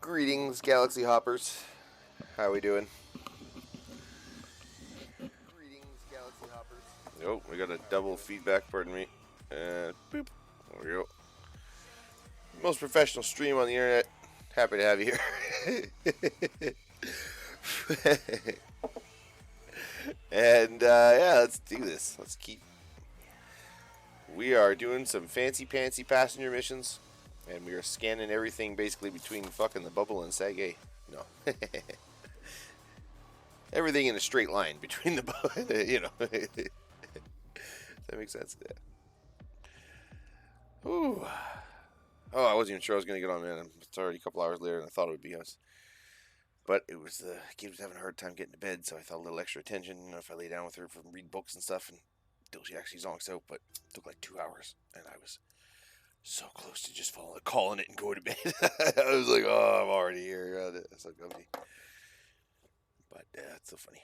Greetings, Galaxy Hoppers. How we doing? Greetings, Galaxy Hoppers. Oh, we got a double feedback, pardon me. And boop. There we go. Most professional stream on the internet. Happy to have you here. And yeah, let's do this. Let's keep. We are doing some fancy pantsy passenger missions. And we are scanning everything basically between fucking the bubble and Sag. No. Everything in a straight line between the bubble, you know. Does that make sense? Yeah. Ooh. Oh, I wasn't even sure I was going to get on, man. It's already a couple hours later than I thought it would be. But it was the kid was having a hard time getting to bed, so I felt a little extra attention. You know, if I lay down with her from read books and stuff, and until she actually zonks out. But it took like 2 hours, and I was so close to just calling it and going to bed. I was like, oh, I'm already here. That's so comfy. But it's so funny.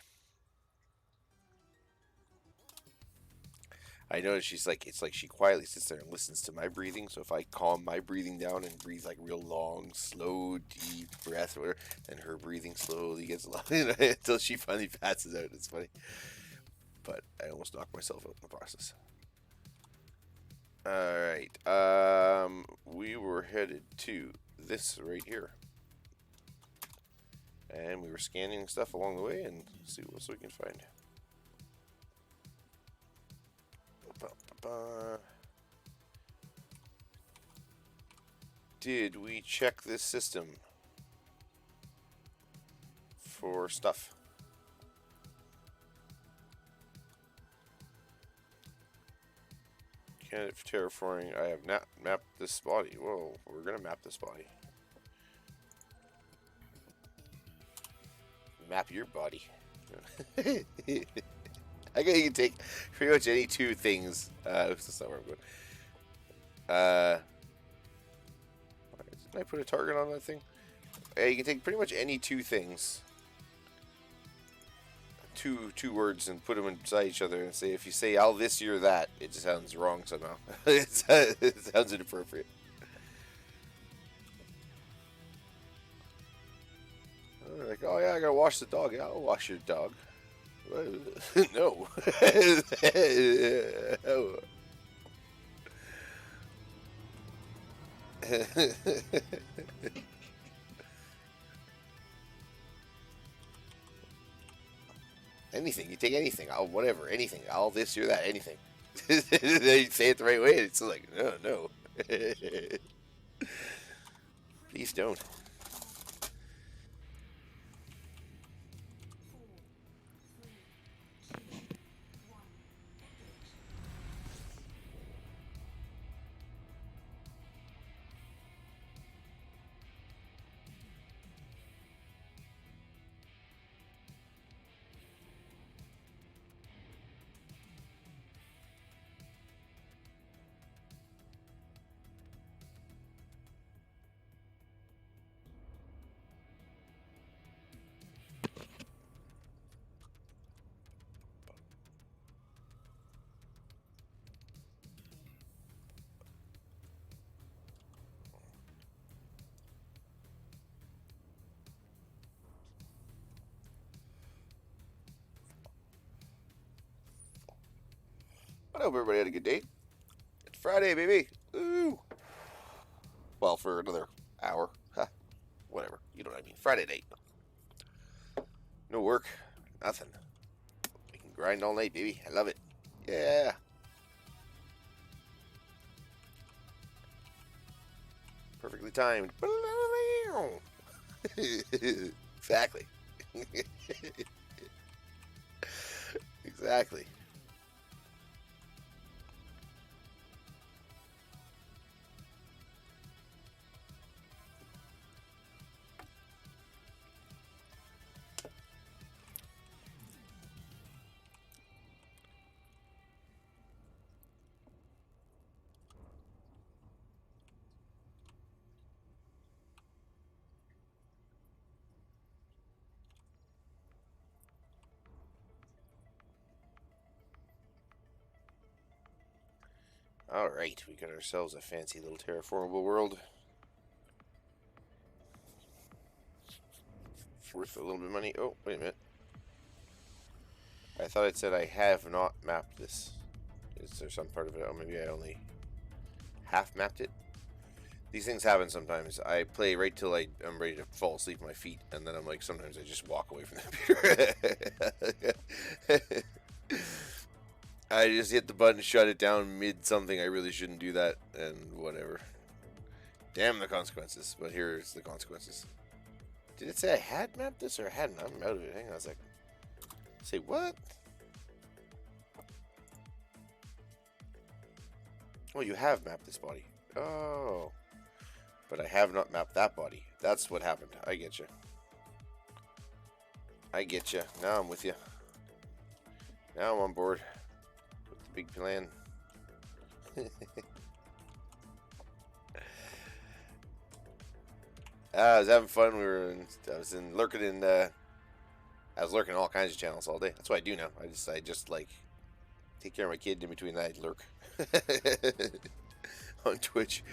I noticed she's like, it's like she quietly sits there and listens to my breathing. So if I calm my breathing down and breathe like real long, slow, deep breath, or whatever, then her breathing slowly gets low until she finally passes out. It's funny. But I almost knocked myself out in the process. Alright. We were headed to this right here. And we were scanning stuff along the way and see what else we can find. Did we check this system for stuff? Candidate for terraforming. I have mapped this body. Whoa, we're gonna map this body. Map your body. I guess you can take pretty much any two things. That's not where I'm going. Didn't I put a target on that thing? You can take pretty much any two things. Two words and put them inside each other and say, if you say I'll this, you're that, it just sounds wrong somehow. It sounds inappropriate. Like, oh yeah, I gotta wash the dog. Yeah, I'll wash your dog. No. Anything. You take anything. I'll whatever. Anything. I'll this, you're that. Anything. They say it the right way. It's like, no. Please don't. I hope everybody had a good day. It's Friday, baby. Ooh. Well, for another hour. Huh. Whatever. You know what I mean. Friday night. No work. Nothing. We can grind all night, baby. I love it. Yeah. Perfectly timed. Exactly. Exactly. Alright, we got ourselves a fancy little terraformable world. It's worth a little bit of money. Oh, wait a minute. I thought it said I have not mapped this. Is there some part of it? Oh, maybe I only half mapped it. These things happen sometimes. I play right till I'm ready to fall asleep on my feet, and then I'm like, sometimes I just walk away from the computer. I just hit the button, shut it down mid something. I really shouldn't do that, and whatever. Damn the consequences. But here's the consequences. Did it say I had mapped this or I hadn't? I'm out of it. Hang on a second. Say what? Oh, you have mapped this body. Oh. But I have not mapped that body. That's what happened. I get you. I get you. Now I'm with you. Now I'm on board with the big plan. I was having fun. I was lurking all kinds of channels all day. That's what I do now. I just like take care of my kid in between that. I lurk on Twitch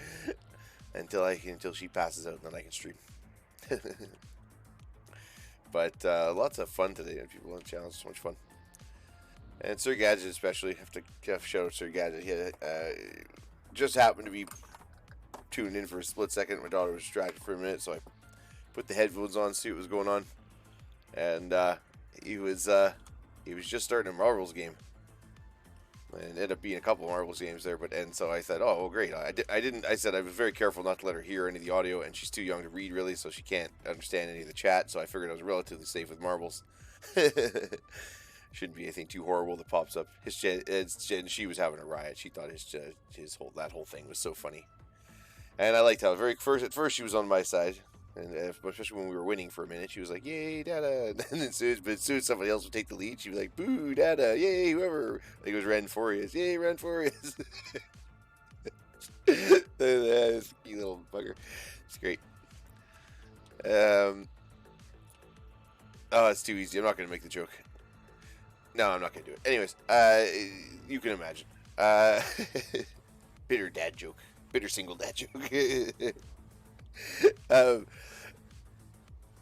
until she passes out, and then I can stream. But lots of fun today. People on the channel, so much fun. And Sir Gadget especially. Have to shout out Sir Gadget. He just happened to be tuned in for a split second. My daughter was distracted for a minute, so I put the headphones on, see what was going on. And he was just starting a Marvel's game. And it ended up being a couple of Marvel's games there, and so I said, oh, well, great. I said I was very careful not to let her hear any of the audio, and she's too young to read, really, so she can't understand any of the chat, so I figured I was relatively safe with Marbles. Shouldn't be anything too horrible that pops up. And she was having a riot. She thought that whole thing was so funny. And I liked how at first she was on my side, and especially when we were winning for a minute, she was like, "Yay, Dada!" And then as soon as somebody else would take the lead, she'd be like, "Boo, Dada! Yay, whoever!" Like it was Ranforius. Yay, Ranforius! This cute little bugger. It's great. Oh, it's too easy. I'm not going to make the joke. No, I'm not going to do it. Anyways, you can imagine. Bitter dad joke. Bitter single dad joke.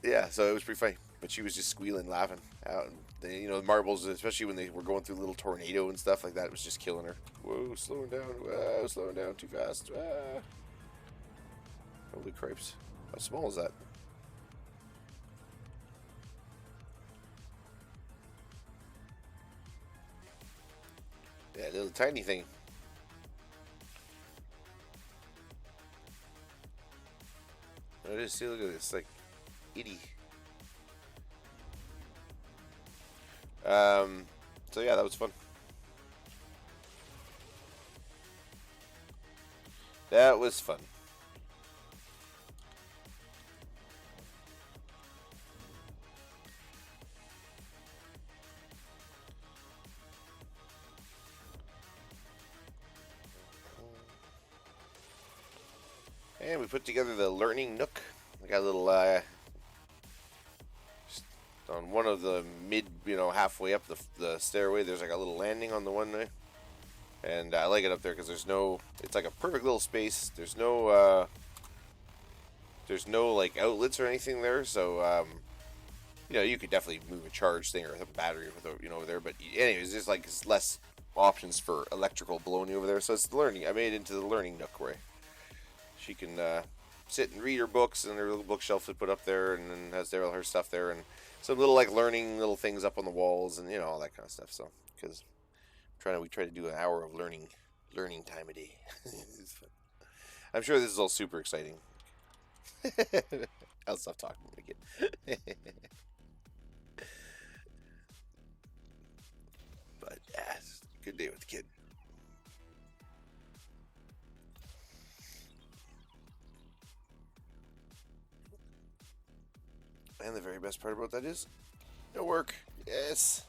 Yeah, so it was pretty funny. But she was just squealing, laughing out. And the marbles, especially when they were going through a little tornado and stuff like that, it was just killing her. Whoa, slowing down. Whoa, slowing down too fast. Ah. Holy cripes. How small is that? Yeah, little tiny thing. It is. See, look at this. Like, itty. So yeah, that was fun. That was fun. And we put together the learning nook. I got a little on one of the halfway up the stairway. There's like a little landing on the one there, and I like it up there because it's like a perfect little space. There's no like outlets or anything there, so you could definitely move a charge thing or a battery over there. But anyways, there's like less options for electrical blowing over there. So it's the learning. I made it into the learning nook where she can sit and read her books, and her little bookshelf is put up there, and then has her stuff there, and some little like learning little things up on the walls, and all that kind of stuff. So because we try to do an hour of learning time a day. It's fun. I'm sure this is all super exciting. I'll stop talking again. But yeah, it's a good day with the kid. And the very best part about that is no work. Yes.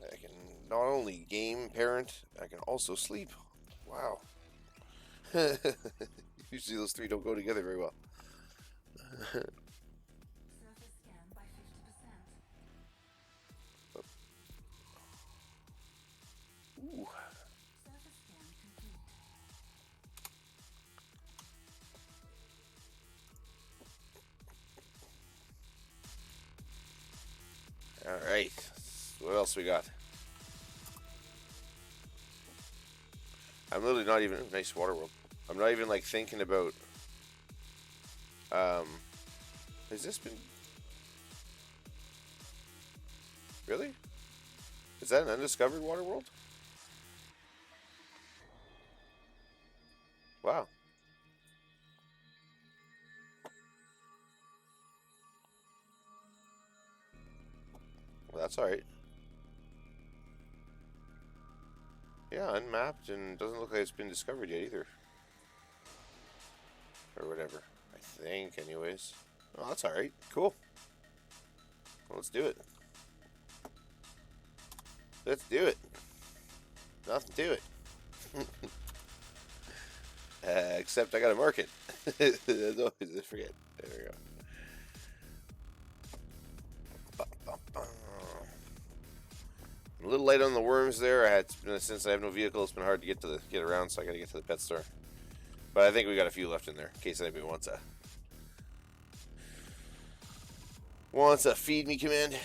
I can not only game, parent, I can also sleep. Wow. Usually those three don't go together very well. Ooh. Alright. What else we got? I'm literally not even... Nice water world. I'm not even, like, thinking about... Has this been... Really? Is that an undiscovered water world? Wow. Well, that's alright. Yeah, unmapped, and doesn't look like it's been discovered yet either. Or whatever. I think, anyways. Oh, that's alright. Cool. Well, let's do it. Let's do it. Nothing to it. Except I gotta mark it. That's always I forget. There we go. I'm a little light on the worms there. Since I have no vehicle, it's been hard to get around, so I gotta get to the pet store. But I think we got a few left in there in case anybody wants a feed me command.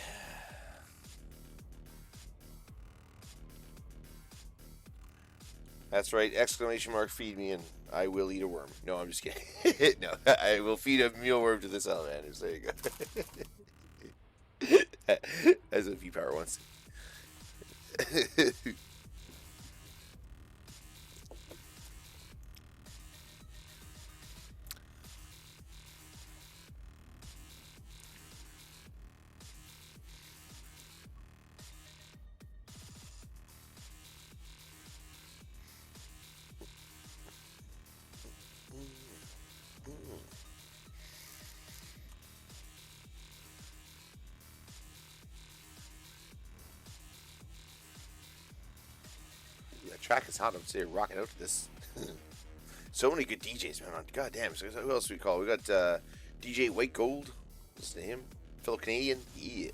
That's right, exclamation mark feed me and I will eat a worm. No, I'm just kidding. No, I will feed a mealworm to the salamanders. There you go. As a V-Power wants. Track is hot. I'm saying rocking out to this. So many good DJs, man. God damn. So who else do we call? We got DJ White Gold. What's his name? Fellow Canadian. Yeah.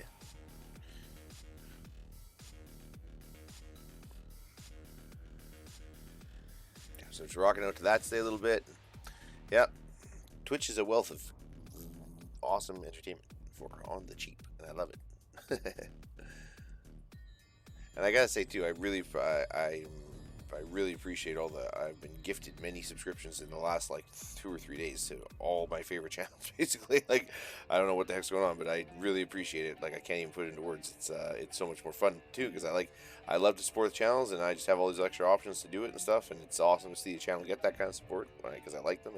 So it's rocking out to that today a little bit. Yep. Twitch is a wealth of awesome entertainment for on the cheap, and I love it. And I gotta say too, I really appreciate all the. I've been gifted many subscriptions in the last like 2 or 3 days to all my favorite channels. Basically, like I don't know what the heck's going on, but I really appreciate it. Like I can't even put it into words. It's so much more fun too because I love to support the channels and I just have all these extra options to do it and stuff. And it's awesome to see the channel get that kind of support because I like them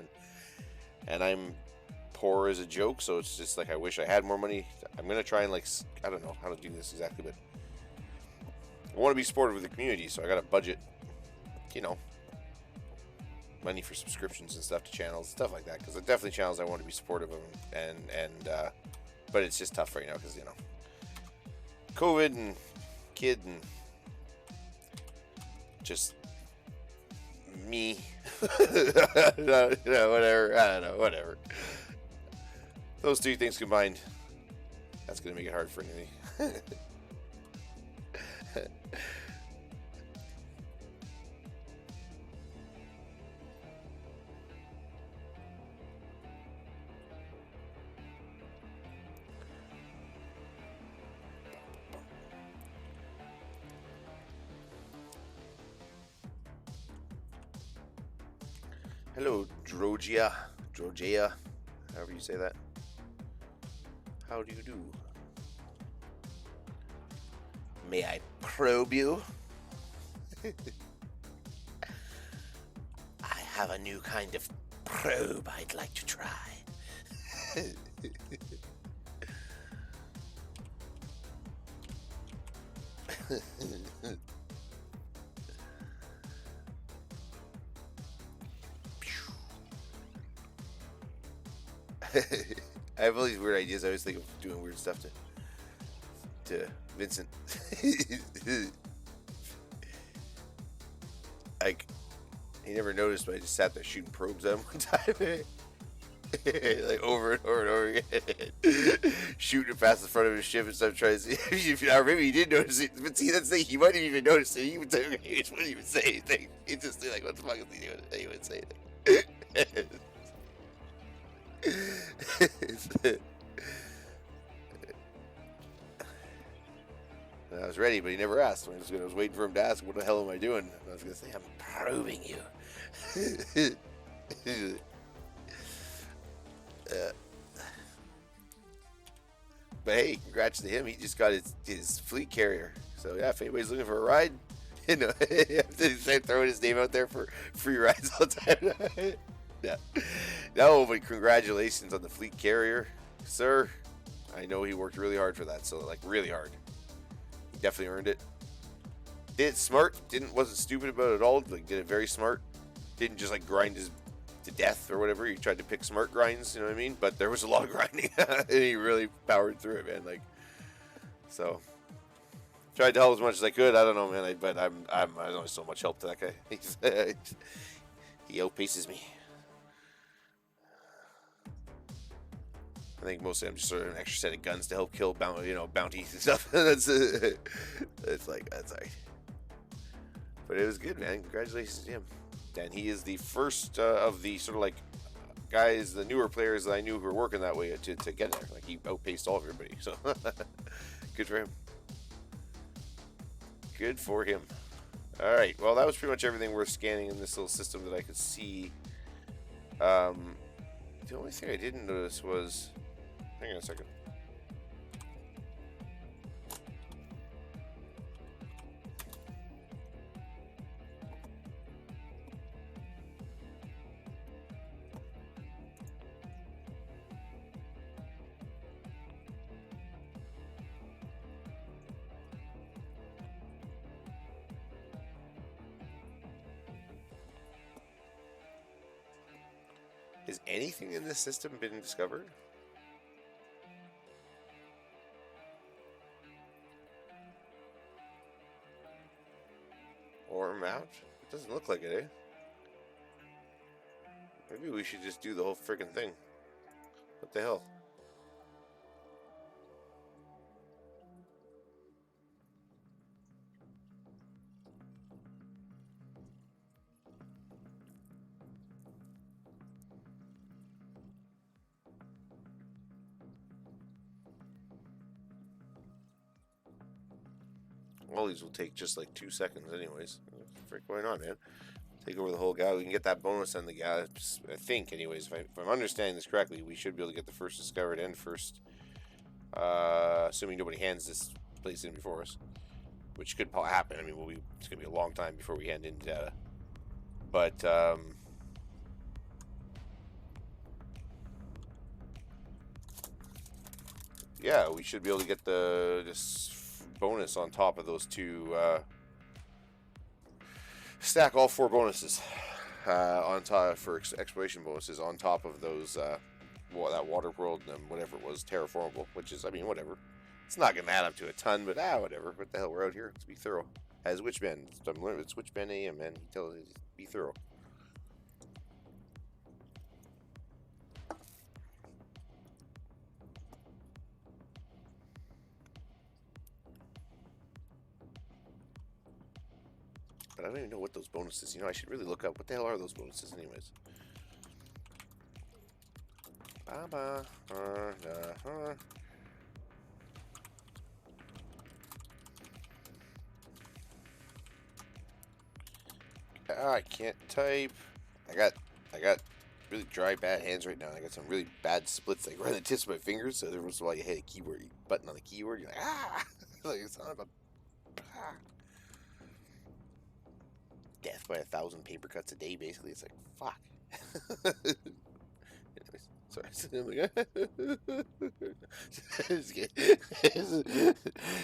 and I'm poor as a joke, so it's just like I wish I had more money. I'm gonna try and I don't know how to do this exactly, but I want to be supportive of the community, so I got to budget, money for subscriptions and stuff to channels, stuff like that. Because there are definitely channels I want to be supportive of, but it's just tough right now because COVID and kid and just me, whatever. I don't know, whatever. Those 2 things combined, that's gonna make it hard for anything. Hello, Drogea, however you say that. How do you do? May I probe you? I have a new kind of probe I'd like to try. I have all these weird ideas. I always think of doing weird stuff to Vincent. Like, he never noticed, but I just sat there shooting probes at him one time. Like over and over and over again. Shooting it past the front of his ship and stuff, trying to see if maybe he did notice it. But see, that's the thing, he might have even noticed it. He wouldn't even say anything. He'd just be like, what the fuck is he doing? He wouldn't say anything. And I was ready, but he never asked. I was waiting for him to ask, what the hell am I doing? And I was going to say, I'm probing you. But hey, congrats to him. He just got his fleet carrier. So yeah, if anybody's looking for a ride, start throwing his name out there for free rides all the time. Yeah. No, but congratulations on the fleet carrier, sir. I know he worked really hard for that. So like really hard. He definitely earned it. Did it smart. Wasn't stupid about it at all. Like did it very smart. Didn't just like grind his to death or whatever. He tried to pick smart grinds, you know what I mean? But there was a lot of grinding, and he really powered through it, man. Like, so tried to help as much as I could. I don't know, man. But I'm only so much help to that guy. He outpaces me. I think mostly I'm just sort of an extra set of guns to help kill bounties and stuff. That's alright. But it was good, man. Congratulations to him. And he is the first of the sort of like guys, the newer players that I knew who were working that way to get there. Like he outpaced all of everybody. So good for him. Good for him. All right. Well, that was pretty much everything worth scanning in this little system that I could see. The only thing I didn't notice was, hang on a second. Has anything in this system been discovered? Or mapped? It doesn't look like it, eh? Maybe we should just do the whole freaking thing. What the hell? All these will take just like 2 seconds anyways. What's the frick going on, man? Take over the whole guy. We can get that bonus on the guy. I think, anyways, if I'm understanding this correctly, we should be able to get the first discovered and first, assuming nobody hands this place in before us, which could happen. I mean, it's going to be a long time before we hand in data. But, yeah, we should be able to get this bonus on top of those two, stack all 4 bonuses on top for exploration bonuses on top of those that water world and whatever it was, terraformable, which is, I mean, whatever. It's not gonna add up to a ton, but whatever. What the hell, we're out here to be thorough. As Witchman, it's Witchman AM, man. He tells us be thorough. But I don't even know what those bonuses. I should really look up what the hell are those bonuses, anyways. I can't type. I got really dry, bad hands right now. I got some really bad splits like right on the tips of my fingers. So there was while you hit a keyboard button on the keyboard, you're like like it's not about death by 1,000 paper cuts a day. Basically, it's like fuck. Anyways, sorry.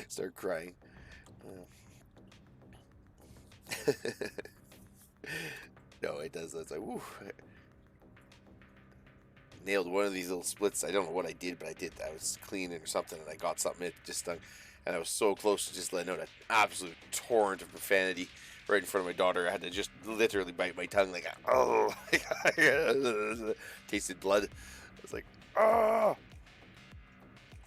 Start crying. No, it does. It's like, woo. Nailed one of these little splits. I don't know what I did, but I did. I was cleaning or something, and I got something. It just stung, and I was so close to just letting out an absolute torrent of profanity right in front of my daughter. I had to just literally bite my tongue, like, oh, tasted blood. I was like, oh,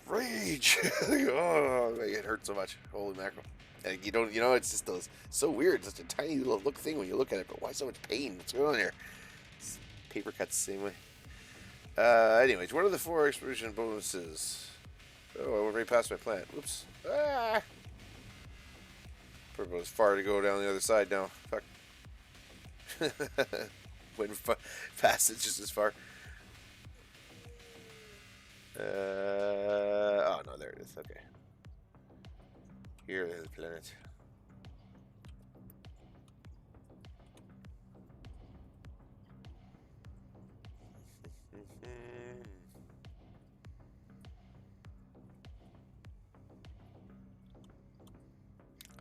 rage. Oh, it hurt so much. Holy mackerel. And it's just so weird. It's such a tiny little thing when you look at it, but why so much pain? What's going on here? Paper cuts the same way. Anyways, what are the 4 exploration bonuses? Oh, I went right past my plant. Whoops. We're about as far to go down the other side now. Fuck. Went past it just as far. Oh no, there it is. Okay. Here is the planet.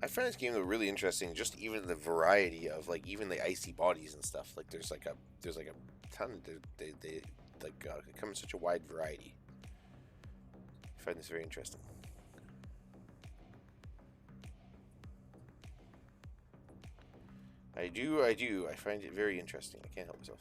I find this game really interesting. Just even the variety of like even the icy bodies and stuff. Like there's like a ton. They come in such a wide variety. I find this very interesting. I do. I find it very interesting. I can't help myself.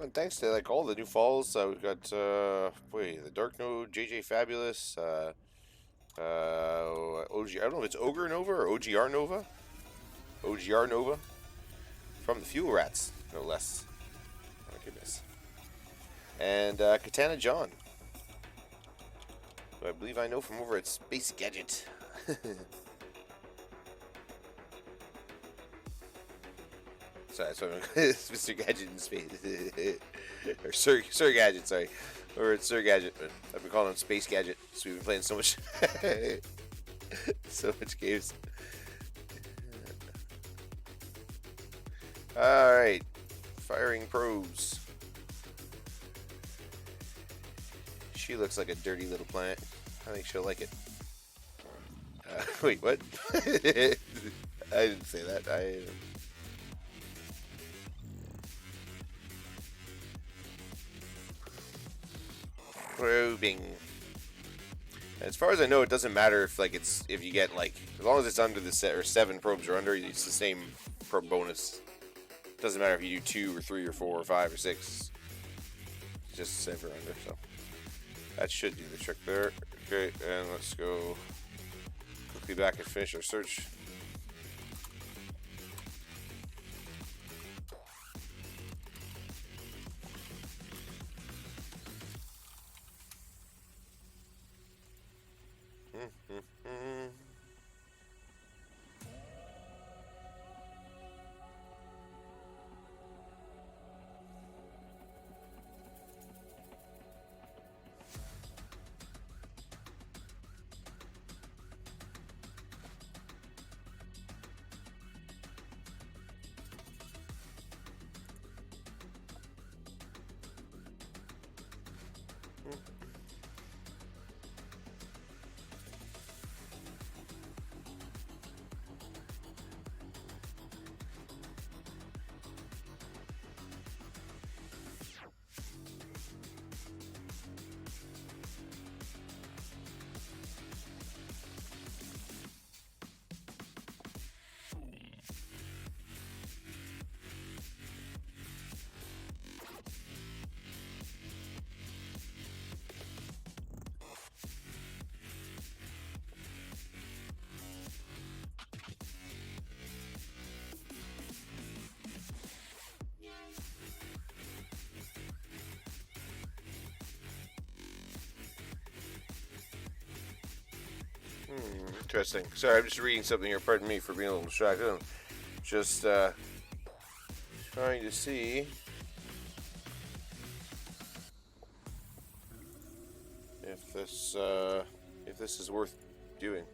And thanks to like all the new falls, we've got the Dark Node, JJ Fabulous, OG. I don't know if it's Ogre Nova or OGR Nova. OGR Nova from the Fuel Rats, no less. Oh my goodness. And Katana John, who I believe I know from over at Space Gadget. Sorry, it's Mr. Gadget in space. Or Sir Gadget, sorry. Or it's Sir Gadget, but I've been calling him Space Gadget, so we've been playing so much so much games. Alright. Firing probes. She looks like a dirty little plant. I think she'll like it. Wait, what? I didn't say that. Probing. As far as I know, it doesn't matter if like if you get like as long as it's under the set or 7 probes or under, it's the same probe bonus. It doesn't matter if you do 2 or 3 or 4 or 5 or 6. It's just 7 or under. So that should do the trick there. Okay, and let's go quickly back and finish our search. Interesting. Sorry, I'm just reading something here. Pardon me for being a little distracted. Just trying to see if this is worth doing.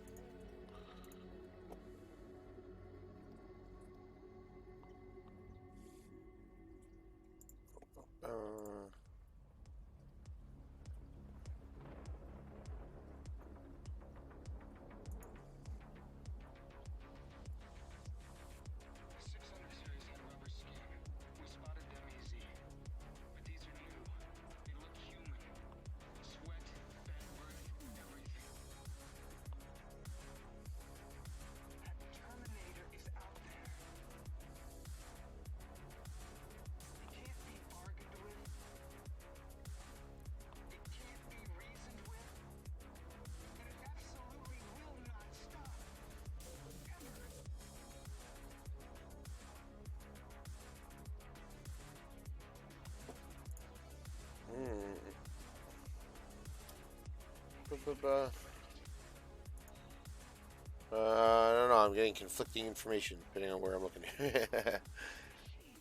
I don't know. I'm getting conflicting information depending on where I'm looking.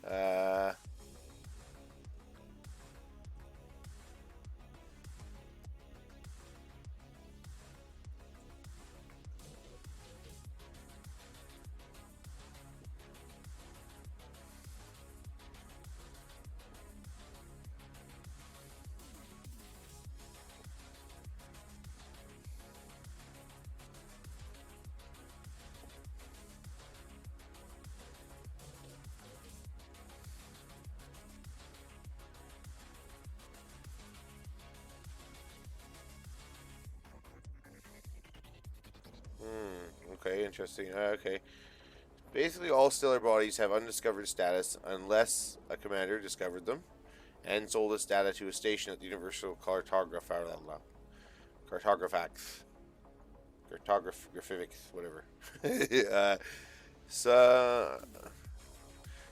uh, okay, interesting. Okay. Basically, all stellar bodies have undiscovered status unless a commander discovered them and sold this data to a station at the Universal Cartographax. Cartographics, whatever. so,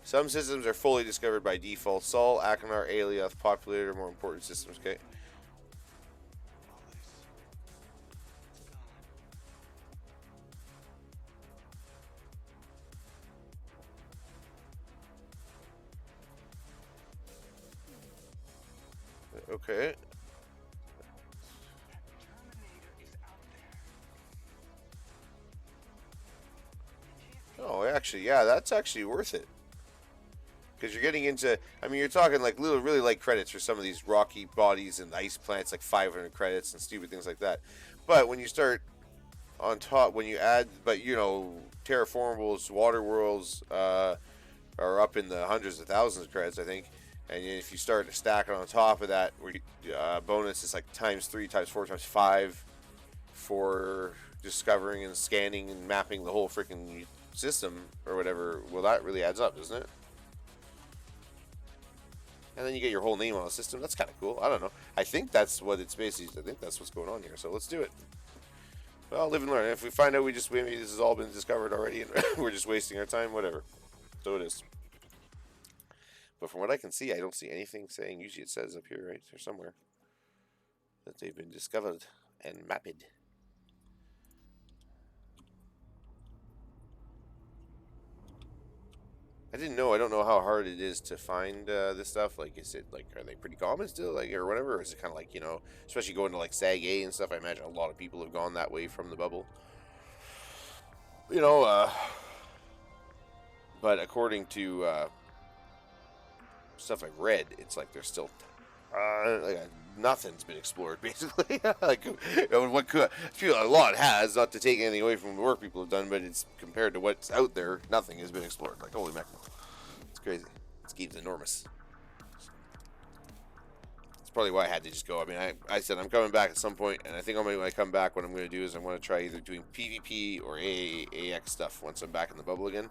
some systems are fully discovered by default. Sol, Achenar, Alioth, populated are more important systems. Okay. Okay. Oh, actually, yeah, that's actually worth it. Because you're getting into, I mean, you're talking like little, really light credits for some of these rocky bodies and ice plants, like 500 credits and stupid things like that. But when you start on top, when you add, but you know, terraformables, water worlds are up in the hundreds of thousands of credits, I think. And if you start to stack it on top of that, where bonus is like times 3, times 4, times 5 for discovering and scanning and mapping the whole freaking system or whatever. Well, that really adds up, doesn't it? And then you get your whole name on the system. That's kind of cool. I don't know. I think that's what it's basically. I think that's what's going on here. So let's do it. Well, live and learn. If we find out maybe this has all been discovered already and we're just wasting our time, whatever. So it is. But from what I can see, I don't see anything saying. Usually it says up here, right, or somewhere, that they've been discovered and mapped. I didn't know. I don't know how hard it is to find this stuff. Like, is it like, are they pretty common still, like, or whatever? Or is it kind of like, you know, especially going to like Sag A and stuff? I imagine a lot of people have gone that way from the bubble. You know, but according to stuff I've read, it's like there's still nothing's been explored basically. Like, what could a lot has, not to take anything away from the work people have done, but it's compared to what's out there, nothing has been explored. Like, holy mackerel, it's crazy. This game's enormous. That's probably why I had to just go. I mean, I said I'm coming back at some point, and I think when I come back, what I'm going to do is I'm going to try either doing PvP or AX stuff once I'm back in the bubble again,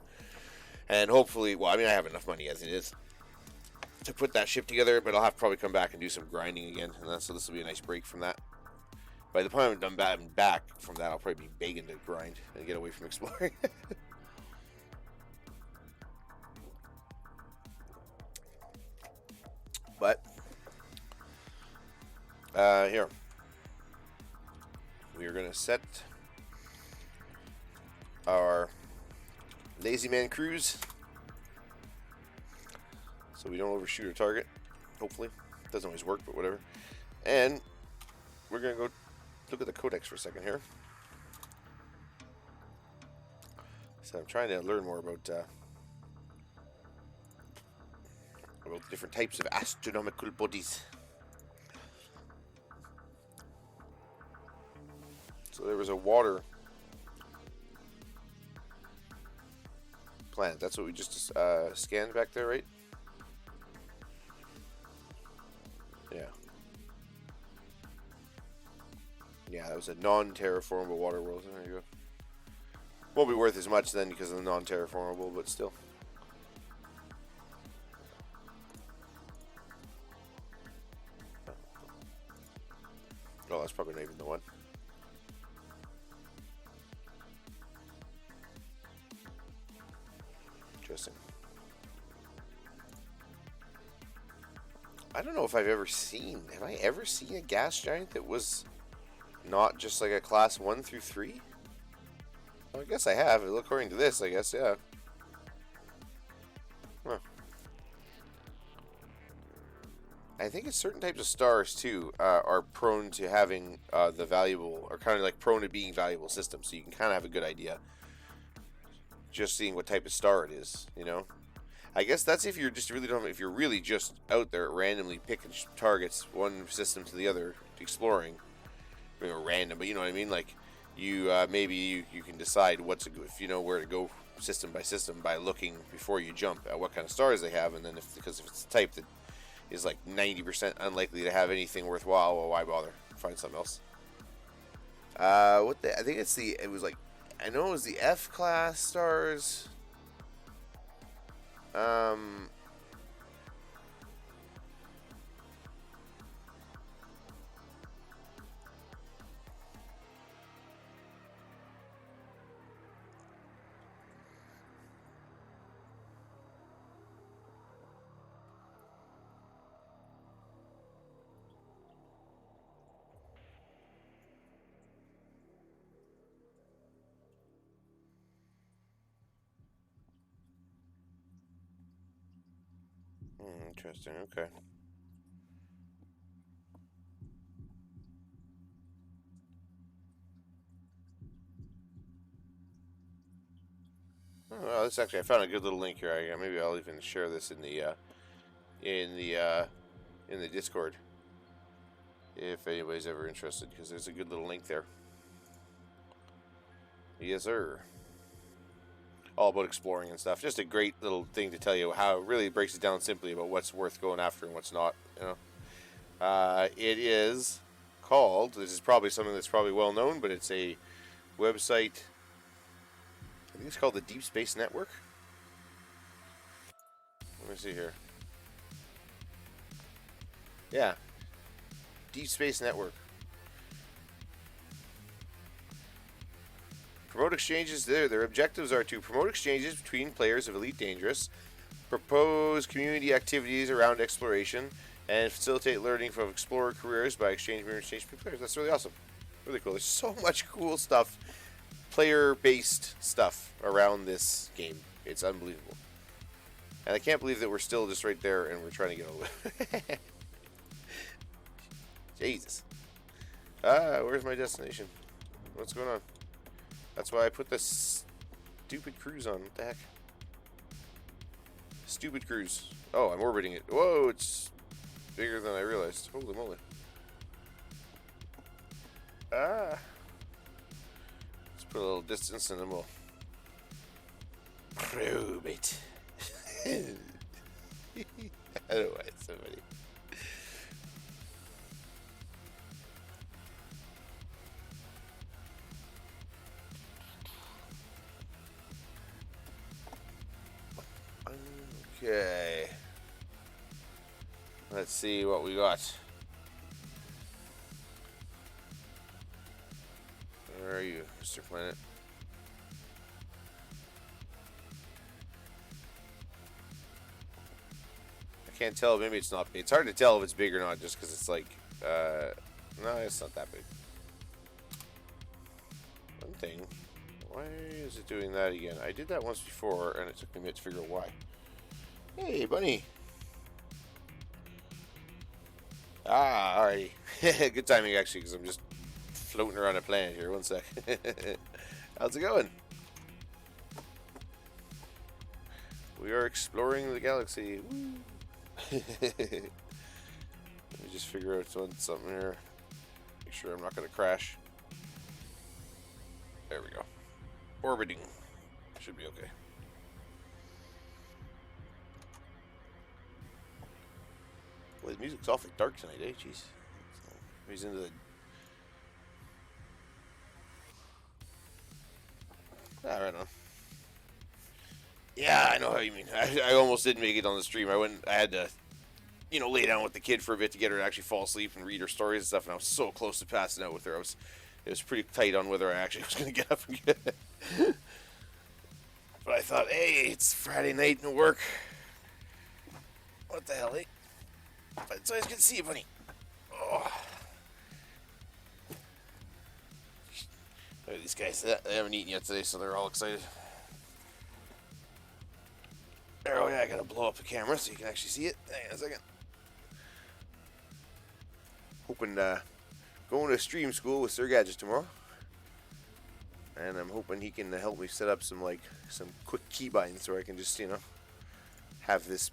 and hopefully, well, I mean, I have enough money as it is to put that ship together, but I'll have to probably come back and do some grinding again, and so this will be a nice break from that. By the time I'm done back from that, I'll probably be begging to grind and get away from exploring. But here we are going to set our Lazy Man cruise so we don't overshoot our target. Hopefully. Doesn't always work, but whatever. And we're going to go look at the codex for a second here. So I'm trying to learn more about the different types of astronomical bodies. So there was a water planet. That's what we just scanned back there, right? Yeah. Yeah, that was a non-terraformable water world. There you go. Won't be worth as much then because of the non-terraformable, but still. Oh, that's probably not even the one. Interesting. I don't know if I've ever seen. Have I ever seen a gas giant that was Not just like a class 1 through 3? Well, I guess I have. According to this, I guess, yeah. Huh. I think it's certain types of stars, too, are prone to having the valuable, or kind of like prone to being valuable systems, so you can kind of have a good idea. Just seeing what type of star it is, you know? I guess that's if you're just really if you're really just out there randomly picking targets, one system to the other, exploring. I mean, random, but you know what I mean? Like, you maybe you can decide what's a good, if you know where to go system by looking before you jump at what kind of stars they have, and then because if it's the type that is like 90% unlikely to have anything worthwhile, well, why bother? Find something else. I think it was like, I know it was the F class stars. Interesting. Okay. Oh, well, this actually, I found a good little link here. Maybe I'll even share this in the uh, in the Discord if anybody's ever interested, because there's a good little link there. Yes, sir. All about exploring and stuff. Just a great little thing to tell you how it really breaks it down simply about what's worth going after and what's not. You know, it is called. This is probably something that's probably well known, but it's a website. I think it's called the Deep Space Network. Let me see here. Yeah, Deep Space Network. Promote exchanges. Their objectives are to promote exchanges between players of Elite Dangerous, propose community activities around exploration, and facilitate learning from explorer careers by exchange between players. That's really awesome. Really cool. There's so much cool stuff, player-based stuff around this game. It's unbelievable. And I can't believe that we're still just right there and we're trying to get over it. Jesus. Where's my destination? What's going on? That's why I put this stupid cruise on. What the heck? Stupid cruise. Oh, I'm orbiting it. Whoa, it's bigger than I realized. Holy moly. Let's put a little distance and then we'll probe it. I don't know why it's so funny. Okay. Let's see what we got. Where are you, Mr. Planet? I can't tell. Maybe it's not big. It's hard to tell if it's big or not just because it's like, no, it's not that big. One thing. Why is it doing that again? I did that once before, and it took me a minute to figure out why. Hey, bunny. Alrighty. Good timing, actually, because I'm just floating around a planet here. One sec. How's it going? We are exploring the galaxy. Woo. Let me just figure out something here. Make sure I'm not going to crash. There we go. Orbiting. Should be okay. Well, the music's awfully dark tonight, eh? Jeez. He's into the... right on. Yeah, I know how you mean. I almost didn't make it on the stream. I had to, lay down with the kid for a bit to get her to actually fall asleep and read her stories and stuff, and I was so close to passing out with her. It was pretty tight on whether I actually was going to get up and get it. But I thought, hey, it's Friday night and work. What the hell, eh? But it's always good to see you, buddy. Oh. Look at these guys. They haven't eaten yet today, so they're all excited. Oh yeah, I gotta blow up the camera so you can actually see it. Hang on a second. Hoping going to stream school with Sir Gadget tomorrow, and I'm hoping he can help me set up some quick keybinds where I can just have this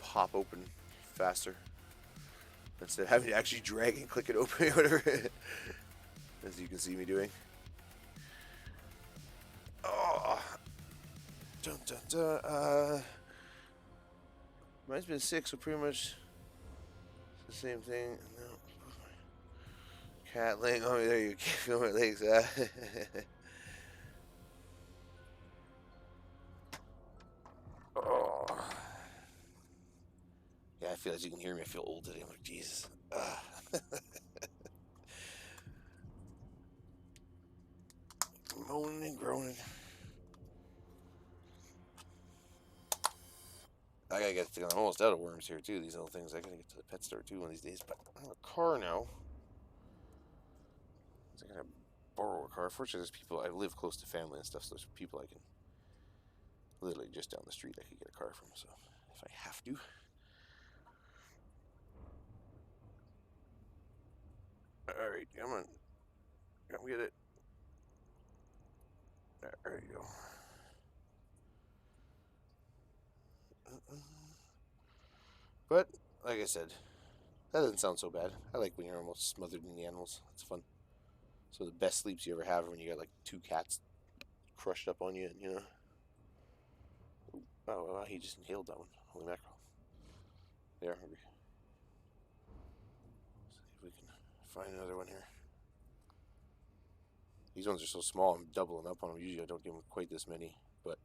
pop open faster instead of having to actually drag and click it open or whatever. As you can see me doing. Oh, dun dun dun. Mine's been 6, so pretty much the same thing. No. Cat laying on me there. You can't feel my legs. Oh. Yeah, I feel as you can hear me. I feel old today. I'm like, Jesus. Moaning and groaning. I gotta get I'm almost out of worms here too. These little things. I gotta get to the pet store too one of these days. But I have a car now. So I gotta borrow a car. Fortunately, there's people. I live close to family and stuff, so there's people I can literally just down the street. I could get a car from. So if I have to. All right, come on, come get it. There you go. But like I said, that doesn't sound so bad. I like when you're almost smothered in the animals. It's fun. So the best sleeps you ever have are when you got like 2 cats crushed up on you, and Oh, well, he just inhaled that one. Holy mackerel. There, maybe. See if we can find another one here. These ones are so small, I'm doubling up on them. Usually I don't do them quite this many, but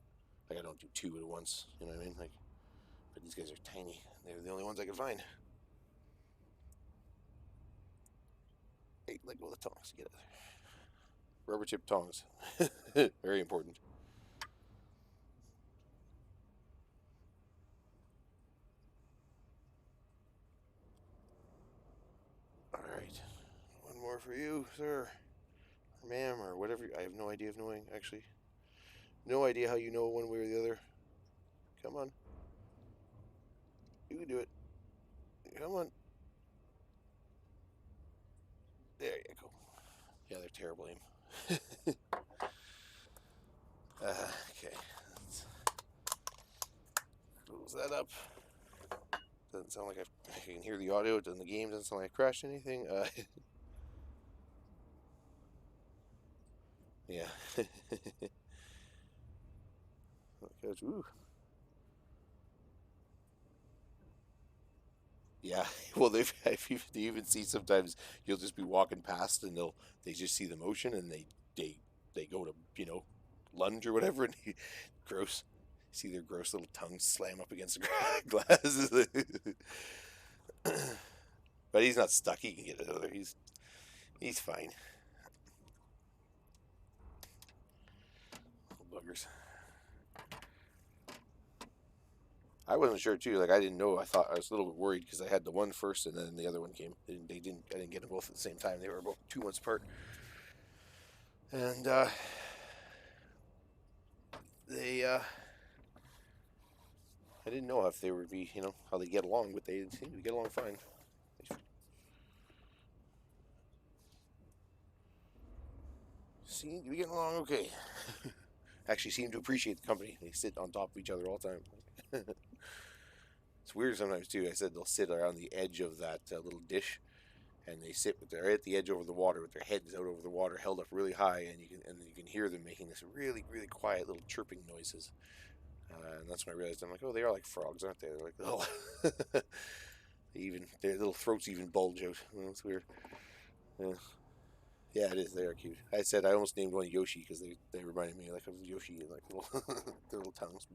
like I don't do 2 at once, you know what I mean? Like, but these guys are tiny. They're the only ones I can find. Hey, let go of the tongs. Get out of there. Rubber tip tongs. Very important. Alright. One more for you, sir. Or ma'am, or whatever. I have no idea of knowing, actually. No idea how you know one way or the other. Come on. You can do it. Come on. There you go. Yeah, they're terrible aim. Okay. Let's close that up. Doesn't sound like I can hear the audio. In the game doesn't sound like I crashed anything. Yeah. Ooh. Yeah. Well, you even see sometimes you'll just be walking past and they just see the motion and they go to lunge or whatever and gross. See their gross little tongues slam up against the glass. But he's not stuck. He can get it out of there. He's fine. Little buggers. I wasn't sure too. Like I didn't know. I was a little bit worried because I had the one first and then the other one came. I didn't get them both at the same time. They were about 2 months apart. And they I didn't know if they would be how they get along, but they seem to get along fine. Seem to be getting along okay. Actually seem to appreciate the company. They sit on top of each other all the time. It's weird sometimes too. I said they'll sit around the edge of that little dish, and they sit with their at the edge over the water, with their heads out over the water, held up really high, and you can hear them making this really really quiet little chirping noises. And that's when I realized I'm like, oh, they are like frogs, aren't they? They're like little. Their little throats even bulge out. It's weird. Yeah. Yeah, it is. They are cute. I said I almost named one Yoshi because they reminded me like of Yoshi and like little their little tongues.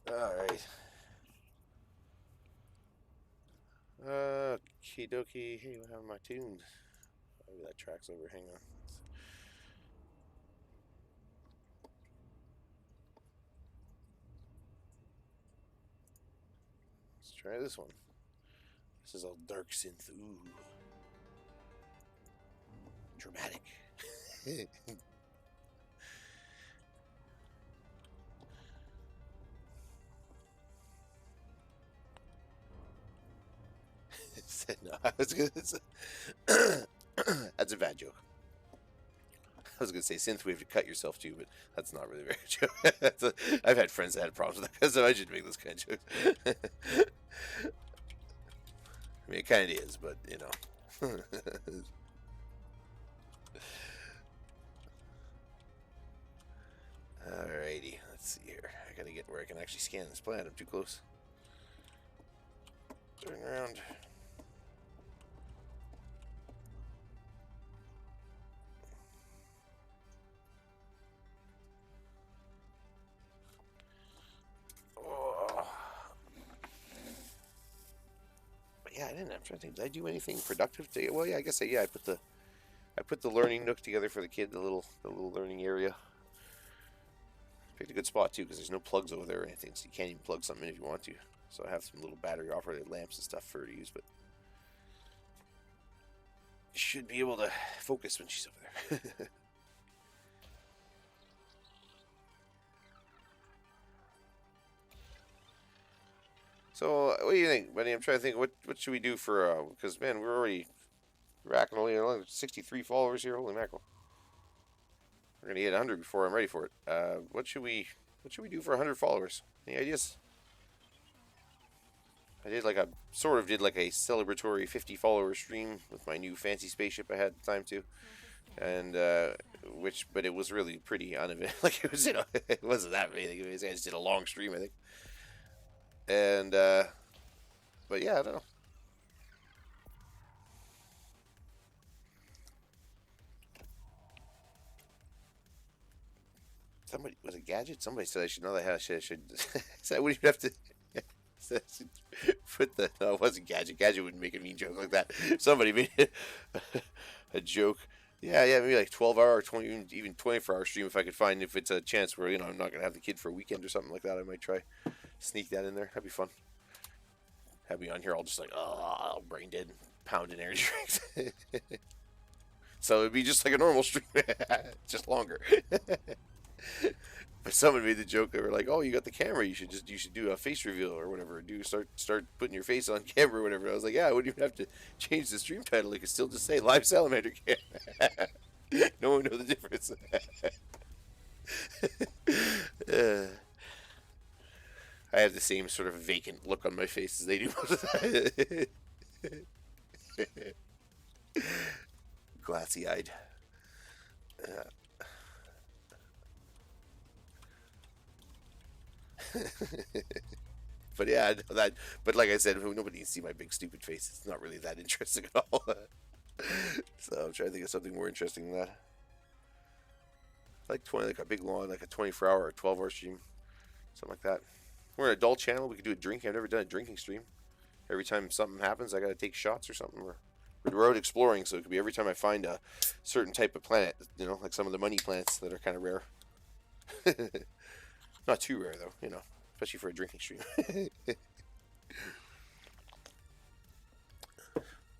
All right. Okie dokie. Hey, what happened to my tunes? Maybe that track's over. Hang on. Let's try this one. This is all dark synth. Ooh. Dramatic. No, I was gonna say, that's a bad joke. I was gonna say synthwave to cut yourself to, but that's not really very joke. I've had friends that had problems with that, so I should make those kind of jokes. I mean, it kind of is, but you know. Alrighty, let's see here. I gotta get where I can actually scan this planet. I'm too close. Turn around. Oh. But yeah, I didn't. I'm trying to think. Did I do anything productive today? Well, yeah, I guess I put the learning nook together for the kid. The little learning area. Picked a good spot too because there's no plugs over there or anything, so you can't even plug something in if you want to. So I have some little battery operated lamps and stuff for her to use, but should be able to focus when she's over there. So what do you think, Benny? I'm trying to think what should we do for because man, we're already racking only 63 followers here. Holy mackerel! We're gonna get 100 before I'm ready for it. What should we do for 100 followers? Any ideas? I did like a celebratory 50 follower stream with my new fancy spaceship I had the time to, and but it was really pretty uneventful. Like it was, it wasn't that many. I just did a long stream, I think, and but yeah, I don't know. Somebody was a gadget. Somebody said I should know that. I should. So I wouldn't even have to. Put the no, it wasn't gadget. Gadget wouldn't make a mean joke like that. Somebody made a joke. Yeah, maybe like 12-hour, 20, even 24-hour stream if I could find if it's a chance where I'm not gonna have the kid for a weekend or something like that. I might try sneak that in there. That'd be fun. Have me on here all just like brain dead, pounding energy drinks. So it'd be just like a normal stream, just longer. But someone made the joke. They were like, "Oh, you got the camera. You should do a face reveal or whatever. Start putting your face on camera or whatever." I was like, "Yeah, I wouldn't even have to change the stream title. It could still just say live Salamander cam." No one knows the difference. I have the same sort of vacant look on my face as they do most of the time. Glassy-eyed. But yeah, I know that. But like I said, nobody needs to see my big stupid face. It's not really that interesting at all. So I'm trying to think of something more interesting than that. Like a big long, like a 24-hour or 12-hour stream, something like that. We're an adult channel. We could do a drinking. I've never done a drinking stream. Every time something happens, I got to take shots or something. We're out exploring, so it could be every time I find a certain type of planet. Like some of the money planets that are kind of rare. Not too rare though, especially for a drinking stream.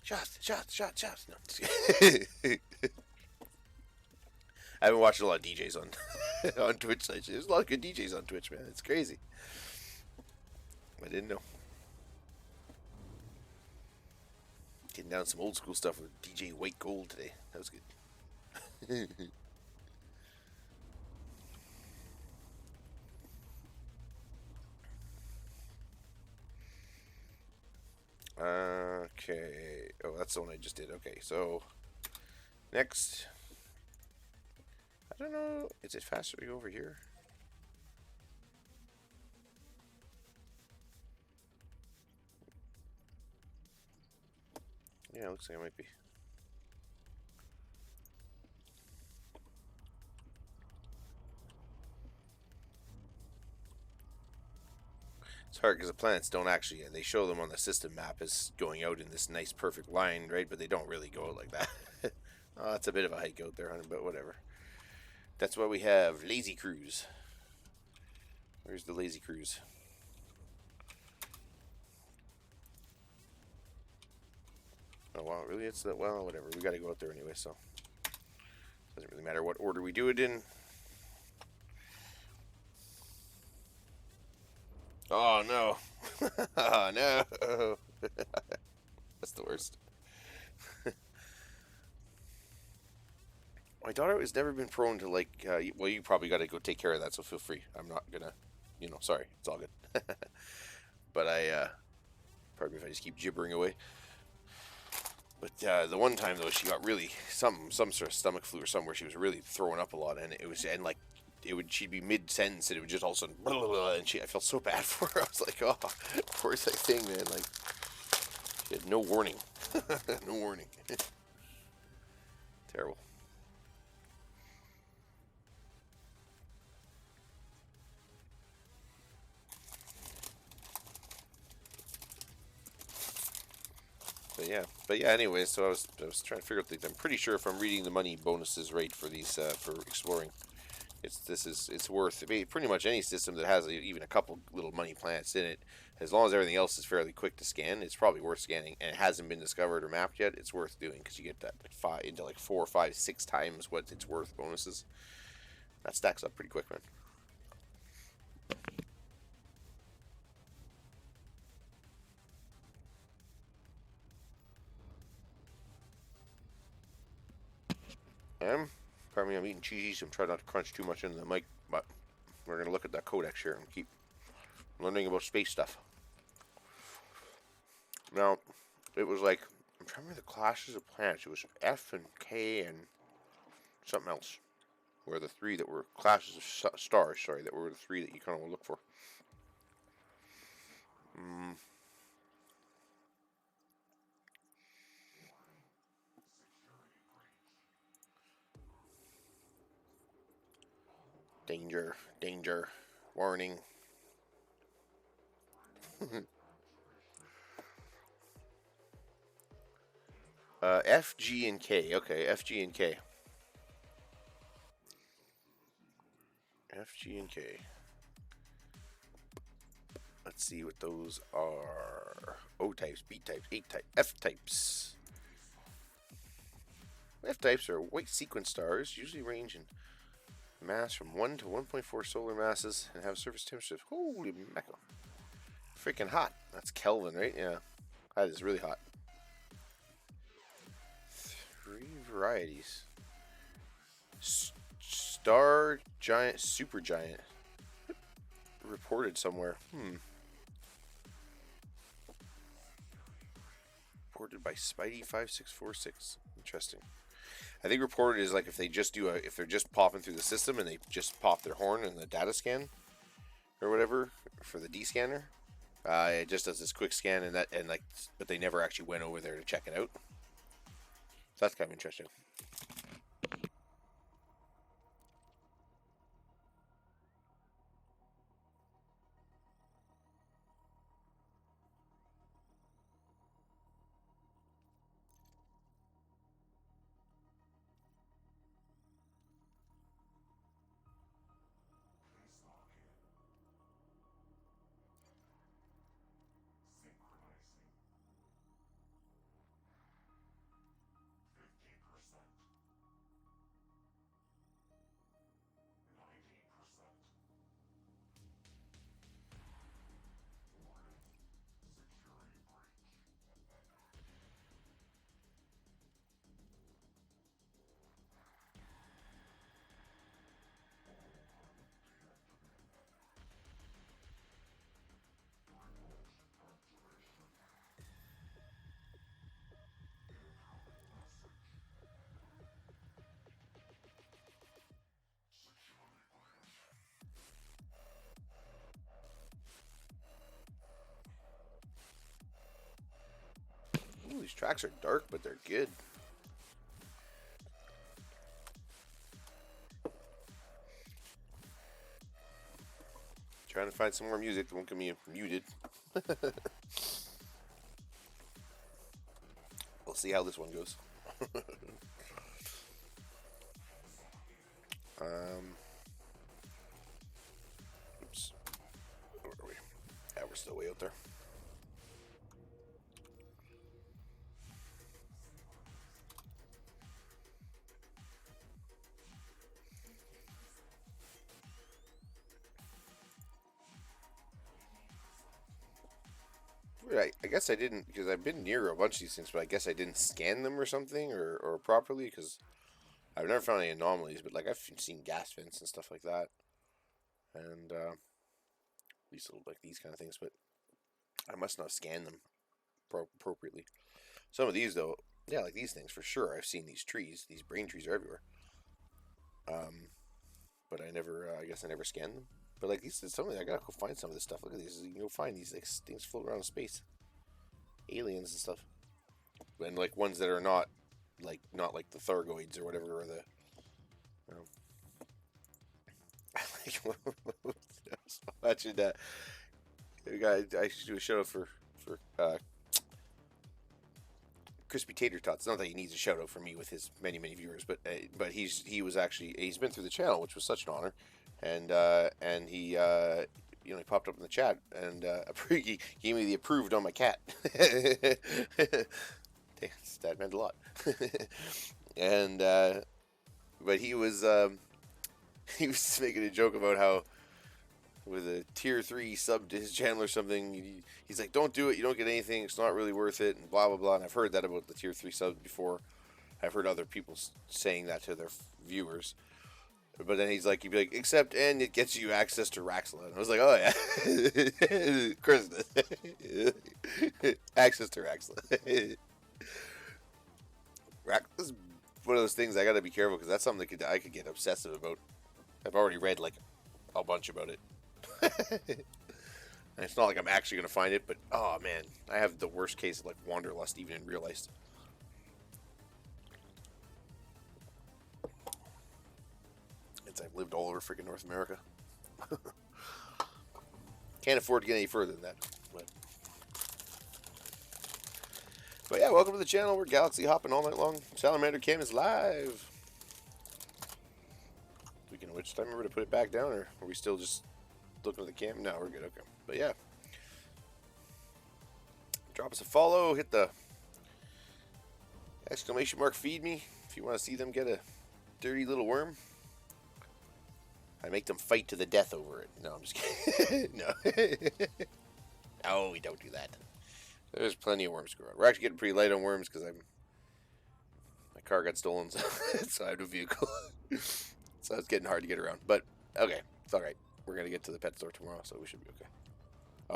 Shots. No. I've been watching a lot of DJs on on Twitch. There's a lot of good DJs on Twitch, man. It's crazy. I didn't know. Getting down some old school stuff with DJ White Gold today. That was good. Okay. Oh, that's the one I just did. Okay, so next. I don't know. Is it faster to go over here? Yeah, it looks like it might be. It's hard because the planets don't actually, they show them on the system map as going out in this nice perfect line, right? But they don't really go out like that. Oh, it's a bit of a hike out there, honey, but whatever. That's why we have Lazy Cruise. Where's the Lazy Cruise? Oh, wow, really? It's that, well, whatever. We gotta go out there anyway, so. Doesn't really matter what order we do it in. Oh no. Oh no. That's the worst. My daughter has never been prone to like. Well, you probably got to go take care of that, so feel free. I'm not gonna. Sorry. It's all good. But pardon me if I just keep gibbering away. But the one time though, she got really some sort of stomach flu or something where she was really throwing up a lot, and like she'd be mid sentence and it would just all of a sudden blah, blah, blah, and I felt so bad for her. I was like, oh, poor thing, man. Like she had no warning, no warning. Terrible. But yeah. Anyway, so I was trying to figure out things. I'm pretty sure if I'm reading the money bonuses right for these for exploring, it's worth pretty much any system that has even a couple little money plants in it. As long as everything else is fairly quick to scan, it's probably worth scanning. And it hasn't been discovered or mapped yet. It's worth doing because you get that like 4 or 5, 6 times what it's worth bonuses. That stacks up pretty quick, man. Pardon me, I'm eating cheese. I'm trying not to crunch too much into the mic, but we're going to look at that codex here and keep learning about space stuff. Now, it was like, I'm trying to remember the classes of planets. It was F and K and something else. Were the 3 that were classes of stars, that were the 3 that you kind of look for. Danger, danger, warning. F, G, and K. Okay, F, G, and K. F, G, and K. Let's see what those are. O types, B types, A types, F types. F types are white sequence stars, usually range in mass from 1 to 1.4 solar masses and have surface temperatures. Holy mackerel. Freaking hot. That's Kelvin, right? Yeah. That is really hot. 3 varieties. Star giant, super giant. Reported somewhere. Reported by Spidey5646. Interesting. I think reported is like if they just if they're just popping through the system and they just pop their horn in the data scan or whatever for the D scanner. It just does this quick scan but they never actually went over there to check it out. So that's kind of interesting. Ooh, these tracks are dark, but they're good. Trying to find some more music that won't get me muted. We'll see how this one goes. Oops. Where are we? Yeah, we're still way out there. weird. I guess I didn't, because I've been near a bunch of these things, but I guess I didn't scan them or something, or properly, because I've never found any anomalies, but like I've seen gas vents and stuff like that, and these little, like these kind of things, but I must not scan them appropriately. Some of these though, yeah, like these things for sure. I've seen these trees. These brain trees are everywhere. But I never, I guess I never scanned them. But like these, something I gotta go find some of this stuff. Look at these. You can go find these like things floating around in space, aliens and stuff, and like ones that are not like the Thargoids or whatever, or the. Watching that. I should do a shout out for Crispy Tater Tots. Not that he needs a shout out from me with his many viewers, but he's been through the channel, which was such an honor, and he he popped up in the chat and he gave me the approved on my cat. That meant a lot. And but he was making a joke about how, with a tier 3 sub to his channel or something, he's like, don't do it, you don't get anything, it's not really worth it, and blah blah blah. And I've heard that about the tier 3 subs before. I've heard other people saying that to their viewers. But then he'd be like, except, and it gets you access to Raxla. And I was like, oh yeah. Chris, access to Raxla. Raxla's one of those things I gotta be careful, because that's something that I could get obsessive about. I've already read like a bunch about it. And it's not like I'm actually going to find it, but oh man, I have the worst case of like wanderlust even in real life. I've lived all over freaking North America. Can't afford to get any further than that. But yeah, welcome to the channel. We're Galaxy hopping all night long. Salamander Cam is live. Speaking of which, did I remember to put it back down, or are we still just looking at the cam? No, we're good. Okay. But yeah, drop us a follow. Hit the exclamation mark feed me if you want to see them get a dirty little worm. I make them fight to the death over it. No, I'm just kidding. No. No, we don't do that. There's plenty of worms to go around. We're actually getting pretty light on worms because my car got stolen, so I have no vehicle. So it's getting hard to get around. But okay, it's all right. We're gonna get to the pet store tomorrow, so we should be okay.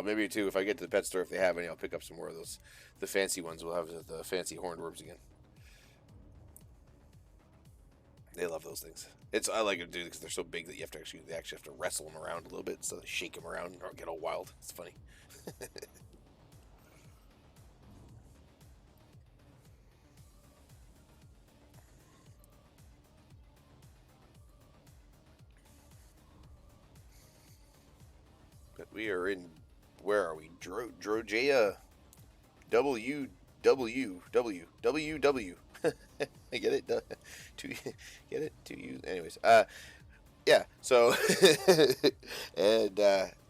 Maybe too, if I get to the pet store, if they have any, I'll pick up some more of those. The fancy ones. We'll have the fancy horned worms again. They love those things. I like them too because they're so big that they actually have to wrestle them around a little bit, so they shake them around or get all wild. It's funny. But we are in, where are we? Drogea WWW. I get it. Get it? To you. Anyways, yeah. So, and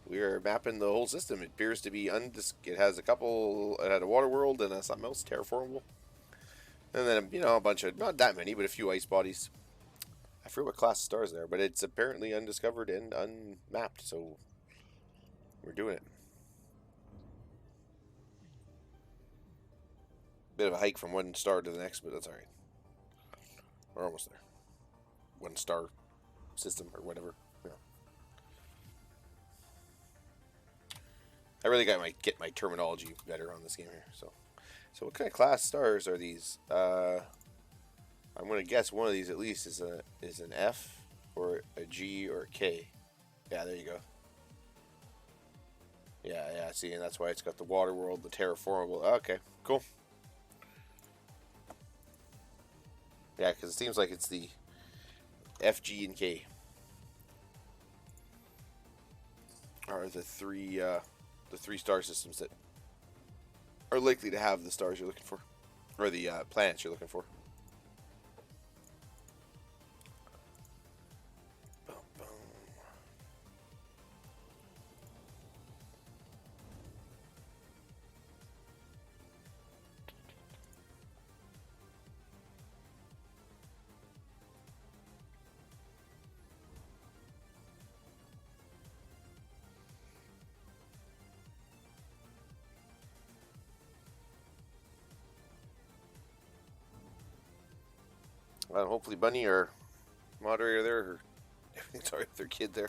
we are mapping the whole system. It appears to be it has a couple. It had a water world and something else terraformable, and then a bunch of, not that many, but a few ice bodies. I forget what class of stars there, but it's apparently undiscovered and unmapped. So we're doing it. Bit of a hike from one star to the next, but that's alright. We're almost there. 1 star system or whatever. Yeah. I really got to get my terminology better on this game here. So what kind of class stars are these? I'm gonna guess one of these at least is an F or a G or a K. Yeah, there you go. Yeah. See, and that's why it's got the water world, the terraformable. Okay, cool. Yeah, because it seems like it's the F, G, and K are the three star systems that are likely to have the stars you're looking for, or the planets you're looking for. Well, hopefully Bunny, our moderator there, or sorry, their kid there.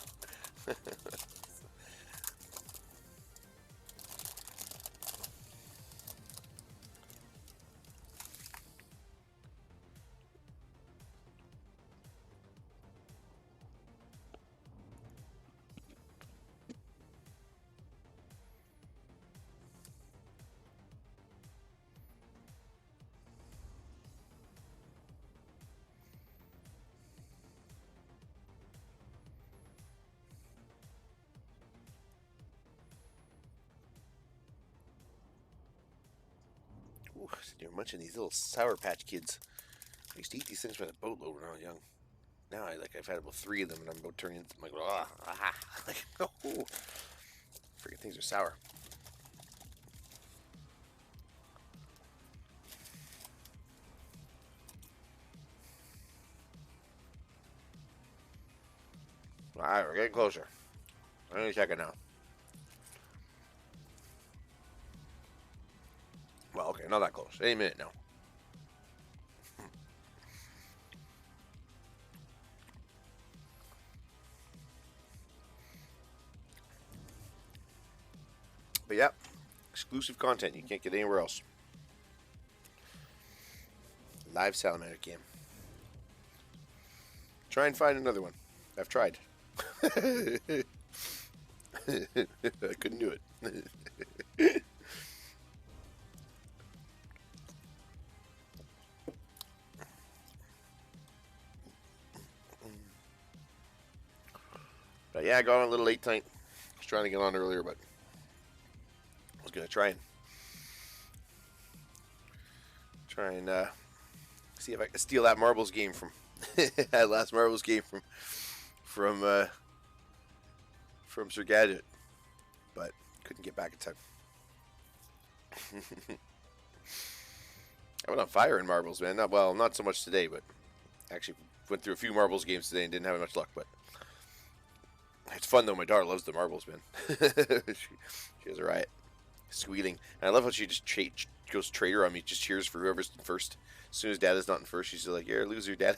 Ooh, you're munching these little Sour Patch Kids. I used to eat these things by the boatload when I was young. Now I've had about 3 of them, and I'm about turning into, I'm like, like, oh, freaking things are sour. All right, we're getting closer. I'm gonna check it now. Well, okay, not that close. Any minute now. But yeah, exclusive content you can't get anywhere else. Live Salamander game. Try and find another one. I've tried. I couldn't do it. But yeah, I got on a little late tonight. I was trying to get on earlier, but I was gonna try and see if I could steal that marbles game from that last marbles game from from Sir Gadget, but couldn't get back in time. I went on fire in marbles, man. Not so much today, but actually went through a few marbles games today and didn't have much luck. But it's fun though. My daughter loves the marbles, man. She has a riot, squealing, and I love how she just goes traitor on me. Just cheers for whoever's in first. As soon as Dad is not in first, she's like, "You're a loser, Dad."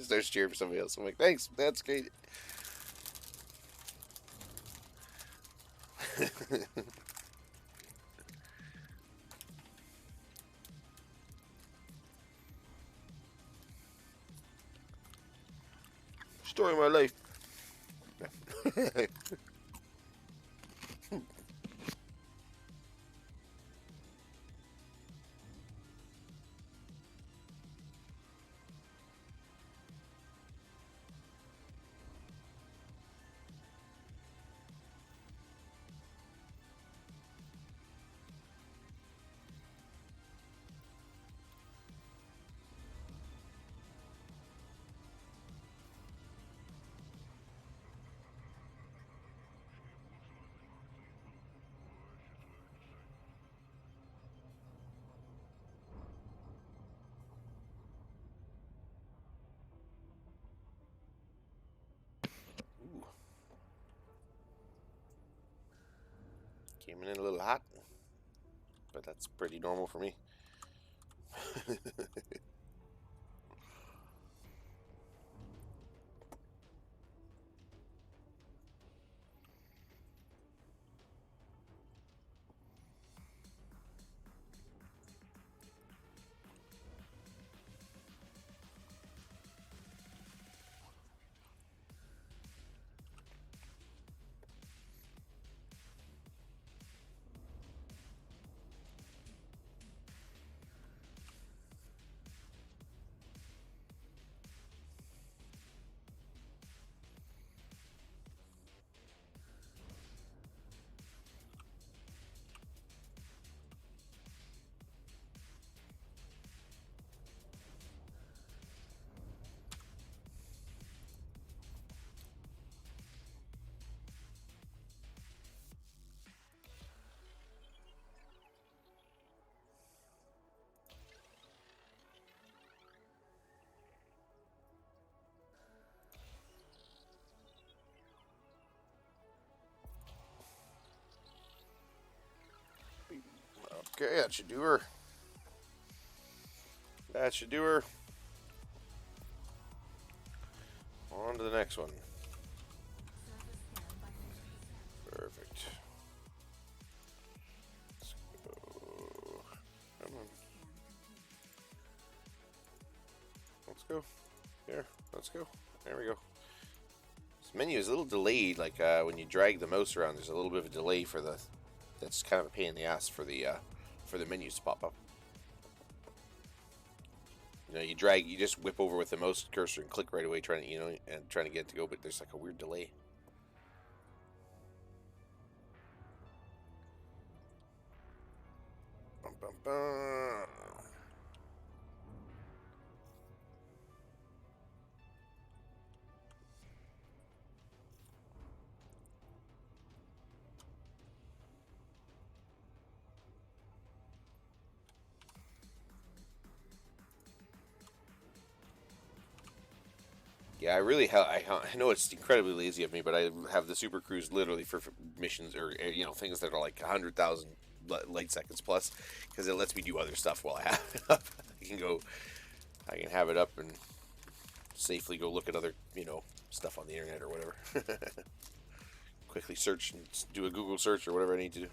Starts cheering for somebody else. I'm like, "Thanks, that's great." Story of my life. Ooh, came in a little hot, but that's pretty normal for me. Okay, that should do her. That should do her. On to the next one. Perfect. Let's go. Come on. Let's go. Here. Let's go. There we go. This menu is a little delayed. Like when you drag the mouse around, there's a little bit of a delay for the. That's kind of a pain in the ass for the menus to pop up. You know, you just whip over with the mouse cursor and click right away, trying to get it to go, but there's like a weird delay. Bum, bum, bum. Yeah, I know it's incredibly lazy of me, but I have the super cruise literally for missions or things that are like 100,000 light seconds plus, because it lets me do other stuff while I have it up. I can have it up and safely go look at other stuff on the internet or whatever. Quickly search and do a Google search or whatever I need to do.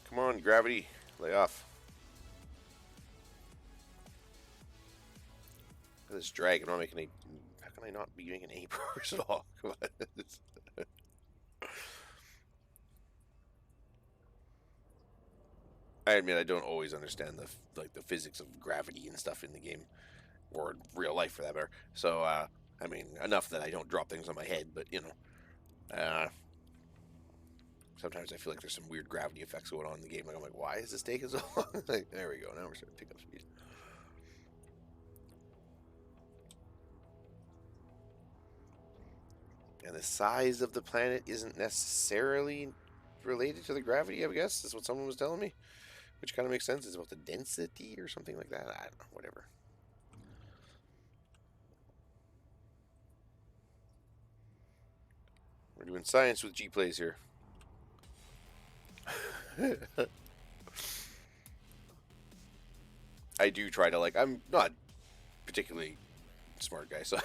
Come on, gravity, lay off. This drag, I'm not making any. How can I not be making any progress at all? Come on. I admit I don't always understand the physics of gravity and stuff in the game, or real life for that matter. So I mean, enough that I don't drop things on my head, but sometimes I feel like there's some weird gravity effects going on in the game. Like I'm like, why is this taking so long? Like, there we go. Now we're starting to pick up speed. And the size of the planet isn't necessarily related to the gravity, I guess, is what someone was telling me. Which kind of makes sense. It's about the density or something like that. I don't know, whatever. We're doing science with G-Plays here. I do try to, I'm not particularly smart guy, so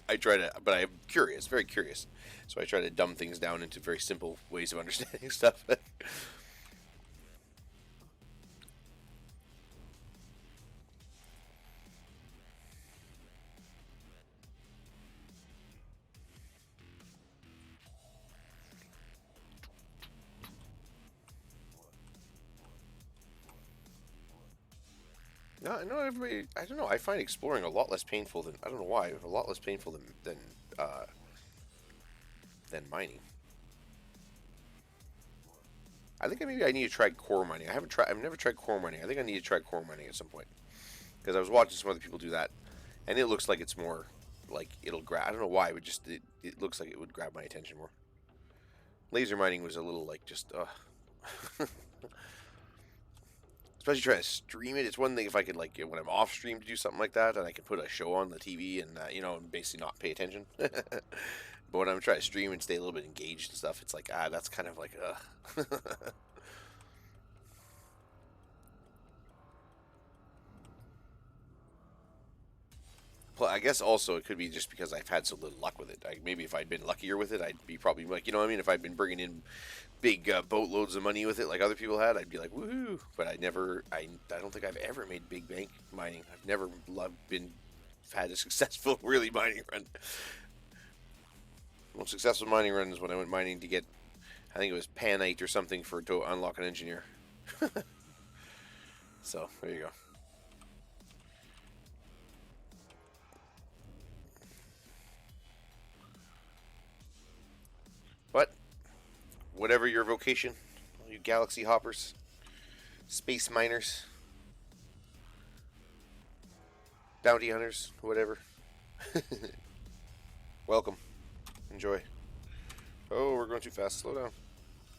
I try to, but I'm curious, very curious. So I try to dumb things down into very simple ways of understanding stuff. No, I know everybody. I don't know. I find exploring a lot less painful than I don't know why. A lot less painful than mining. I think maybe I need to try core mining. I've never tried core mining. I think I need to try core mining at some point because I was watching some other people do that, and it looks like it's more like it'll grab. I don't know why, but just it looks like it would grab my attention more. Laser mining was a little like just especially trying to stream it. It's one thing if I could when I'm off stream to do something like that, and I can put a show on the TV and and basically not pay attention. But when I'm trying to stream and stay a little bit engaged and stuff, it's like that's kind of like Well, I guess also it could be just because I've had so little luck with it. Maybe if I'd been luckier with it, I'd be probably like, what I mean? If I'd been bringing in big boatloads of money with it like other people had, I'd be like, woohoo. But I don't think I've ever made big bank mining. I've never had a successful really mining run. The most successful mining run is when I went mining to get, I think it was Panite or something to unlock an engineer. So, there you go. But whatever your vocation, all you galaxy hoppers, space miners, bounty hunters, whatever. Welcome. Enjoy. Oh, we're going too fast. Slow down.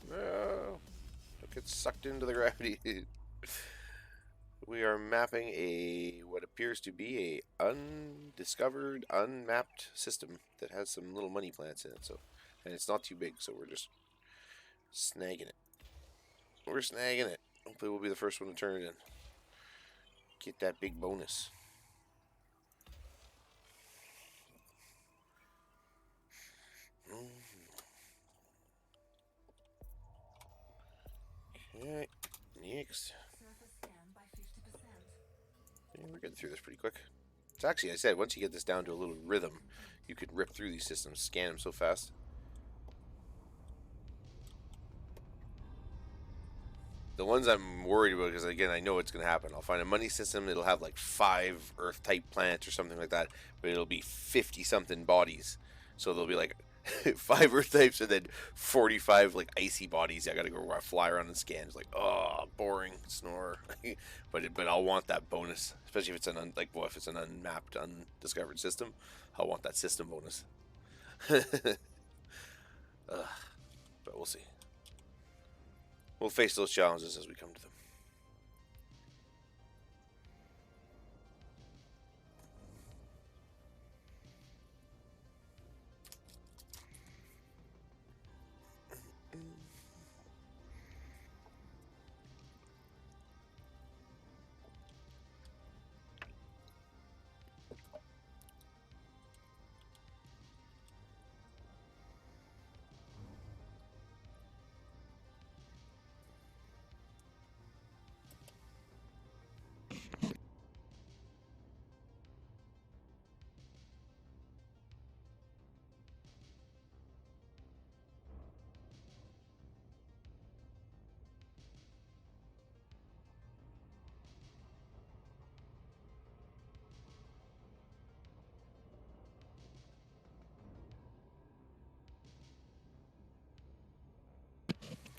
No. Don't get sucked into the gravity. We are mapping a what appears to be a undiscovered, unmapped system that has some little money plants in it. So, and it's not too big, so we're just snagging it. We're snagging it. Hopefully, we'll be the first one to turn it in. Get that big bonus. Okay, next. Yeah, we're getting through this pretty quick. It's actually, I said, once you get this down to a little rhythm, you could rip through these systems, scan them so fast. The ones I'm worried about, because again, I know it's going to happen. I'll find a money system, it'll have like 5 Earth-type plants or something like that, but it'll be 50-something bodies. So there'll be like 5 Earth types and then 45 like icy bodies. I gotta go fly around and scan. It's like, oh, boring, snore. but I'll want that bonus, especially if it's an if it's an unmapped, undiscovered system. I'll want that system bonus. But we'll see. We'll face those challenges as we come to them.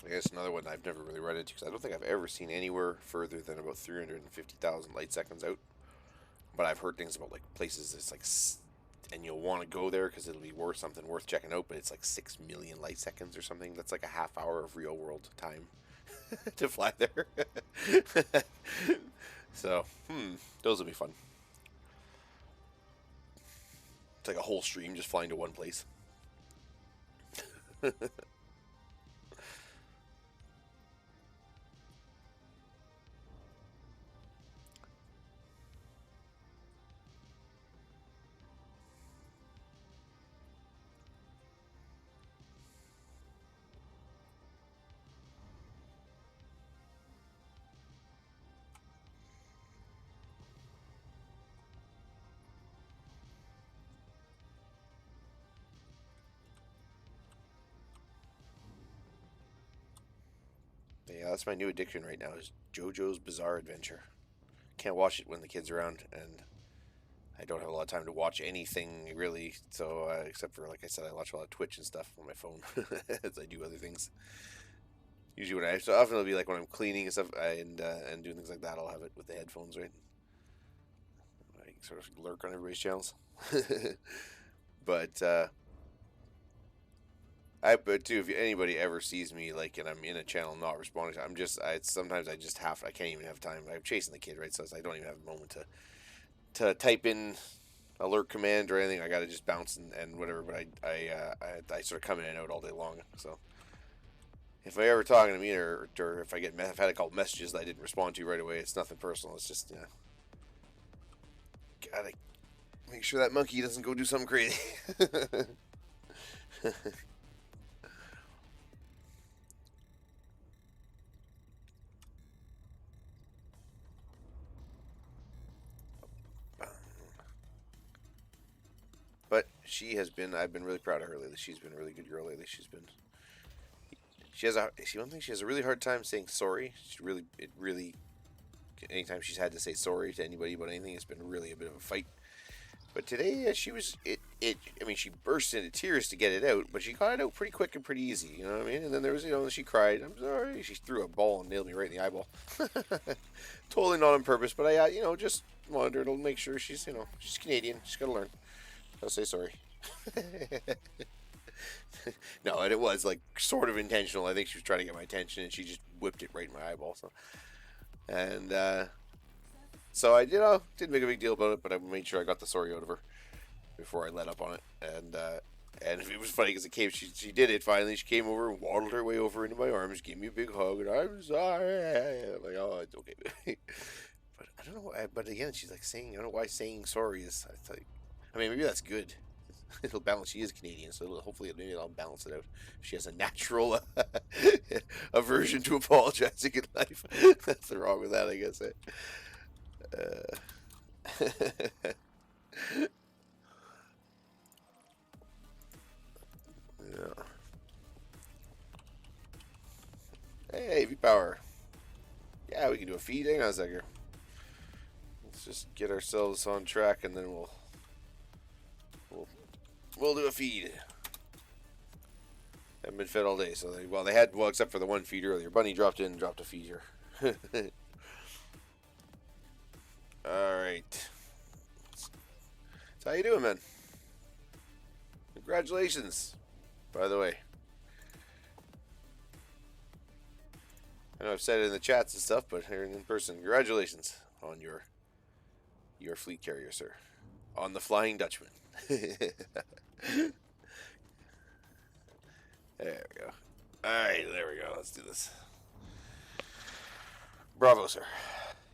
I guess another one I've never really run into, because I don't think I've ever seen anywhere further than about 350,000 light seconds out. But I've heard things about like places that's like, and you'll want to go there because it'll be worth something worth checking out. But it's like 6 million light seconds or something. That's like a half hour of real world time to fly there. So, those will be fun. It's like a whole stream just flying to one place. Yeah, that's my new addiction right now is JoJo's Bizarre Adventure. Can't watch it when the kids are around, and I don't have a lot of time to watch anything really. So except for, like I said, I watch a lot of Twitch and stuff on my phone as I do other things. Usually so often it'll be like when I'm cleaning and stuff and doing things like that. I'll have it with the headphones, right? I sort of lurk on everybody's channels. But but too, if anybody ever sees me like and I'm in a channel not responding, sometimes I just I can't even have time. I'm chasing the kid, right? So I don't even have a moment to type in alert command or anything. I gotta just bounce and whatever. But I sort of come in and out all day long. So if I ever talking to me or if I've had a couple messages that I didn't respond to right away, it's nothing personal. It's just gotta make sure that monkey doesn't go do something crazy. But I've been really proud of her lately. She's been a really good girl lately. One thing, she has a really hard time saying sorry. Anytime she's had to say sorry to anybody about anything, it's been really a bit of a fight. But today, I mean, she burst into tears to get it out, but she got it out pretty quick and pretty easy, you know what I mean? And then there was, she cried, I'm sorry, she threw a ball and nailed me right in the eyeball. Totally not on purpose, but I, just wanted her to make sure she's Canadian, she's gotta learn. I'll say sorry. No, and it was like sort of intentional. I think she was trying to get my attention, and she just whipped it right in my eyeball. So, and so I, didn't make a big deal about it, but I made sure I got the sorry out of her before I let up on it. And it was funny because it came. She did it finally. She came over and waddled her way over into my arms, gave me a big hug, and I'm sorry. I'm like, oh, it's okay. But I don't know. But again, she's like saying, I don't know why saying sorry is. It's like, I mean, maybe that's good. It'll balance. She is Canadian, so hopefully maybe it'll balance it out. She has a natural aversion to apologizing in life. Nothing wrong with that, I guess. Yeah. Hey, V Power. Yeah, we can do a feed. Hang on a second. Let's just get ourselves on track, and then we'll do a feed. Haven't been fed all day, so they had except for the one feed earlier. Bunny dropped in and dropped a feed here. All right. So how you doing, man? Congratulations, by the way. I know I've said it in the chats and stuff, but here in person, congratulations on your fleet carrier, sir. On the Flying Dutchman. There we go. Alright, there we go. Let's do this. Bravo, sir.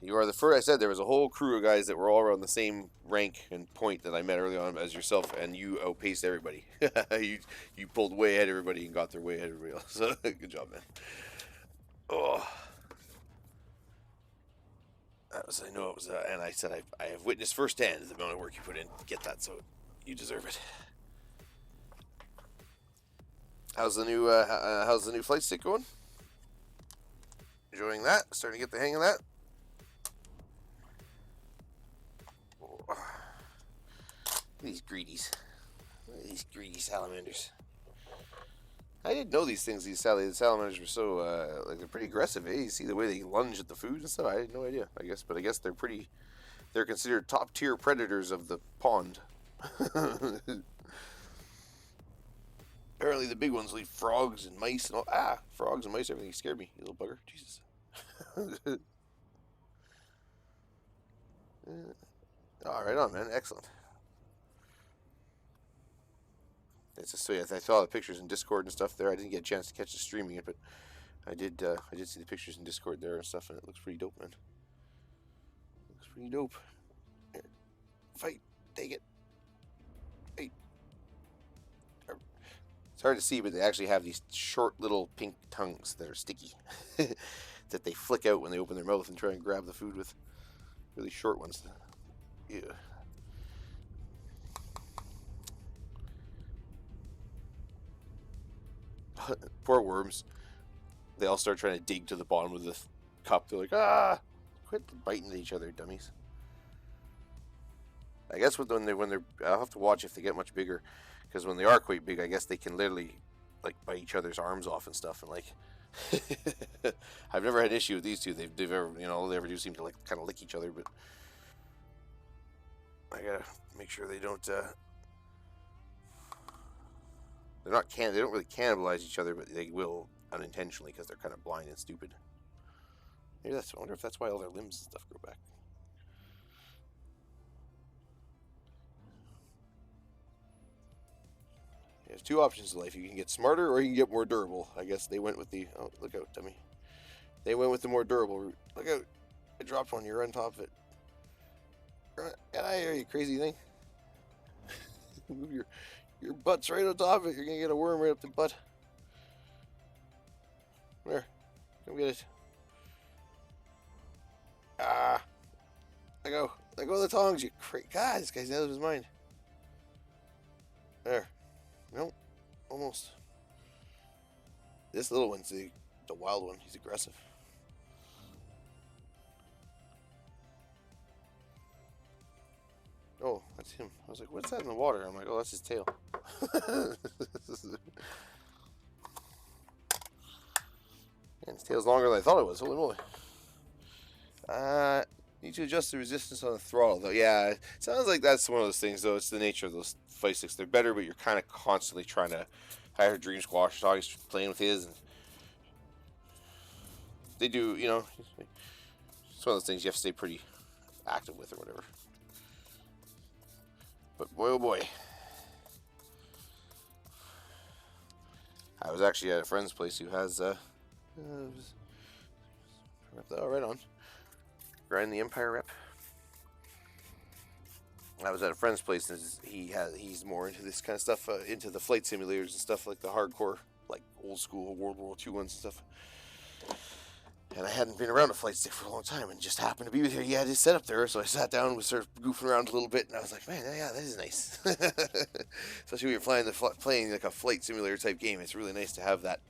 You are the first. I said there was a whole crew of guys that were all around the same rank and point that I met early on as yourself, and you outpaced everybody. you pulled way ahead of everybody and got there way ahead of everybody else. So good job, man. Oh. That was, I know it was, and I said I have witnessed firsthand the amount of work you put in to get that, so you deserve it. How's the new flight stick going? Enjoying that? Starting to get the hang of that? Oh. These greedies. These greedy salamanders. I didn't know these things. These salamanders were so like they're pretty aggressive. Eh? You see the way they lunge at the food and stuff. I had no idea. I guess they're pretty. They're considered top tier predators of the pond. Apparently, the big ones leave frogs and mice and all. Frogs and mice. Everything scared me. You little bugger. Jesus. All right, on man. Excellent. It's just so yeah, I saw the pictures in Discord and stuff there. I didn't get a chance to catch the streaming it, but I did see the pictures in Discord there and stuff, and it looks pretty dope, man. Looks pretty dope. Here. Fight. Take it. Fight. It's hard to see, but they actually have these short little pink tongues that are sticky that they flick out when they open their mouth and try and grab the food with. Really short ones. Yeah. Poor worms. They all start trying to dig to the bottom of the cup. They're like, quit biting at each other, dummies. I guess when they're, I'll have to watch if they get much bigger, because when they are quite big, I guess they can literally like bite each other's arms off and stuff. And like, I've never had an issue with these two. They've ever, they ever do seem to like kind of lick each other, but I gotta make sure they don't. They're not they don't really cannibalize each other, but they will unintentionally because they're kind of blind and stupid. Maybe I wonder if that's why all their limbs and stuff grow back. There's two options in life. You can get smarter or you can get more durable. I guess they went with the... Oh, look out, dummy. They went with the more durable route. Look out. I dropped one. You're on top of it. Get out of here, you crazy thing. Move your butt's right on top of it. You're going to get a worm right up the butt. There. Come get it. Let go. Let go of the tongs, you God, this guy's out of his mind. There. Nope. Almost. This little one's the wild one. He's aggressive. Oh, that's him. I was like, what's that in the water? I'm like, oh, that's his tail. And his tail's longer than I thought it was. Holy moly. Need to adjust the resistance on the throttle, though. Yeah, it sounds like that's one of those things, though. It's the nature of those fight sticks. They're better, but you're kind of constantly trying to I heard Dream Squash dog is playing with his, and they do. It's one of those things you have to stay pretty active with or whatever. But boy, oh boy, I was actually at a friend's place who has oh, right on. Grind the Empire rep. I was at a friend's place, and he's more into this kind of stuff, into the flight simulators and stuff, like the hardcore, like old school World War II ones and stuff. And I hadn't been around a flight stick for a long time, and just happened to be with here. He had his setup there, so I sat down and we started goofing around a little bit, and I was like, man, yeah, that is nice. Especially when you're playing like a flight simulator type game, it's really nice to have that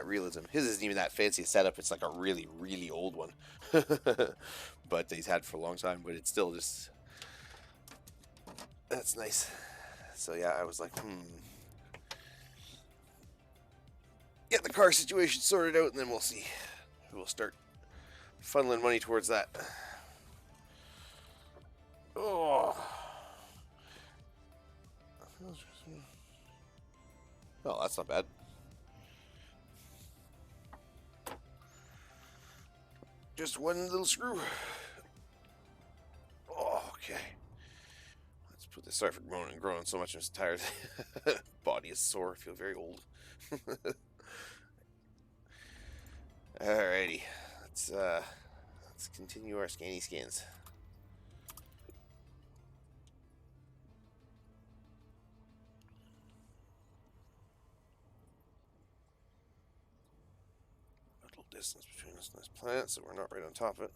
realism. His isn't even that fancy a setup. It's like a really, really old one. But he's had for a long time, but it's still just... That's nice. So yeah, I was like, get the car situation sorted out, and then we'll see. We'll start funneling money towards that. Oh. Well, that's not bad. Just one little screw. Oh, okay. Let's put this. Sorry for groaning so much. I'm just tired. Body is sore. I feel very old. Alrighty. Let's continue our scanny scans. A little distance between us and this planet, so we're not right on top of it.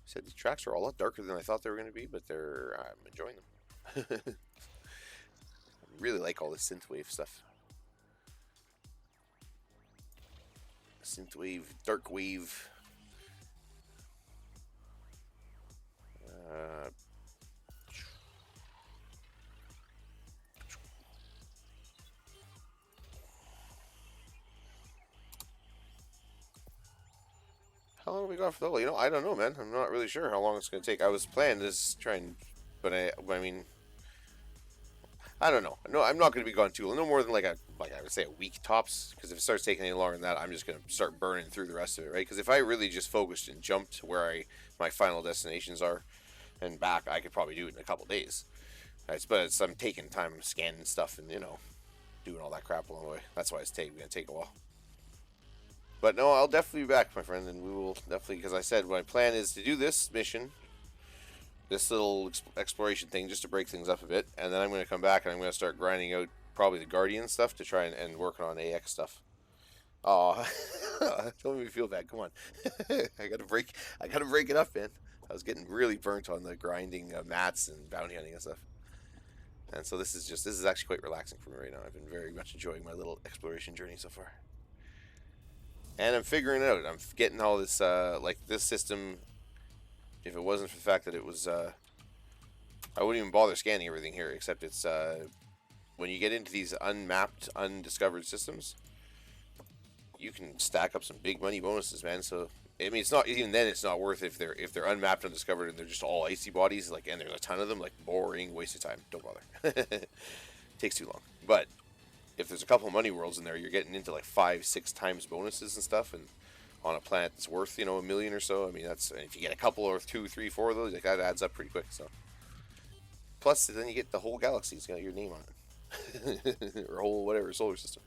Said these tracks are a lot darker than I thought they were going to be, but I'm enjoying them. I really like all this synthwave stuff. Synthwave, dark wave. How long have we got for the hole? I don't know, man. I'm not really sure how long it's going to take. I was planning to try and, but I mean, I don't know. No, I'm not going to be gone too long. No more than like I would say a week tops. Because if it starts taking any longer than that, I'm just going to start burning through the rest of it, right? Because if I really just focused and jumped where my final destinations are and back, I could probably do it in a couple days. Right? But I'm taking time scanning stuff and doing all that crap along the way. That's why it's going to take a while. But no, I'll definitely be back, my friend, and we will definitely, because I said my plan is to do this mission, this little exploration thing, just to break things up a bit, and then I'm going to come back and I'm going to start grinding out probably the Guardian stuff to try and working on AX stuff. Oh, don't make me feel bad. Come on, I gotta break it up, man. I was getting really burnt on the grinding mats and bounty hunting and stuff, and so this is actually quite relaxing for me right now. I've been very much enjoying my little exploration journey so far. And I'm figuring it out. I'm getting all this, like this system, if it wasn't for the fact that it was, I wouldn't even bother scanning everything here, except it's, when you get into these unmapped, undiscovered systems, you can stack up some big money bonuses, man. So, I mean, it's not, even then it's not worth it if they're unmapped, undiscovered, and they're just all icy bodies, like, and there's a ton of them, like, boring, waste of time. Don't bother. Takes too long. But if there's a couple of money worlds in there, you're getting into like 5-6 times bonuses and stuff, and on a planet that's worth $1 million or so. I mean, if you get a couple or 2, 3, 4 of those, like, that adds up pretty quick. So, plus then you get the whole galaxy. It's got your name on it, or whole whatever solar system.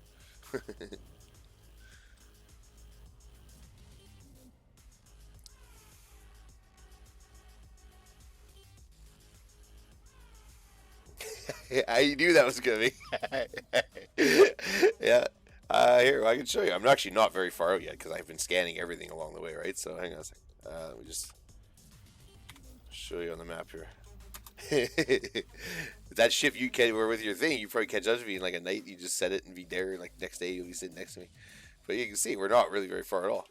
I knew that was gonna be. Yeah. Here, I can show you. I'm actually not very far out yet because I've been scanning everything along the way, right? So hang on a second. Let me just show you on the map here. That ship you were with your thing, you probably catch up to me in like a night. You just set it and be there, like next day you'll be sitting next to me. But you can see we're not really very far at all.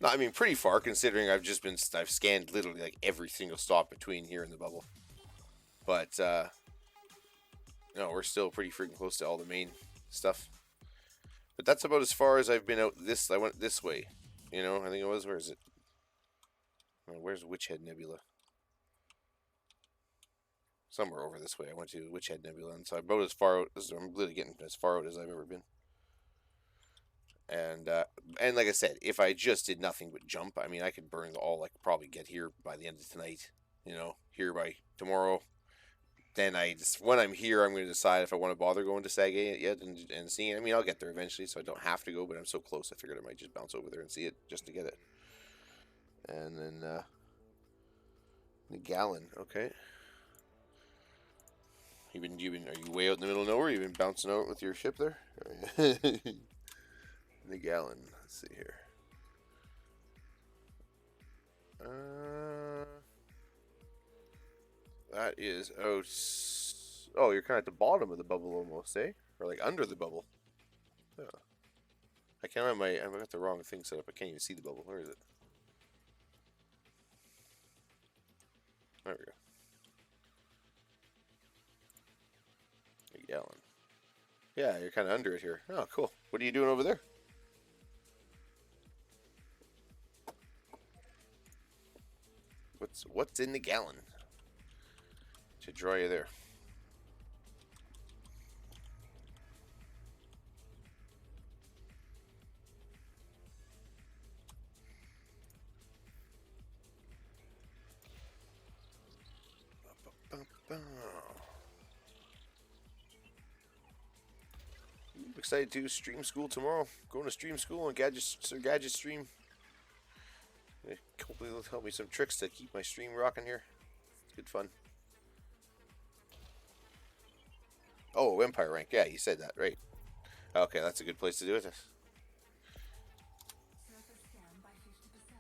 No, I mean pretty far considering I've scanned literally like every single stop between here and the bubble. But no, we're still pretty freaking close to all the main stuff. But that's about as far as I've been out this. I went this way. You know, I think it was. Where is it? Where's Witchhead Nebula? Somewhere over this way. I went to Witchhead Nebula, and so I'm about as far out. I'm literally getting as far out as I've ever been. And like I said, if I just did nothing but jump, I mean, I could burn all. I could probably get here by the end of tonight. You know, here by tomorrow. Then when I'm here, I'm going to decide if I want to bother going to Saga yet and seeing it. I mean, I'll get there eventually, so I don't have to go. But I'm so close, I figured I might just bounce over there and see it just to get it. And then the Gallon, okay. Are you way out in the middle of nowhere? You've been bouncing out with your ship there? The Gallon. Let's see here. That is oh, you're kind of at the bottom of the bubble almost, eh? Or like under the bubble. Yeah. I can't remember I've got the wrong thing set up. I can't even see the bubble. Where is it? There we go. A Gallon. Yeah, you're kind of under it here. Oh, cool. What are you doing over there? What's in the Gallon to draw you there? I'm excited to stream school tomorrow. Going to stream school and gadget stream. Hopefully it'll help me some tricks to keep my stream rocking here. It's good fun. Oh, Empire rank. Yeah, you said that, right? Okay, that's a good place to do it.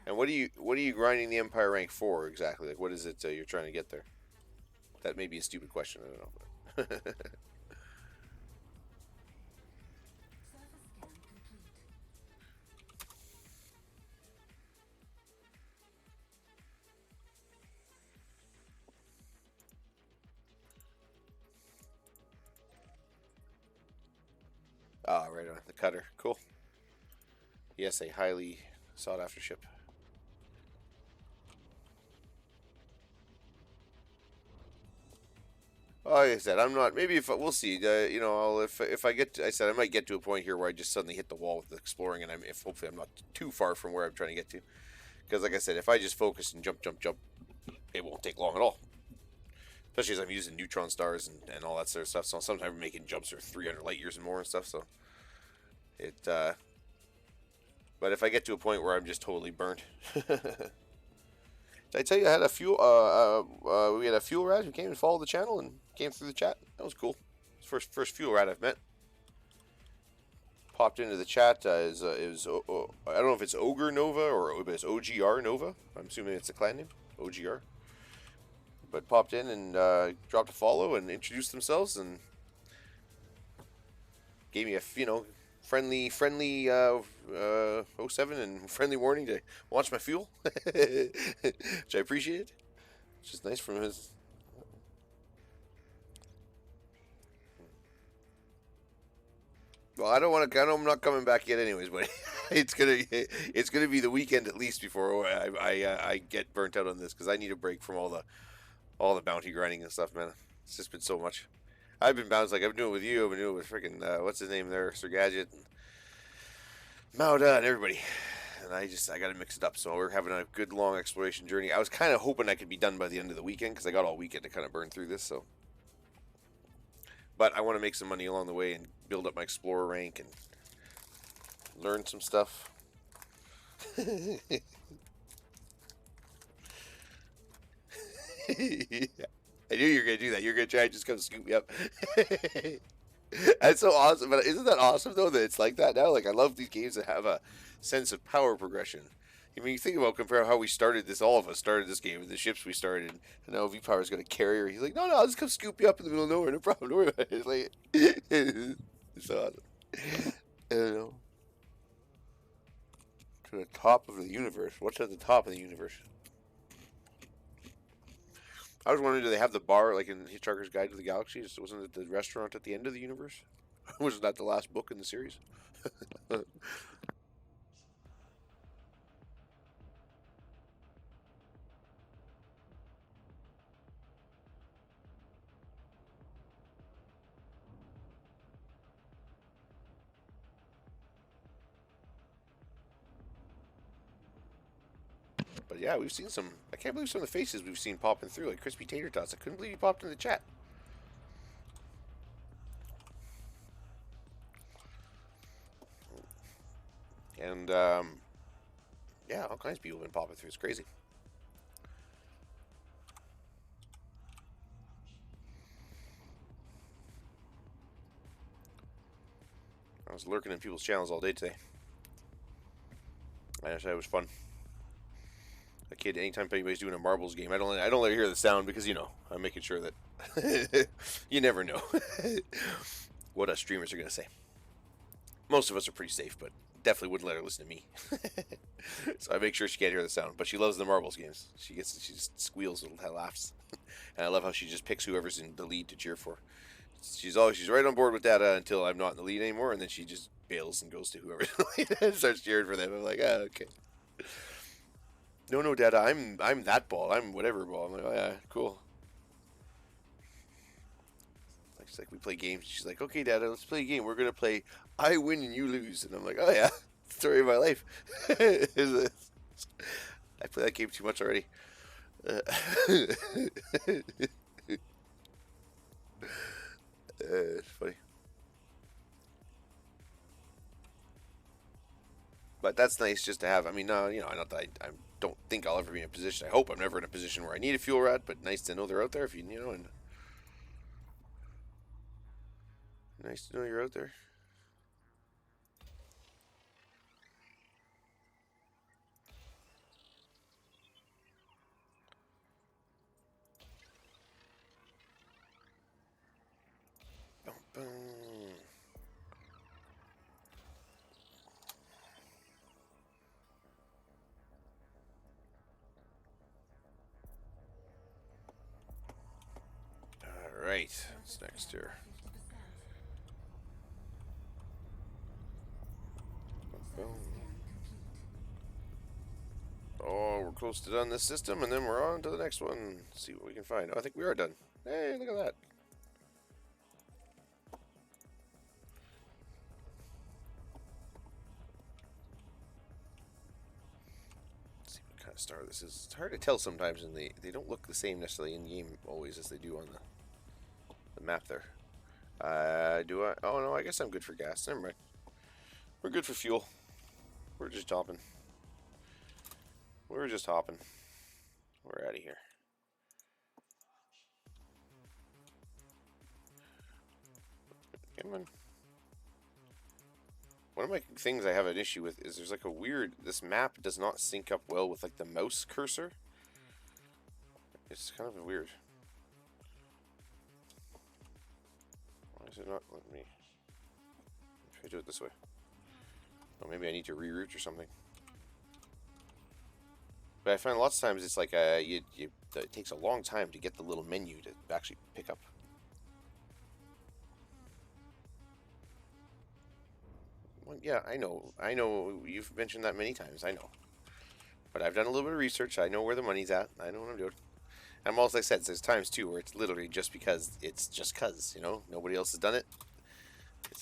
And what are you grinding the Empire rank for exactly? Like, what is it you're trying to get there? That may be a stupid question. I don't know. Ah, right on. The cutter. Cool. Yes, a highly sought after ship. Oh, like I said, I'm not. Maybe if we'll see. You know, if I get, I said I might get to a point here where I just suddenly hit the wall with exploring, and if hopefully I'm not too far from where I'm trying to get to. Because like I said, if I just focus and jump, it won't take long at all. Especially as I'm using neutron stars and all that sort of stuff. So sometimes I'm making jumps for 300 light years and more and stuff. So it. But if I get to a point where I'm just totally burnt. Did I tell you I had a fuel? We had a fuel rat who came and followed the channel and came through the chat. That was cool. First fuel rat I've met. Popped into the chat. I don't know if it's Ogre Nova or it's OGR Nova. I'm assuming it's a clan name. OGR. But popped in and dropped a follow and introduced themselves and gave me a friendly 07 and friendly warning to watch my fuel, which I appreciated. It's just nice from his. Well, I don't want to. I know I'm not coming back yet, anyways. But it's gonna be the weekend at least before I get burnt out on this because I need a break from all the bounty grinding and stuff, man. It's just been so much. I've been bounced like I've been doing it with you. I've been doing it with freaking what's his name there, Sir Gadget, and Mauda, and everybody. And I got to mix it up. So we're having a good long exploration journey. I was kind of hoping I could be done by the end of the weekend because I got all weekend to kind of burn through this. So, but I want to make some money along the way and build up my explorer rank and learn some stuff. I knew you were gonna do that. You're gonna try and just come scoop me up. That's so awesome. But isn't that awesome though that it's like that now? Like I love these games that have a sense of power progression. I mean, you think about compare how we started this. All of us started this game with the ships we started, and now V Power's gonna carry her. He's like, no, I'll just come scoop you up in the middle of nowhere. No problem. Don't worry about it. It's like, it's so awesome. I don't know. To the top of the universe. What's at the top of the universe? I was wondering, do they have the bar like in Hitchhiker's Guide to the Galaxy? Wasn't it the restaurant at the end of the universe? Wasn't that the last book in the series? But yeah, we've seen some. I can't believe some of the faces we've seen popping through, like Crispy Tater Tots. I couldn't believe he popped in the chat. And yeah, all kinds of people have been popping through. It's crazy. I was lurking in people's channels all day today. I said it was fun. A kid, anytime anybody's doing a marbles game, I don't let her hear the sound because I'm making sure that you never know what us streamers are gonna say. Most of us are pretty safe, but definitely wouldn't let her listen to me. So I make sure she can't hear the sound. But she loves the marbles games. She just squeals and laughs, and I love how she just picks whoever's in the lead to cheer for. She's right on board with that until I'm not in the lead anymore, and then she just bails and goes to whoever's in the lead and starts cheering for them. I'm like, okay. No, Dada, I'm that ball. I'm whatever ball. I'm like, oh yeah, cool. She's like, we play games. She's like, okay, Dada, let's play a game. We're gonna play I win and you lose. And I'm like, oh yeah, story of my life. I play that game too much already. It's funny. But that's nice just to have. I mean, no, not that I don't think I'll ever be in a position. I hope I'm never in a position where I need a fuel rod. But nice to know they're out there. If and nice to know you're out there. Boom, boom. All right, what's next here? Boom. Oh, we're close to done this system, and then we're on to the next one. Let's see what we can find. Oh, I think we are done. Hey, look at that. Let's see what kind of star this is. It's hard to tell sometimes, and they don't look the same necessarily in game always as they do on the map there. Do I? Oh no, I guess I'm good for gas. Never mind. We're good for fuel. We're just hopping. We're just hopping. We're out of here. Come on. One of my things I have an issue with is there's like a weird. This map does not sync up well with like the mouse cursor. It's kind of weird. Why is it not letting me? Try to do it this way. Oh, maybe I need to reroute or something. But I find lots of times it's like it takes a long time to get the little menu to actually pick up. Well, yeah, I know. You've mentioned that many times. I know. But I've done a little bit of research. I know where the money's at. I know what I'm doing. And also, like I said, there's times too where it's literally just because it's just cause nobody else has done it.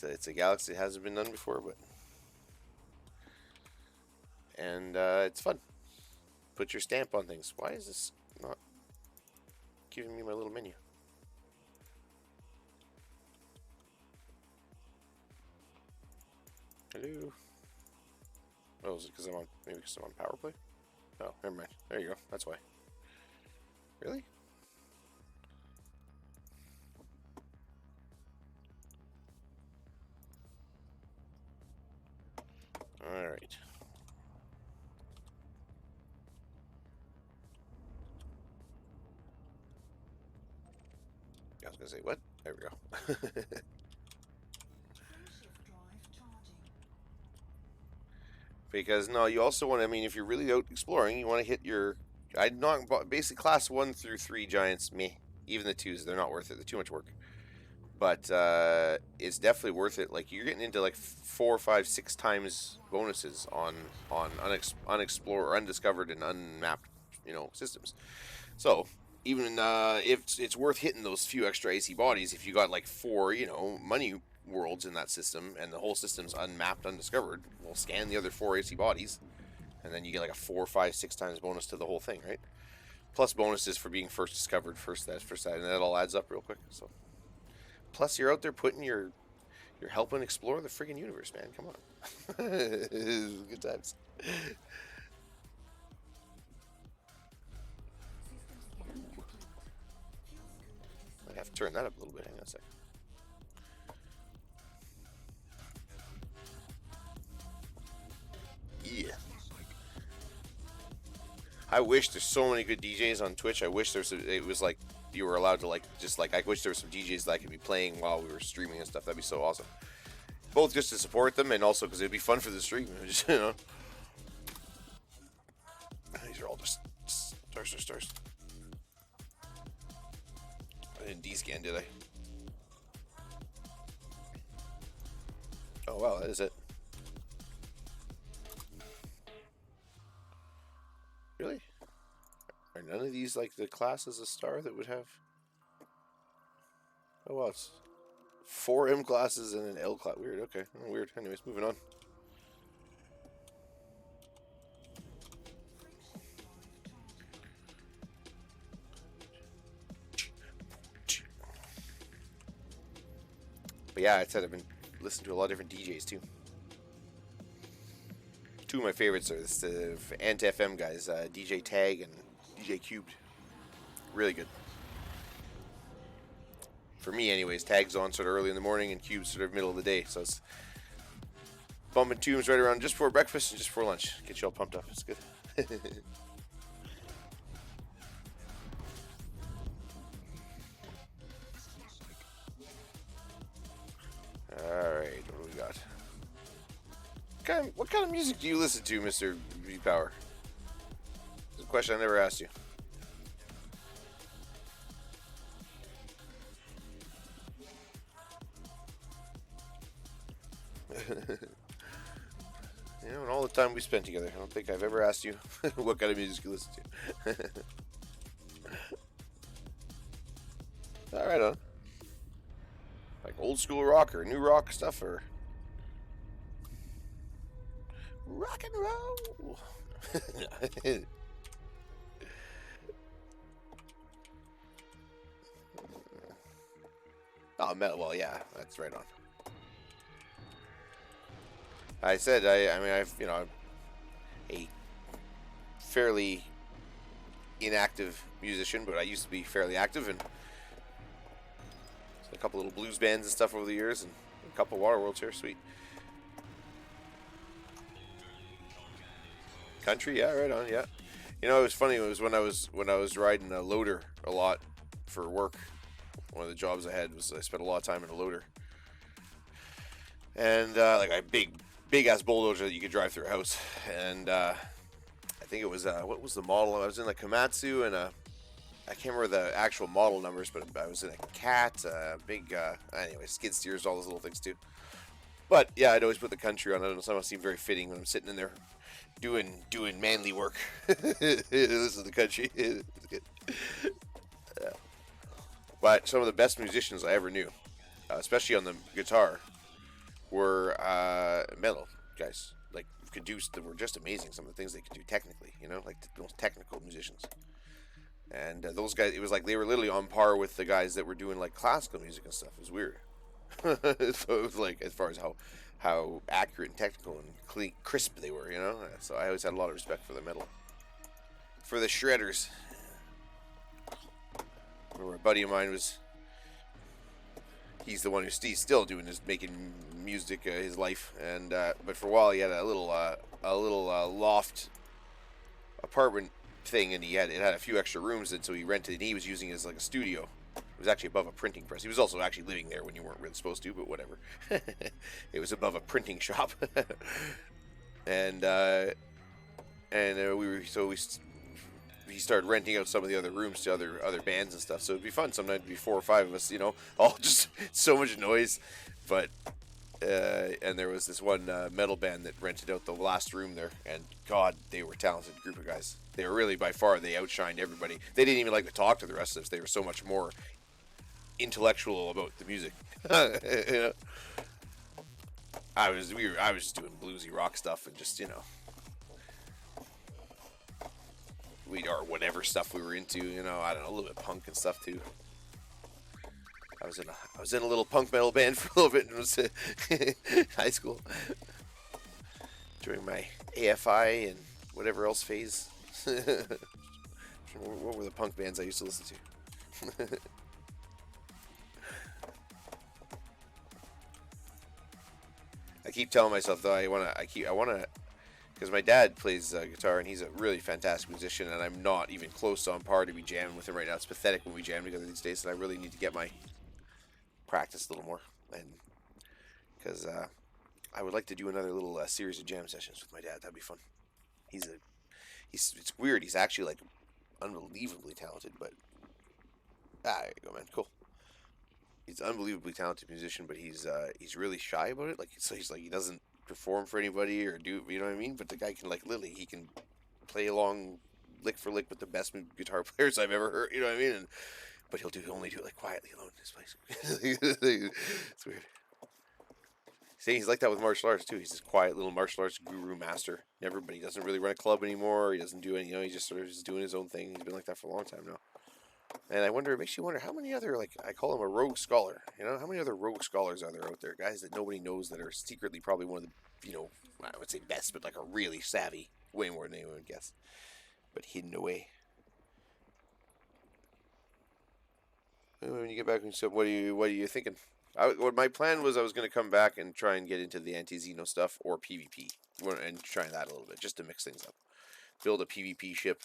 It's a galaxy that hasn't been done before, but it's fun. Put your stamp on things. Why is this not giving me my little menu? Hello. Oh, is it because maybe because I'm on power play? Oh, never mind. There you go. That's why. Really? All right. I was gonna say what? There we go. Because no, you also want to. I mean, if you're really out exploring, you want to hit your. I not basic class 1 through 3 giants. Meh. Even the twos, they're not worth it. They're too much work. But it's definitely worth it. Like you're getting into like 4, 5, 6 times bonuses on unexplored or undiscovered and unmapped, systems. So even if it's worth hitting those few extra AC bodies, if you got like 4, money worlds in that system and the whole system's unmapped, undiscovered, we'll scan the other 4 AC bodies, and then you get like a 4, 5, 6 times bonus to the whole thing, right? Plus bonuses for being first discovered, first that, and that all adds up real quick. So. Plus, you're out there putting you're helping explore the friggin' universe, man. Come on, good times. I have to turn that up a little bit. Hang on a sec. Yeah. I wish there's so many good DJs on Twitch. I wish it was like you were allowed to I wish there were some DJs that I could be playing while we were streaming and stuff. That'd be so awesome. Both just to support them and also because it'd be fun for the stream. Just, These are all just stars. I didn't D-scan, did I? Oh wow, that is it. Really? Are none of these like the classes a star that would have? Oh wow, it's 4 M classes and an L class. Weird. Okay, weird. Anyways, moving on. But yeah, I said I've been listening to a lot of different DJs too. 2 of my favorites are the Ant-FM guys, DJ Tag and DJ Cubed. Really good. For me, anyways, Tag's on sort of early in the morning and Cube's sort of middle of the day. So it's bumping tunes right around just before breakfast and just before lunch. Get you all pumped up. It's good. Alright, what do we got? What kind of music do you listen to, Mr. V-Power? It's a question I never asked you. And all the time we spent together, I don't think I've ever asked you what kind of music you listen to. Alright, on. Like old school rock or new rock stuff or rock and roll. Oh, metal. Well, yeah, that's right on. I said, I mean, I've, a fairly inactive musician, but I used to be fairly active and a couple little blues bands and stuff over the years, and a couple water worlds here. Sweet. Country, yeah, right on, yeah. It was funny. It was when I was riding a loader a lot for work. One of the jobs I had was I spent a lot of time in a loader, and like a big ass bulldozer that you could drive through a house. And I think it was what was the model? I was in a Komatsu and I can't remember the actual model numbers, but I was in a Cat, big anyway, skid steers, all those little things too. But yeah, I'd always put the country on. I don't know, sometimes it seemed very fitting when I'm sitting in there doing manly work. Listen to the country. It's good. But some of the best musicians I ever knew, especially on the guitar, were metal guys. Like were just amazing. Some of the things they could do technically, like the most technical musicians. And those guys, it was like they were literally on par with the guys that were doing like classical music and stuff. It was weird. So it was like as far as how accurate and technical and clean, crisp they were, So I always had a lot of respect for the metal, for the shredders. I remember a buddy of mine he's the one who's still doing making music his life, and but for a while he had a little loft apartment thing, and it had a few extra rooms, and so he rented, and he was using it as like a studio. It was actually above a printing press. He was also actually living there when you weren't really supposed to, but whatever. It was above a printing shop. and he started renting out some of the other rooms to other bands and stuff. So it'd be fun. Sometimes it'd be 4 or 5 of us, all just so much noise. But and there was this one metal band that rented out the last room there, and God, they were a talented group of guys. They were really by far they outshined everybody. They didn't even like to talk to the rest of us. They were so much more intellectual about the music. You know? I was just doing bluesy rock stuff and just we or whatever stuff we were into. I don't know, a little bit of punk and stuff too. I was in a little punk metal band for a little bit when I was in high school during my AFI and whatever else phase. What were the punk bands I used to listen to? I keep telling myself though I wanna because my dad plays guitar and he's a really fantastic musician, and I'm not even close to on par to be jamming with him right now. It's pathetic when we jam together these days, and I really need to get my practice a little more, and because I would like to do another little series of jam sessions with my dad. That'd be fun. He's it's weird. He's actually like unbelievably talented, but there you go, man. Cool. He's an unbelievably talented musician, but he's really shy about it. Like so, he's like he doesn't perform for anybody or do you know what I mean? But the guy can like literally he can play along lick for lick with the best guitar players I've ever heard. You know what I mean? But he'll only do it like quietly alone in his place. It's weird. See, he's like that with martial arts too. He's this quiet little martial arts guru master. Never, but he doesn't really run a club anymore. He doesn't do any. He's just sort of just doing his own thing. He's been like that for a long time now. And I wonder, it makes you wonder how many other, like, I call him a rogue scholar. How many other rogue scholars are there out there? Guys that nobody knows that are secretly probably one of the, I would say best, but like a really savvy, way more than anyone would guess, but hidden away. When you get back and said, what are you thinking? What my plan was, I was going to come back and try and get into the anti-Xeno stuff or PvP, and try that a little bit just to mix things up. Build a PvP ship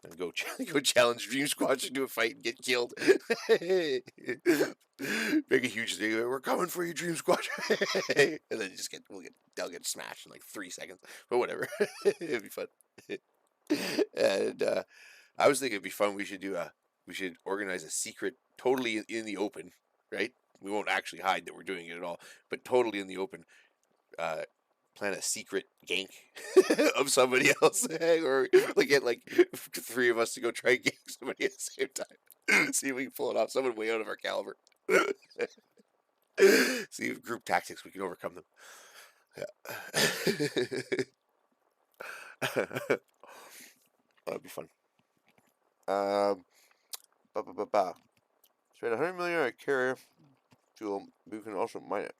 and go challenge Dream Squad to do a fight and get killed. Make a huge thing. We're coming for you, Dream Squad. And then they'll get smashed in like 3 seconds. But whatever, it'd be fun. And I was thinking it'd be fun. We should organize a secret, totally in the open, right? We won't actually hide that we're doing it at all, but totally in the open. Plan a secret gank of somebody else, or get like 3 of us to go try and gank somebody at the same time. See if we can pull it off. Someone way out of our caliber. See if group tactics we can overcome them. Yeah. That'd be fun. Spend 100 million on a carrier fuel. We can also mine it.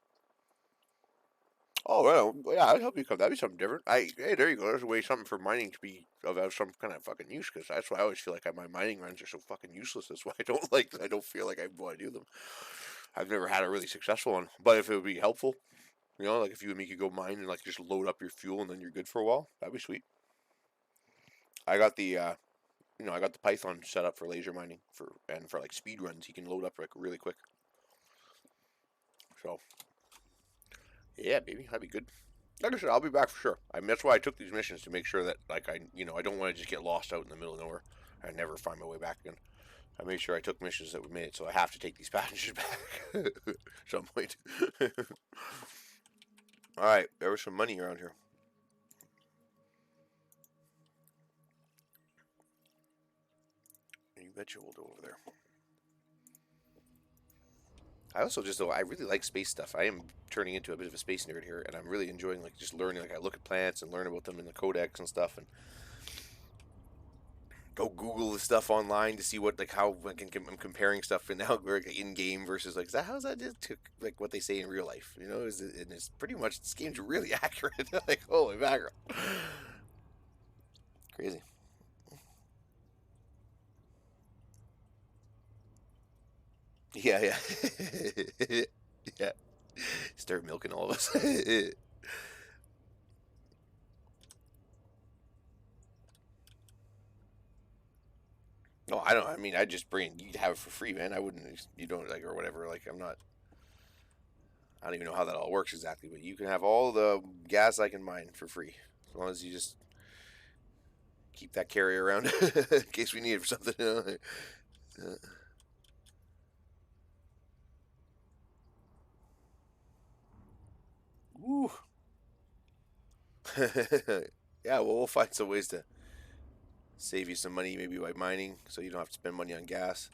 Oh well, yeah, I'd help you come. That'd be something different. Hey, there you go. There's a way something for mining to be of some kind of fucking use. Because that's why I always feel like my mining runs are so fucking useless. That's why I don't feel like I want to do them. I've never had a really successful one. But if it would be helpful, like if you and me could go mine and like just load up your fuel and then you're good for a while, that'd be sweet. I got the I got the Python set up for laser mining for like speed runs. You can load up like really quick. So yeah, baby, that'd be good. Like I said, I'll be back for sure. I mean, that's why I took these missions to make sure that, like, I don't want to just get lost out in the middle of nowhere and never find my way back again. I made sure I took missions that would made it, so I have to take these passengers back at some point. All right, there was some money around here. You betcha we'll go over there. I really like space stuff. I am turning into a bit of a space nerd here, and I'm really enjoying like just learning. Like I look at planets and learn about them in the codex and stuff, and go Google the stuff online to see what how I'm comparing stuff in now in game versus like how's that to like what they say in real life. And it's pretty much this game's really accurate. Like holy mackerel, crazy. Yeah, yeah, yeah. Start milking all of us. No, I don't. I mean, I just bring. You'd have it for free, man. I wouldn't. You don't like or whatever. Like, I'm not. I don't even know how that all works exactly, but you can have all the gas I can mine for free. As long as you just keep that carrier around in case we need it for something. Woo. Yeah, well, we'll find some ways to save you some money, maybe by mining, so you don't have to spend money on gas.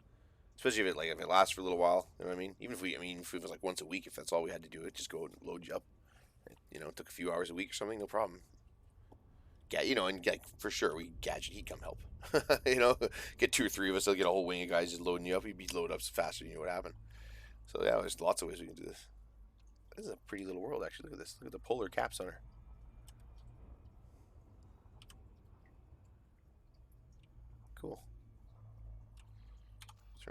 Especially if it lasts for a little while. You know what I mean? If it was like once a week, if that's all we had to do, it just go and load you up. It took a few hours a week or something, no problem. Yeah, and like for sure, Gadget, he'd come help. Get two or three of us, they'll get a whole wing of guys just loading you up. You'd be loaded up faster than you know what happened. So yeah, there's lots of ways we can do this. This is a pretty little world, actually. Look at this. Look at the polar caps on her. Cool. I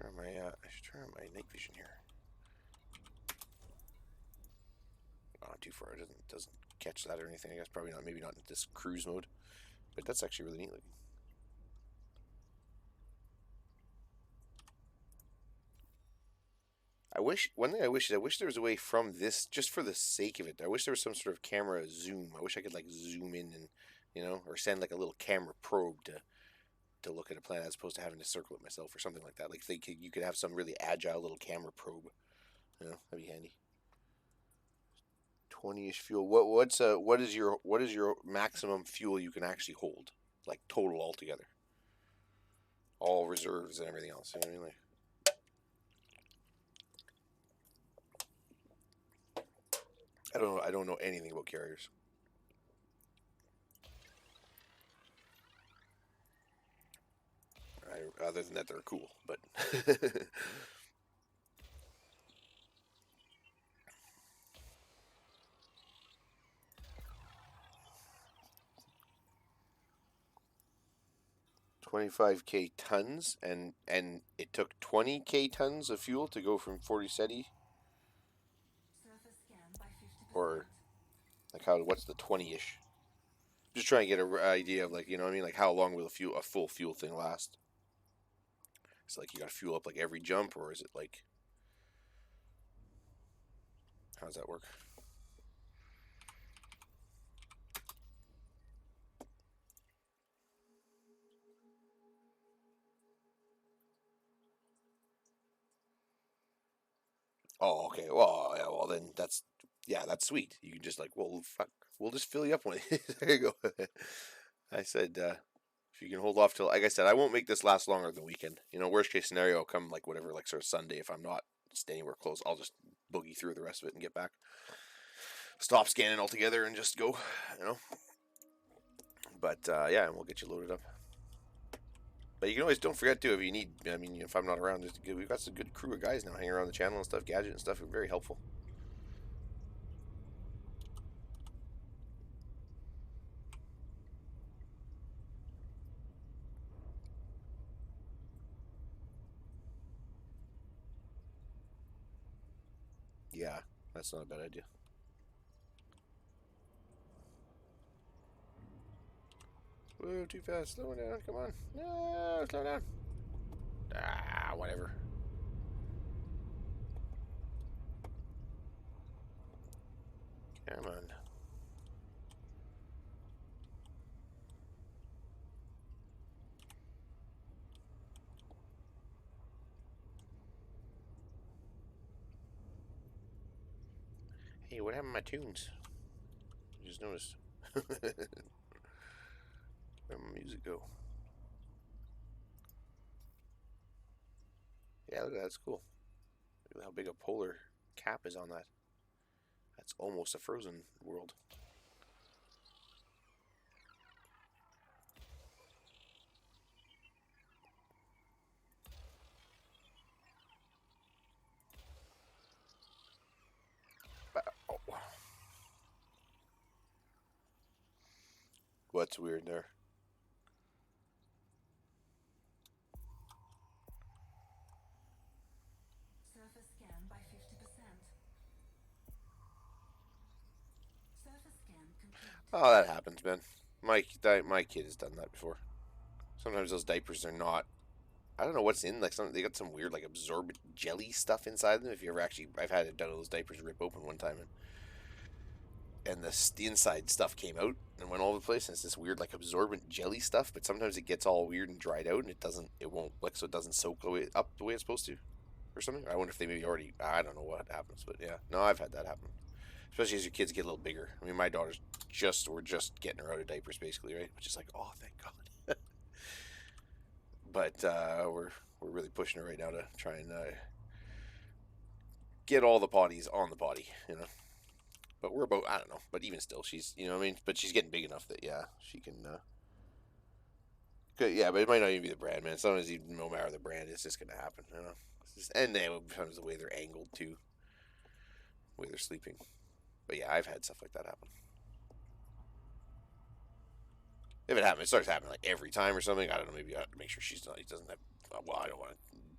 should turn on my night vision here. Oh, not too far. It doesn't catch that or anything. I guess probably not. Maybe not in this cruise mode. But that's actually really neat looking. I wish there was a way from this, just for the sake of it. I wish there was some sort of camera zoom. I wish I could like zoom in and, or send like a little camera probe to look at a planet as opposed to having to circle it myself or something like that. Like you could have some really agile little camera probe. That'd be handy. 20-ish fuel. What is your maximum fuel you can actually hold, like total altogether, all reserves and everything else? You know what I mean? Like, I don't know. I don't know anything about carriers. Other than that, they're cool, but 25K tons, and it took 20K tons of fuel to go from 40 SETI, or like what's the 20-ish? Just trying to get an idea of, like, you know what I mean, like how long will a full fuel thing last? It's like you got to fuel up like every jump, or is it like, how does that work? Oh, okay. Well, yeah. Well, then that's sweet. You can just like, well, fuck, we'll just fill you up one. There you go. I said, if you can hold off till, like I said, I won't make this last longer than the weekend. Worst case scenario, I'll come like whatever, like sort of Sunday. If I'm not staying anywhere close, I'll just boogie through the rest of it and get back. Stop scanning altogether and just go. You know. But yeah, and we'll get you loaded up. But you can always, don't forget to, if you need. I mean, if I'm not around, we've got some good crew of guys now hanging around the channel and stuff, Gadget and stuff. Are very helpful. Yeah, that's not a bad idea. Whoa, too fast. Slow down. Come on. No, slow down. Whatever. Come on. Hey, what happened to my tunes? I just noticed. Where'd my music go? Yeah, look at that. That's cool. Look at how big a polar cap is on that. That's almost a frozen world. Oh. What's weird there? Surface scan by 50%. Surface scan complete. Oh, that happens, man. My kid has done that before. Sometimes those diapers are not I don't know what's in. Like some, they got some weird like absorbent jelly stuff inside them. If you ever actually, I've had done those diapers rip open one time, and the inside stuff came out and went all over the place. And it's this weird like absorbent jelly stuff. But sometimes it gets all weird and dried out, and it won't like so it doesn't soak up the way it's supposed to, or something. I wonder if they maybe already. I don't know what happens, but yeah, no, I've had that happen. Especially as your kids get a little bigger. I mean, my daughter's we're just getting her out of diapers basically, right? Which is like, oh, thank God. But we're really pushing her right now to try and get all the potties on the potty, you know. But we're about I don't know, but even still, she's you know what I mean. But she's getting big enough that yeah, she can. Yeah, but it might not even be the brand, man. Sometimes even no matter the brand, it's just gonna happen, you know. And then sometimes the way they're angled too, the way they're sleeping. But yeah, I've had stuff like that happen. If it happens, it starts happening like every time or something. I don't know. Maybe I have to make sure she's not. He doesn't have. Well, I don't want to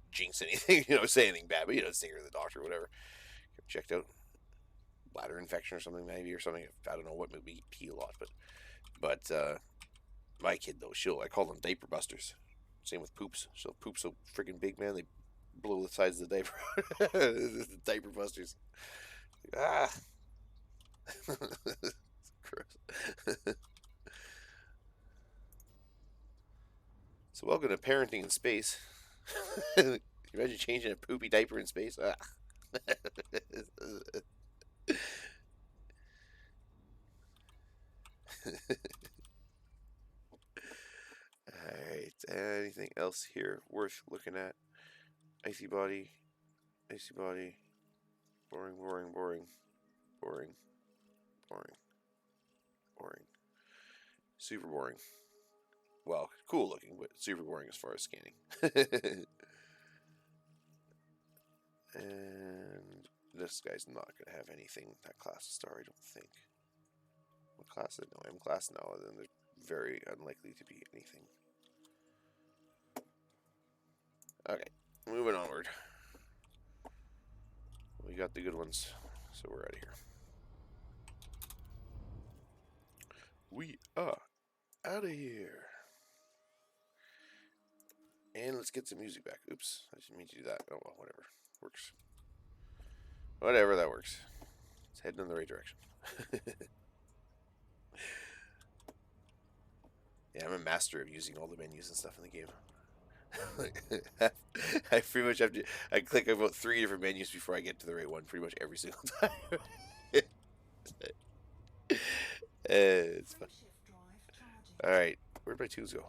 jinx anything, you know, say anything bad, but you know, take her to the doctor or whatever. Get checked out. Bladder infection or something maybe or something. I don't know what. Maybe pee a lot, but my kid though, I call them diaper busters. Same with poops. She'll poop so freaking big, man. They blow the sides of the diaper. The diaper busters. Ah, gross. So welcome to parenting in space. Imagine changing a poopy diaper in space. Ah. Alright, anything else here worth looking at? Icy body, icy body, boring, boring, boring, boring, boring, boring, super boring. Well, cool looking, but super boring as far as scanning. And this guy's not going to have anything that class star, I don't think. What class is it? No, M class? No, then there's very unlikely to be anything. Okay, moving onward. We got the good ones, so we're out of here. We are out of here. And let's get some music back. Oops, I didn't mean to do that. Oh well, whatever. Works. Whatever, that works. It's heading in the right direction. Yeah, I'm a master of using all the menus and stuff in the game. I pretty much have to. I click about 3 different menus before I get to the right one, pretty much every single time. It's fun. Frameshift drive charging. All right, where'd my tunes go?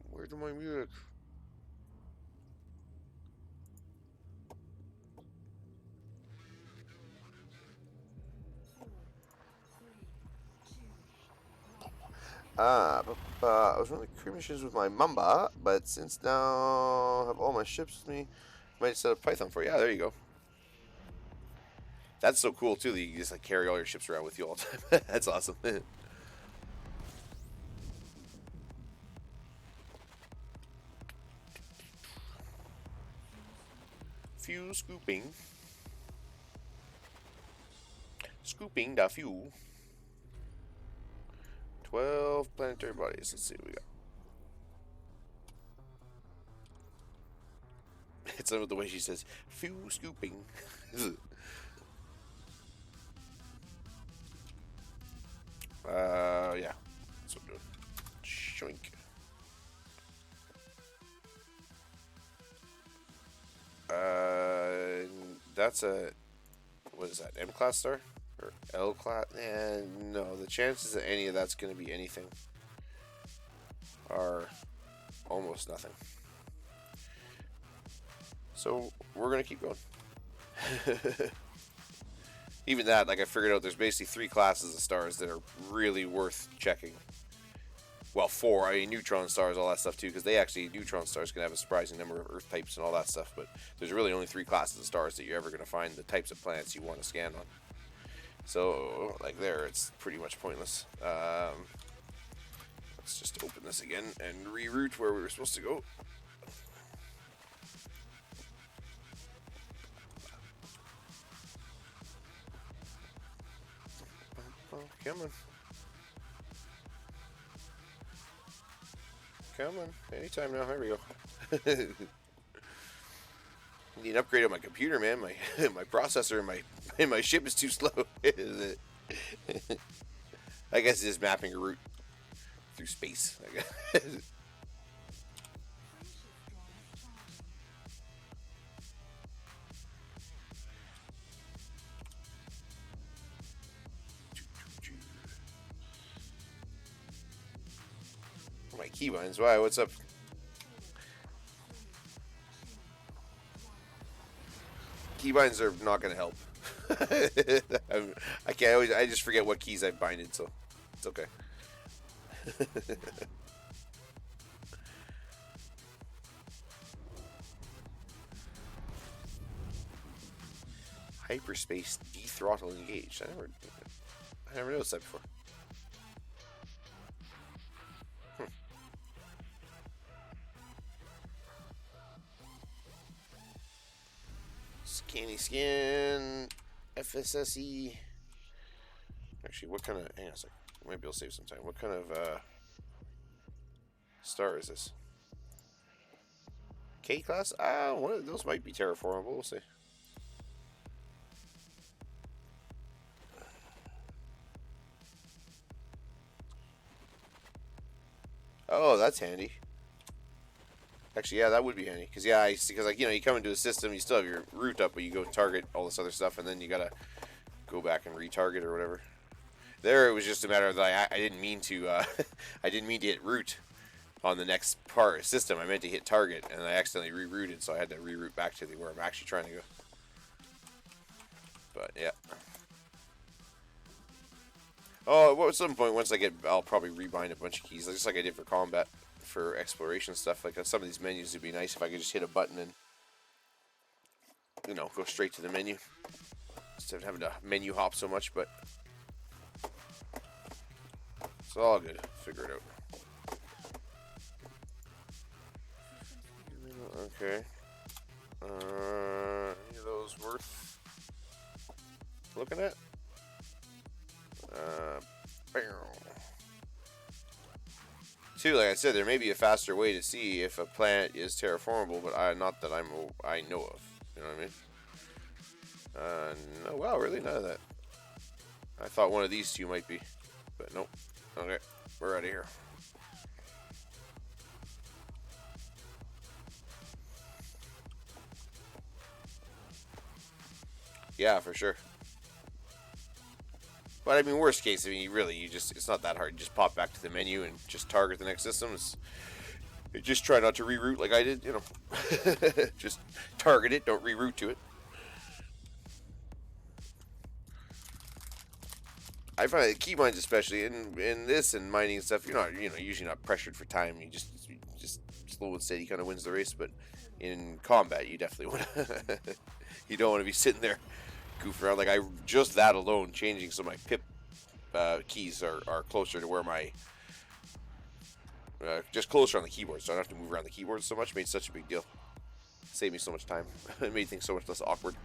Where's my music? Four, three, two, one. I was running crew missions with my Mamba, but since now I have all my ships with me, I might set up Python for you. Yeah, there you go. That's so cool too that you can just like carry all your ships around with you all the time. That's awesome. Fuel scooping. Scooping the fuel. 12 planetary bodies. Let's see what we got. It's the way she says, fuel scooping. Yeah. That's what I'm doing. Shoink. That's a, what is that, M class star? Or L class? No, the chances that any of that's going to be anything are almost nothing. So we're going to keep going. Even that, like I figured out, there's basically 3 classes of stars that are really worth checking. Well, 4. I mean, neutron stars, all that stuff too, because neutron stars can have a surprising number of Earth types and all that stuff. But there's really only 3 classes of stars that you're ever going to find the types of planets you want to scan on. So, like there, it's pretty much pointless. Let's just open this again and reroute where we were supposed to go. Oh, come on. Come on. Anytime now. There we go. Need an upgrade on my computer, man. My my processor and my ship is too slow. I guess it's just mapping a route through space. I guess. My keybinds. Why? What's up? Keybinds are not going to help. I can't always. I just forget what keys I've binded, so it's okay. Hyperspace dethrottle engaged. I never noticed that before. Scanny skin, FSSE. Actually, what kind of? Hang on a second. Might be able to save some time. What kind of star is this? K class? One of those might be terraformable. We'll see. Oh, that's handy. Actually, yeah, that would be handy. Because, yeah, because, like, you come into a system, you still have your route up, but you go target all this other stuff, and then you gotta go back and retarget or whatever. There, it was just a matter of, like, I didn't mean to, I didn't mean to hit route on the next part system. I meant to hit target, and I accidentally rerouted, so I had to reroute back to where I'm actually trying to go. But, yeah. Oh, well, at some point, I'll probably rebind a bunch of keys, just like I did for combat. For exploration stuff, like some of these menus would be nice if I could just hit a button and go straight to the menu instead of having to menu hop so much. But it's all good. Figure it out. Okay. Any of those worth looking at? Bam. Too, like I said, there may be a faster way to see if a planet is terraformable, but not that I know of. You know what I mean? No, wow, really, none of that. I thought one of these two might be, but nope. Okay, we're out of here. Yeah, for sure. But I mean, worst case, I mean, it's not that hard. You just pop back to the menu and just target the next system. Just try not to reroute like I did, just target it, don't reroute to it. I find that keybinds, especially in this and mining and stuff, you're not, usually not pressured for time. You just slow and steady kind of wins the race. But in combat, you definitely want to. You don't want to be sitting there goof around. Like just that alone, changing so my pip keys are closer to where my just closer on the keyboard, so I don't have to move around the keyboard so much. Made such a big deal. Saved me so much time. It made things so much less awkward.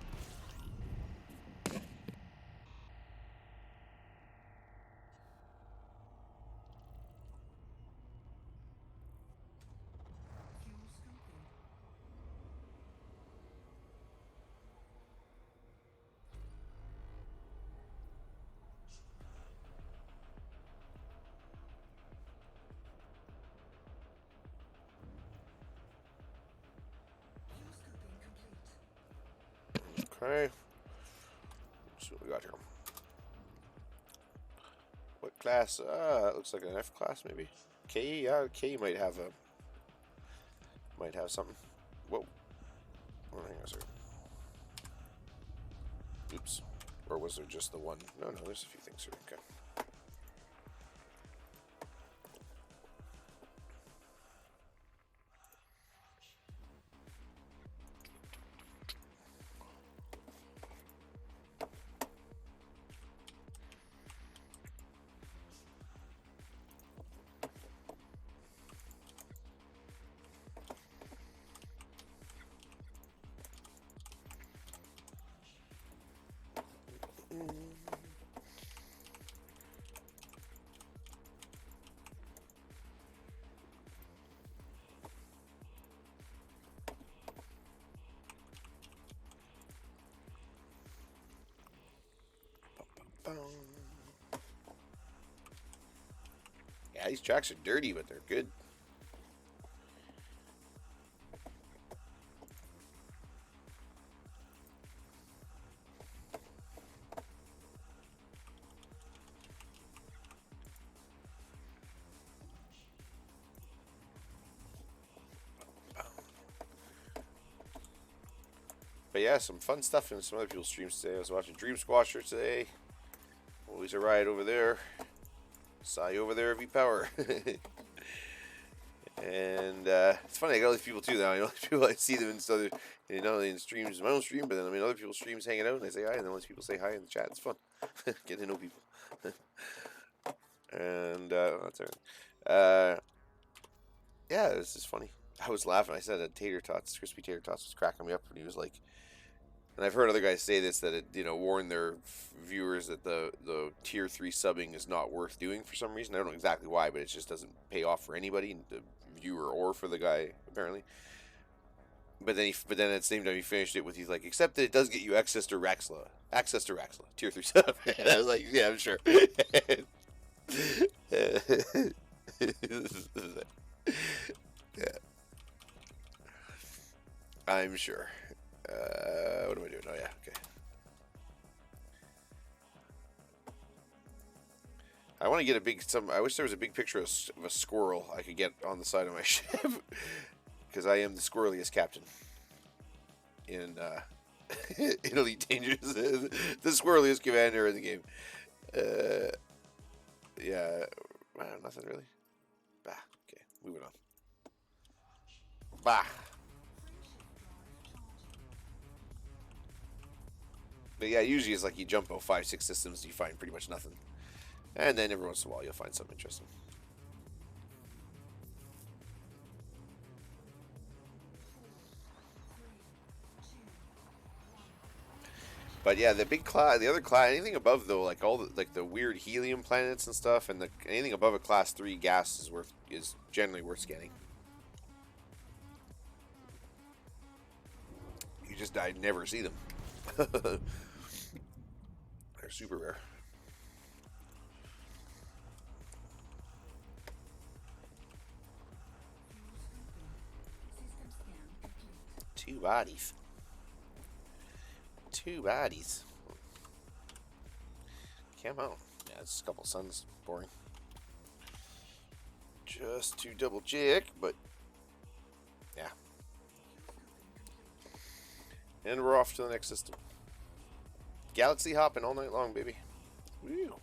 Okay. Let's see what we got here. What class? It looks like an F class, maybe. K, yeah, K might have something. Whoa. Oh, hang on a second. Oops. Or was there just the one? No, there's a few things here. Okay. these tracks are dirty, but they're good. But yeah, some fun stuff in some other people's streams today. I was watching Dream Squasher today. Always a ride over there. Saw you over there, V Power. And it's funny, I got all these people too now. People, I see them in other, not only in streams, my own stream, but then other people's streams hanging out, and I say hi, and then all these people say hi in the chat. It's fun. Get to know people. And that's everything. Yeah, this is funny. I was laughing. I said that crispy tater tots was cracking me up, and he was like, and I've heard other guys say this, that it, warn their viewers that the tier 3 subbing is not worth doing for some reason. I don't know exactly why, but it just doesn't pay off for anybody, the viewer or for the guy apparently. But then at the same time he finished it with, he's like, except that it does get you access to Raxla, tier 3 sub. And I was like, yeah, I'm sure. Yeah, I'm sure. What am I doing? Oh yeah, okay. I want to get I wish there was a big picture of a squirrel I could get on the side of my ship, because I am the squirreliest captain in in Elite Dangerous. The squirreliest commander in the game. Yeah, nothing really. Bah. Okay, moving on. Bah. But yeah, usually it's like you jump about 5-6 systems, you find pretty much nothing. And then every once in a while you'll find something interesting. But yeah, the big class, the other class, anything above though, like all the weird helium planets and stuff, and anything above a class 3 gas is generally worth scanning. You just never see them. They're super rare. Two bodies. Come on. Yeah, it's a couple suns. Boring. Just to double check, but yeah. And we're off to the next system. Galaxy hopping all night long, baby. Woo.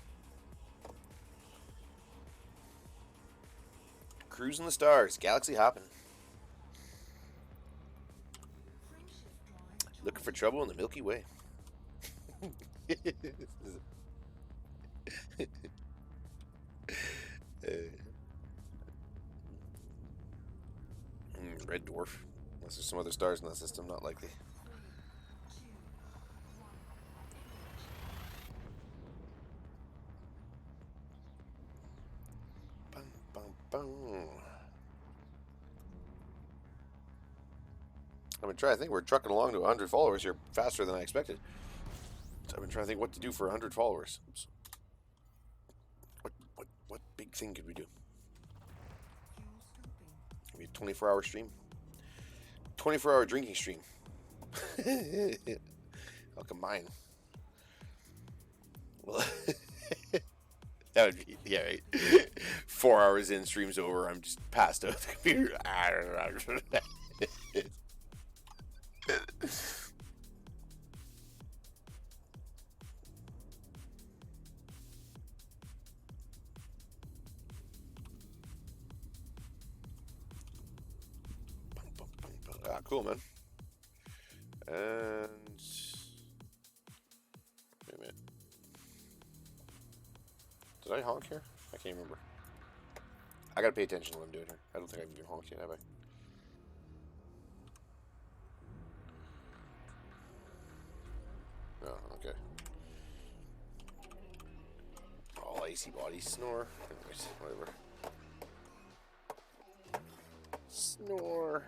Cruising the stars. Galaxy hopping. Looking for trouble in the Milky Way. Red dwarf. Unless there's some other stars in that system, not likely. Bum, bum, bum. I think we're trucking along to 100 followers here faster than I expected. So I've been trying to think what to do for 100 followers. Oops. What big thing could we do? Maybe a 24-hour stream? 24-hour drinking stream. I'll combine. Well, that would be, yeah, right. 4 hours in, stream's over, I'm just passed out the computer. I don't know. Cool, man. And wait a minute. Did I honk here? I can't remember. I gotta pay attention to what I'm doing here. I don't think I've even honked yet, have I? No, okay. All icy body snore. Anyways, whatever. Snore.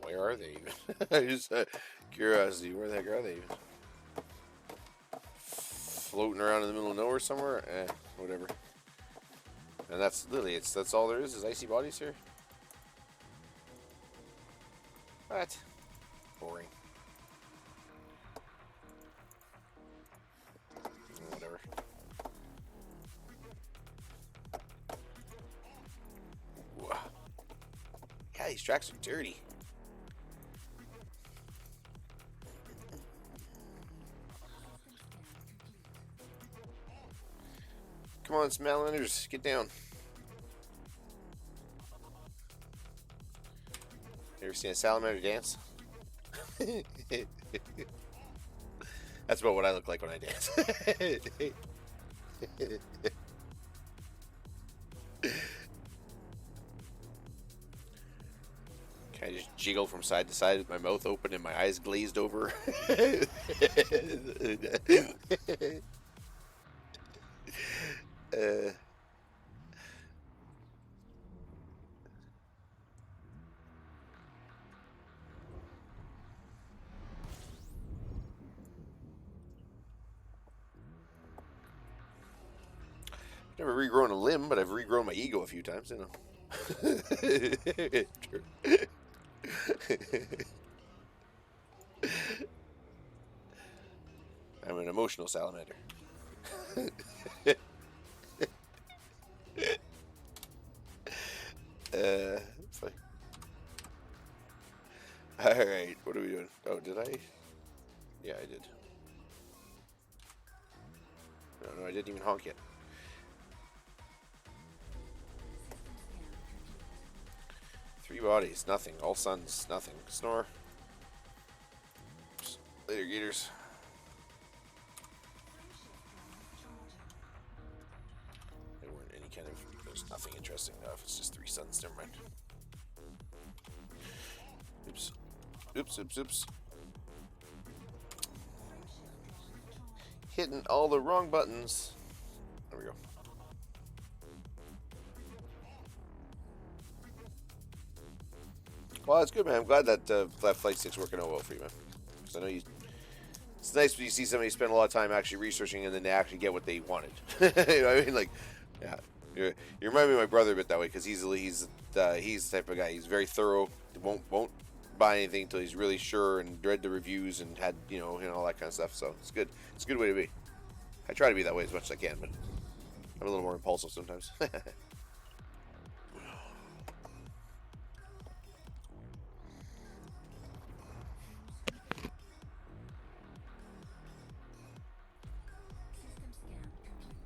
Where are they even? I just curiosity. Where the heck are they even? floating around in the middle of nowhere somewhere. Whatever. And that's literally that's all there is icy bodies here. What? Boring. Whatever. Whoa. Yeah, these tracks are dirty. Come on, Salamanders, get down. You ever seen a salamander dance? That's about what I look like when I dance. Can I just jiggle from side to side with my mouth open and my eyes glazed over? uh, Never regrown a limb, but I've regrown my ego a few times, you know. I'm an emotional salamander. It's like, all right, what are we doing? Oh, did I? Yeah, I did. No, I didn't even honk yet. Three bodies, nothing. All suns, nothing. Snore. Oops. Later, Gators. There weren't any kind of. There's nothing interesting enough. It's just three suns. Never mind. Oops. Oops, oops, oops. Hitting all the wrong buttons. There we go. Well, that's good, man. I'm glad that that flight stick's working out well for you, man. Because I know you. It's nice when you see somebody spend a lot of time actually researching and then they actually get what they wanted. You know what I mean? Like, yeah. You remind me of my brother a bit that way because he's the type of guy. He's very thorough. Won't buy anything until he's really sure and read the reviews and had all that kind of stuff. So it's good. It's a good way to be. I try to be that way as much as I can, but I'm a little more impulsive sometimes. System scan complete.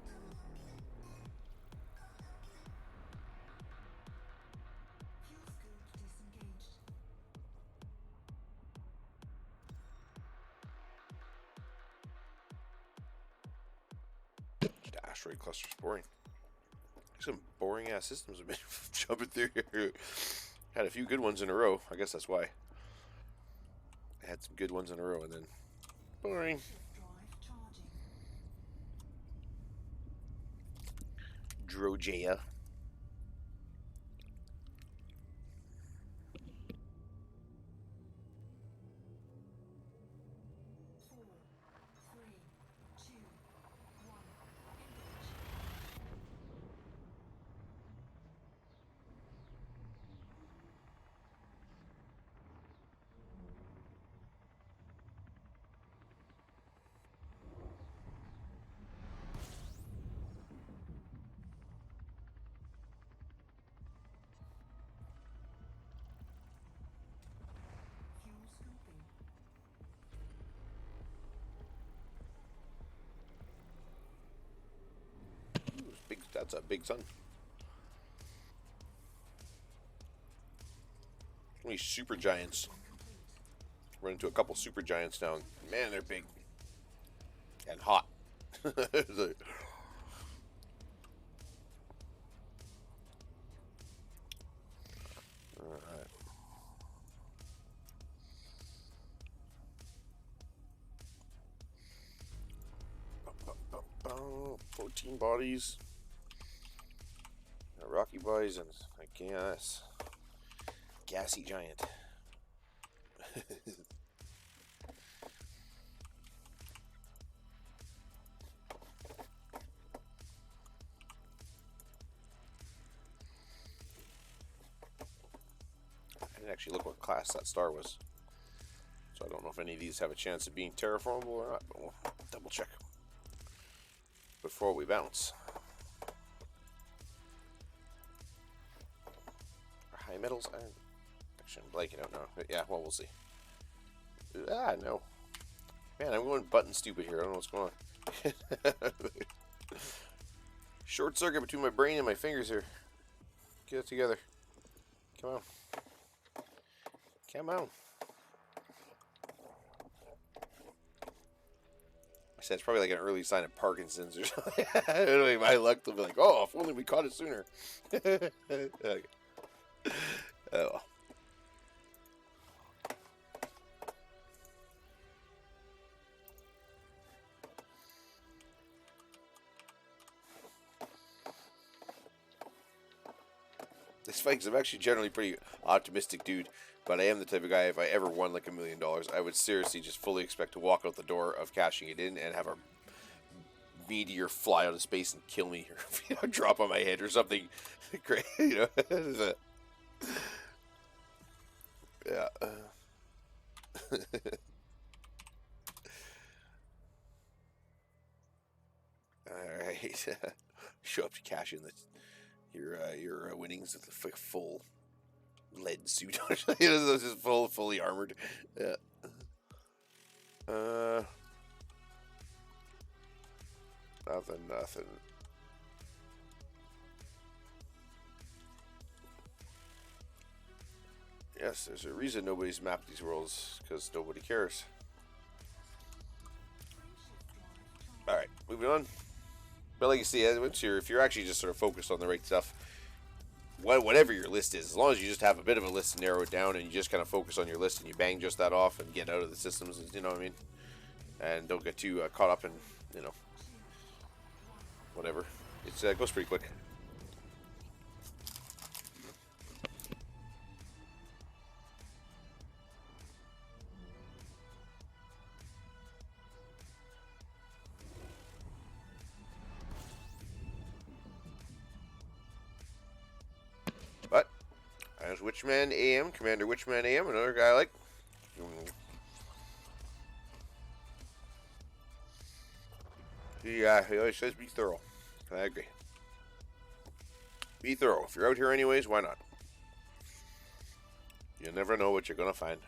Fuel scoop disengaged. Asteroid cluster's boring. Some boring ass systems have been jumping through here. Had a few good ones in a row. I guess that's why. I had some good ones in a row and then boring. Ship drive charging. Drojea. 4, 3, 2, 1. Engage. Fuel scooping. Ooh, big. That's a big sun. These super giants. Run into a couple super giants now. Man, they're big and hot. Like, alright. 14 bodies. Rocky bodies and I guess gassy giant. actually look what class that star was. So I don't know if any of these have a chance of being terraformable or not, but we'll double check before we bounce. High metals, iron. Actually, I'm blanking out now. But yeah, well, we'll see. Ah, no. Man, I'm going button stupid here. I don't know what's going on. Short circuit between my brain and my fingers here. Get it together. Come on. Come on. I said it's probably like an early sign of Parkinson's or something. Anyway, my luck will be like, oh, if only we caught it sooner. Okay. Oh well. This fight, 'cause I'm actually generally pretty optimistic dude, but I am the type of guy, if I ever won like $1 million, I would seriously just fully expect to walk out the door of cashing it in and have a meteor fly out of space and kill me, or drop on my head or something great, yeah. All right. Show up to cash in your winnings with a full lead suit on. This is fully armored. Yeah. Nothing. Yes, there's a reason nobody's mapped these worlds, because nobody cares. Alright, moving on. But like you see, if you're actually just sort of focused on the right stuff, whatever your list is, as long as you just have a bit of a list to narrow it down, and you just kind of focus on your list and you bang just that off and get out of the systems, you know what I mean? And don't get too caught up in, whatever. It goes pretty quick. But as Witchman AM, Commander Witchman AM, another guy I like. He always says be thorough. I agree. Be thorough. If you're out here anyways, why not? You never know what you're gonna find.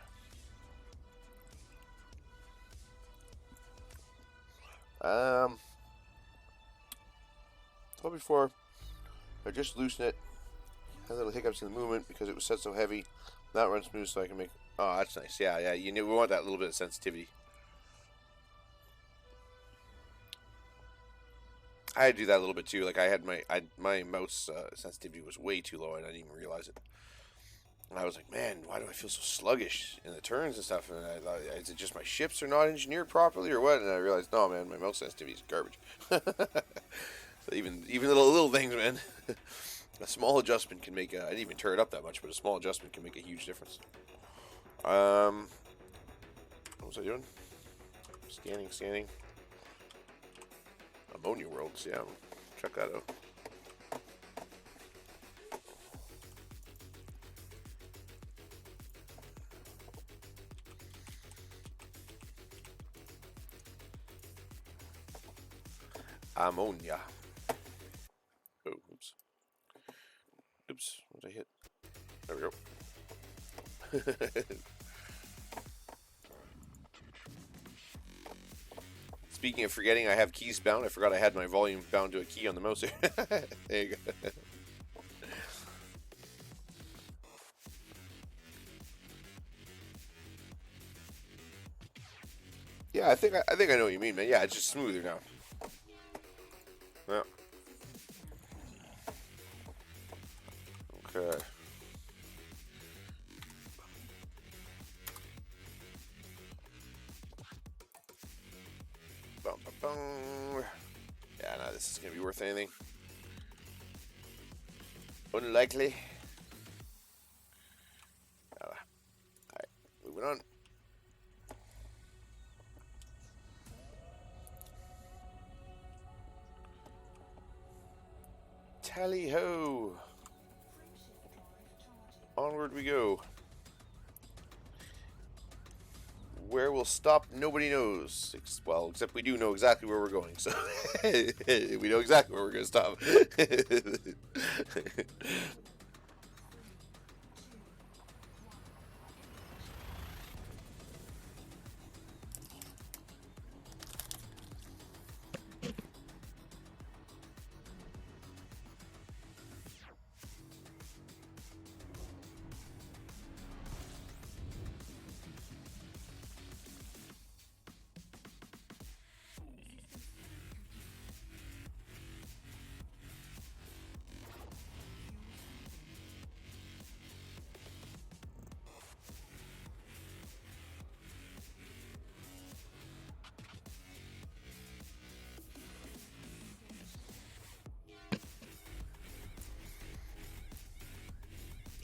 Told before, I just loosened it. Had little hiccups in the movement because it was set so heavy. Not run smooth, so I can make. Oh, that's nice. Yeah. We want that little bit of sensitivity. I had to do that a little bit too. Like I had my mouse sensitivity was way too low, and I didn't even realize it. And I was like, man, why do I feel so sluggish in the turns and stuff? And I thought, is it just my ships are not engineered properly or what? And I realized, no, man, my mouse sensitivity is garbage. So even little things, man. A small adjustment can make. I didn't even turn it up that much, but a small adjustment can make a huge difference. What was I doing? Scanning. Ammonia Worlds, yeah. Check that out. Ammonia. Oh, oops. What did I hit? There we go. Speaking of forgetting, I have keys bound. I forgot I had my volume bound to a key on the mouse here. There you go. Yeah, I think I know what you mean, man. Yeah, it's just smoother now. Yeah. Okay. Bum, bum, bum. Yeah, no, this is gonna be worth anything. Unlikely. Alright, moving on. Tally ho! Onward we go. where we'll stop, nobody knows. Well, except we do know exactly where we're going, so we know exactly where we're going to stop.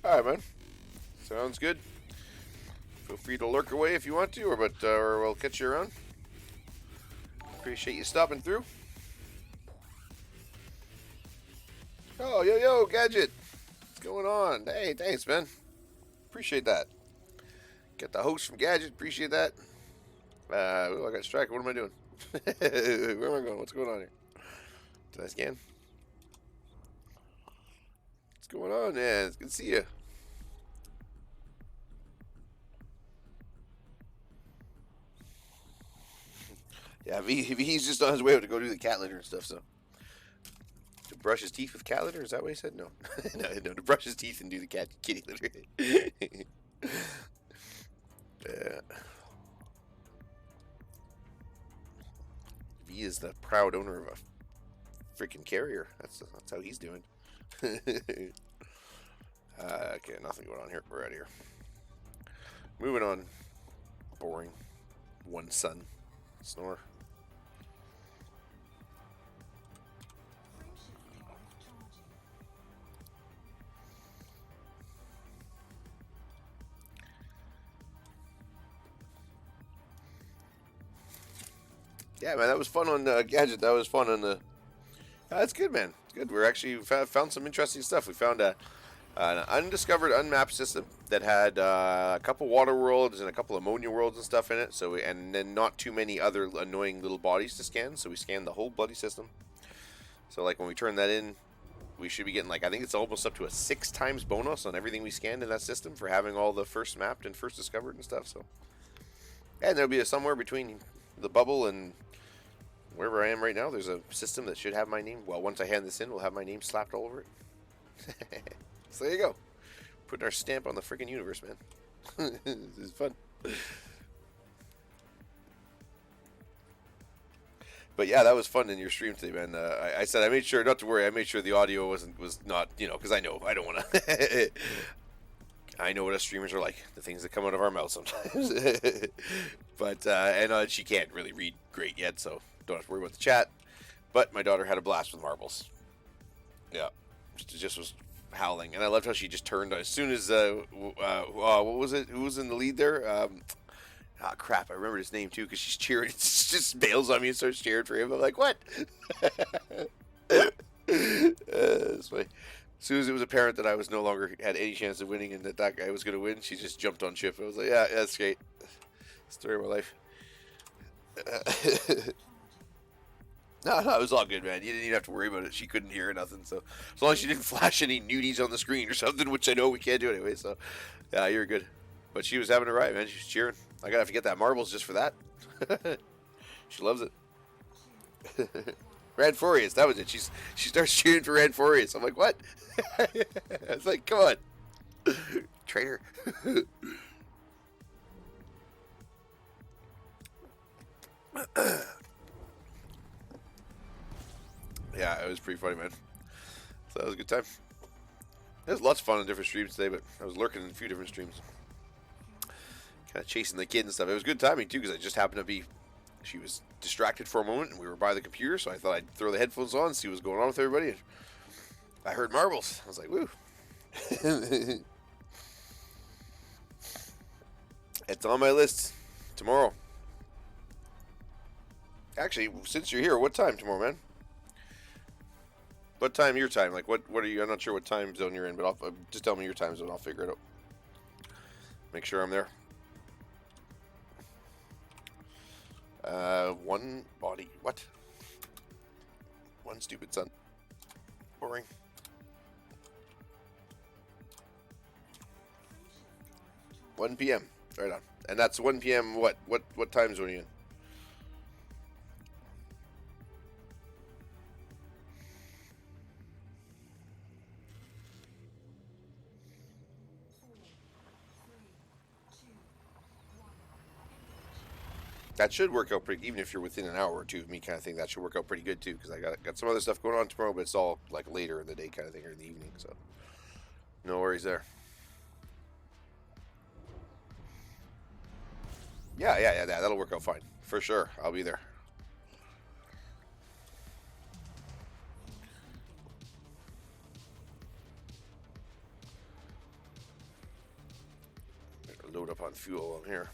Alright, man. Sounds good. Feel free to lurk away if you want to, or we'll catch you around. Appreciate you stopping through. Oh, yo, Gadget. What's going on? Hey, thanks, man. Appreciate that. Get the host from Gadget. Appreciate that. I got distracted. What am I doing? Where am I going? What's going on here? Did I scan? What's going on, man? It's good to see you. Yeah, he's just on his way out to go do the cat litter and stuff, so. To brush his teeth with cat litter? Is that what he said? No. no, to brush his teeth and do the kitty litter. Yeah. He is the proud owner of a freaking carrier. That's how he's doing. Okay, nothing going on here. We're out of here. Moving on. Boring. One sun. Snore. Yeah, man, that was fun on Gadget. That was fun on the. That's good, man. It's good. We're actually found some interesting stuff. We found an undiscovered, unmapped system that had a couple water worlds and a couple ammonia worlds and stuff in it. And then not too many other annoying little bodies to scan. So we scanned the whole bloody system. So like when we turn that in, we should be getting I think it's almost up to a 6 times bonus on everything we scanned in that system for having all the first mapped and first discovered and stuff. So, and there'll be somewhere between the bubble and wherever I am right now, there's a system that should have my name. Well, once I hand this in, we'll have my name slapped all over it. So there you go. Putting our stamp on the freaking universe, man. This is fun. But yeah, that was fun in your stream today, man. I said I made sure not to worry. I made sure the audio was not, because I know I don't want to. I know what us streamers are like. The things that come out of our mouth sometimes. But and she can't really read great yet, so don't have to worry about the chat. But my daughter had a blast with marbles. Yeah, just was howling, and I loved how she just turned as soon as what was it? Who was in the lead there? Crap! I remember his name too because she's cheering. Just bails on me and starts cheering for him. I'm like, what? That's funny. As soon as it was apparent that I was no longer had any chance of winning and that guy was going to win, she just jumped on ship. I was like, yeah, that's great. Story of my life. No, it was all good, man. You didn't even have to worry about it. She couldn't hear or nothing. So as long as she didn't flash any nudies on the screen or something, which I know we can't do anyway. So yeah, you're good. But she was having a riot, man. She was cheering. I gotta have to get that marbles just for that. She loves it. Ranforius, that was it. She starts cheering for Ranforius. I'm like, what? I was like, come on, traitor. Yeah, it was pretty funny, man. So that was a good time. There's lots of fun on different streams today, but I was lurking in a few different streams. Kind of chasing the kid and stuff. It was good timing, too, because I just happened to be... She was distracted for a moment, and we were by the computer, so I thought I'd throw the headphones on and see what's going on with everybody. And I heard marbles. I was like, woo. It's on my list tomorrow. Actually, since you're here, what time tomorrow, man? What time your time? Like, what are you? I'm not sure what time zone you're in, but just tell me your time zone. I'll figure it out. Make sure I'm there. One body. What? One stupid sun. Boring. 1 p.m. Right on. And that's 1 p.m. What time zone are you in? That should work out pretty. Even if you're within an hour or two of me, kind of thing, that should work out pretty good too. Because I got some other stuff going on tomorrow, but it's all like later in the day, kind of thing, or in the evening. So no worries there. Yeah. That'll work out fine for sure. I'll be there. Load up on fuel on here.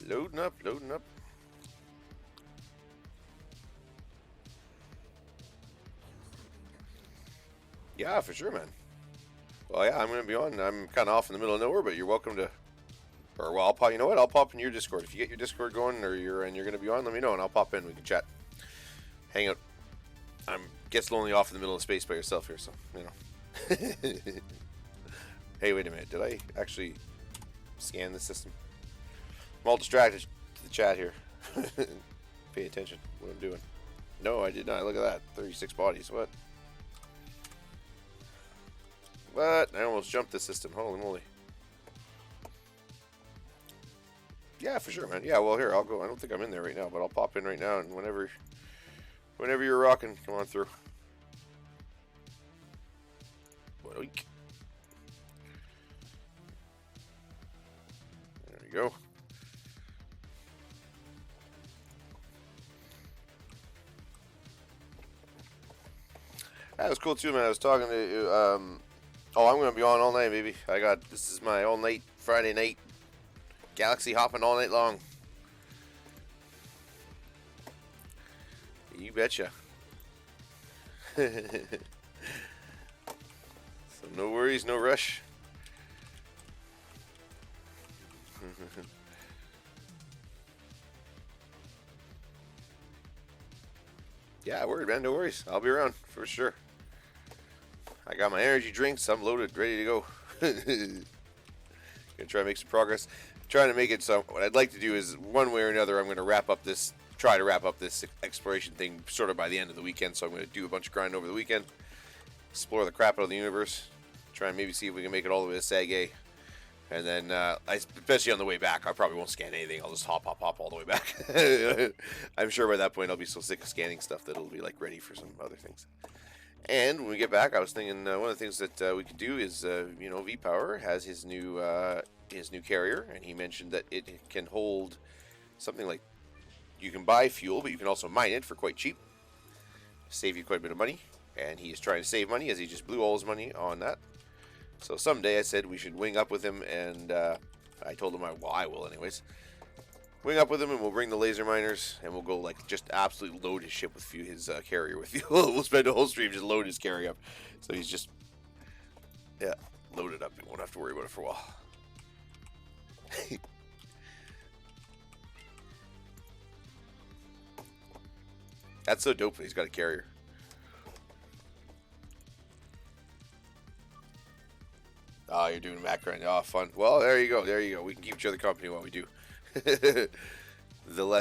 Loading up. Yeah, for sure, man. Well, yeah, I'm gonna be on. I'm kind of off in the middle of nowhere, but you're welcome to. Or well, I'll pop. You know what? I'll pop in your Discord if you get your Discord going, or you're gonna be on. Let me know, and I'll pop in. We can chat, hang out. I'm gets lonely off in the middle of space by yourself here, so you know. Hey, wait a minute. Did I actually scan the system? I'm all distracted to the chat here. Pay attention what I'm doing. No, I did not. Look at that. 36 bodies. What? What? I almost jumped the system. Holy moly. Yeah, for sure, man. Yeah, well, here, I'll go. I don't think I'm in there right now, but I'll pop in right now, and whenever you're rocking, come on through. Boink. There we go. That was cool too, man. I was talking to you. Oh, I'm gonna be on all night, baby. This is my all night Friday night galaxy hopping all night long. You betcha. So no worries, no rush. Yeah, word, man. No worries. I'll be around for sure. I got my energy drinks. I'm loaded, ready to go. Gonna try to make some progress. Trying to make it so. What I'd like to do is one way or another, I'm gonna try to wrap up this exploration thing sort of by the end of the weekend. So I'm gonna do a bunch of grind over the weekend, explore the crap out of the universe, try and maybe see if we can make it all the way to Sag, and then especially on the way back, I probably won't scan anything. I'll just hop all the way back. I'm sure by that point I'll be so sick of scanning stuff that it'll be like ready for some other things. And when we get back, I was thinking one of the things that we could do is, V-Power has his new carrier, and he mentioned that it can hold something like you can buy fuel, but you can also mine it for quite cheap, save you quite a bit of money. And he is trying to save money as he just blew all his money on that. So someday I said we should wing up with him, and I told him I will anyways. Wing up with him, and we'll bring the laser miners, and we'll go like just absolutely load his ship with his carrier with fuel. We'll spend a whole stream just load his carrier up, so he's just loaded up. We won't have to worry about it for a while. That's so dope that he's got a carrier. Oh, you're doing Mac grind. Oh, fun. Well, there you go. We can keep each other company while we do. The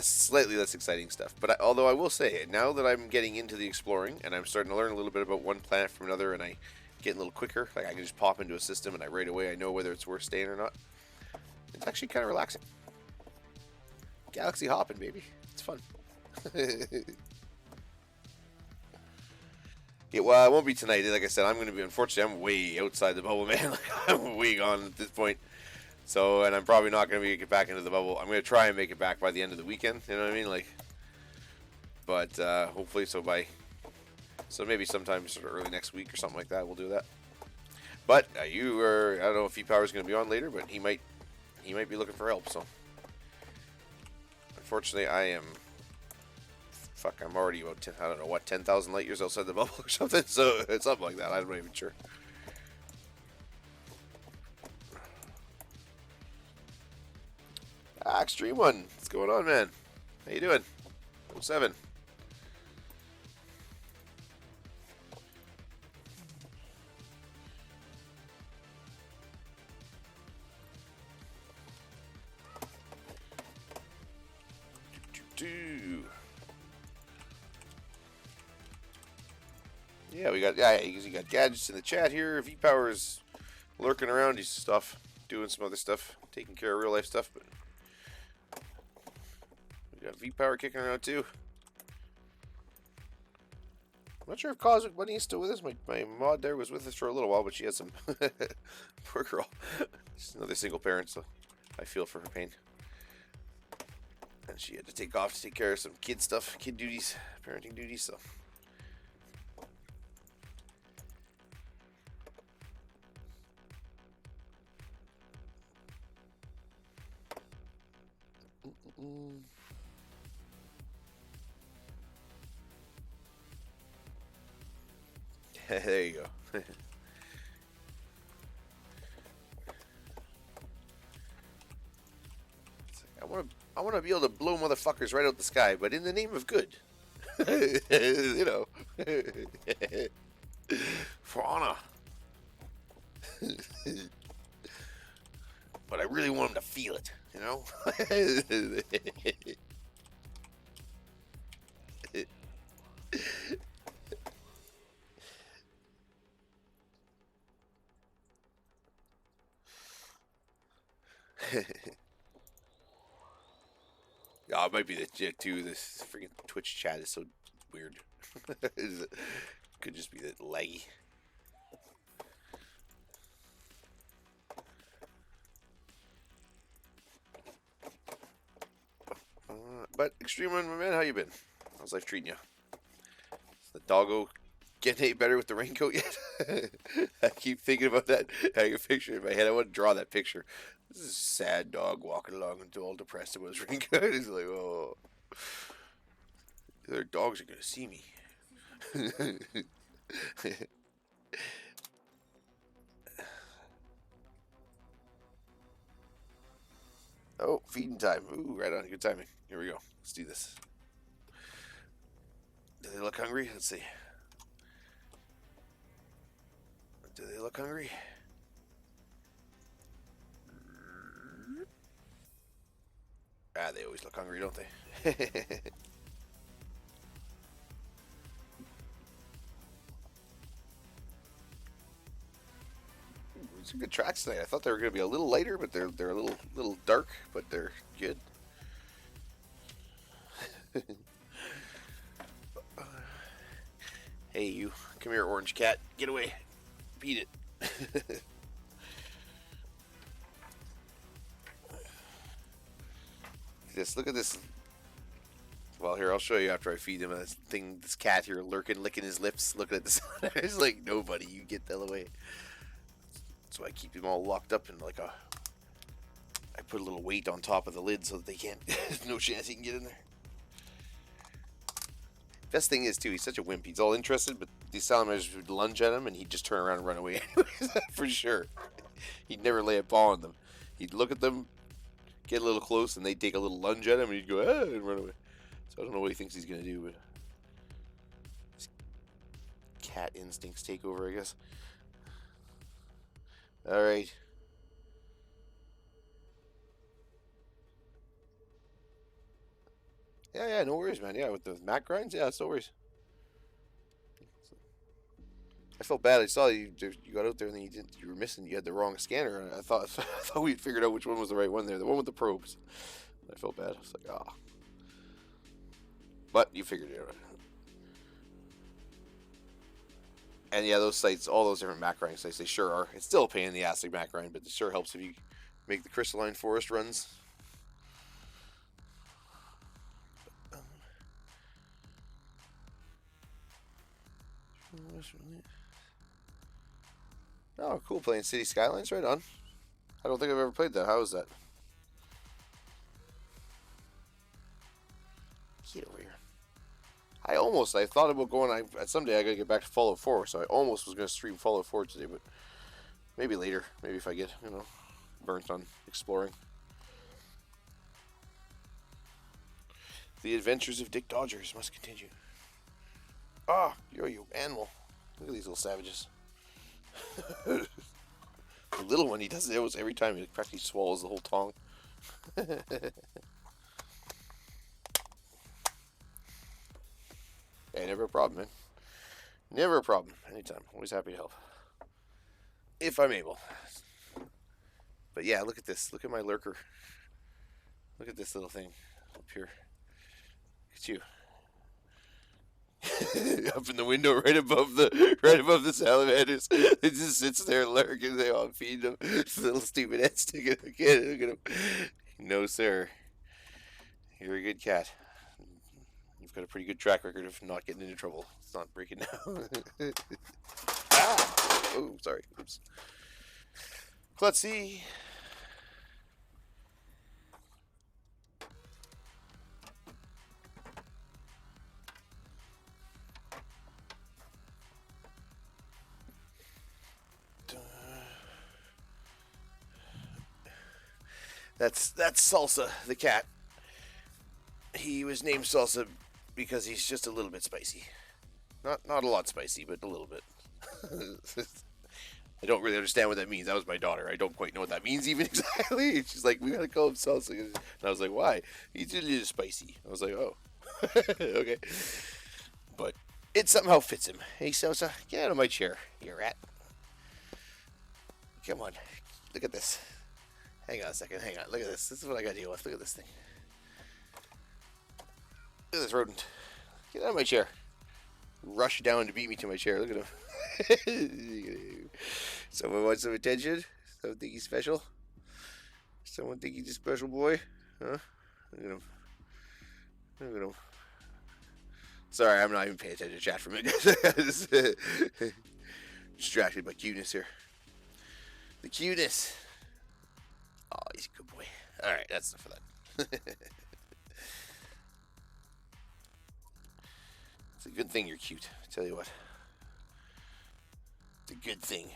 slightly less exciting stuff. But although I will say, now that I'm getting into the exploring and I'm starting to learn a little bit about one planet from another, and I get a little quicker, like I can just pop into a system and right away I know whether it's worth staying or not. It's actually kind of relaxing. Galaxy hopping, baby. It's fun. Yeah, well, it won't be tonight. Like I said, unfortunately, I'm way outside the bubble, man. Like, I'm way gone at this point. So, and I'm probably not going to get back into the bubble. I'm going to try and make it back by the end of the weekend. You know what I mean? Like, but hopefully, so maybe sometime sort of early next week or something like that, we'll do that. But I don't know if V-Power's going to be on later, but he might be looking for help. So, unfortunately, I'm already about 10,000 light years outside the bubble or something. So it's something like that. I'm not even sure. Ah, Extreme One. What's going on, man? How you doing? 07. Yeah, we got you got gadgets in the chat here. V Power's lurking around his stuff, doing some other stuff, taking care of real life stuff. But we got V Power kicking around too. I'm not sure if Cosmic Bunny is still with us. My mod there was with us for a little while, but she had some poor girl. She's another single parent, so I feel for her pain. And she had to take off to take care of some kid stuff, kid duties, parenting duties. So. There you go. I want to be able to blow motherfuckers right out the sky, but in the name of good. You know. For honor. But I really want them to feel it, you know? Yeah, it might be the too. This freaking Twitch chat is so weird. Could just be that laggy. But Extreme One, my man, how you been? How's life treating you? Is the doggo getting any better with the raincoat yet? I keep thinking about that. Having a picture in my head. I want to draw that picture. This is a sad dog walking along and all depressed about his raincoat. He's like, oh, their dogs are gonna see me. Oh, feeding time. Ooh, right on. Good timing. Here we go. Let's do this. Do they look hungry? Let's see. Do they look hungry? Ah, they always look hungry, don't they? Some good tracks tonight. I thought they were going to be a little lighter, but they're a little dark, but they're good. Hey, you. Come here, orange cat. Get away. Beat it. Look at this. Well, here, I'll show you after I feed him this cat here lurking, licking his lips, looking at the sun. It's like, nobody, you get the hell away. So I keep him all locked up in like a... I put a little weight on top of the lid so that they can't... no chance he can get in there. Best thing is, too, he's such a wimp. He's all interested, but these salamanders would lunge at him, and he'd just turn around and run away anyways, for sure. He'd never lay a paw on them. He'd look at them, get a little close, and they'd take a little lunge at him, and he'd go, ah, and run away. So I don't know what he thinks he's going to do, but... cat instincts take over, I guess. Alright. Yeah, no worries, man. Yeah, with the Mac grinds, yeah, it's no worries. I felt bad. I saw you got out there and then you were missing. You had the wrong scanner. I thought I thought we'd figured out which one was the right one there. The one with the probes. I felt bad. I was like, ah. But you figured it out. And yeah, those sites, all those different Mac grind sites, they sure are. It's still a pain in the ass like Mac grind, but it sure helps if you make the crystalline forest runs. Oh, cool, playing City Skylines, right on. I don't think I've ever played that. How is that? Get over here. I thought about going, someday I gotta get back to Fallout 4, so I almost was gonna stream Fallout 4 today, but maybe later. Maybe if I get, burnt on exploring. The adventures of Dick Dodgers must continue. Ah, you're you animal. Look at these little savages. The little one, he does it almost every time. He practically swallows the whole tongue. Hey, never a problem, man. Never a problem. Anytime. Always happy to help. If I'm able. But yeah, look at this. Look at my lurker. Look at this little thing up here. Look at you. Up in the window right above the salamanders. It just sits there lurking. They all feed them. This little stupid head sticking. Look at him. No, sir. You're a good cat. You've got a pretty good track record of not getting into trouble. It's not breaking down. Ah! Oh, sorry. Oops. Klutzy. That's Salsa, the cat. He was named Salsa because he's just a little bit spicy. Not a lot spicy, but a little bit. I don't really understand what that means. That was my daughter. I don't quite know what that means even exactly. She's like, we gotta call him Salsa. And I was like, why? He's a little spicy. I was like, oh. Okay. But it somehow fits him. Hey, Salsa, get out of my chair, you rat. Come on. Look at this. Hang on a second. Hang on. Look at this. This is what I gotta deal with. Look at this thing. Look at this rodent. Get out of my chair. Rush down to beat me to my chair. Look at him. Someone wants some attention? Someone think he's special? Someone think he's a special boy? Huh? Look at him. Look at him. Sorry, I'm not even paying attention to chat for a minute. Distracted by cuteness here. The cuteness. Oh, he's a good boy. Alright, that's enough of that. It's a good thing you're cute. I tell you what. It's a good thing.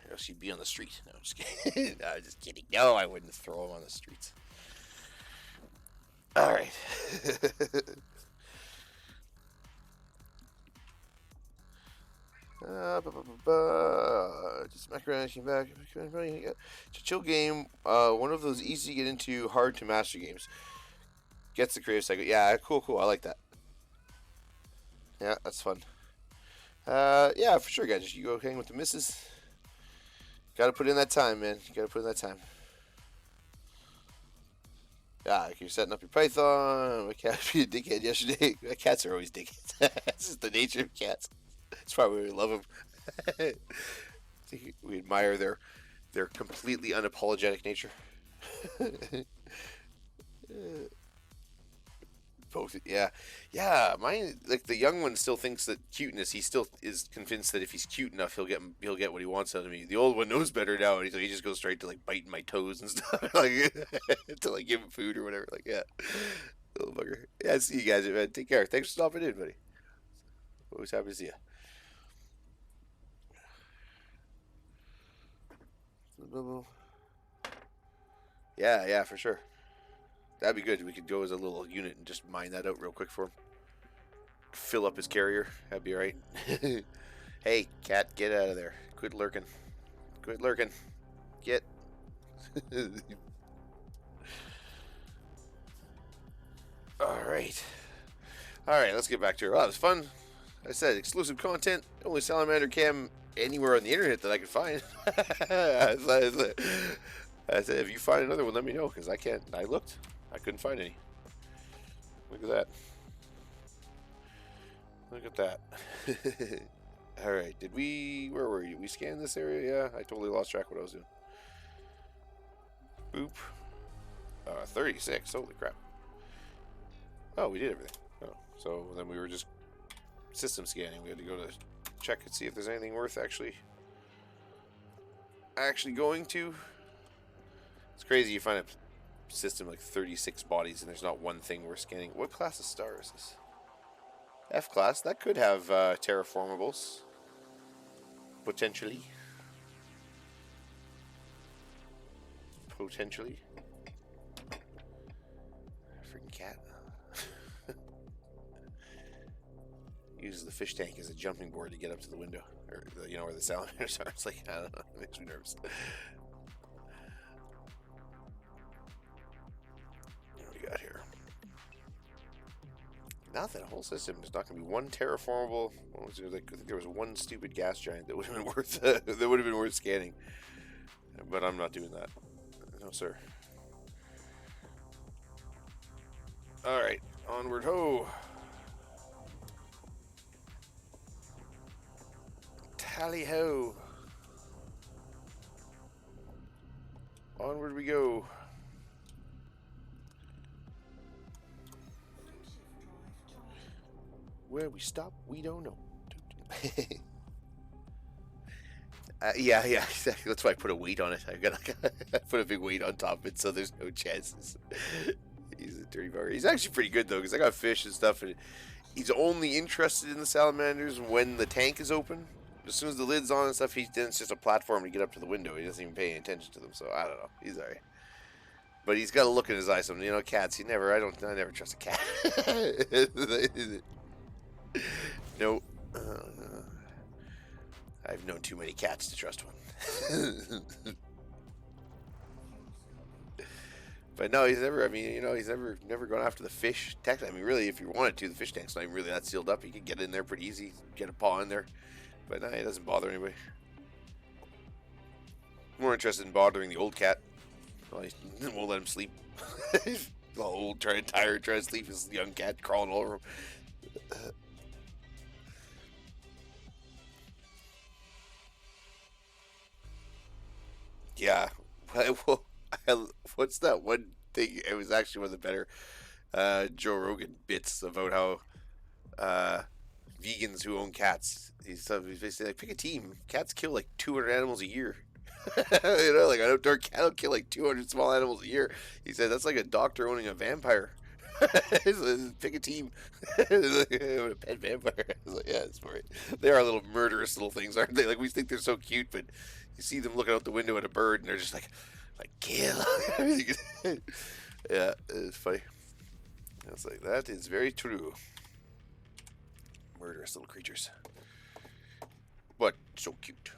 Or else you'd be on the street. No, I'm just kidding. No, I'm just kidding. No, I wouldn't throw him on the streets. Alright. Just smack around, came back. It's a chill game. One of those easy to get into, hard to master games. Gets the creative cycle. Yeah, cool. I like that. Yeah, that's fun. Yeah, for sure, guys. You go hang with the missus. Gotta put in that time, man. You gotta put in that time. Yeah, you're setting up your Python. My cat be a dickhead yesterday. Cats are always dickheads. That's just the nature of cats. That's why we love them. We admire their completely unapologetic nature. Both, yeah. Mine, like the young one, still thinks that cuteness. He still is convinced that if he's cute enough, he'll get what he wants out of me. The old one knows better now, and he just goes straight to like biting my toes and stuff, like to like give him food or whatever. Like, yeah, little bugger. Yeah, see you guys, man. Take care. Thanks for stopping in, buddy. Always happy to see you. Yeah, for sure. That'd be good. We could go as a little unit and just mine that out real quick for him. Fill up his carrier. That'd be alright. Hey, cat, get out of there. Quit lurking. Get. Alright, let's get back to her. Oh, that was fun. I said exclusive content. Only Salamander cam anywhere on the internet that I can find. I said, if you find another one, let me know, because I can't. I looked. I couldn't find any. Look at that. Look at that. Alright, where were you? Did we scan this area? Yeah, I totally lost track of what I was doing. Boop. 36, holy crap. Oh, we did everything. Oh, so then we were just system scanning. We had to go to check and see if there's anything worth actually going to. It's crazy, you find a system like 36 bodies and there's not one thing we're scanning. What class of star is this? F class. That could have terraformables. Potentially. Freaking cat. uses the fish tank as a jumping board to get up to the window, or you know where the salamanders are. It's like, I don't know, it makes me nervous. What do we got here? Not that whole system is not going to be one terraformable. What was it? Like, I think there was one stupid gas giant that would have been worth that would have been worth scanning, but I'm not doing that. No, sir. All right, onward ho! Tally ho! Onward we go. Where we stop, we don't know. Yeah, exactly. That's why I put a weight on it. I put a big weight on top of it, so there's no chances. He's a dirty bugger. He's actually pretty good though, because I got fish and stuff, and he's only interested in the salamanders when the tank is open. As soon as the lid's on and stuff, then it's just a platform to get up to the window. He doesn't even pay any attention to them, so I don't know. He's alright. But he's got a look in his eyes. You know, cats. I never trust a cat. No. I've known too many cats to trust one. But no, he's never. I mean, you know, he's never gone after the fish. Technically, I mean, really, if you wanted to, the fish tank's not even really that sealed up. You could get in there pretty easy, get a paw in there. But no, he doesn't bother anybody. More interested in bothering the old cat. Well, he won't let him sleep. He's all old, tired, trying to sleep. His young cat crawling all over him. Yeah. Well, what's that one thing? It was actually one of the better Joe Rogan bits about how vegans who own cats. He's basically like, pick a team. Cats kill like 200 animals a year. You know, like an outdoor cat will kill like 200 small animals a year. He said that's like a doctor owning a vampire. Pick a team. A pet vampire. I was like, yeah, it's right. They are little murderous little things, aren't they? Like, we think they're so cute, but you see them looking out the window at a bird, and they're just like kill. Yeah, it's funny. I was like, that is very true. Murderous little creatures, but so cute.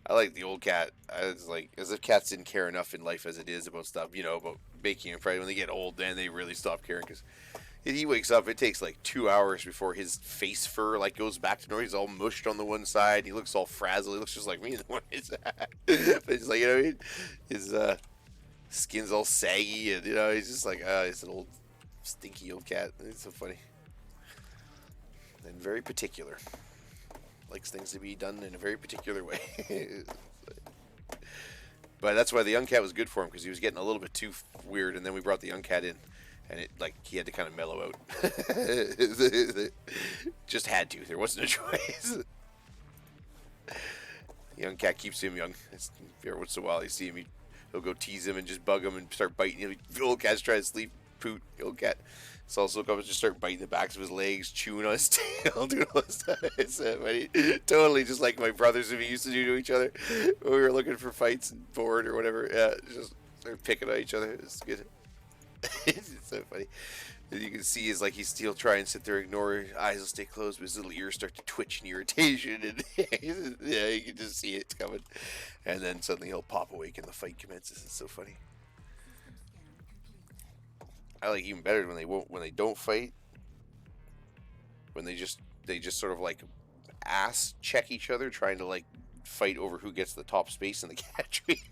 I like the old cat. I was like, as if cats didn't care enough in life as it is about stuff, you know, about baking and frying. When they get old, then they really stop caring, because he wakes up. It takes like 2 hours before his face fur like goes back to normal. He's all mushed on the one side. He looks all frazzled. He looks just like me. What is that? But it's like, you know what I mean? His skin's all saggy, and you know, he's just like, he's an old stinky old cat. It's so funny and very particular. Likes things to be done in a very particular way. But that's why the young cat was good for him, because he was getting a little bit too weird, and then we brought the young cat in, and it like he had to kind of mellow out. Just had to. There wasn't a choice. The young cat keeps him young. Every once in a while you see him, he'll go tease him and just bug him and start biting him. The old cat's trying to sleep. Poot. The old cat. So also come and just start biting the backs of his legs, chewing on his tail, doing all this stuff. It's funny. Totally just like my brothers and we used to do to each other when we were looking for fights and bored or whatever. Yeah, just start picking on each other. It's good. It's so funny. And you can see is like he'll try and sit there, ignore. His eyes will stay closed, but his little ears start to twitch in irritation, and yeah, you can just see it's coming. And then suddenly he'll pop awake and the fight commences. It's so funny. I like even better when they don't fight. When they just sort of like ass check each other, trying to like fight over who gets the top space in the cat tree.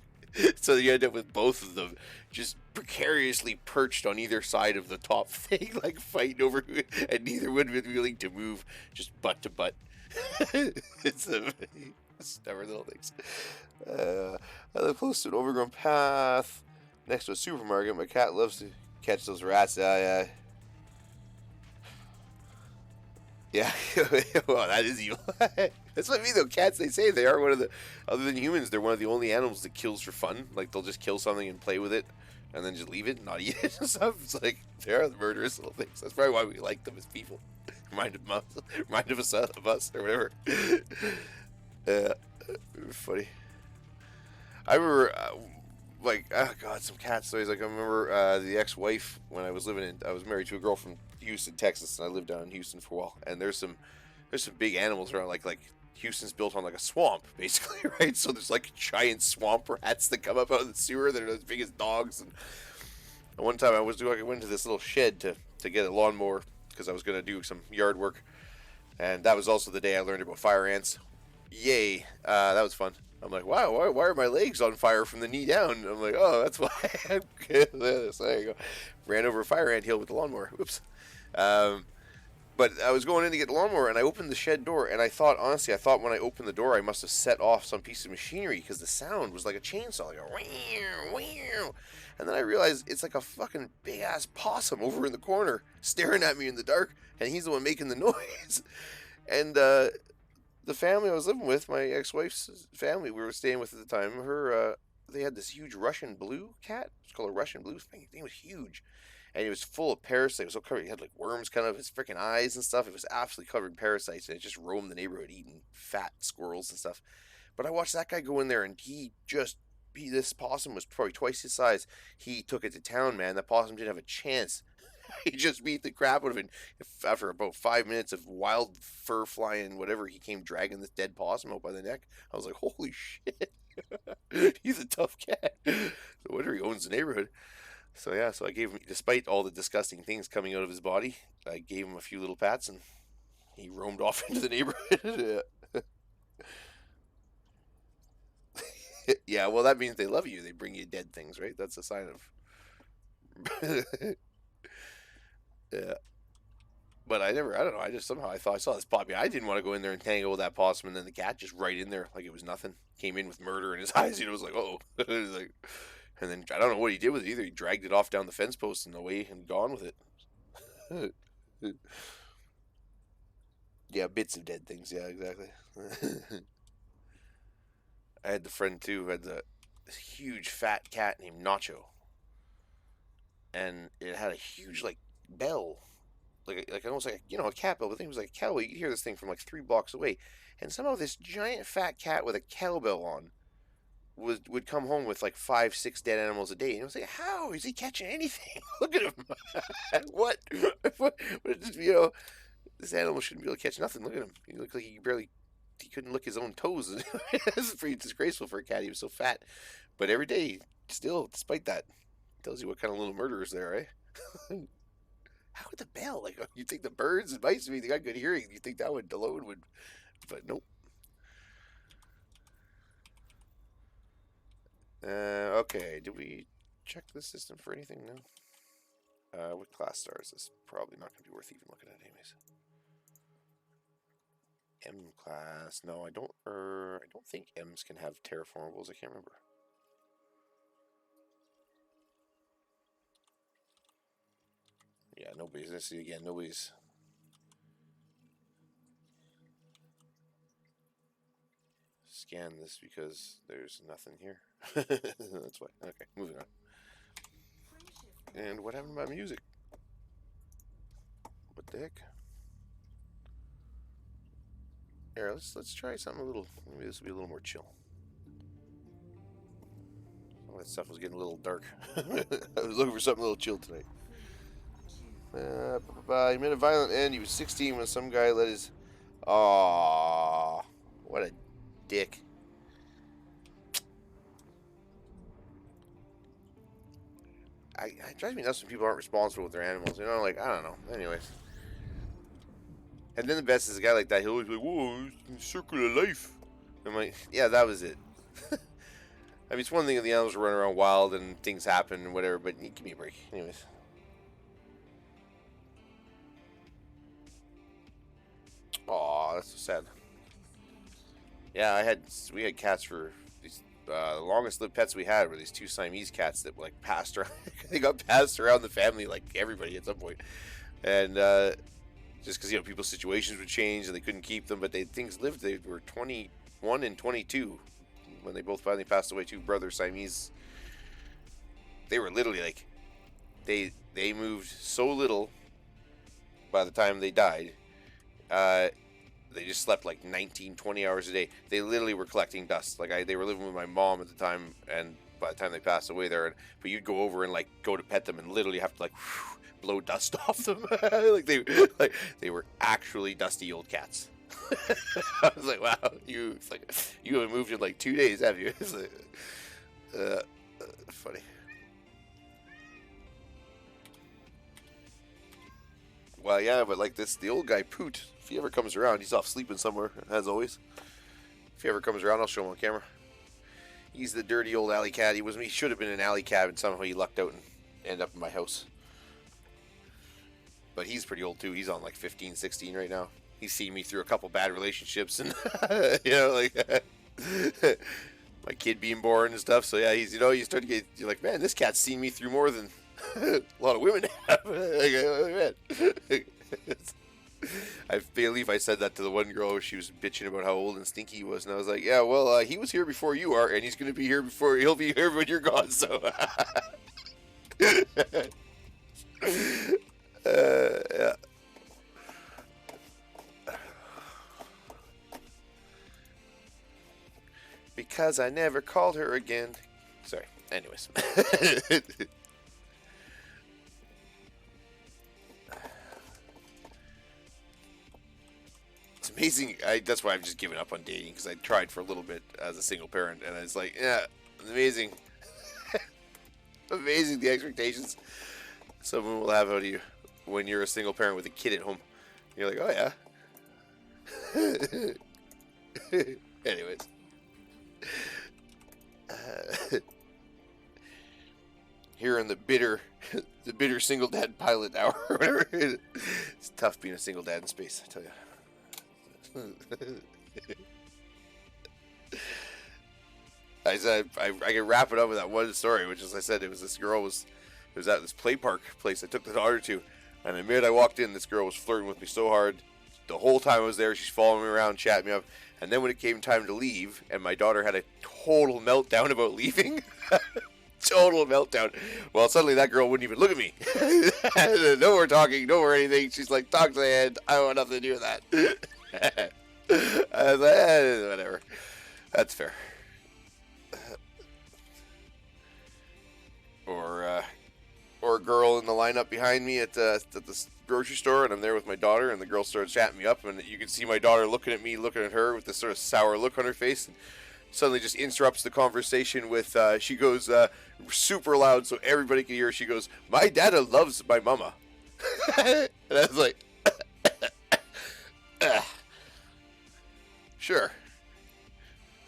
So you end up with both of them just precariously perched on either side of the top thing, like fighting over who, and neither would be willing to move, just butt to butt. It's stubborn little things. I live close to an overgrown path next to a supermarket. My cat loves to catch those rats. Yeah. Well, that is evil. That's what I mean, though. Cats, they say they are one of the, other than humans, they're one of the only animals that kills for fun. Like, they'll just kill something and play with it, and then just leave it and not eat it and stuff. It's like, they are the murderous little things. That's probably why we like them as people. Remind of us, or whatever. Funny. I remember like, oh god, some cat stories. Like I remember the ex-wife when I was I was married to a girl from Houston, Texas, and I lived down in Houston for a while. And there's some big animals around. Like Houston's built on like a swamp, basically, right? So there's like giant swamp rats that come up out of the sewer that are as big as dogs. And one time I went to this little shed to get a lawnmower because I was gonna do some yard work, and that was also the day I learned about fire ants. Yay, that was fun. I'm like, wow, why are my legs on fire from the knee down? I'm like, oh, that's why. So there you go. Ran over a fire ant hill with the lawnmower. Whoops. Um, but I was going in to get the lawnmower, and I opened the shed door, and honestly, I thought when I opened the door, I must have set off some piece of machinery because the sound was like a chainsaw, like a wow, wow. And then I realized it's like a fucking big ass possum over in the corner staring at me in the dark, and he's the one making the noise. And the family I was living with, my ex-wife's family we were staying with at the time, they had this huge Russian blue cat. It's called a Russian blue thing. The thing was huge, and it was full of parasites. It was so covered. It had like worms kind of his freaking eyes and stuff. It was absolutely covered in parasites, and it just roamed the neighborhood eating fat squirrels and stuff. But I watched that guy go in there, and this possum was probably twice his size. He took it to town, man. That possum didn't have a chance. He just beat the crap out of it. After about 5 minutes of wild fur flying, whatever, he came dragging this dead possum out by the neck. I was like, holy shit. He's a tough cat. So whatever, he owns the neighborhood. So yeah, so I gave him, despite all the disgusting things coming out of his body, I gave him a few little pats and he roamed off into the neighborhood. Yeah, well, that means they love you. They bring you dead things, right? That's a sign of. Yeah. But I don't know. I just somehow I thought I saw this puppy. I didn't want to go in there and tangle with that possum, and then the cat just right in there like it was nothing. Came in with murder in his eyes. It was like, oh, it was like, and then I don't know what he did with it either. He dragged it off down the fence post and away and gone with it. Yeah, bits of dead things. Yeah, exactly. I had the friend too who had this huge fat cat named Nacho, and it had a huge like bell, like almost like a cat bell. But the thing was like a cowbell. You could hear this thing from like 3 blocks away, and somehow this giant fat cat with a cowbell on would come home with like 5, 6 dead animals a day, and it was like, how is he catching anything? Look at him. what? This animal shouldn't be able to catch nothing. Look at him. He looks like he couldn't lick his own toes. This is pretty disgraceful for a cat. He was so fat, but every day, still, despite that, tells you what kind of little murderers there, eh? How would the bell? Like, you think the birds and mice, they got good hearing. You think that would alone would, but nope. Okay, did we check the system for anything? No. What class star is this? Probably not going to be worth even looking at anyways. M class. No, I don't. I don't think M's can have terraformables. I can't remember. Yeah, nobody's. Let's see again. Nobody's. Scan this because there's nothing here. That's why. Okay, moving on. And what happened to my music? What the heck? Here, let's try something a little. Maybe this will be a little more chill. All that stuff was getting a little dark. I was looking for something a little chill tonight. He made a violent end. He was 16 when some guy let his. Aww, what a dick. It drives me nuts when people aren't responsible with their animals. Like, I don't know. Anyways. And then the best is a guy like that. He'll always be like, whoa, circle of life. I'm like, yeah, that was it. I mean, it's one thing if the animals run around wild and things happen and whatever, but give me a break. Anyways. Aw, that's so sad. Yeah, we had cats for these. The longest lived pets we had were these 2 Siamese cats that like passed around. They got passed around the family like everybody at some point, and just because people's situations would change and they couldn't keep them, but things lived. They were 21 and 22 when they both finally passed away. 2 brother Siamese. They were literally like they moved so little by the time they died. They just slept like 19, 20 hours a day. They literally were collecting dust. Like they were living with my mom at the time, and by the time they passed away there. But you'd go over and like go to pet them and literally have to like blow dust off them. like they were actually dusty old cats. I was like, wow, it's like you haven't moved in like 2 days, have you? It's like, funny. Well, yeah, but like the old guy Poot. If he ever comes around, he's off sleeping somewhere, as always. If he ever comes around, I'll show him on camera. He's the dirty old alley cat. He should have been an alley cat, and somehow he lucked out and ended up in my house. But he's pretty old too. He's on like 15, 16 right now. He's seen me through a couple bad relationships, and like my kid being born and stuff. So yeah, you start to you're like, man, this cat's seen me through more than a lot of women have. I believe I said that to the one girl. She was bitching about how old and stinky he was, and I was like, yeah, well, he was here before you are, and he's gonna be here before he'll be here when you're gone. So yeah. Because I never called her again. Sorry. Anyways. It's amazing. That's why I've just given up on dating, because I tried for a little bit as a single parent, and it's like, yeah, it's amazing. Amazing the expectations someone will have out of you when you're a single parent with a kid at home. You're like, oh yeah. Anyways. Here in the bitter single dad pilot hour or whatever. It's tough being a single dad in space, I tell you. I said I can wrap it up with that one story, which, as I said, it was this girl it was at this play park place I took the daughter to, and the minute I walked in, this girl was flirting with me so hard. The whole time I was there, she's following me around, chatting me up, and then when it came time to leave, and my daughter had a total meltdown about leaving. Total meltdown. Well, suddenly that girl wouldn't even look at me. No more talking, no more anything. She's like, talk to the head. I want nothing to do with that. I was like, whatever. That's fair. Or a girl in the lineup behind me at the grocery store, and I'm there with my daughter, and the girl starts chatting me up, and you can see my daughter looking at me, looking at her with this sort of sour look on her face, and suddenly just interrupts the conversation with, she goes super loud so everybody can hear. She goes, my dada loves my mama. And I was like, sure.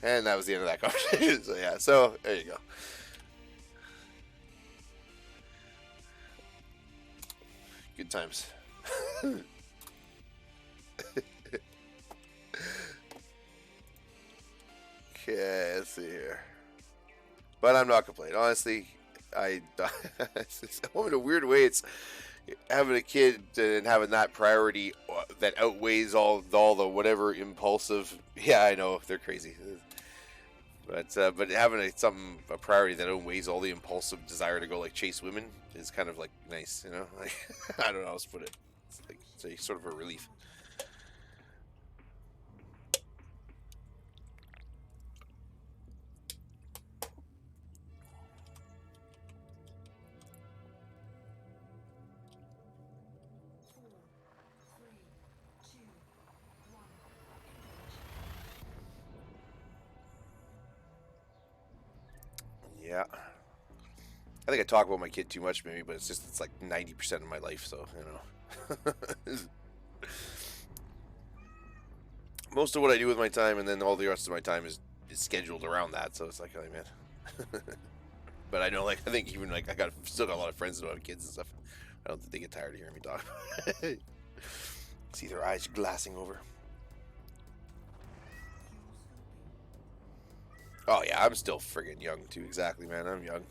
And that was the end of that conversation. So yeah, so there you go. Good times. Okay, let's see here. But I'm not complaining. Honestly, in a weird way, it's having a kid and having that priority that outweighs all the whatever impulsive. Yeah, I know they're crazy, but having a priority that outweighs all the impulsive desire to go like chase women is kind of like nice, you know. Like I don't know how else to put it. It's a sort of a relief. Yeah. I think I talk about my kid too much, maybe, but it's like 90% of my life, so, you know. Most of what I do with my time, and then all the rest of my time is scheduled around that, so it's like, oh, man. But I know, like, I think even, like, still got a lot of friends that don't have kids and stuff. I don't think they get tired of hearing me talk. See their eyes glassing over. Oh yeah, I'm still friggin' young too. Exactly, man. I'm young,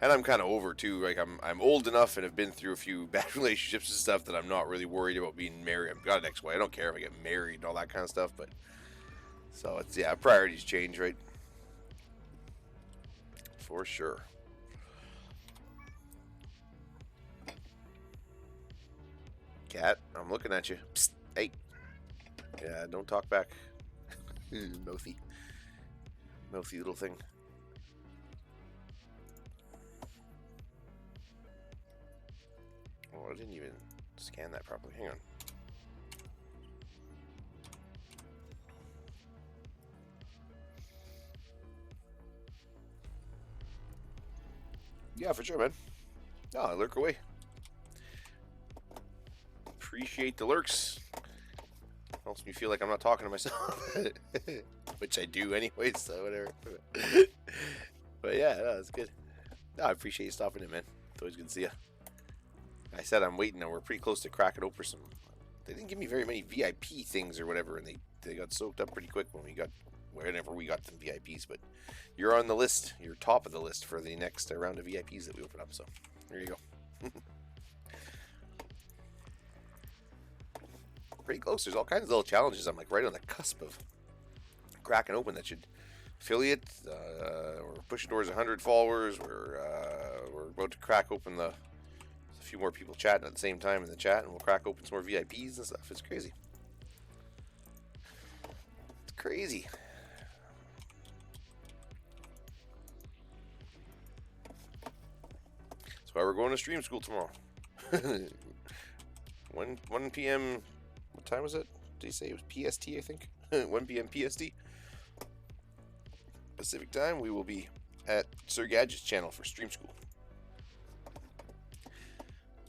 and I'm kind of over too. Like I'm old enough and have been through a few bad relationships and stuff that I'm not really worried about being married. I've got an ex-wife. I don't care if I get married and all that kind of stuff. But so it's priorities change, right? For sure. Cat, I'm looking at you. Psst, hey. Yeah, don't talk back. Mouthy little thing. Oh, I didn't even scan that properly. Hang on. Yeah, for sure, man. No, lurk away. Appreciate the lurks. Helps me feel like I'm not talking to myself. Which I do anyways, so whatever. But yeah, no, it's good. No, I appreciate you stopping in, man. It's always good to see you. I said I'm waiting, and we're pretty close to cracking open some. They didn't give me very many VIP things or whatever, and they got soaked up pretty quick whenever we got some VIPs. But you're on the list. You're top of the list for the next round of VIPs that we open up. So there you go. Pretty close. There's all kinds of little challenges. I'm like right on the cusp of cracking open that should affiliate. We're pushing towards 100 followers. We're about to crack open a few more people chatting at the same time in the chat, and we'll crack open some more VIPs and stuff. It's crazy. It's crazy. That's why we're going to stream school tomorrow. 1 p.m. What time was it? Did he say it was PST, I think? 1 p.m. PST. Pacific time, we will be at Sir Gadget's channel for stream school.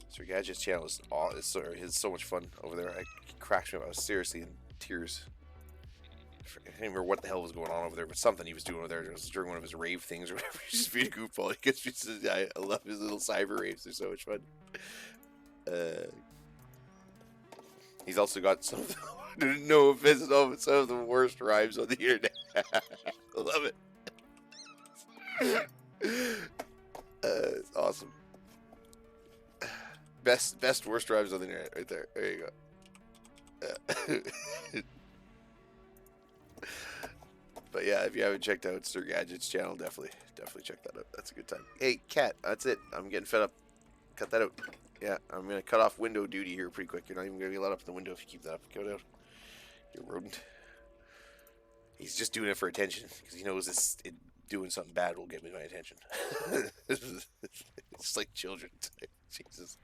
Sir Gadget's channel is so much fun over there. It cracks me up. I was seriously in tears. I can't remember what the hell was going on over there, but something he was doing over there. It was during one of his rave things or whatever. He's just being a goofball. I love his little cyber raves. They're so much fun. He's also got some, no offense at all, but some of the worst rhymes on the internet. I love it. It's awesome. Best worst rhymes on the internet right there. There you go. But yeah, if you haven't checked out Sir Gadget's channel, definitely check that out. That's a good time. Hey, Cat, that's it. I'm getting fed up. Cut that out. Yeah, I'm gonna cut off window duty here pretty quick. You're not even gonna be let up in the window if you keep that up. Cut it out. You rodent. He's just doing it for attention because he knows doing something bad will get me my attention. It's like children. Jesus.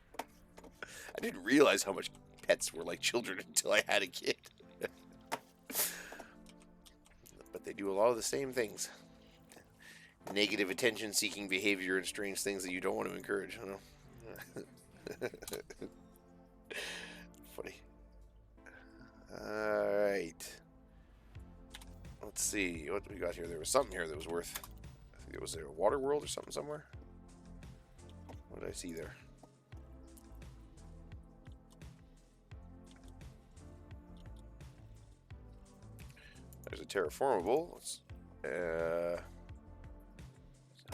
I didn't realize how much pets were like children until I had a kid. But they do a lot of the same things. Negative attention-seeking behavior and strange things that you don't want to encourage. I know. Funny. Alright. Let's see. What do we got here? There was something here that was worth. I think it was a water world or something somewhere. What did I see there? There's a terraformable. Let's,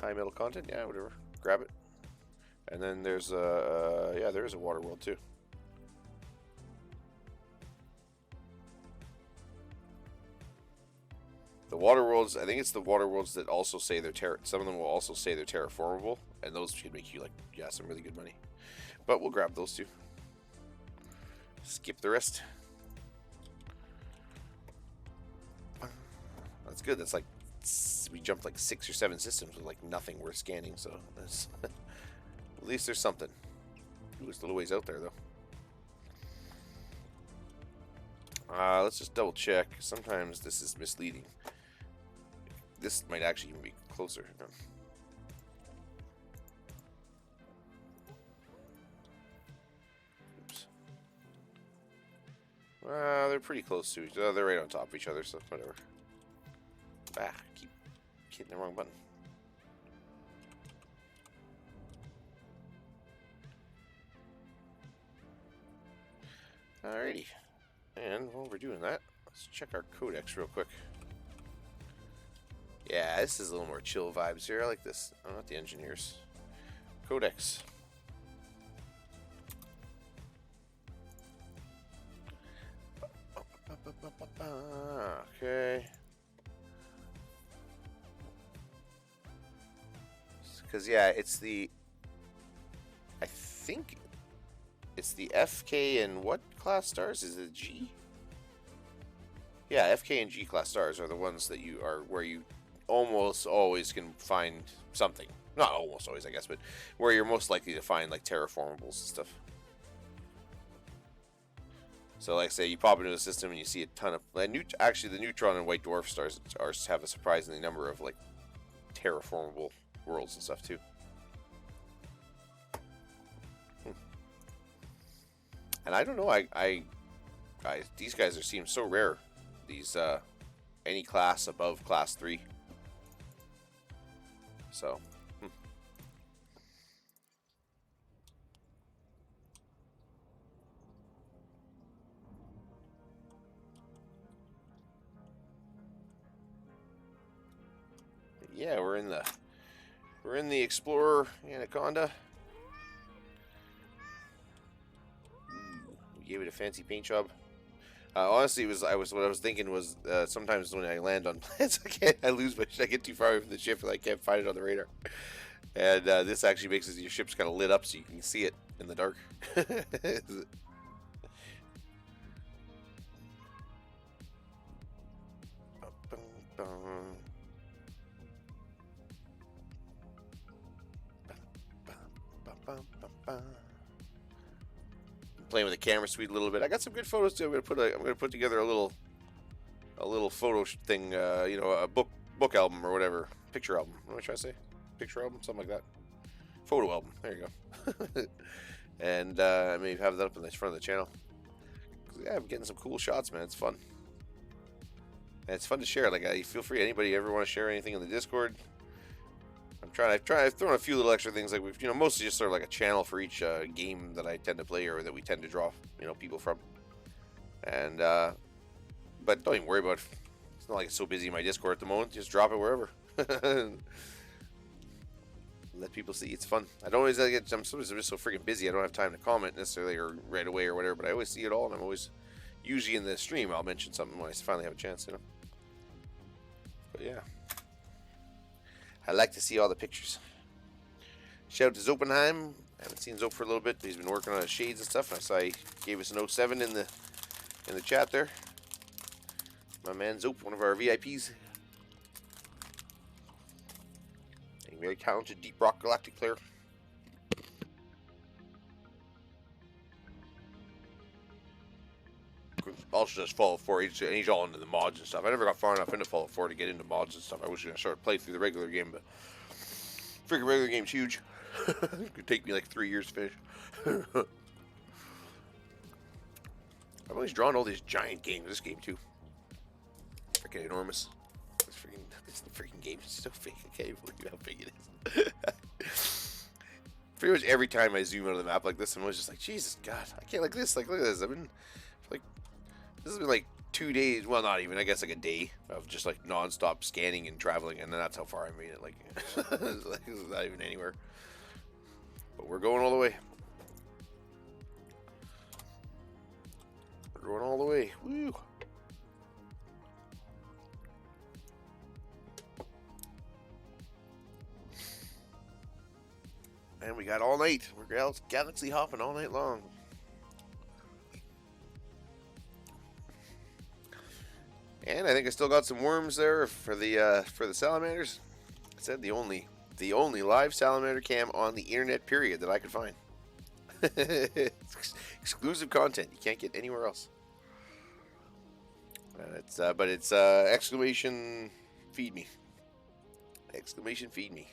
high metal content. Yeah, whatever. Grab it. And then there's yeah, there is a water world too. The water worlds, I think it's the water worlds that also say they're some of them will also say they're terraformable, and those should make you like, yeah, some really good money. But we'll grab those two. Skip the rest. That's good. That's like we jumped like 6 or 7 systems with like nothing worth scanning. So that's at least there's something. Ooh, it's a little ways out there though. Let's just double check. Sometimes this is misleading. This might actually even be closer. No. Oops. They're pretty close to each other. They're right on top of each other, so whatever. Keep hitting the wrong button. Alrighty. And while we're doing that, let's check our codex real quick. Yeah, this is a little more chill vibes here. I like this. I'm not the engineers. Codex. Okay. Because, yeah, it's the... I think it's the FK and what class stars? Is it G? Yeah, FK and G class stars are the ones that you are where you almost always can find something. Not almost always, I guess, but where you're most likely to find like terraformables and stuff. So, like I say, you pop into the system and you see a ton of actually the neutron and white dwarf stars have a surprisingly number of like terraformable worlds and stuff too. And I don't know, these guys seem so rare. These any class above class 3. So. Yeah, we're in the Explorer Anaconda. We gave it a fancy paint job. Honestly, what I was thinking was sometimes when I land on planets, I lose my ship. I get too far away from the ship and I can't find it on the radar. And this actually makes your ship's kind of lit up so you can see it in the dark. Playing with the camera suite a little bit. I got some good photos too. I'm gonna put together a little photo thing. A book album or whatever, picture album. What am I trying to say? Picture album, something like that. Photo album. There you go. And I may have that up in the front of the channel. Yeah, I'm getting some cool shots, man. It's fun. And it's fun to share. Like, feel free. Anybody ever want to share anything in the Discord? I've thrown a few little extra things, like we've, mostly just sort of like a channel for each game that I tend to play or that we tend to draw, people from. And but don't even worry about it. It's not like it's so busy in my Discord at the moment. Just drop it wherever. Let people see. It's fun. I don't always I'm sometimes just so freaking busy. I don't have time to comment necessarily or right away or whatever. But I always see it all, and I'm always usually in the stream. I'll mention something when I finally have a chance, But yeah. I like to see all the pictures. Shout out to Zopenheim. I haven't seen Zope for a little bit. He's been working on his shades and stuff. I saw he gave us an 07 in the chat there. My man Zope, one of our VIPs. A very talented Deep Rock Galactic player. Also does Fallout 4, and he's all into the mods and stuff. I never got far enough into Fallout 4 to get into mods and stuff. I was going to start play through the regular game, but freaking regular game's huge. It could take me like 3 years to finish. I've always drawn all these giant games. This game too, freaking enormous. This freaking game is so big. I can't even believe how big it is. Pretty much every time I zoom out of the map like this, I'm always just like, Jesus God, I can't like this. Like, look at this. This has been like 2 days, well, not even, I guess like a day of just like non-stop scanning and traveling, and then that's how far I made it. Like, it's not even anywhere. But we're going all the way. We're going all the way. Woo! And we got all night. We're galaxy hopping all night long. And I think I still got some worms there for the salamanders. I said the only live salamander cam on the internet period that I could find. Exclusive content you can't get anywhere else. But it's exclamation feed me. Exclamation feed me.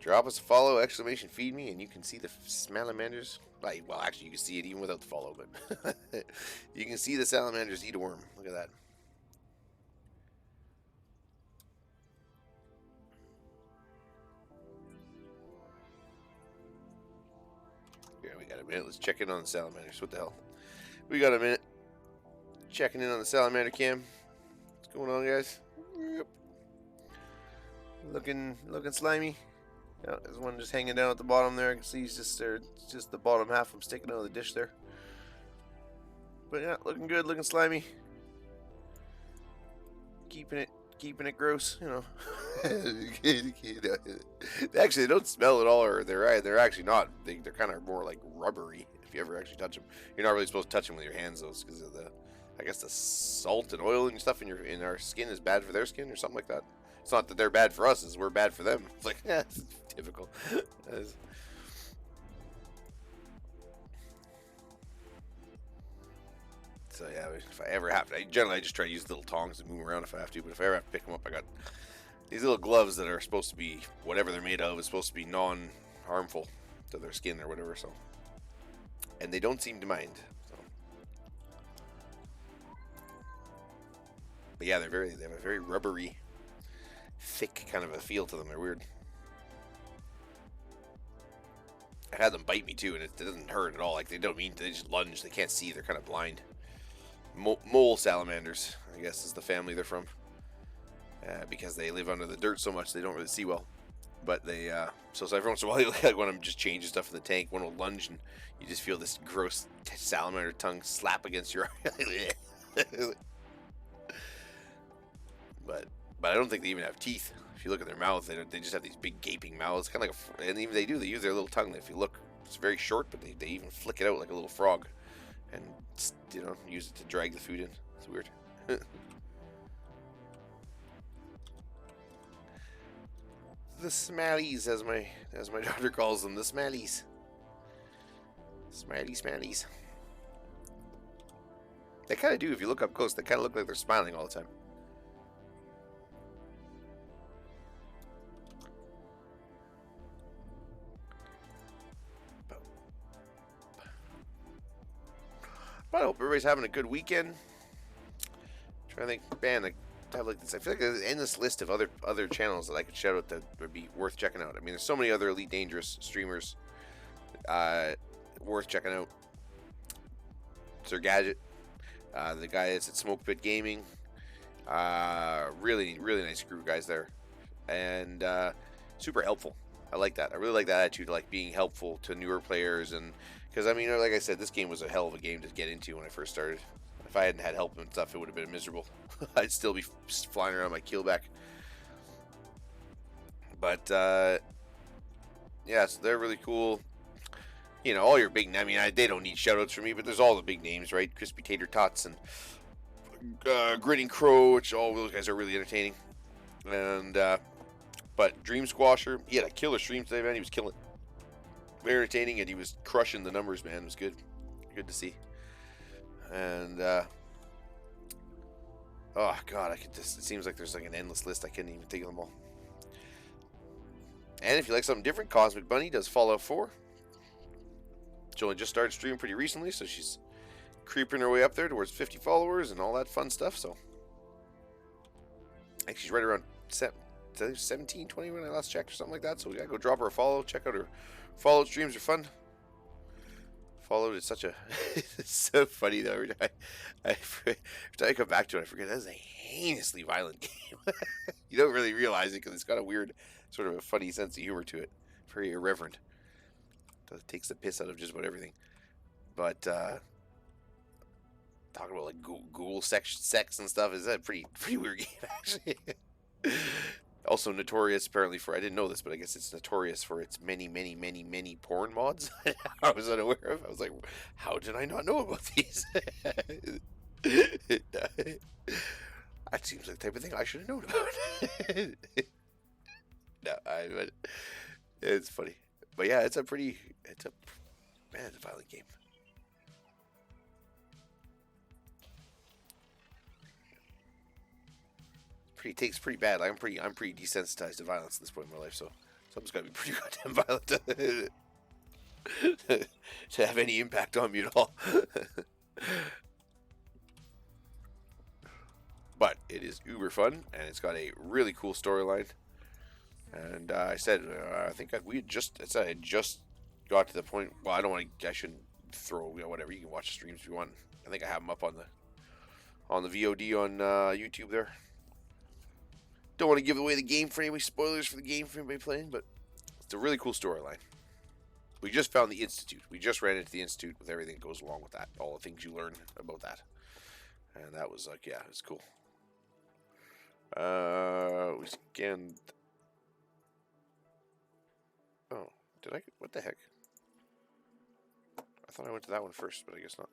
Drop us a follow, exclamation feed me, and you can see the salamanders. Well, actually, you can see it even without the follow, but you can see the salamanders eat a worm. Look at that. Here, we got a minute. Let's check in on the salamanders. What the hell? We got a minute. Checking in on the salamander cam. What's going on, guys? Yep. Looking slimy. Yeah, there's one just hanging down at the bottom there. I can see he's just there. It's just the bottom half of him sticking out of the dish there. But yeah, looking good, looking slimy. Keeping it gross, Actually, they don't smell at all, or they're actually not. They're kind of more like rubbery. If you ever actually touch them, you're not really supposed to touch them with your hands, though, because of I guess the salt and oil and stuff in our skin is bad for their skin or something like that. It's not that they're bad for us, it's we're bad for them. It's like, yeah, it's typical. So yeah, if I ever have to, I just try to use little tongs and move 'em around if I have to. But if I ever have to pick them up, I got these little gloves that are supposed to be whatever they're made of is supposed to be non-harmful to their skin or whatever. So, and they don't seem to mind. So. But yeah, they have a very rubbery, thick kind of a feel to them. They're weird. I had them bite me too, and it doesn't hurt at all. Like they don't mean to, they just lunge. They can't see. They're kind of blind. Mole salamanders, I guess, is the family they're from. Because they live under the dirt so much, they don't really see well. But they, so every once in a while, like when I'm just changing stuff in the tank, one will lunge, and you just feel this gross salamander tongue slap against your eye. but I don't think they even have teeth. If you look at their mouth, they just have these big gaping mouths, kind of like and even they use their little tongue. If you look, it's very short, but they even flick it out like a little frog, and use it to drag the food in. It's weird. The smallies, as my daughter calls them, the smallies. Smallies. They kind of do. If you look up close, they kind of look like they're smiling all the time. But I hope everybody's having a good weekend. I'm trying to think, man, I have like this. I feel like there's an endless list of other channels that I could shout out that would be worth checking out. I mean, there's so many other Elite Dangerous streamers worth checking out. Sir Gadget, the guy that's at Smoke Pit Gaming, really nice group of guys there, and super helpful. I like that. I really like that attitude, like being helpful to newer players, and because I mean, like I said, this game was a hell of a game to get into when I first started. If I hadn't had help and stuff, it would have been miserable. I'd still be flying around my keelback. But yeah, so they're really cool. You know, all your big. I mean, they don't need shoutouts from me, but there's all the big names, right? Crispy Tater Tots and Grinning Crow, which all those guys are really entertaining. And but Dream Squasher, he had a killer stream today, man. He was killing. Very entertaining, and he was crushing the numbers, man. It was good. Good to see. And oh god, it seems like there's like an endless list. I can't even think of them all. And if you like something different, Cosmic Bunny does Fallout 4. She only just started streaming pretty recently, so she's creeping her way up there towards 50 followers and all that fun stuff. So I think she's right around 17, 20 when I last checked or something like that. So we gotta go drop her a follow. Check out her Fallout streams. Are fun. Fallout is such a it's so funny though. Every time I come back to it, I forget that's a heinously violent game. You don't really realize it because it's got a weird sort of a funny sense of humor to it. Very irreverent. It takes the piss out of just about everything. But talking about like ghoul sex and stuff is a pretty weird game actually. Also notorious apparently for, I didn't know this, but I guess it's notorious for its many porn mods. I was unaware of. I was like, how did I not know about these? That seems like the type of thing I should have known about. No, but it's funny. But yeah, it's a violent game. Takes pretty bad. Like, I'm pretty desensitized to violence at this point in my life, so something's got to be pretty goddamn violent to have any impact on me at all. But it is uber fun, and it's got a really cool storyline. And I said, I think we had just got to the point. Well, I shouldn't throw whatever. You can watch the streams if you want. I think I have them up on the VOD on YouTube there. Don't want to give away the game for anybody. Spoilers for the game for anybody playing, but it's a really cool storyline. We just found the Institute. We just ran into the Institute with everything that goes along with that. All the things you learn about that. And that was like, yeah, it was cool. We scanned. Oh, did I? What the heck? I thought I went to that one first, but I guess not.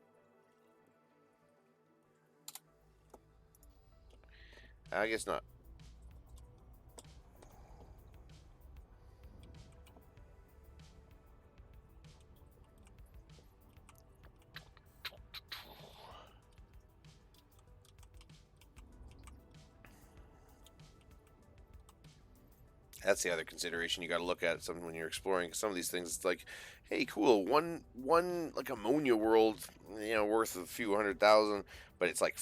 I guess not. That's the other consideration you got to look at something when you're exploring some of these things. It's like, hey, cool, one like ammonia world, worth a few 100,000, but it's like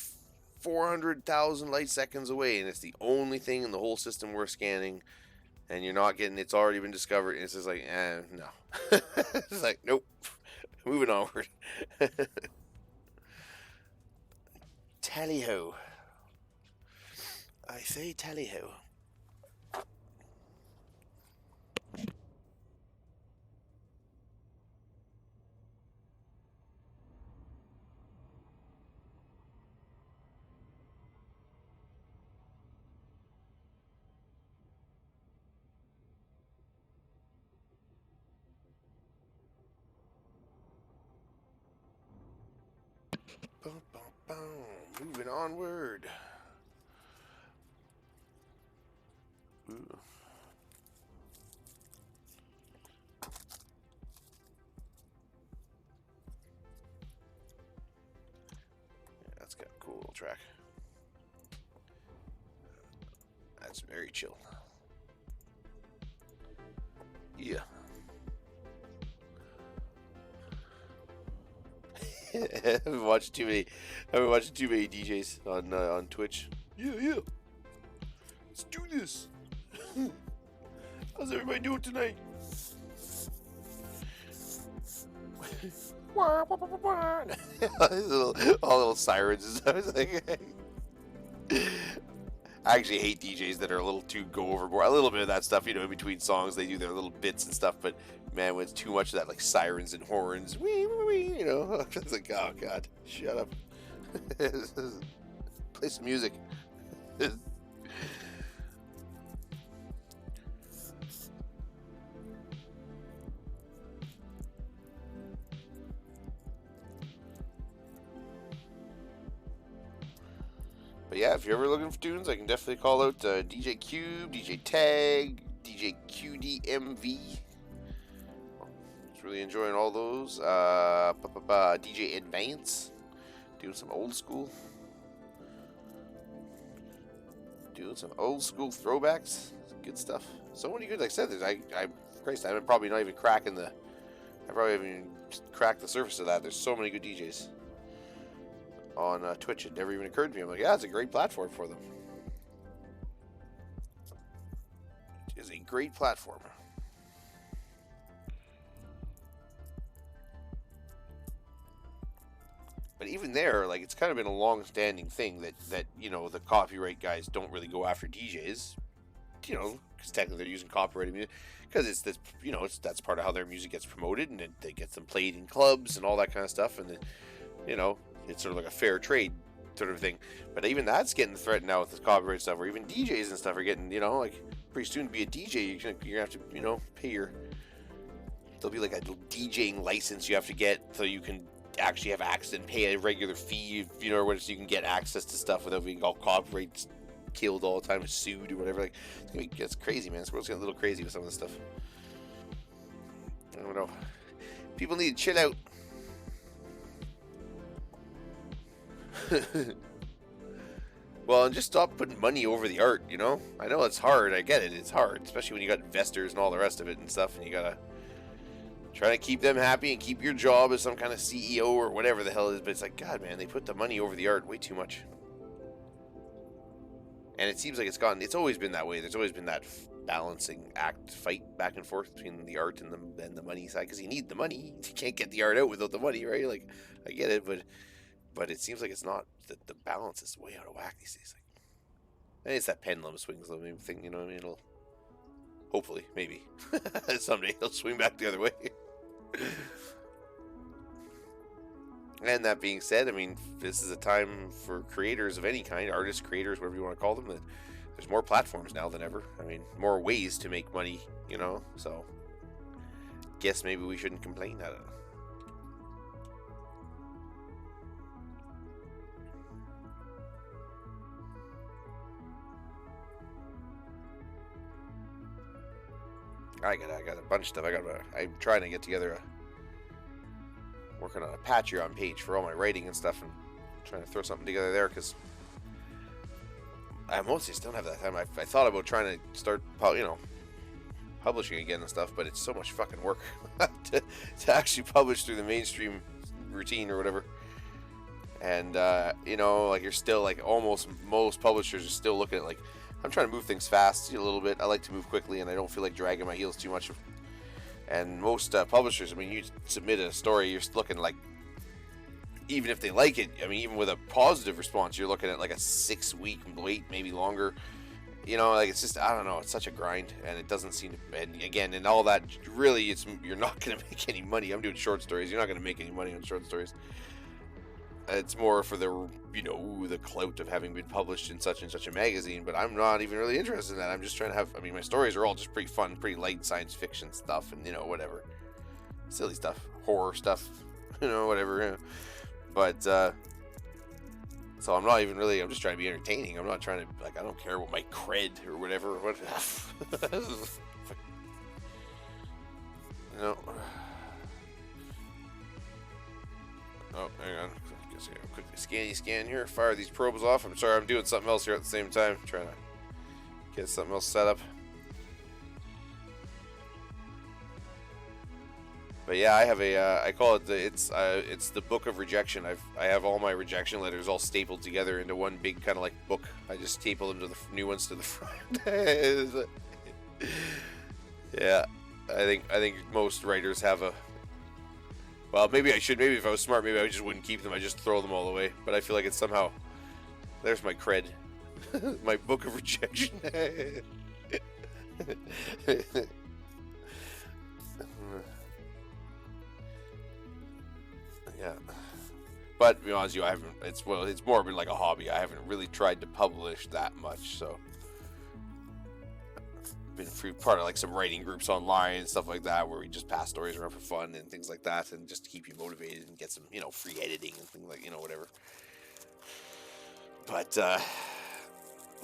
400,000 light seconds away, and it's the only thing in the whole system we're scanning, and you're not getting. It's already been discovered, and it's just like, no. It's like, nope, moving onward. Tally ho, I say tally ho. Bum, bum, bum. Moving onward. Ooh. That's got a cool little track. That's very chill. Yeah. I've been watching too many. I've been watching too many DJs on Twitch. Yeah, yeah. Let's do this. How's everybody doing tonight? all little sirens and stuff. It's like, I actually hate DJs that are a little too go overboard. A little bit of that stuff, in between songs, they do their little bits and stuff. But man, when it's too much of that, like sirens and horns, it's like, oh god, shut up. Play some music. But yeah, if you're ever looking for tunes, I can definitely call out DJ Cube, DJ Tag, DJ QDMV. Just really enjoying all those. DJ Advance, doing some old school. Doing some old school throwbacks. Good stuff. So many good. Like I said, Christ, I'm probably not even cracking the. I probably haven't even cracked the surface of that. There's so many good DJs on Twitch. It never even occurred to me. I'm like, yeah, it's a great platform for them. It is a great platform. But even there, like, it's kind of been a long-standing thing that the copyright guys don't really go after DJs, because technically they're using copyrighted music, because that's part of how their music gets promoted, and it gets them played in clubs and all that kind of stuff, and then, it's sort of like a fair trade sort of thing. But even that's getting threatened now with this copyright stuff, where even DJs and stuff are getting, like, pretty soon to be a DJ, you're gonna have to, pay your. There'll be like a DJing license you have to get so you can actually have access and pay a regular fee, or whatever, so you can get access to stuff without being all copyright killed all the time, sued or whatever. Like, it's crazy, man. This world's getting a little crazy with some of this stuff. I don't know. People need to chill out. Well, and just stop putting money over the art, I know it's hard. I get it. It's hard, especially when you got investors and all the rest of it and stuff, and you gotta try to keep them happy and keep your job as some kind of CEO or whatever the hell it is. But it's like, God, man, they put the money over the art way too much. And it seems like it's always been that way. There's always been that balancing act, fight back and forth between the art and the money side, because you need the money. You can't get the art out without the money, right? Like, I get it, but it seems like it's not, the balance is way out of whack these days. Like, and it's that pendulum swings thing, you know what I mean? It'll, hopefully, maybe, someday it'll swing back the other way. And that being said, I mean, this is a time for creators of any kind, artists, creators, whatever you want to call them, that there's more platforms now than ever. I mean, more ways to make money, so guess maybe we shouldn't complain. I don't know. I got a bunch of stuff. I'm trying to get together working on a Patreon page for all my writing and stuff, and trying to throw something together there, because I mostly just don't have that time. I thought about trying to start, publishing again and stuff, but it's so much fucking work to actually publish through the mainstream routine or whatever. And like you're still like almost most publishers are still looking at like, I'm trying to move things fast a little bit. I like to move quickly, and I don't feel like dragging my heels too much. And most publishers, I mean, you submit a story, you're looking like, even if they like it, I mean, even with a positive response, you're looking at like a 6-week wait, maybe longer. Like it's just, I don't know, it's such a grind, and it doesn't seem to, and again, and all that, really, you're not going to make any money. I'm doing short stories. You're not going to make any money on short stories. It's more for the, the clout of having been published in such and such a magazine, but I'm not even really interested in that. I'm just trying to have, I mean, my stories are all just pretty fun, pretty light science fiction stuff, and, whatever. Silly stuff. Horror stuff. Whatever. But, so I'm not even really, I'm just trying to be entertaining. I'm not trying to, like, I don't care what my cred or whatever. Oh, hang on. I'll quickly scan here. Fire these probes off. I'm sorry, I'm doing something else here at the same time. Trying to get something else set up. But yeah, I have a. I call it it's the book of rejection. I have all my rejection letters all stapled together into one big kind of like book. I just staple them to the new ones to the front. Yeah, I think most writers have a. Well, maybe I should. Maybe if I was smart, maybe I just wouldn't keep them. I just throw them all away. But I feel like it's somehow. There's my cred. My book of rejection. Yeah. But to be honest with you, I haven't. It's more been like a hobby. I haven't really tried to publish that much. So. Been part of like some writing groups online and stuff like that where we just pass stories around for fun and things like that, and just to keep you motivated and get some free editing and things like whatever. But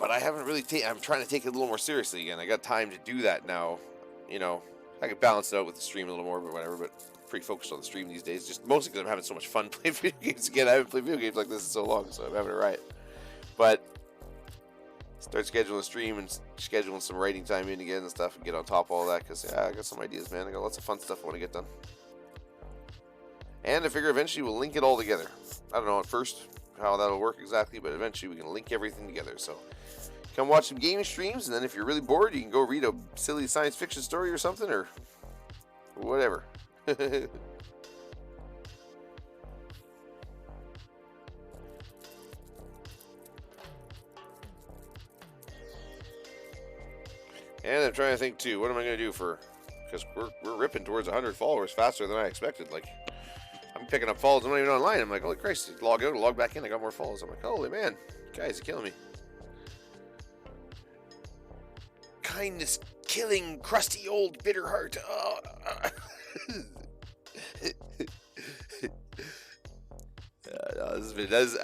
I haven't really I'm trying to take it a little more seriously again. I got time to do that now. I could balance it out with the stream a little more, but whatever. But pretty focused on the stream these days, just mostly because I'm having so much fun playing video games again. I haven't played video games like this in so long, so I'm having a riot. But start scheduling a stream and scheduling some writing time in again and stuff, and get on top of all that, because I got some ideas, man. I got lots of fun stuff I want to get done, and I figure eventually we'll link it all together. I don't know at first how that'll work exactly, but eventually we can link everything together. So come watch some gaming streams, and then if you're really bored, you can go read a silly science fiction story or something, or whatever. And I'm trying to think too, what am I going to do because we're ripping towards 100 followers faster than I expected. Like, I'm picking up follows, I'm not even online. I'm like, holy Christ, log out, log back in, I got more follows. I'm like, holy man, guys are killing me. Kindness killing crusty old bitter heart. Oh.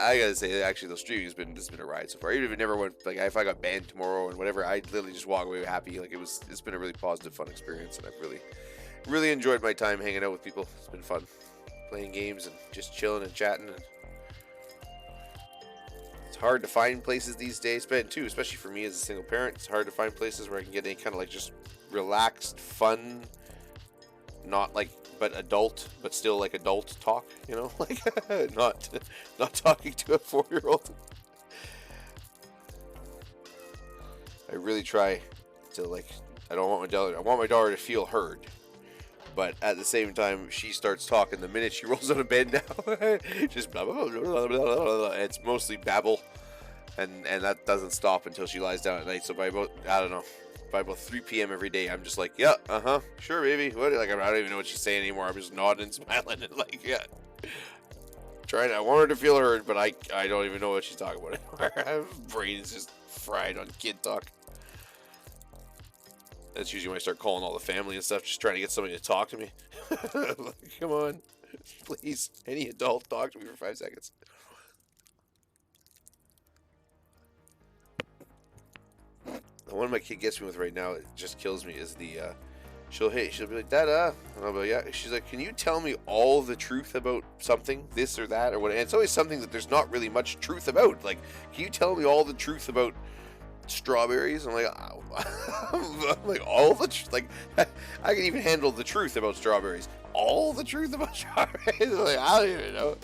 I gotta say, actually, those streaming this has been a ride so far. Even if it never went, like, if I got banned tomorrow and whatever, I'd literally just walk away happy. Like, it's been a really positive, fun experience, and I've really enjoyed my time hanging out with people. It's been fun playing games and just chilling and chatting. And it's hard to find places these days, but too, especially for me as a single parent, it's hard to find places where I can get any kind of like just relaxed, fun, not like, but adult, but still like adult talk, like not talking to a 4-year-old. I really try to, like, I want my daughter to feel heard, but at the same time, she starts talking the minute she rolls out of bed now. Just blah, blah, blah, blah, blah, blah. It's mostly babble, and that doesn't stop until she lies down at night. So by about 3 p.m. every day, I'm just like, yeah, sure, baby. What? Like, I don't even know what she's saying anymore. I'm just nodding and smiling and like, yeah. I want her to feel heard, but I don't even know what she's talking about anymore. My brain is just fried on kid talk. That's usually when I start calling all the family and stuff, just trying to get somebody to talk to me. Like, come on, please, any adult, talk to me for 5 seconds. The one my kid gets me with right now, it just kills me, is the, she'll be like, Dada, and I'll be like, yeah. She's like, can you tell me all the truth about something, this or that, or what? And it's always something that there's not really much truth about. Like, can you tell me all the truth about strawberries. I'm like, I'm like all the like, I can even handle the truth about strawberries. All the truth about strawberries. Like, I don't even know.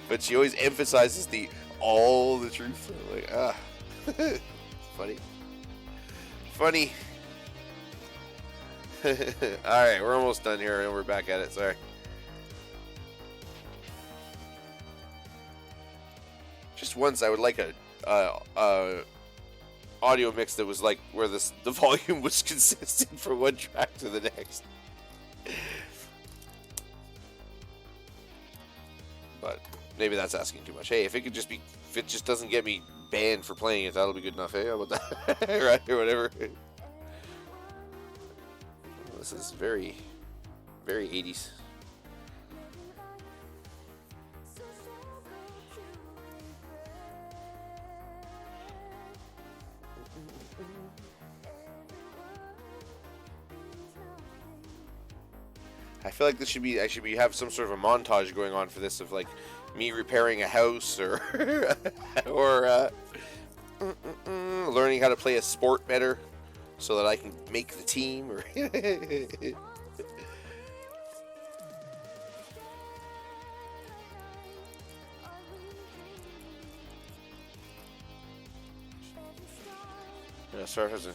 But she always emphasizes the all the truth. I'm like, funny, funny. All right, we're almost done here, and we're back at it. Sorry. Just once, I would like a audio mix that was like where the volume was consistent from one track to the next. But maybe that's asking too much. Hey, if it just doesn't get me banned for playing it, that'll be good enough. Hey, how about that? Right, or whatever. This is very, very 80s. I feel like I should have some sort of a montage going on for this of like me repairing a house or or learning how to play a sport better so that I can make the team. Or sorry, doesn't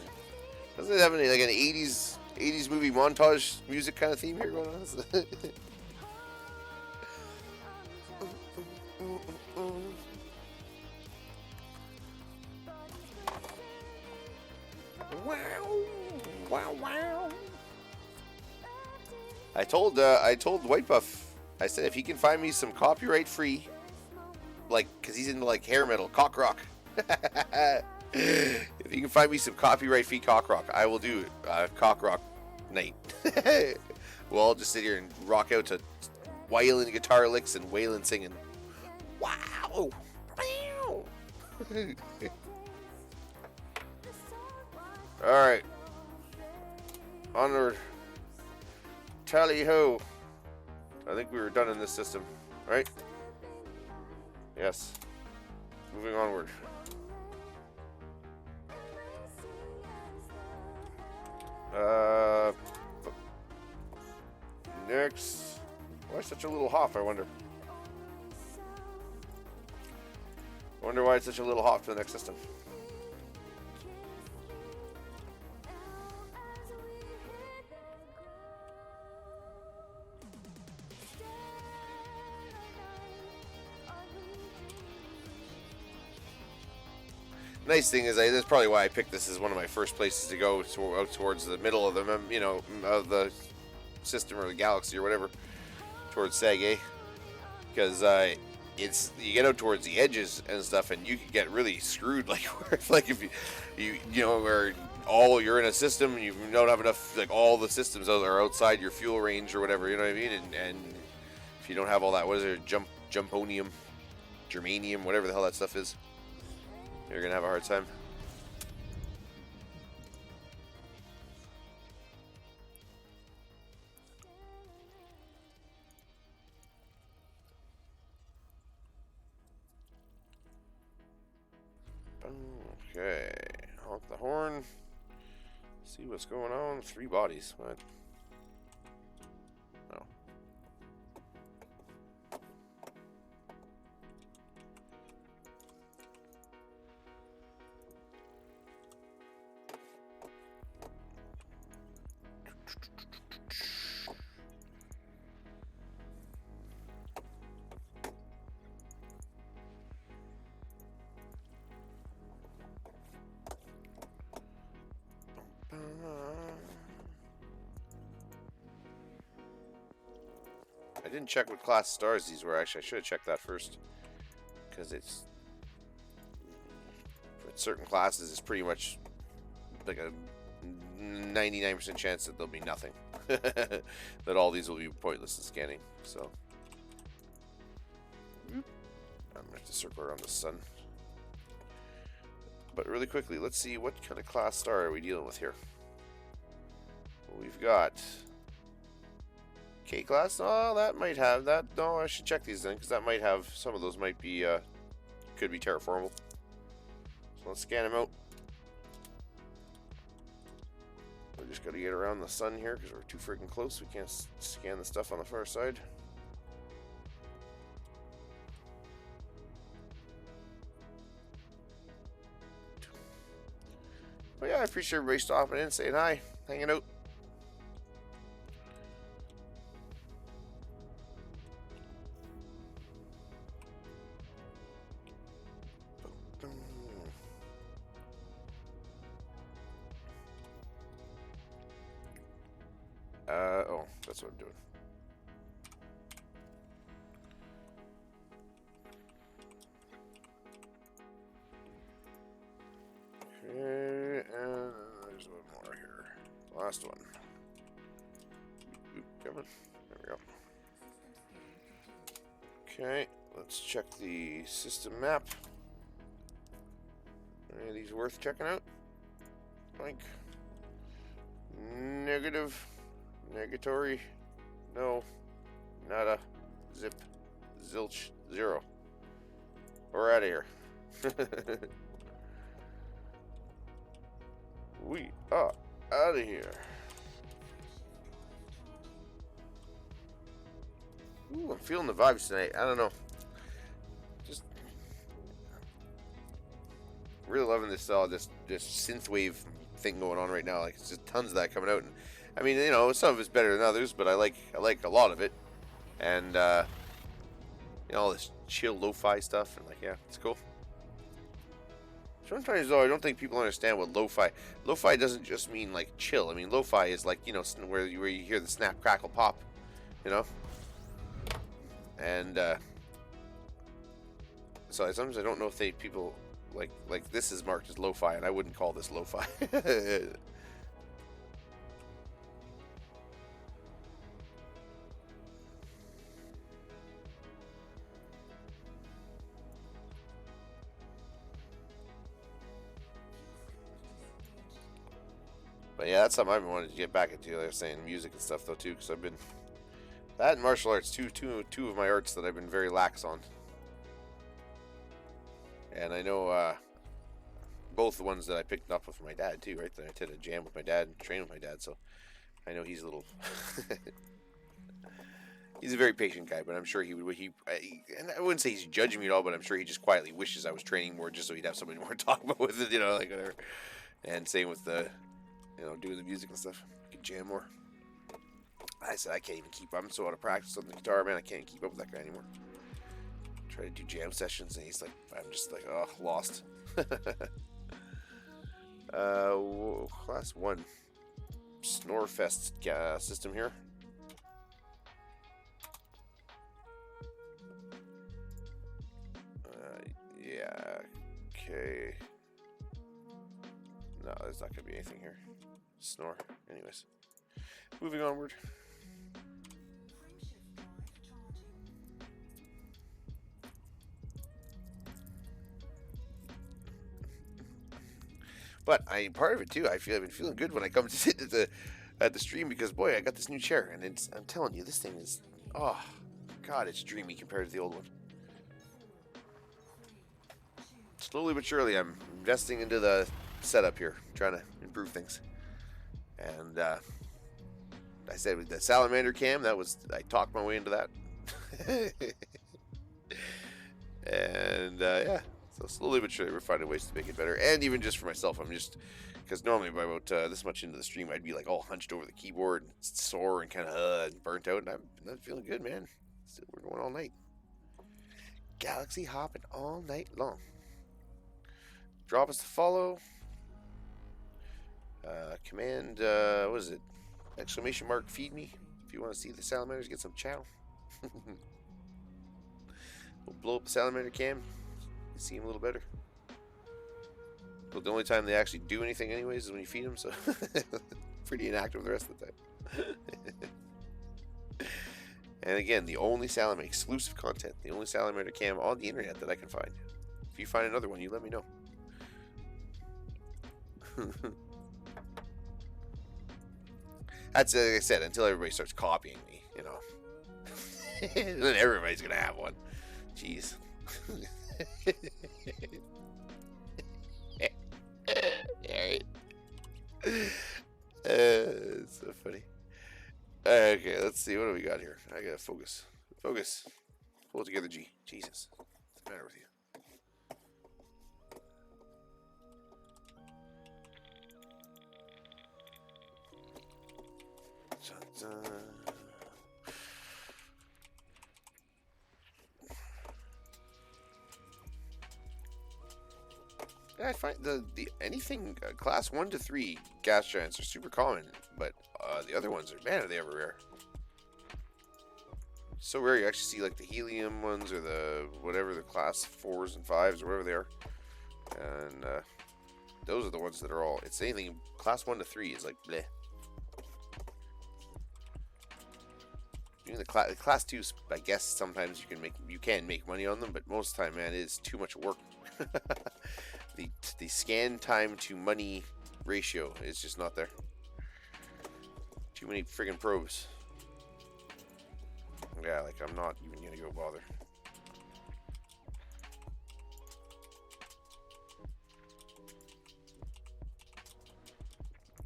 it have any like an 80s movie montage music kind of theme here going on? Wow. I told White Buff, I said if he can find me some copyright free, like, cause he's into like hair metal, cock rock. If you can find me some copyright free cock rock, I will do cock rock night. We'll all just sit here and rock out to wailing guitar licks and wailing singing. Wow. Alright. Onward. Tally ho. I think we were done in this system, right? Yes. Moving onward. Next. Why such a little hop, I wonder? I wonder why it's such a little hop to the next system. Nice thing is, that's probably why I picked this as one of my first places to go out towards the middle of the, of the system or the galaxy or whatever, towards Sag, because it's you get out towards the edges and stuff, and you can get really screwed. Like if you where you're in a system, and you don't have enough, like all the systems are outside your fuel range or whatever. You know what I mean? And if you don't have all that, what is it, jumponium, germanium, whatever the hell that stuff is. You're gonna have a hard time. Okay, honk the horn. See what's going on. 3 bodies. What? No. I didn't check what class stars these were. Actually, I should have checked that first, because it's for certain classes it's pretty much like a 99% chance that there'll be nothing. That all these will be pointless in scanning. So I'm gonna have to circle around the sun. But really quickly, let's see what kind of class star are we dealing with here. We've got K class. Oh, that might have that. No, I should check these then, because that might have, some of those might be could be terraformable. So let's scan them out. just got to get around the sun here because we're too freaking close. We can't scan the stuff on the far side. But yeah, I appreciate everybody stopping in, saying hi, hanging out. Oh, that's what I'm doing. Okay, and there's one more here. Last one. Oop, coming. There we go. Okay, let's check the system map. Any of these worth checking out? Blank. Negative. Negatory. No. Nada. Zip. Zilch. Zero. We're out of here. We are out of here. Ooh, I'm feeling the vibes tonight. I don't know. Just really loving this this synthwave thing going on right now. Like, it's just tons of that coming out. And I mean, you know, some of it's better than others, but I like a lot of it. And you know, all this chill lo-fi stuff, and like, yeah, it's cool. Sometimes though, I don't think people understand what lo-fi. Lo-fi doesn't just mean like chill. I mean, lo-fi is like, you know, where you hear the snap, crackle, pop, you know. And so sometimes I don't know if people like this is marked as lo-fi, and I wouldn't call this lo-fi. But yeah, that's something I've been wanting to get back into. Like I was saying, music and stuff though too, because I've been that and martial arts, two of my arts that I've been very lax on. And I know both the ones that I picked up with my dad too, right? That I did a jam with my dad and train with my dad, so I know he's a little. He's a very patient guy, but I'm sure he would. And I wouldn't say he's judging me at all, but I'm sure he just quietly wishes I was training more, just so he'd have somebody more to talk about with it, you know, like whatever. And same with the, you know, doing the music and stuff. I could jam more. I said I can't even keep up. I'm so out of practice on the guitar, man. I can't keep up with that guy anymore. Try to do jam sessions, and he's like, I'm just like, oh, lost. Class 1 Snorefest system here. Yeah, okay. No, there's not going to be anything here. Snore. Anyways. Moving onward. But part of it too. I've been feeling good when I come to sit at the stream because boy, I got this new chair, and I'm telling you, this thing is, oh god, it's dreamy compared to the old one. Slowly but surely, I'm investing into the setup here, trying to improve things. And I said with the Salamander cam, I talked my way into that. And yeah, so slowly but surely we're finding ways to make it better. And even just for myself, I'm just, because normally by about this much into the stream, I'd be like all hunched over the keyboard, and sore and kind of burnt out, and I'm not feeling good, man. So we're going all night. Galaxy hopping all night long. Drop us to follow. Command, what is it? Exclamation mark, feed me. If you want to see the salamanders, get some chow. We'll blow up the salamander cam. You see him a little better. But the only time they actually do anything anyways is when you feed them, so pretty inactive the rest of the time. And again, the only salamander, exclusive content, the only salamander cam on the internet that I can find. If you find another one, you let me know. That's like I said, until everybody starts copying me, you know. Then everybody's gonna have one. Jeez. Alright. Okay, let's see. What do we got here? I gotta focus. Focus. Pull it together, G. Jesus. What's the matter with you? Yeah, I find the anything class 1 to 3 gas giants are super common, but the other ones are, man, are they ever rare. So rare you actually see like the helium ones or the whatever the class 4s and 5s or whatever they are, and those are the ones that are all. It's anything class 1 to 3 is like bleh. Even the class 2s, I guess sometimes you can make money on them, but most of the time, man, it is too much work. The scan time to money ratio is just not there. Too many friggin' probes. Yeah, like I'm not even gonna go bother.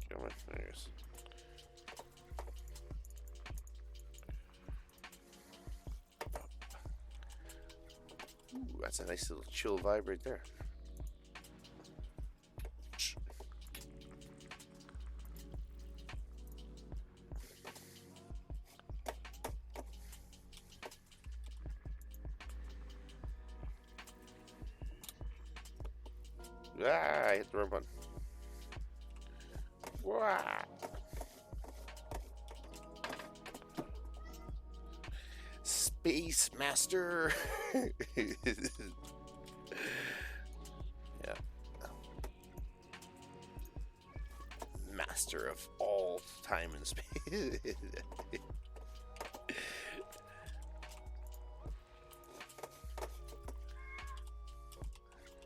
Come on, there it is. Ooh, that's a nice little chill vibe right there. Ah, I hit the wrong button. Wah. Space Master. Yeah. Master of all time and space.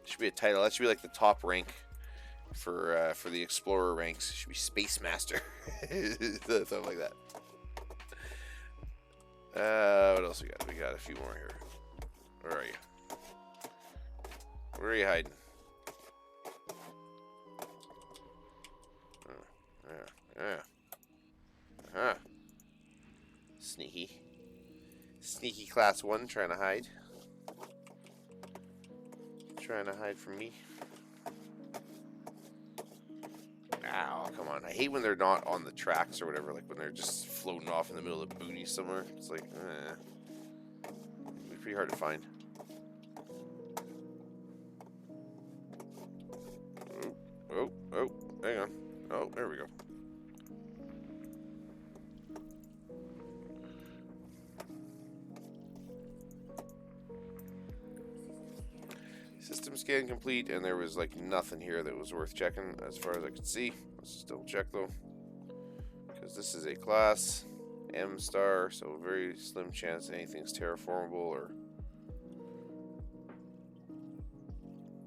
Should be a title. That should be like the top rank for the Explorer ranks. It should be Space Master. Something like that. What else we got? We got a few more here. Where are you? Where are you hiding? Yeah. Sneaky. Sneaky class 1 trying to hide. Trying to hide from me. Ow, come on. I hate when they're not on the tracks or whatever, like when they're just floating off in the middle of the booty somewhere. It's like, it'd be pretty hard to find. Oh, hang on. Oh, there we go. System scan complete, and there was like nothing here that was worth checking as far as I could see. Let's just double check though, because this is a class M star, so very slim chance anything's terraformable, or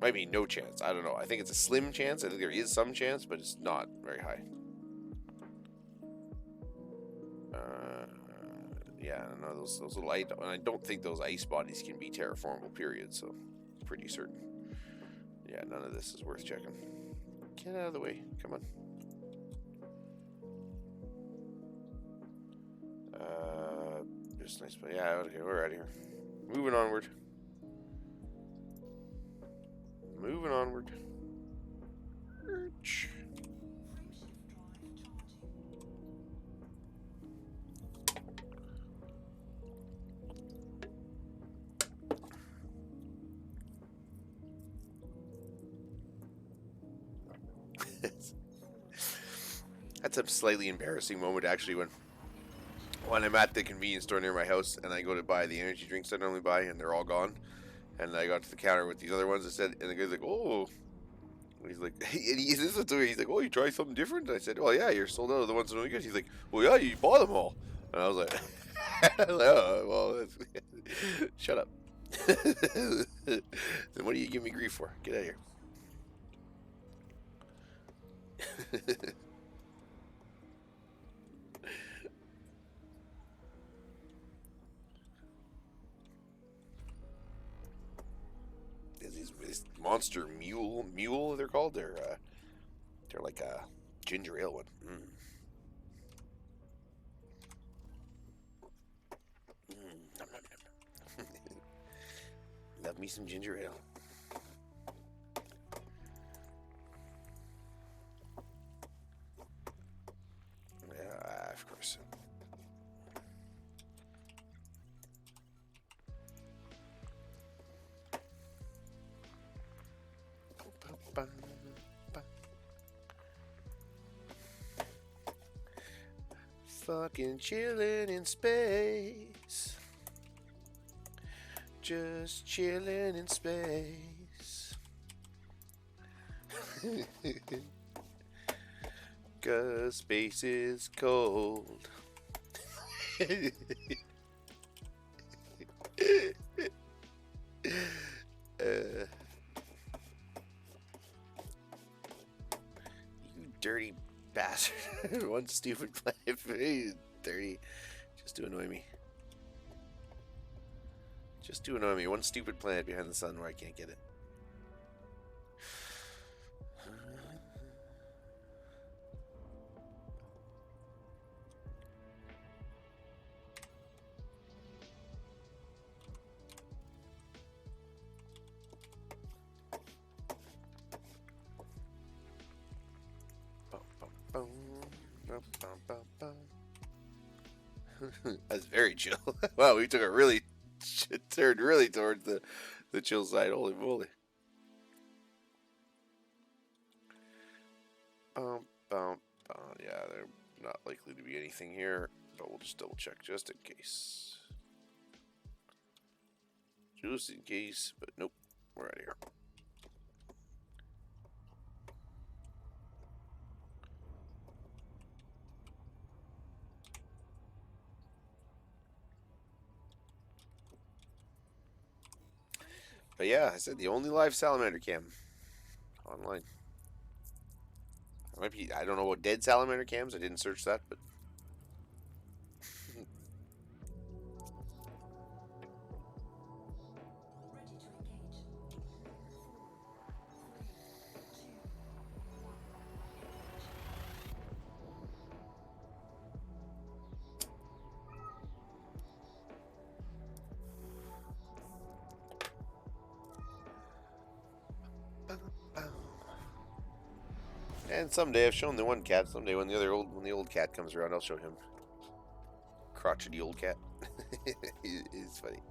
might be no chance. I don't know. I think it's a slim chance. I think there is some chance, but it's not very high. Yeah, no, those little I don't think those ice bodies can be terraformable. Period. So pretty certain. Yeah, none of this is worth checking. Get out of the way. Come on. Just nice. But yeah, okay, we're out of here. Moving onward. Moving onward. Frameshift drive charging. That's a slightly embarrassing moment actually when I'm at the convenience store near my house and I go to buy the energy drinks I normally buy and they're all gone. And I got to the counter with these other ones. I said, and the guy's like, "Oh," he's like, and he says it to me. He's like, "Oh, you try something different?" I said, "Well, yeah, you're sold out of the ones that are really good." He's like, "Well, yeah, you bought them all." And I was like, "Oh, well, that's shut up." Then what do you give me grief for? Get out of here. This monster mule they're called. They're like a ginger ale one. me some ginger ale. Yeah, of course. Fucking chilling in space. Just chilling in space. 'Cause space is cold. You dirty bastard. One stupid planet. Dirty. Just to annoy me. Just to annoy me. One stupid planet behind the sun where I can't get it. That's very chill. Wow, we took a really turned really towards the chill side. Holy moly. Yeah, there's not likely to be anything here, but we'll just double check just in case. Just in case, but nope, we're out of here. But yeah, I said the only live salamander cam online. Might be, I don't know what dead salamander cams. I didn't search that, but Ready to engage. 4, 3, 2, 1. Engage. and someday I've shown the one cat. Someday when the old cat comes around, I'll show him. Crotchety old cat. He's funny.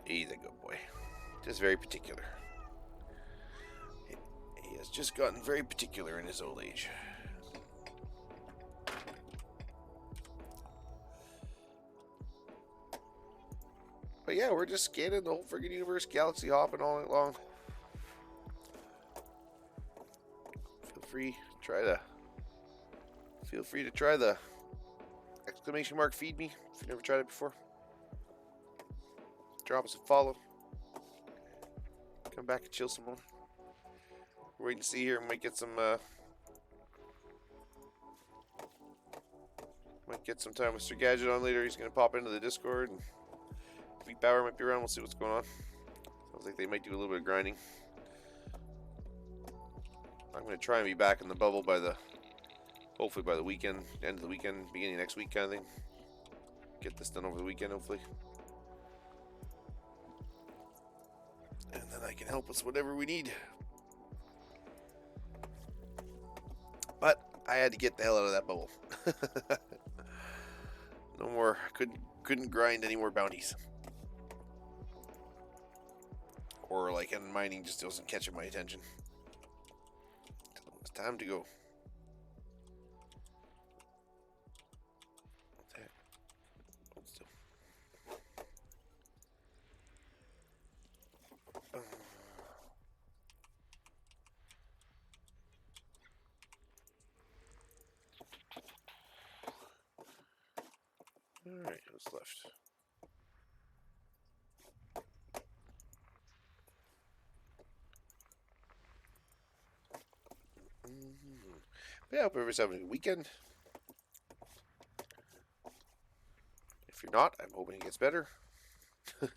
He's a good boy. Just very particular. He has just gotten very particular in his old age. But yeah, we're just scanning the whole friggin' universe, galaxy hopping all night long. Feel free to try the exclamation mark feed me if you've never tried it before. Drop us a follow. Come back and chill some more. We're waiting to see here. Might get some time with Sir Gadget on later. He's gonna pop into the Discord, and Weak Power might be around. We'll see what's going on. Sounds like they might do a little bit of grinding. I'm gonna try and be back in the bubble hopefully by the weekend, end of the weekend, beginning of next week kind of thing. Get this done over the weekend, hopefully. And then I can help us whatever we need. But I had to get the hell out of that bubble. No more. Couldn't grind any more bounties. Or like in mining just wasn't catching my attention. It's time to go. Alright, what's left? But yeah, I hope everybody's having a good weekend. If you're not, I'm hoping it gets better. Feel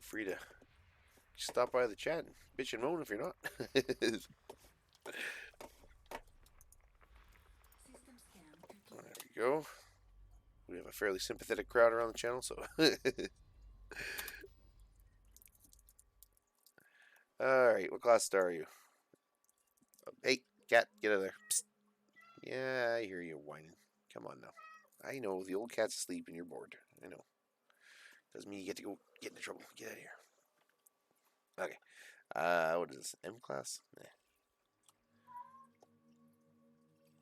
free to stop by the chat and bitch and moan if you're not. System scan complete. There we go. We have a fairly sympathetic crowd around the channel, so. Alright, what class star are you? Oh, hey, cat, get out of there. Psst. Yeah, I hear you whining. Come on now. I know, the old cat's asleep and you're bored. I know. Doesn't mean you get to go get into trouble. Get out of here. Okay. What is this? M class? Nah.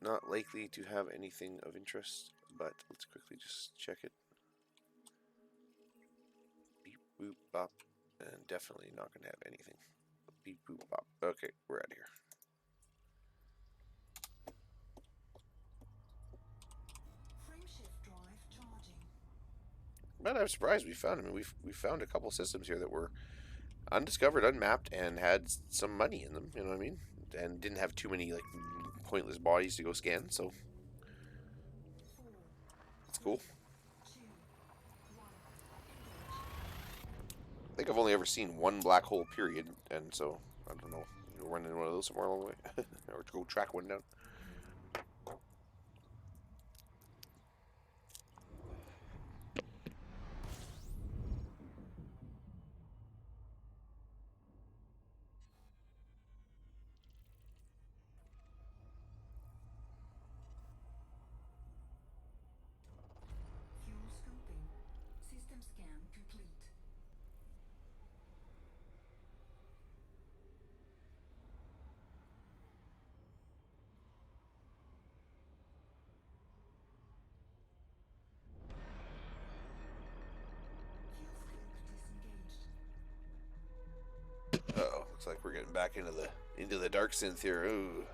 Not likely to have anything of interest, but let's quickly just check it. Beep, boop, bop. And definitely not going to have anything. Beep, boop, bop. Okay, we're out of here. Frameshift drive charging. But I'm surprised we found them. We found a couple systems here that were undiscovered, unmapped, and had some money in them. You know what I mean? And didn't have too many like pointless bodies to go scan. So it's cool. I think I've only ever seen one black hole, period, and so I don't know. You'll run into one of those somewhere along the way, or to go track one down. Fuel scoping. System scan complete. Fuel scope disengaged. Uh oh, looks like we're getting back into the dark synth here. Ooh.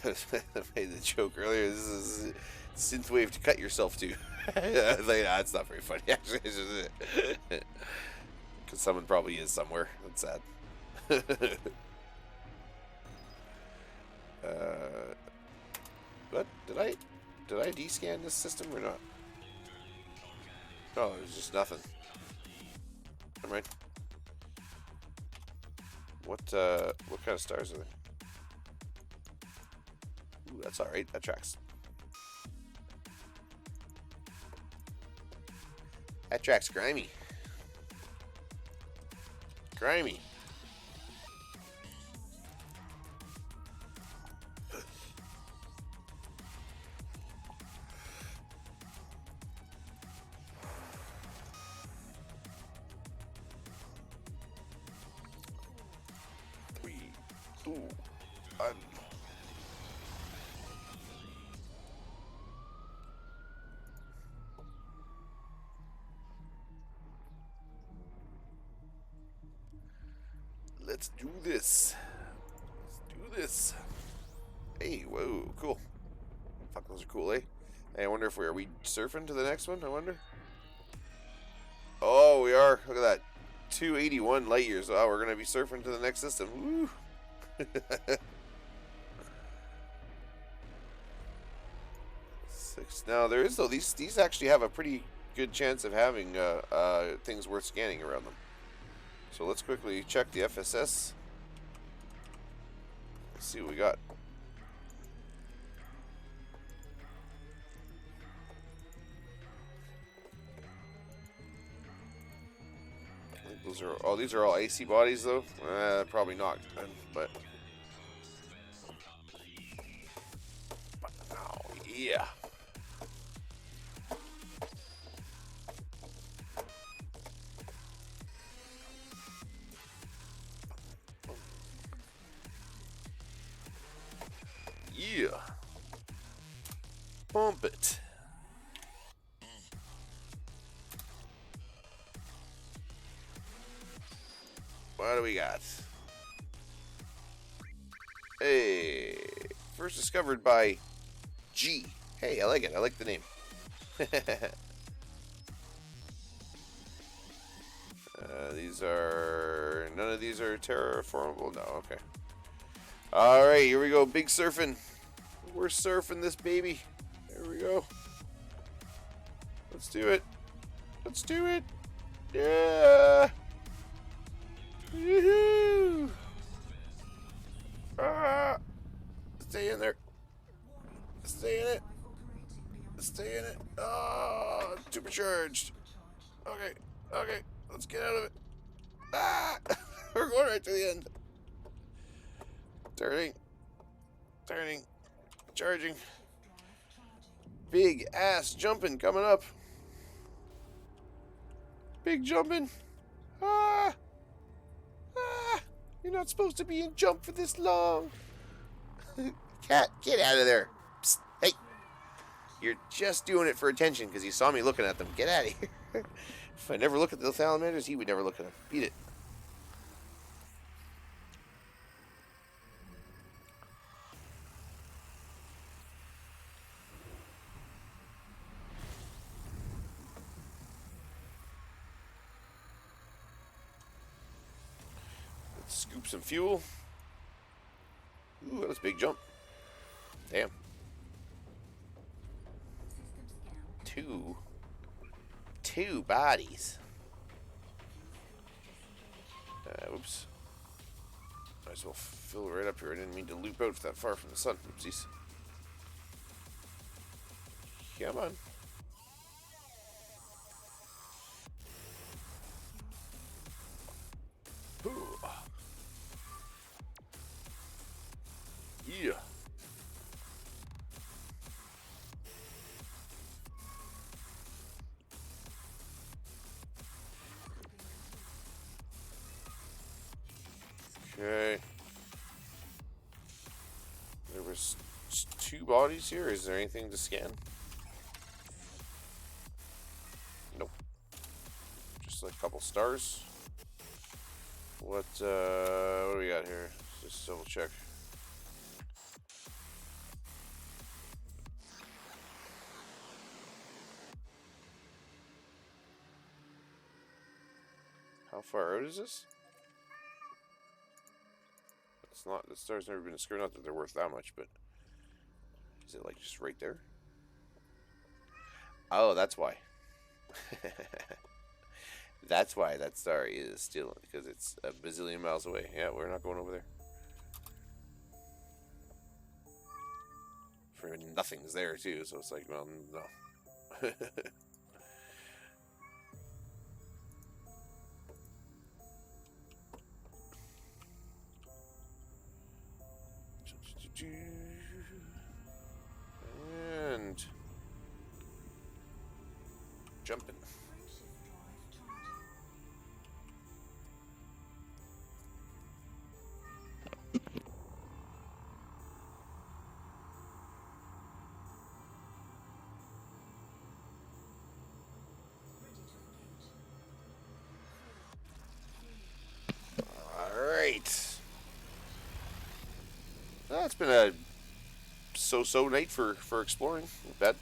I made the joke earlier. This is synthwave to cut yourself to. I was like, nah, it's not very funny actually. Because someone probably is somewhere. That's sad. What did I descan this system or not? Oh, there's just nothing. Never mind. What kind of stars are there? Ooh, that's alright. That tracks. That tracks grimy. Grimy. Ooh. Let's do this. Let's do this. Hey, whoa, cool. Fuck, those are cool, eh? Hey, I wonder if are we surfing to the next one? I wonder. Oh, we are. Look at that. 281 light years. Oh, we're gonna be surfing to the next system. Woo. Six. Now there is though these actually have a pretty good chance of having things worth scanning around them. So let's quickly check the FSS. Let's see what we got. I think these are all AC bodies though. Probably not, but oh yeah. Yeah. Pump it. What do we got? Hey. First discovered by G. Hey, I like it. I like the name. These are... None of these are terraformable? No, okay. Alright, here we go. Big surfing. We're surfing this baby. There we go. Let's do it. Let's do it. Yeah. Woohoo. Ah. Supercharged. Okay, okay, let's get out of it. Ah! We're going right to the end. Turning, turning, charging. Big ass jumping coming up. Big jumping. Ah! Ah! You're not supposed to be in jump for this long. Cat, get out of there. Psst, hey. You're just doing it for attention because you saw me looking at them. Get out of here. If I never look at the salamanders, he would never look at them. Beat it. Let's scoop some fuel. Ooh, that was a big jump. Damn. Two bodies. Oops. Might as well fill right up here. I didn't mean to loop out that far from the sun. Oopsies. Come on. Ooh. Yeah. Okay. There was two bodies here. Is there anything to scan? Nope. Just like a couple stars. What do we got here? Just double check. How far out is this? It's not. The star's never been screwed. Not that they're worth that much, but is it like just right there? Oh, that's why. That's why that star is still, because it's a bazillion miles away. Yeah, we're not going over there. For nothing's there too, so it's like, well, no. And jumping. Alright. Well, it's been a so-so night for exploring. Not bad.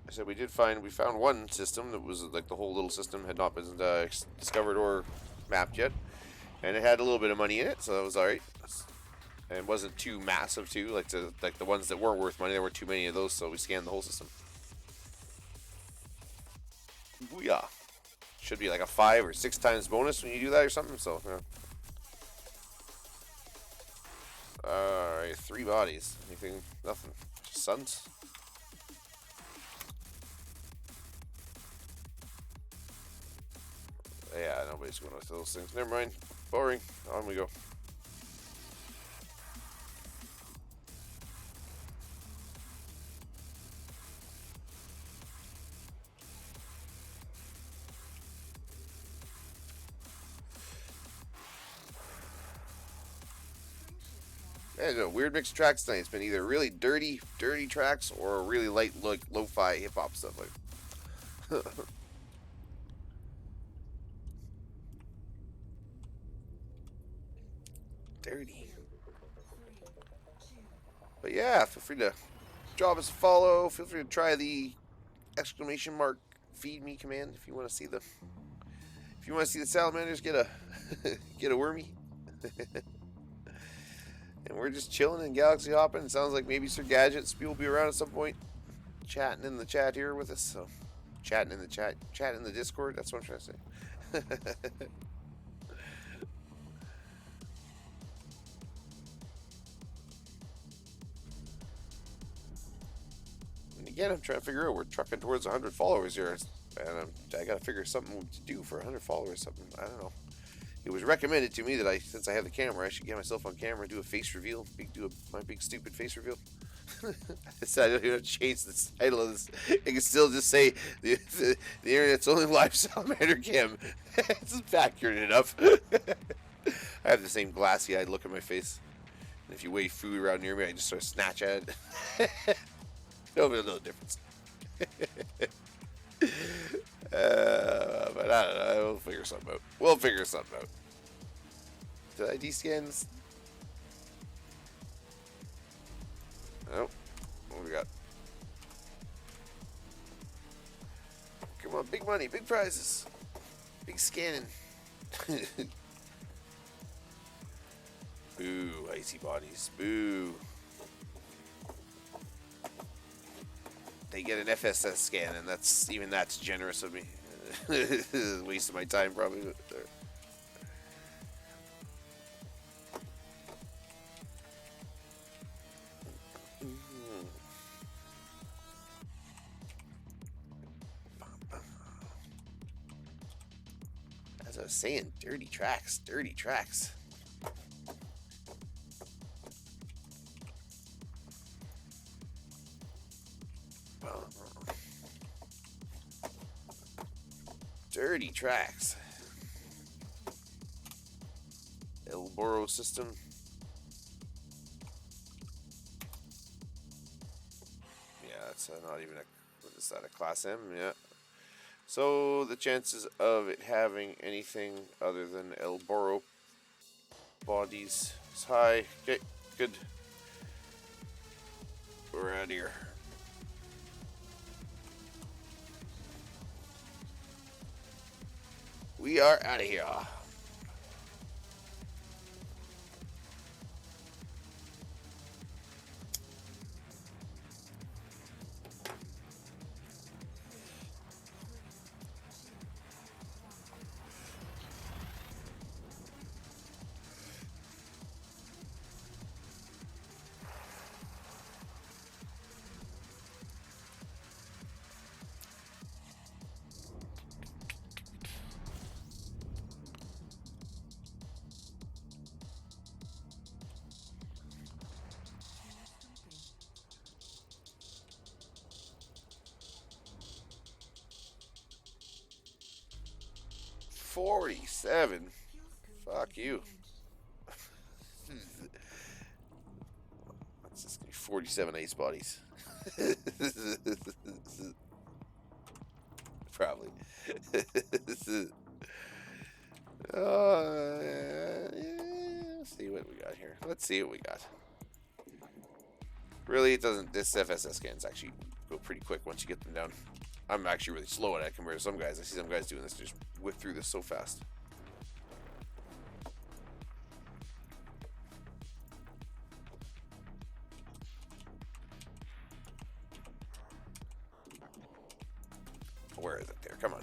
I said we found one system that was like the whole little system had not been discovered or mapped yet, and it had a little bit of money in it, so that was alright. And it wasn't too massive too, like the ones that weren't worth money. There weren't too many of those, so we scanned the whole system. Booyah! Should be like a 5 or 6 times bonus when you do that or something. So, yeah. Alright, 3 bodies. Anything? Nothing. Just suns. Yeah, nobody's going with those things. Never mind. Boring. On we go. Yeah, it's a weird mix of tracks tonight. It's been either really dirty tracks or really light, like lo-fi hip hop stuff. Like, dirty. But yeah, feel free to drop us a follow. Feel free to try the exclamation mark feed me command if you want to see the salamanders get a get a wormy. And we're just chilling and galaxy hopping. It sounds like maybe Sir Gadget's will be around at some point, chatting in the chat here with us. So, chatting in the chat, chatting in the Discord. That's what I'm trying to say. When you again, I'm trying to figure out. We're trucking towards 100 followers here, and I got to figure something to do for 100 followers. Something, I don't know. It was recommended to me that since I have the camera, I should get myself on camera and do a face reveal. My big stupid face reveal. I decided I don't even have to change the title of this. I can still just say the internet's only live salamander cam. It's accurate enough. I have the same glassy-eyed look on my face. And if you wave food around near me, I just sort of snatch at it. No difference. But I don't know. We'll figure something out. Did I de-scan this? Oh, what do we got? Come on, big money, big prizes, big scanning. Boo, icy bodies, boo. They get an FSS scan, and that's generous of me. Waste of my time, probably. As I was saying, dirty tracks. Dirty tracks. Elboro system. Yeah, that's not even what is that, a Class M? Yeah. So the chances of it having anything other than Elboro bodies is high. Okay, good. We're out of here. We are out of here. 47. Fuck you. That's just gonna be 47 ice bodies. Probably. Let's see what we got here. Let's see what we got. Really, it doesn't. This FSS scans actually go pretty quick once you get them down. I'm actually really slow at it compared to some guys. I see some guys doing this, just whip through this so fast. Where is it? There, come on.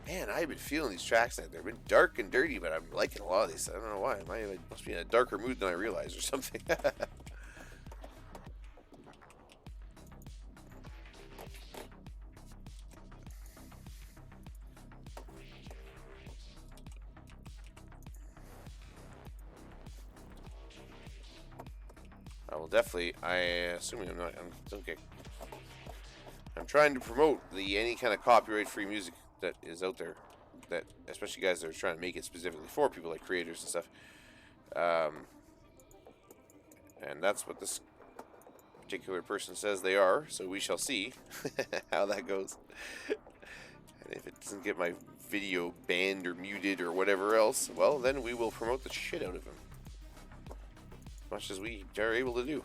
Man, I've been feeling these tracks. They've been dark and dirty, but I'm liking a lot of these. I don't know why. I must be in a darker mood than I realized or something. I will definitely. Assuming I'm not. I'm trying to promote any kind of copyright-free music that is out there, that especially guys that are trying to make it specifically for people like creators and stuff. And that's what this particular person says they are. So we shall see how that goes. And if it doesn't get my video banned or muted or whatever else, well, then we will promote the shit out of him. Much as we are able to do.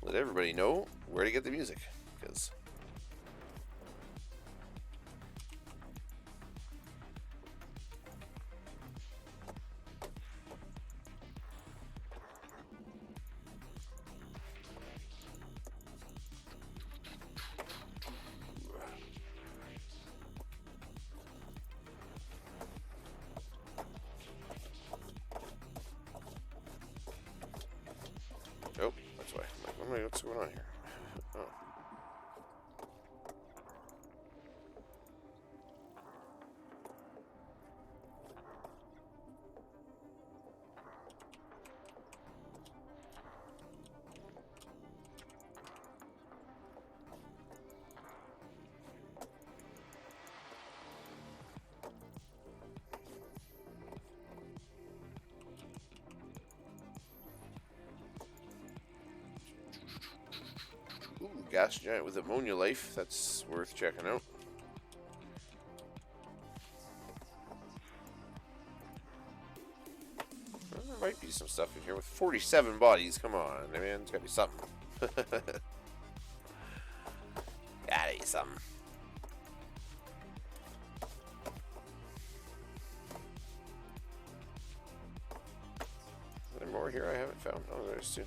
Let everybody know where to get the music. Because Oh. Ooh, gas giant with ammonia life. That's worth checking out. Well, there might be some stuff in here with 47 bodies. Come on, man. It's gotta be something. Gotta be something. Is there more here I haven't found? Oh, there's two.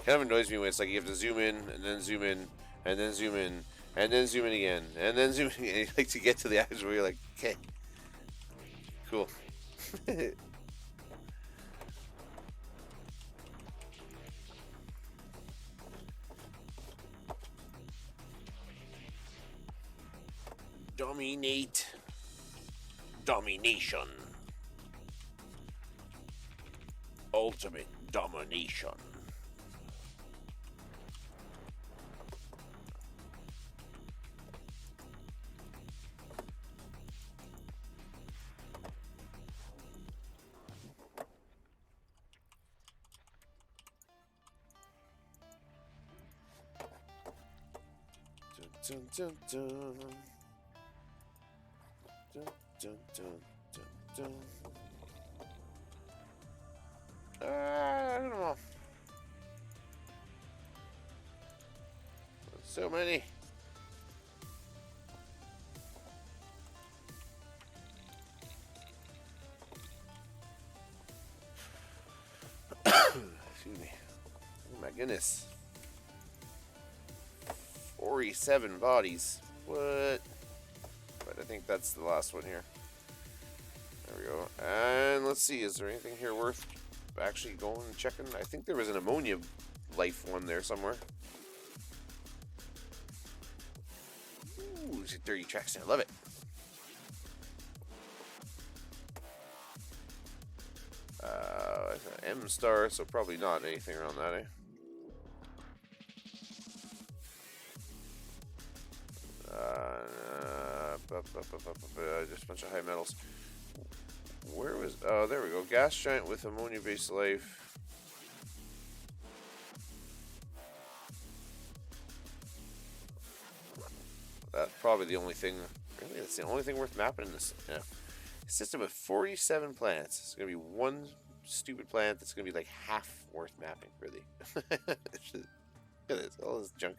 Kind of annoys me when it's like you have to zoom in and then zoom in and then zoom in and then zoom in again and then zoom in again. Like to get to the items where you're like, okay, cool. Dominate. Domination. Ultimate domination. Dun, dun, dun. Dun, dun, dun, dun, dun. I don't know. So many. Excuse me. Oh my goodness. 47 bodies. What? But I think that's the last one here. There we go. And let's see, is there anything here worth actually going and checking? I think there was an ammonia life one there somewhere. Ooh, dirty tracks. I love it. M star, so probably not anything around that, eh? Just a bunch of high metals. Where was... Oh, there we go. Gas giant with ammonia-based life. That's probably the only thing... Really, that's the only thing worth mapping in this system of 47 planets. It's going to be one stupid planet that's going to be like half worth mapping, really. Look at this. All this junk.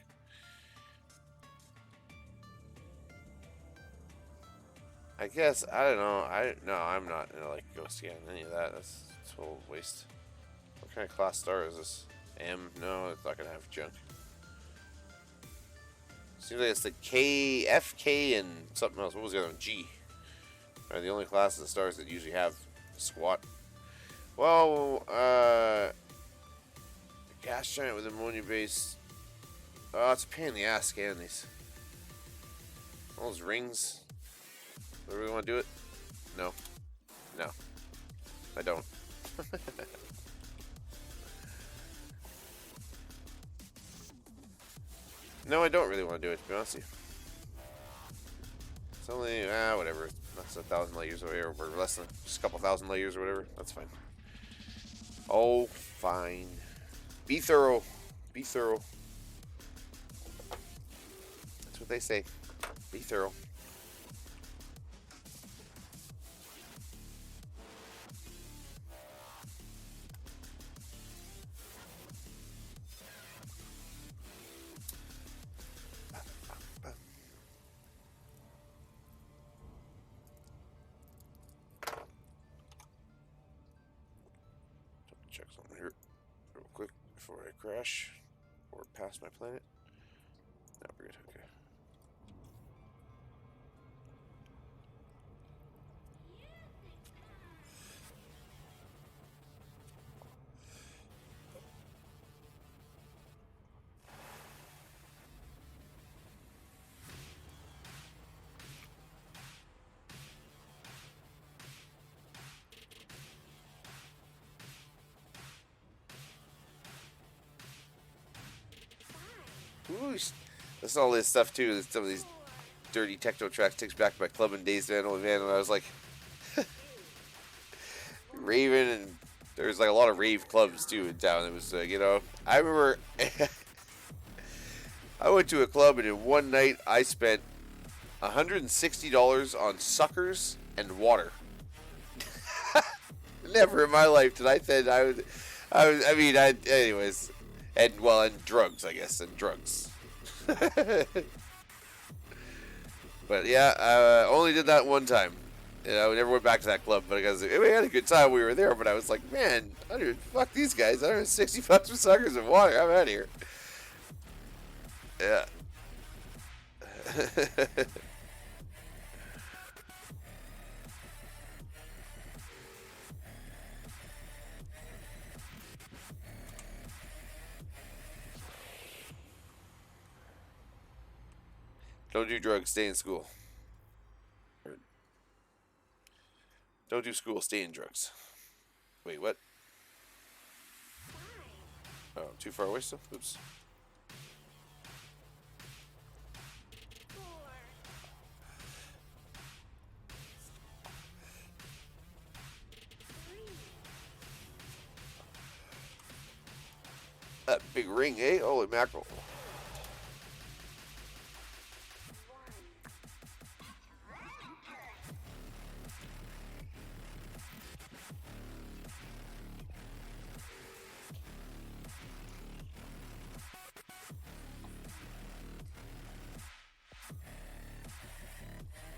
I guess, I don't know. No, I'm not gonna like go scan any of that. That's a total waste. What kind of class star is this? M? No, it's not gonna have junk. Seems like it's the K, F, K, and something else. What was the other one? G. Are the only classes of stars that usually have squat. Well, gas giant with ammonia base. Oh, it's a pain in the ass scanning these. All those rings. Do I really want to do it? No. No. I don't. No, I don't really want to do it, to be honest with you. It's only, whatever. That's 1,000 light years away, or less than just a couple thousand light years or whatever. That's fine. Oh, fine. Be thorough. Be thorough. That's what they say. Be thorough. Check something here real quick before I crash or pass my planet. No, we're good. Okay. Ooh, that's all this stuff too. Some of these dirty techno tracks takes back my clubbing days, man. Only man, when I was like raving, and there's like a lot of rave clubs too in town. It was, you know, I remember I went to a club and in one night I spent $160 on suckers and water. Never in my life did I think I mean, anyways, and well, and drugs, I guess, and drugs. But yeah, I only did that one time. You know, we never went back to that club, but because we had a good time, when we were there. But I was like, man, fuck these guys. $160 for suckers and water. I'm out of here. Yeah. Don't do drugs. Stay in school. Don't do school. Stay in drugs. Wait, what? Oh, too far away still? Oops. That big ring, eh? Holy mackerel.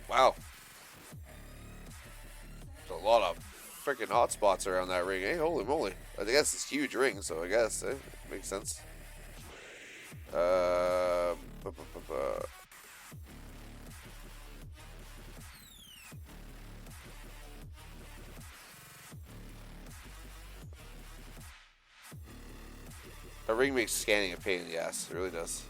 Wow. There's a lot of freaking hot spots around that ring, eh? Holy moly. I guess it's a huge ring, so I guess it makes sense. Uh, bu- bu- bu- bu- A ring makes scanning a pain in the ass. It really does.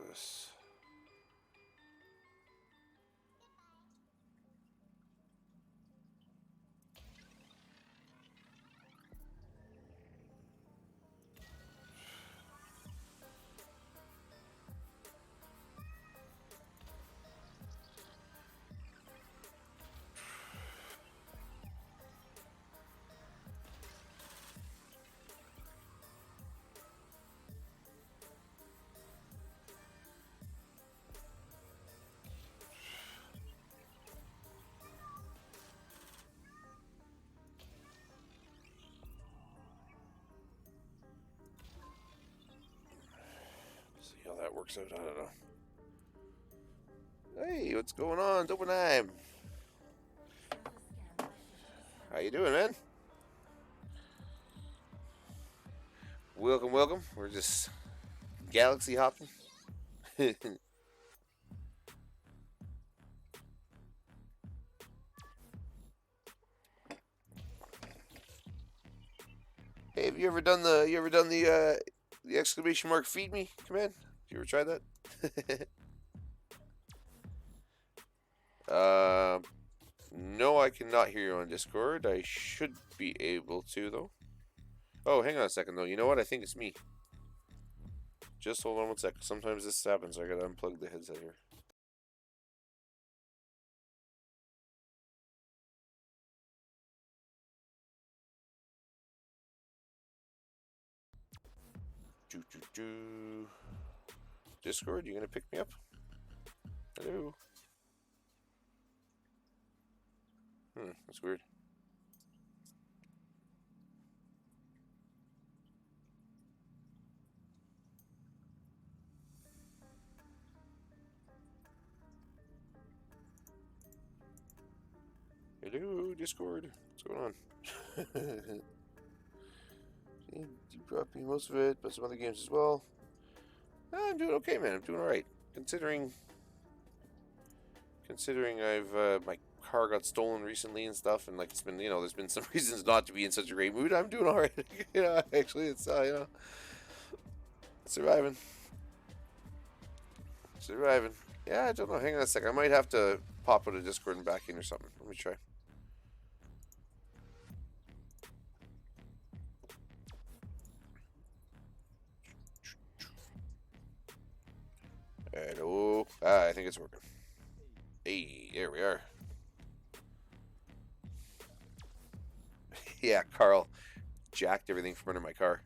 This. See how that works out. I don't know. Hey, what's going on? Dopenheim. How you doing, man? Welcome, welcome. We're just galaxy hopping. Hey, have you ever done the exclamation mark feed me command? You ever tried that? uh, no, I cannot hear you on Discord. I should be able to though. Oh, hang on a second though. You know what? I think it's me. Just hold on one sec. Sometimes this happens. I gotta unplug the headset here. Discord, you gonna pick me up? Hello. That's weird. Hello, Discord. What's going on? You brought me most of it, but some other games as well. I'm doing okay, man. I'm doing all right. Considering I've my car got stolen recently and stuff, and like it's been there's been some reasons not to be in such a great mood. I'm doing all right. Actually, it's surviving. Surviving. Yeah, I don't know. Hang on a sec. I might have to pop out of Discord and back in or something. Let me try. Hello. I think it's working. Hey, there we are. Yeah, Carl jacked everything from under my car.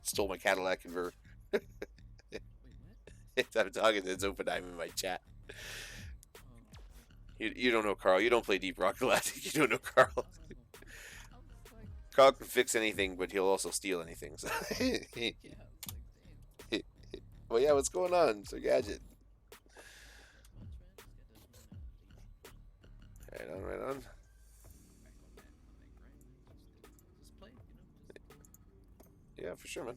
Stole my Cadillac converter. Wait, what? I'm talking to Zopadime in my chat. Oh, You don't know Carl. You don't play Deep Rock Galactic. You don't know Carl. I was like, Carl can fix anything, but he'll also steal anything. So. yeah, I was like, damn. Well, yeah, what's going on? So Gadget. Right on, right on. Back on that grind, man. Just play, Yeah, for sure, man.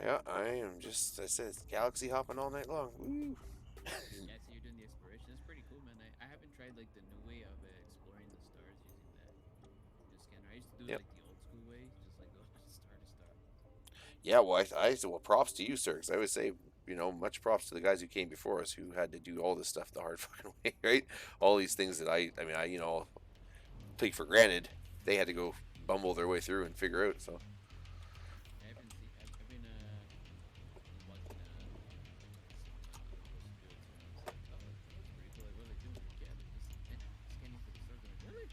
Yeah, I am just, I said, galaxy hopping all night long. Woo. Yeah, I see you're doing the exploration. It's pretty cool, man. I haven't tried like the new way of exploring the stars using that new scanner. I used to do it Yep. like the old school way, just like go star to star. Yeah, well, well, props to you, sir, because I would say, much props to the guys who came before us who had to do all this stuff the hard fucking way, right? All these things that I take for granted, they had to go bumble their way through and figure out, so. Yeah, I've been watching some videos and I was like, oh, that's pretty cool. Like, what are they doing? Like, yeah, they're just scanning for the stars.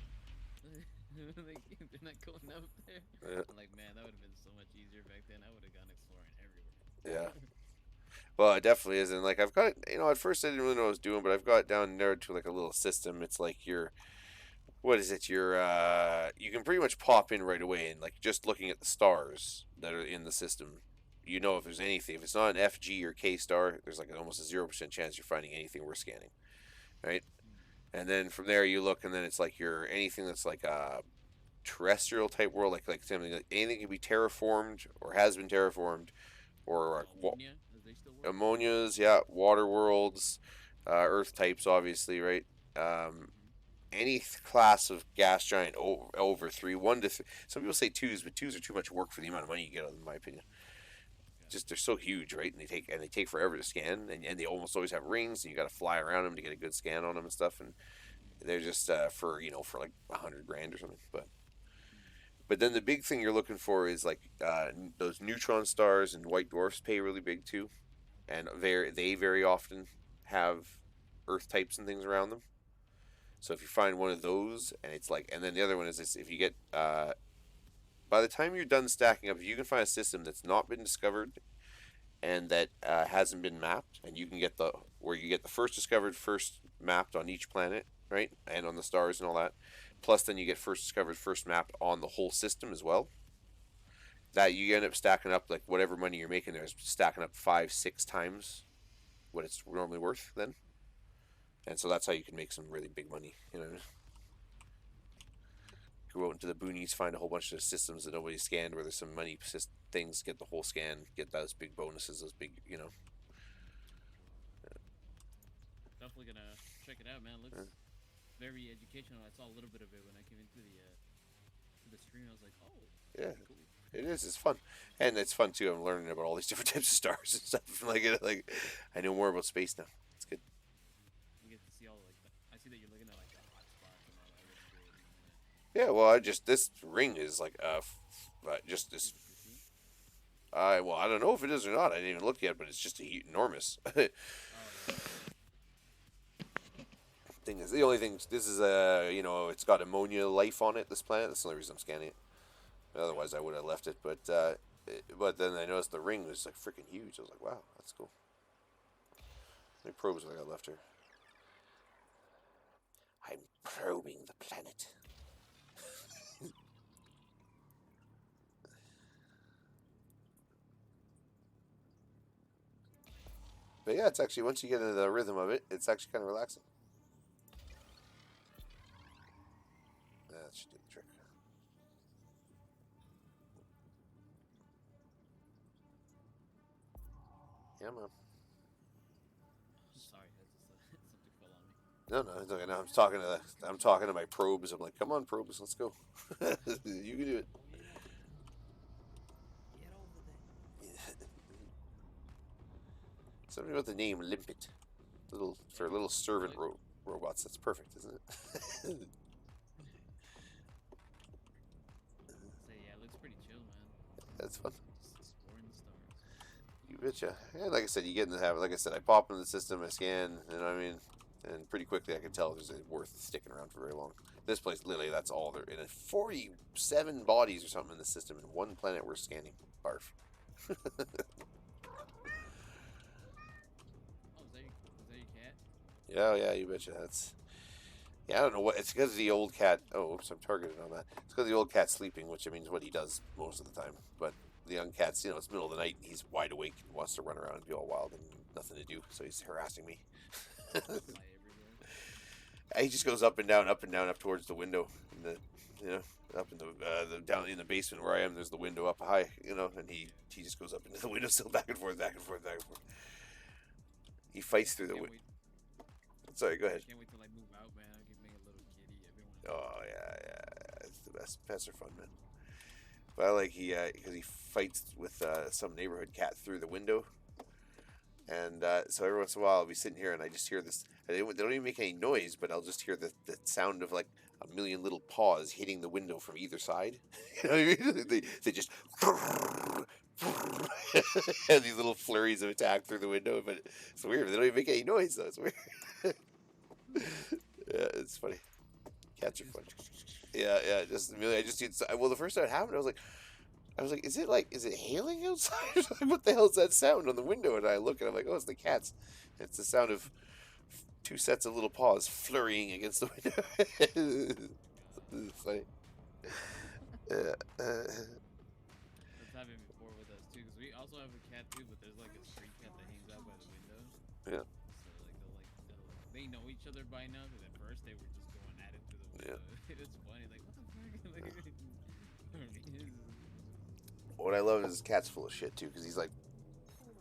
I'm like, really? Like, they're not going up there. Yeah. I'm like, man, that would have been so much easier back then. I would have gone exploring everywhere. Yeah. Well, it definitely is, and like I've got, at first I didn't really know what I was doing, but I've got down there to like a little system. It's like what is it? You can pretty much pop in right away, and like just looking at the stars that are in the system, if there's anything. If it's not an F, G, or K star, there's like almost a 0% chance you're finding anything worth scanning, right? And then from there you look, and then it's like anything that's like a terrestrial type world, like something like anything can be terraformed or has been terraformed, or like Ammonia, as they still work. ammonias, yeah, water worlds, earth types, obviously, right? Any class of gas giant over three, 1 to 3. Some people say twos, but twos are too much work for the amount of money you get out of them, in my opinion. Just they're so huge, right? And they take forever to scan, and they almost always have rings, and you got to fly around them to get a good scan on them and stuff. And they're just for like 100 grand or something. But then the big thing you're looking for is like those neutron stars and white dwarfs pay really big too, and they very often have Earth types and things around them. So if you find one of those, and it's like, and then the other one is this: if you get by the time you're done stacking up, if you can find a system that's not been discovered and that hasn't been mapped, and you can get where you get the first discovered, first mapped on each planet, right, and on the stars and all that. Plus, then you get first discovered, first mapped on the whole system as well. That you end up stacking up like whatever money you're making there is stacking up 5, 6 times what it's normally worth then. And so that's how you can make some really big money, Go out into the boonies, find a whole bunch of systems that nobody scanned where there's some money things, get the whole scan, get those big bonuses, those big, Definitely gonna check it out, man. It looks very educational. I saw a little bit of it when I came into the stream. I was like, oh, Yeah. cool. It is. It's fun, and it's fun too. I'm learning about all these different types of stars and stuff. Like I know more about space now. It's good. You get to see all like I see that you're looking at like the hot spots and all that. Looks great. Yeah. Well, this ring is like just this. Is it for sure? I don't know if it is or not. I didn't even look yet, but it's just enormous. Oh yeah. Thing is, the only thing this is it's got ammonia life on it. This planet. That's the only reason I'm scanning it. Otherwise, I would have left it. But then I noticed the ring was like freaking huge. I was like, wow, that's cool. How many probes have I got left here? I'm probing the planet. But yeah, it's actually, once you get into the rhythm of it, it's actually kind of relaxing. that should do the trick. Yeah, man. Sorry, I just something fell on me. No, no, it's okay. No, I'm talking to my probes. I'm like, come on, probes, let's go. You can do it. Oh yeah. Get over there. Something about the name Limpet. Little for Yeah. little servant Like, robots. That's perfect, isn't it? say yeah, it looks pretty chill, man. That's fun. Just exploring the stars. You betcha. And like I said, you get in the habit. Like I said, I pop into the system, I scan, you know what I mean? And pretty quickly I can tell if there's worth sticking around for very long. This place, literally, that's all there. And 47 bodies or something in the system, and one planet we're scanning. Barf. Oh, is that your cat? Yeah, yeah, you betcha. That's. Yeah, I don't know what. It's because of the old cat. Oh, oops, I'm targeted on that. It's because the old cat's sleeping, which I mean is what he does most of the time. But the young cat's, you know, it's middle of the night. He's wide awake and wants to run around and be all wild and nothing to do. So he's harassing me. Fly everywhere. He just goes up and down, up and down, up towards the window. In the, you know, up in the down in the basement where I am. There's the window up high, you know, and he just goes up into the window, still back and forth, back and forth, back and forth. He fights through the Can't window. wait. Sorry, go ahead. Can't wait till I move out, man. I can make a little kitty. Everyone. Oh yeah, yeah, it's the best. Pets are fun, man. But I like because he fights with some neighborhood cat through the window, and so every once in a while I'll be sitting here and I just hear this. They don't even make any noise, but I'll just hear the sound of like a million little paws hitting the window from either side. You know what I mean? They just and these little flurries of attack through the window, but it's weird. They don't even make any noise though. It's weird. Yeah, it's funny. Cats are funny. Yeah, yeah. Just I just did. Well, the first time it happened, I was like, is it hailing outside? Like, what the hell is that sound on the window? And I look and I'm like, oh, it's the cats. It's the sound of two sets of little paws flurrying against the window. It's funny. Yeah. That's happened before with us too, because we also have a cat too, but there's like a stray cat that hangs out by the window. Yeah. So they know each other by now. Because at first they were just going at it through the Yeah. window. It's funny, like what the fuck? What I love is his cat's full of shit too, because he's like,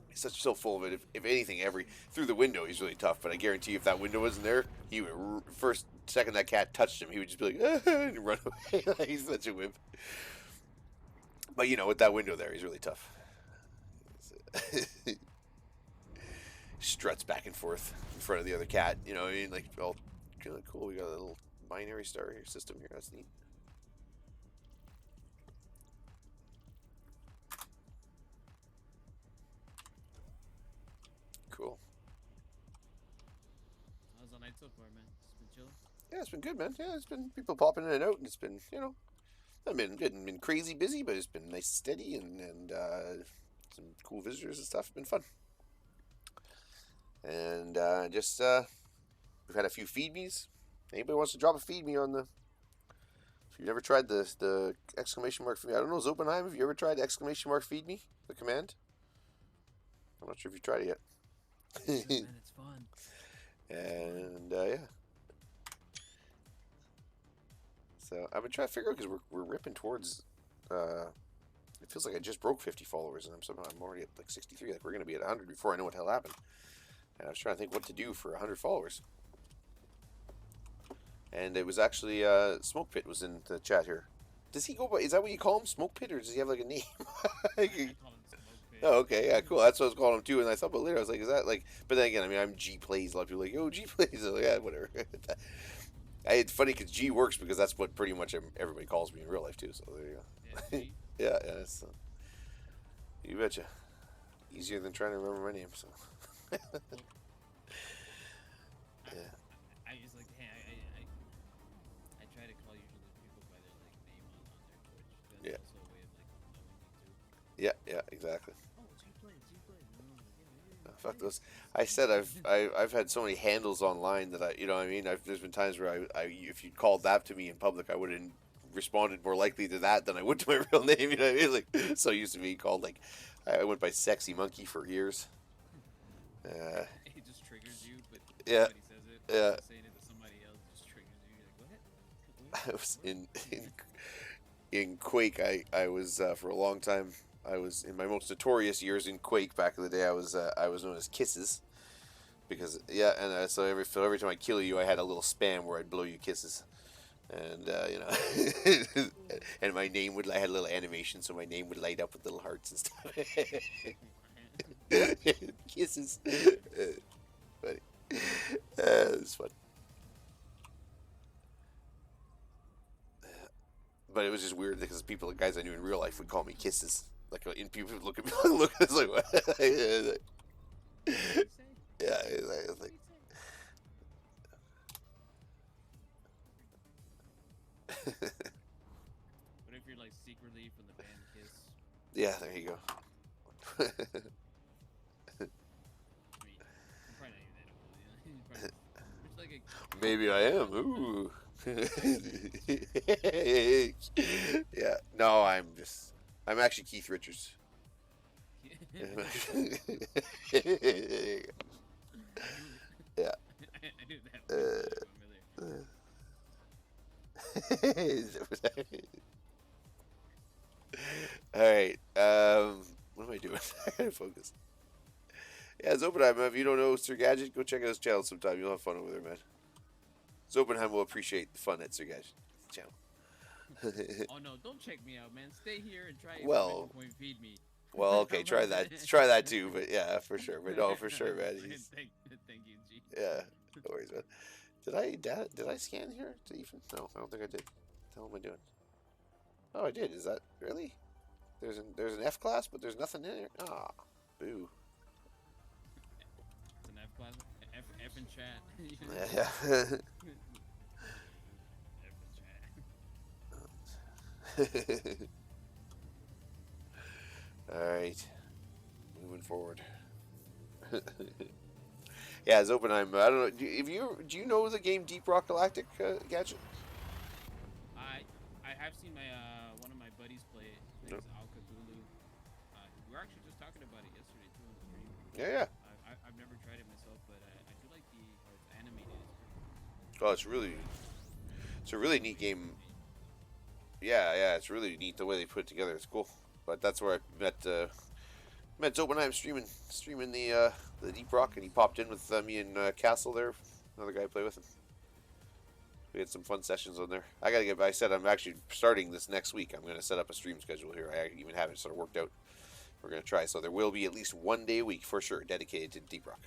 he's so full of it. If anything, through the window he's really tough. But I guarantee you, if that window wasn't there, he would first second that cat touched him, he would just be like, ah, and run away. He's such a wimp. But you know, with that window there, he's really tough. Struts back and forth in front of the other cat. You know what I mean? Like, all kind of cool. We got a little binary star here system here. That's neat. Cool. How's the night so far, man? Just been chilling. Yeah, it's been good, man. Yeah, it's been people popping in and out, and it's been, you know, I've been crazy busy, but it's been nice, steady, and some cool visitors and stuff. It's been fun, and just we've had a few feed me's. Anybody wants to drop a feed me on the? If you've never tried the exclamation mark feed me, I don't know, Zopenheim. Have you ever tried exclamation mark feed me? The command. I'm not sure if you tried it yet. It's good, man. It's fun. And yeah. So I've been trying to figure out because we're ripping towards. It feels like I just broke 50 followers, and I'm already at like 63. Like we're gonna be at 100 before I know what the hell happened. And I was trying to think what to do for 100 followers. And it was actually Smoke Pit was in the chat here. Does he go by? Is that what you call him, Smoke Pit, or does he have like a name? I call him Smoke Pit. Oh, okay, yeah, cool. That's what I was calling him too. And I thought, but later I was like, is that like? But then again, I mean, I'm G Plays. A lot of people are like, yo, G Plays. I'm like, yeah, whatever. It's funny because G works because that's what pretty much everybody calls me in real life too. So there you go. Yeah, G. Yeah, yeah. You betcha. Easier than trying to remember my name. So. Look, Yeah. I just like, hey, I try to call usually people by their like name on their Twitch. That's Yeah. also a way of like knowing you too. Yeah, yeah, exactly. Oh, G plays. And I'm like, yeah, Fuck those. I said I've had so many handles online that you know what I mean. There's been times where I if you called that to me in public, I would have responded more likely to that than I would to my real name. You know what I mean? Like so used to be called like I went by Sexy Monkey for years. it just triggers you, but Yeah, somebody says it. yeah. Saying it to somebody else just triggers you. You're like, what? I was in Quake. I was for a long time. I was in my most notorious years in Quake back in the day. I was known as Kisses because yeah, and so every time I kill you, I had a little spam where I'd blow you kisses, and and my name would I had a little animation, so my name would light up with little hearts and stuff. Kisses, funny. It's fun. But it was just weird because people, the guys I knew in real life, would call me Kisses. Like, in people would look at me, look at us like, what? What did he say? Yeah, it's What like, did he say? What if you're like secretly from the band Kiss? yeah, there you go. I mean, you're probably not even that old. You know? It's like a Maybe I am. Ooh. Yeah. No, I'm actually Keith Richards. I Yeah. I knew that was familiar. All right. What am I doing? I gotta focus. Yeah, Zopenheim. If you don't know Sir Gadget, go check out his channel sometime. You'll have fun over there, man. Zopenheim will appreciate the fun at Sir Gadget's channel. Oh no, don't check me out, man. Stay here and try Well, point feed me. well, okay, try that. Try that too. But yeah, for sure. But no, for sure, man. Thank you, G. Yeah, no worries, man. Did I scan here to even? No, I don't think I did. What the hell am I doing? Oh, I did. Is that really? There's an F class, but there's nothing in there. Ah, boo. It's an F class. F in chat. Yeah. F in chat. All right, moving forward. Yeah, it's Oppenheim. I don't know. Do you know the game Deep Rock Galactic, Gadget? I have seen my one of my buddies play it. His No. name's Al Cthulhu. We were actually just talking about it yesterday too on the stream. Yeah, yeah. I've never tried it myself, but I do like the how it's animated. It's pretty Oh, it's a really neat pretty game. well made. Yeah, yeah. It's really neat the way they put it together. It's cool. But that's where I met Oppenheim streaming the Deep Rock, and he popped in with me and Castle there. Another guy I play with him. We had some fun sessions on there. I said I'm actually starting this next week. I'm gonna set up a stream schedule here. I even have it sort of worked out. We're gonna try. So there will be at least one day a week for sure dedicated to Deep Rock.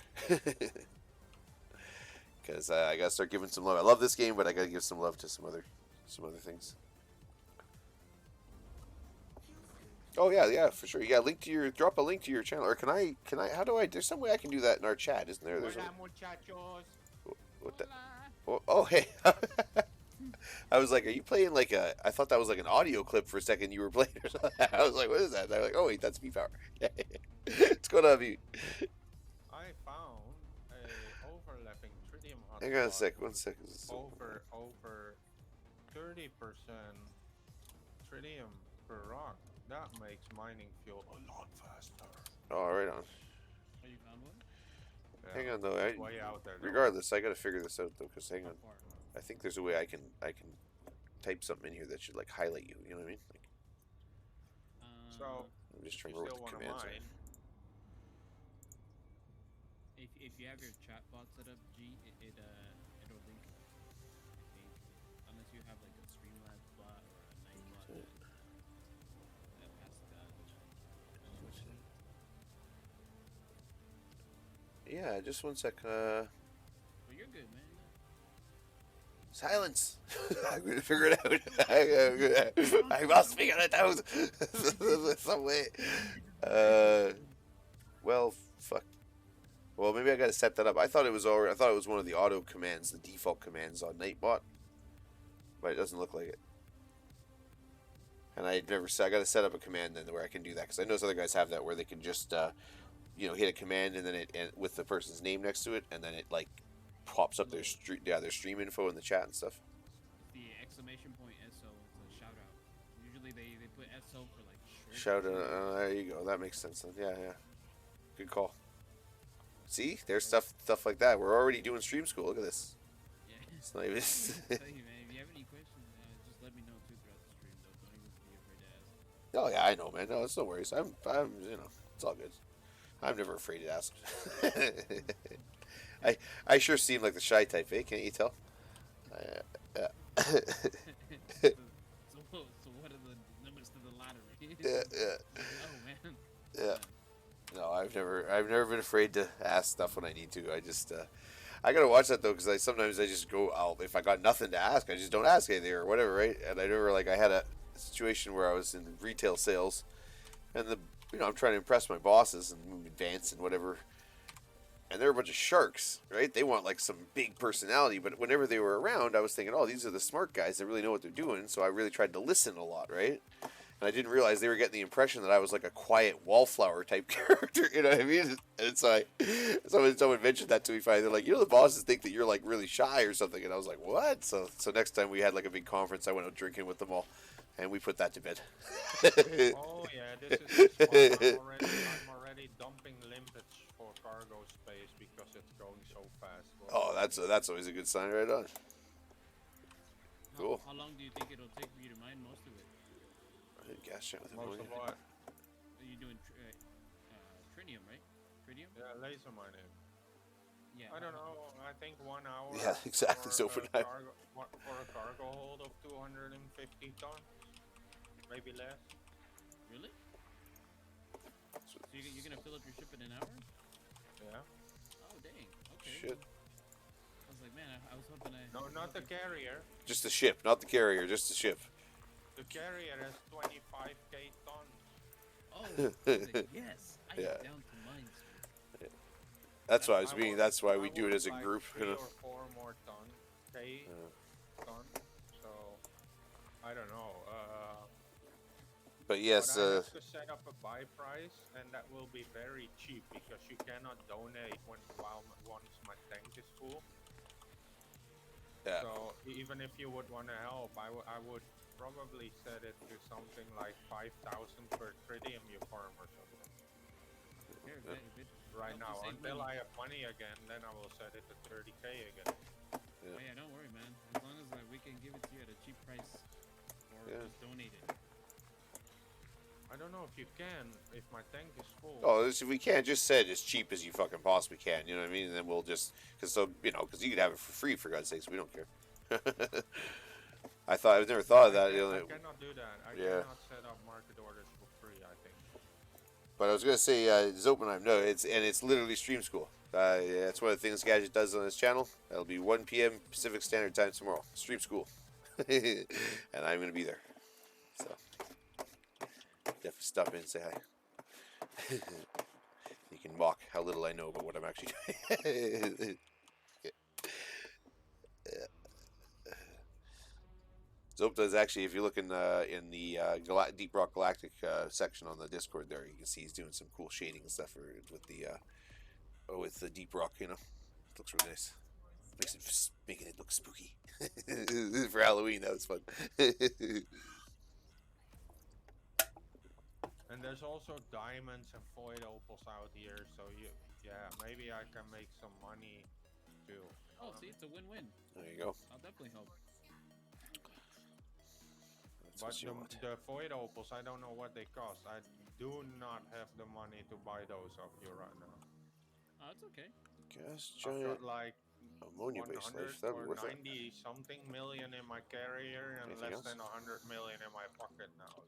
Because I gotta start giving some love. I love this game, but I gotta give some love to some other things. Oh yeah, yeah, for sure. Yeah, drop a link to your channel, or how do I? There's some way I can do that in our chat, isn't there? Hola, muchachos. What the? Hola. Oh, hey. I was like, are you playing like a? I thought that was like an audio clip for a second. You were playing or something. I was like, what is that? And I'm like, oh wait, that's V-Power. What's going on, V? I found a overlapping tritium hotspot. Hang on a sec. 1 second. Over 30% tritium per rock. That makes mining fuel a lot faster. Oh, right on. Oh, you found one? Yeah, Hang on though. it's way out there. Though. Regardless, I gotta figure this out though. Cause hang How on, far? I think there's a way I can type something in here that should like highlight you. You know what I mean? Like, So, I'm just if trying you to still remember what the want to commands are. mine, If you have your chat box set up, G, it'll link. I think unless you have like a Streamlabs bot or a Nightbot that has Yeah, just 1 sec. Well, you're good, man. Silence. I'm gonna figure it out. I must figure it out some way. Well, fuck. Well, maybe I gotta set that up. I thought it was one of the auto commands, the default commands on Nightbot, but it doesn't look like it. And I gotta set up a command then where I can do that because I know other guys have that where they can just hit a command and then it with the person's name next to it, and then it like pops up their stream info in the chat and stuff. The exclamation point SO, it's a shout out. Usually they put SO for like Shout short. out. There you go. That makes sense then. Yeah, yeah. Good call. See, there's stuff like that. We're already doing stream school. Look at this. Yeah. It's not even. Tell you, man, if you have any questions, man, Oh yeah, I know, man. No, it's no worries. It's all good. I'm never afraid to ask. I, I sure seem like the shy type, eh? Can't you tell? Uh, So what are the numbers to the lottery? yeah, yeah, Oh man. yeah. Man. No, I've never been afraid to ask stuff when I need to. I gotta watch that though, because sometimes I just go, if I got nothing to ask, I just don't ask anything or whatever, right? And I never I had a situation where I was in retail sales, and I'm trying to impress my bosses and advance and whatever, and they're a bunch of sharks, right? They want like some big personality, but whenever they were around, I was thinking, oh, these are the smart guys that really know what they're doing. So I really tried to listen a lot, right? And I didn't realize they were getting the impression that I was like a quiet wallflower type character. You know what I mean? And someone mentioned that to me finally. They're like, the bosses think that you're like really shy or something. And I was like, what? So next time we had like a big conference, I went out drinking with them all, and we put that to bed. Oh yeah, this is fun. I'm already dumping limpets for cargo space because it's going so fast. Oh, that's always a good sign, right on. Cool. How long do you think it'll take for you to mine most of it? Gas chat with Most ammonia. of what? Are you doing tritium, right? Tritium? Yeah, laser mining. Yeah. I don't know. I think 1 hour. Yeah, exactly. So For for a now, cargo hold of 250 tons, maybe less. Really? So you're gonna fill up your ship in an hour? Yeah. Oh dang. Okay. shit. I was like, man, I was hoping I. No, not the carrier. Just the ship, not the carrier. Just the ship. The carrier has 25k tons. Oh. I was like, yes. I Yeah. am down to mine. Sir. That's why I was I being. want- That's why I we do it want as a like group. 3 or 4 more ton. So I don't know. But yes, But I have to set up a buy price, and that will be very cheap because you cannot donate once my tank is full. yeah. So even if you would want to help, I would probably set it to something like 5,000 per tritium you farm or something. Here, Yeah. if it Right helps now, you save until money. I have money again, then I will set it to 30k again. Oh yeah, don't worry, man. As long as we can give it to you at a cheap price, or Yeah. just donate it. I don't know if you can, if my tank is full. Oh, if we can't, just set it as cheap as you fucking possibly can. You know what I mean? And then we'll just because you could have it for free for God's sakes. We don't care. I've never thought of that. I cannot do that. I Yeah. cannot set up market orders for free, I think. But I was gonna say, Zopenheim, no, it's literally stream school. Yeah, that's one of the things Gadget does on his channel. That'll be 1 p.m. Pacific Standard Time tomorrow. Stream school, and I'm gonna be there. So definitely stop in and say hi. You can mock how little I know about what I'm actually doing. Zopta is actually, if you look in the Deep Rock Galactic section on the Discord there, you can see he's doing some cool shading and stuff with the Deep Rock. It looks really nice. Making it look spooky for Halloween. That was fun. And there's also diamonds and void opals out here, so maybe I can make some money too. Oh, see, it's a win-win. There you go. I'll definitely help. That's But what you want. the void opals, I don't know what they cost. I do not have the money to buy those off you right now. Oh, it's okay. Gas I've giant got like ammonia-based 100 life. That'd be or worth it. 90 something million in my carrier and Anything less else? than 100 million in my pocket now.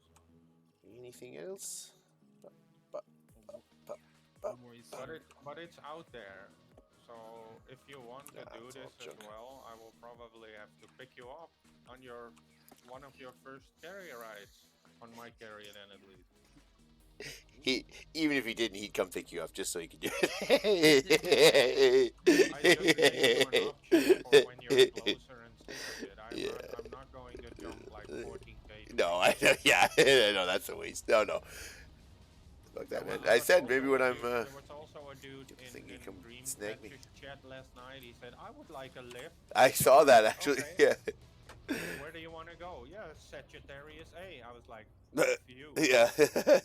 Anything else? No worries, sir. But it's out there. So if you want to Nah, do it's all this as junk. well, I will probably have to pick you up on one of your first carrier rides on my carrier then at least. Even if he didn't, he'd come pick you up just so he could do I just gave you an option for when you're it. closer and sick of it. Yeah. I'm not going to jump like 14k. No, I know. Yeah, no, that's a waste. No. Fuck that, man. I said maybe when I'm. There was also a dude think he in come Dream snag me. Catfish chat last night. He said, I would like a lift. I saw that actually. Okay. Where do you want to go? Yeah, Sagittarius A. I was like, you. Yeah. Yeah.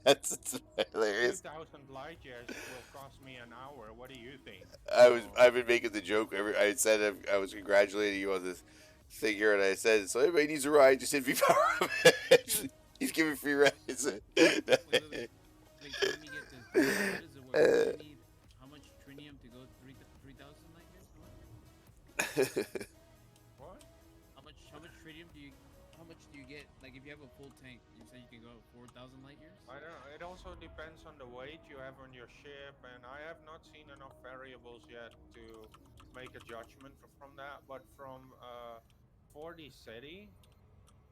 That's hilarious. 2,000 light years will cost me an hour. What do you think? I've been making the joke. I said I was congratulating you on this thing here, and I said so. Everybody needs a ride. Just hit V power. He's giving free rides. Wait, wait, wait. Wait, so let me get this. How does it work? So you need how much trinium to go 3,000 light years? What? How much tritium do you? How much do you get? Like if you have a full tank, you say you can go 4,000 light years. I don't know. It also depends on the weight you have on your ship, and I have not seen enough variables yet to make a judgment from that. But from 40 SETI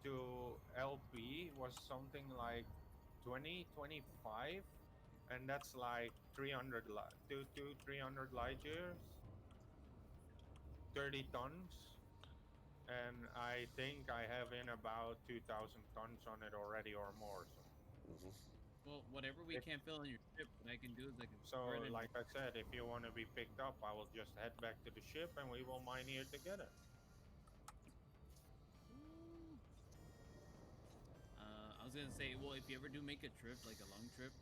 to LP was something like 20, 25, and that's like 300 to 300 light years, 30 tons. And I think I have in about 2,000 tons on it already or more. So Well, whatever we if can't fill in your ship, what I can do is I can store so, it in. like I said, if you want to be picked up, I will just head back to the ship and we will mine here together. Ooh. I was gonna say, well, if you ever do make a trip, like a long trip,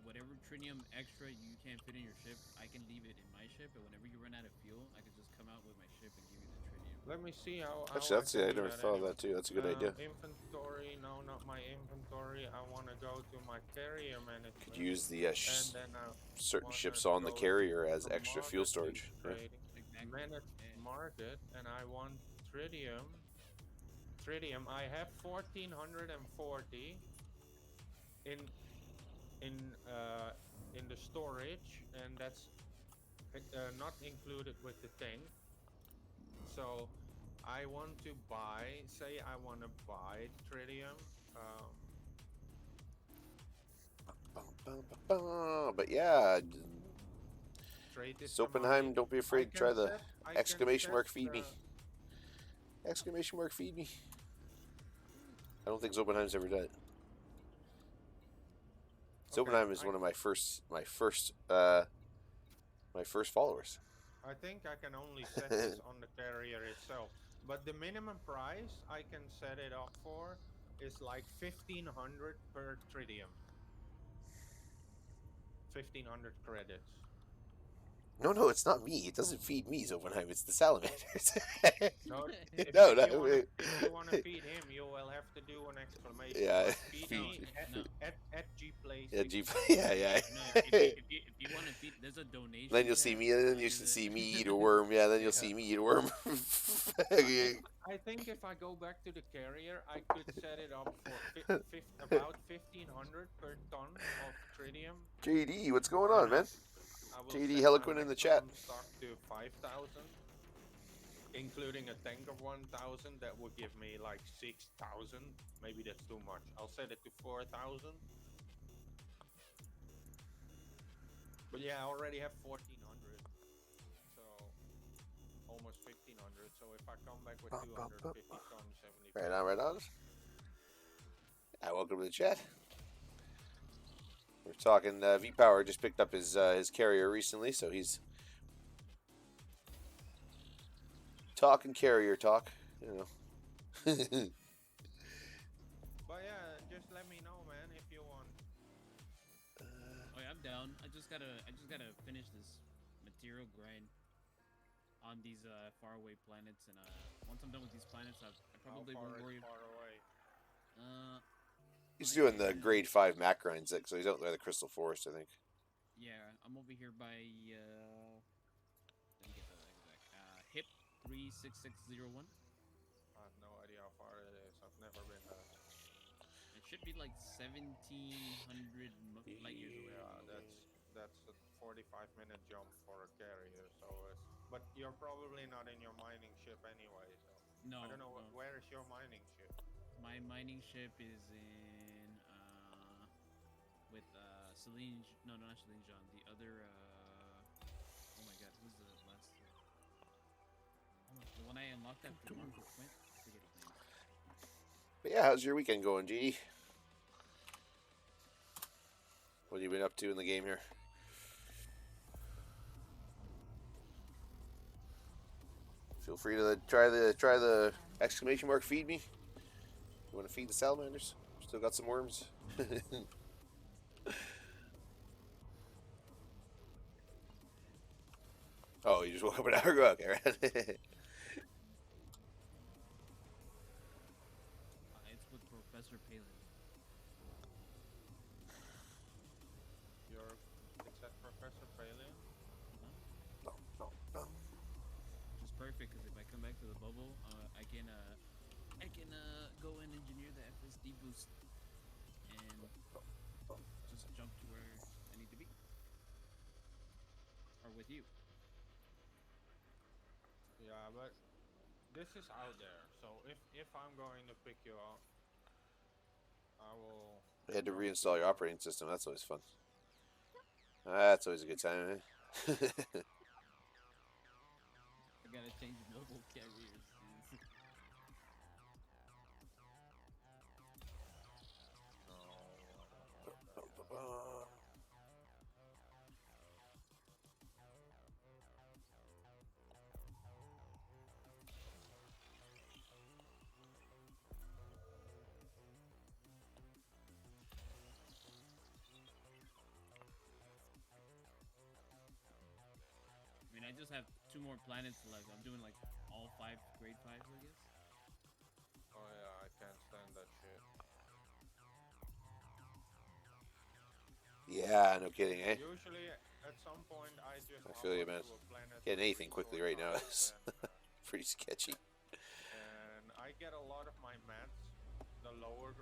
whatever trinium extra you can't fit in your ship, I can leave it in my ship, and whenever you run out of fuel, I can just come out with my ship and give you the trinium. Let me see how Actually, I that's can I do never that thought of anyway. that too. That's a good idea. Inventory, no, not my inventory. I want to go to my carrier Could management, use the and then I certain want to ships on the go to carrier as extra fuel commodities storage. Yeah. trading, Exactly. manage market, and I want tritium. Tritium, I have 1440 in in uh in the storage, and that's not included with the tank. So I want to buy, say I want to buy tritium. But yeah, Trade is the money. Sopenheim, don't be I afraid to can try the set I can exclamation set mark feed me. Exclamation mark feed me. I don't think Sopenheim's ever done it. okay. Sopenheim is one of my first followers. I think I can only set this on the carrier itself, but the minimum price I can set it up for is like 1,500 per tritium. 1,500 credits. No, it's not me. It doesn't feed me, Sopenheim. It's the salamanders. No, No, if you wanna feed him, you will have to do an exclamation yeah, mark. Feed No, me no, at G Place yeah, 65. yeah. no. If you want to feed, there's a donation Then you'll see tab me. Then you under should the. see me eat a worm. Yeah, then you'll Yeah. see me eat a worm. I think if I go back to the carrier, I could set it up for about 1,500 per ton of tritium, JD, what's going on, and man? I will JD set my Heliquin in the chat. maximum stock to 5,000, including a tank of 1,000. That would give me like 6,000. Maybe that's too much. I'll set it to 4,000. But yeah, I already have 1,400, so almost 1,500. So if I come back with 250 tons, 75. Right on, right on. Hi, welcome to the chat. We're talking. V Power just picked up his carrier recently, so he's talking carrier talk. You know. But yeah, just let me know, man, if you want. Oh yeah, I'm down. I just gotta finish this material grind on these faraway planets, and once I'm done with these planets, I How probably far won't worry. is far away? He's doing the grade 5 Mac grinds, so he's out there in the Crystal Forest, I think. Yeah, I'm over here by let me get the exact hip 36601. I have no idea how far it is. I've never been there. It should be like 1,700 light years away. Yeah, that's a 45-minute jump for a carrier. So it's, but you're probably not in your mining ship anyway. So No, I don't know no. where is your mining ship. My mining ship is in with Celine. No, not Celine John. The other. Oh my God, who's the last? The one I unlocked after Marco Quint. I forget his name. But yeah, how's your weekend going, GD? What have you been up to in the game here? Feel free to try the exclamation mark feed me. You want to feed the salamanders? Still got some worms. Oh, you just woke up an hour ago? Okay, right. It's with Professor Palin. back to the bubble, I can go and engineer the FSD boost and just jump to where I need to be, or with you. Yeah, but this is out there. So if I'm going to pick you up, I will I had to jump to reinstall your you. operating system. That's always fun. That's always a good time, eh? I gotta change mobile carriers. No, I don't want that. I mean, I just have two more planets left. I'm doing like all five grade fives, I guess. Oh yeah, I can't stand that shit. Yeah, no kidding, eh? Usually, at some point, I just I hop feel you, man. onto a planet Getting with anything quickly resource right now hubs, is pretty sketchy. and I get a lot of my mats, the lower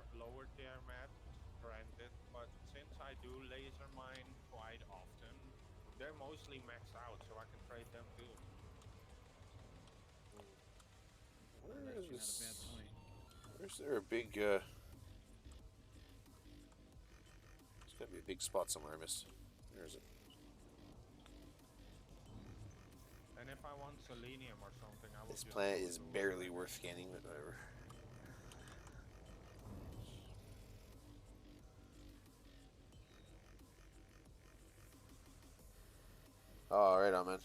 tier mats, granted. But since I do laser mine quite often, they're mostly maxed out, so I can trade them too. Oh, Where that's is actually not a bad this? point. Where's there a big, there's gotta be a big spot somewhere I missed. Where is it? And if I want selenium or something, I will This just planet go is to a barely planet. worth scanning, but whatever. Oh, right on, man.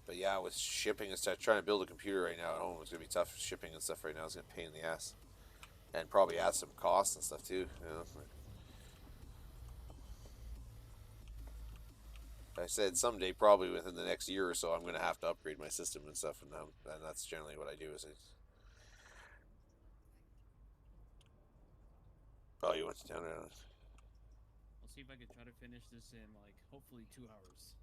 But yeah, with shipping and stuff, trying to build a computer right now at home is gonna be tough. Shipping and stuff right now is gonna pain in the ass, and probably add some costs and stuff too. You know, I said someday, probably within the next year or so, I'm gonna have to upgrade my system and stuff, and that's generally what I do. Oh, you went down there. I'll see if I could try to finish this in like hopefully 2 hours.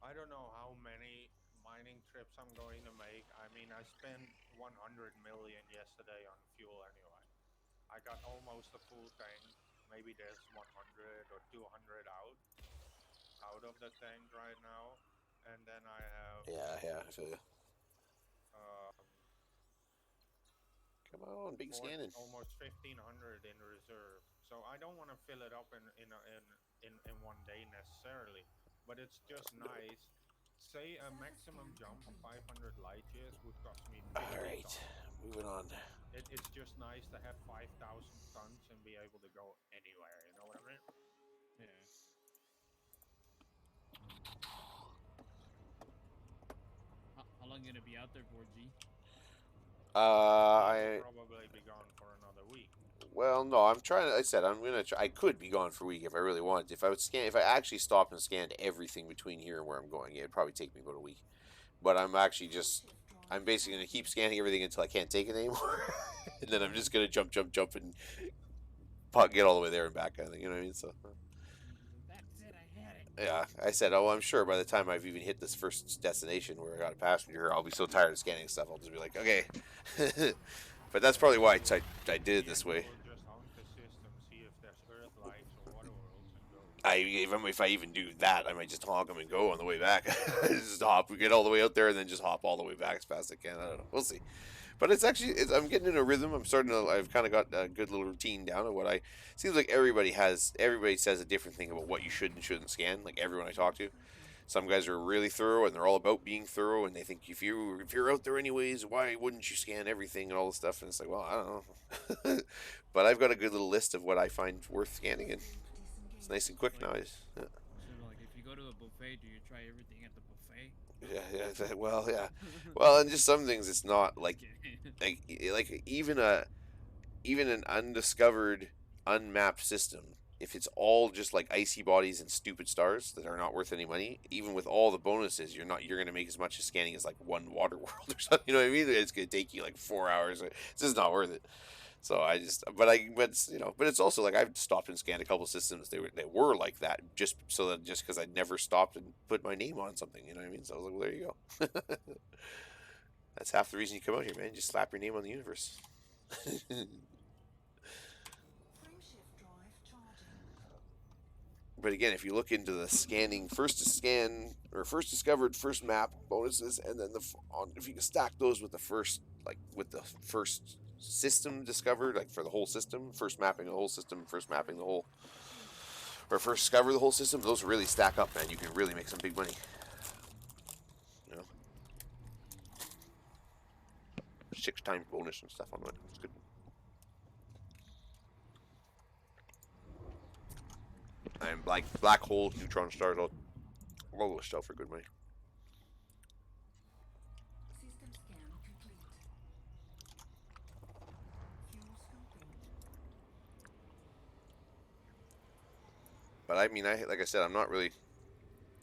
I don't know how many mining trips I'm going to make. I mean, I spent 100 million yesterday on fuel anyway. I got almost a full tank. Maybe there's 100 or 200 out of the tank right now. And then I have Yeah, I feel you. um, Come on, big four, scanning. almost 1,500 in reserve. So I don't want to fill it up in one day necessarily, but it's just nice. Say a maximum jump of 500 light years would cost me All 50 right, tons. moving on. It's just nice to have 5,000 tons and be able to go anywhere. You know what I mean? Yeah. How long you gonna be out there for, G? I will I probably be gone for another week. Well, no, I'm trying. I said I'm gonna. I could be gone for a week if I really wanted. If I would scan, if I actually stopped and scanned everything between here and where I'm going, yeah, it'd probably take me about a week. But I'm actually just. I'm basically gonna keep scanning everything until I can't take it anymore, and then I'm just gonna jump, and get all the way there and back, kind of thing. You know what I mean? So That's it. I had it. yeah, I said, oh, I'm sure by the time I've even hit this first destination where I got a passenger, I'll be so tired of scanning stuff. I'll just be like, okay. But that's probably why I did it Me this and you way. will just hunt the system, see if there's Earth lives or water worlds, and go. Even if I even do that, I might just honk them and go on the way back. Just hop, we get all the way out there, and then just hop all the way back as fast as I can. I don't know. We'll see. But I'm getting in a rhythm. I've kind of got a good little routine down of what I. Seems like everybody says a different thing about what you should and shouldn't scan. Like everyone I talk to, some guys are really thorough and they're all about being thorough, and they think if you're out there anyways, why wouldn't you scan everything and all this stuff? And it's like, well, I don't know. But I've got a good little list of what I find worth scanning, and it's nice and quick Like, nowadays. Yeah. so like, if you go to a buffet, do you try everything at the buffet? Well, yeah. Well, and just some things it's not Just like kidding. like even an undiscovered, unmapped system. If it's all just like icy bodies and stupid stars that are not worth any money, even with all the bonuses, you're gonna make as much as scanning as like one water world or something. You know what I mean? It's gonna take you like 4 hours. It's just not worth it. So but it's also like I've stopped and scanned a couple systems. They were like that just because I never stopped and put my name on something. You know what I mean? So I was like, well, there you go. That's half the reason you come out here, man. Just slap your name on the universe. But again, if you look into the scanning, first to scan or first discovered, first map bonuses, and then if you can stack those with the first system discovered, like for the whole system, first mapping the whole system, first mapping the whole, or first discover the whole system, those really stack up, man. You can really make some big money. You know, 6 times bonus and stuff on it. It's good. And black holes, neutron stars, all those stuff for good money. System scan complete. Fuel scoping. But I mean, like I said, I'm not really.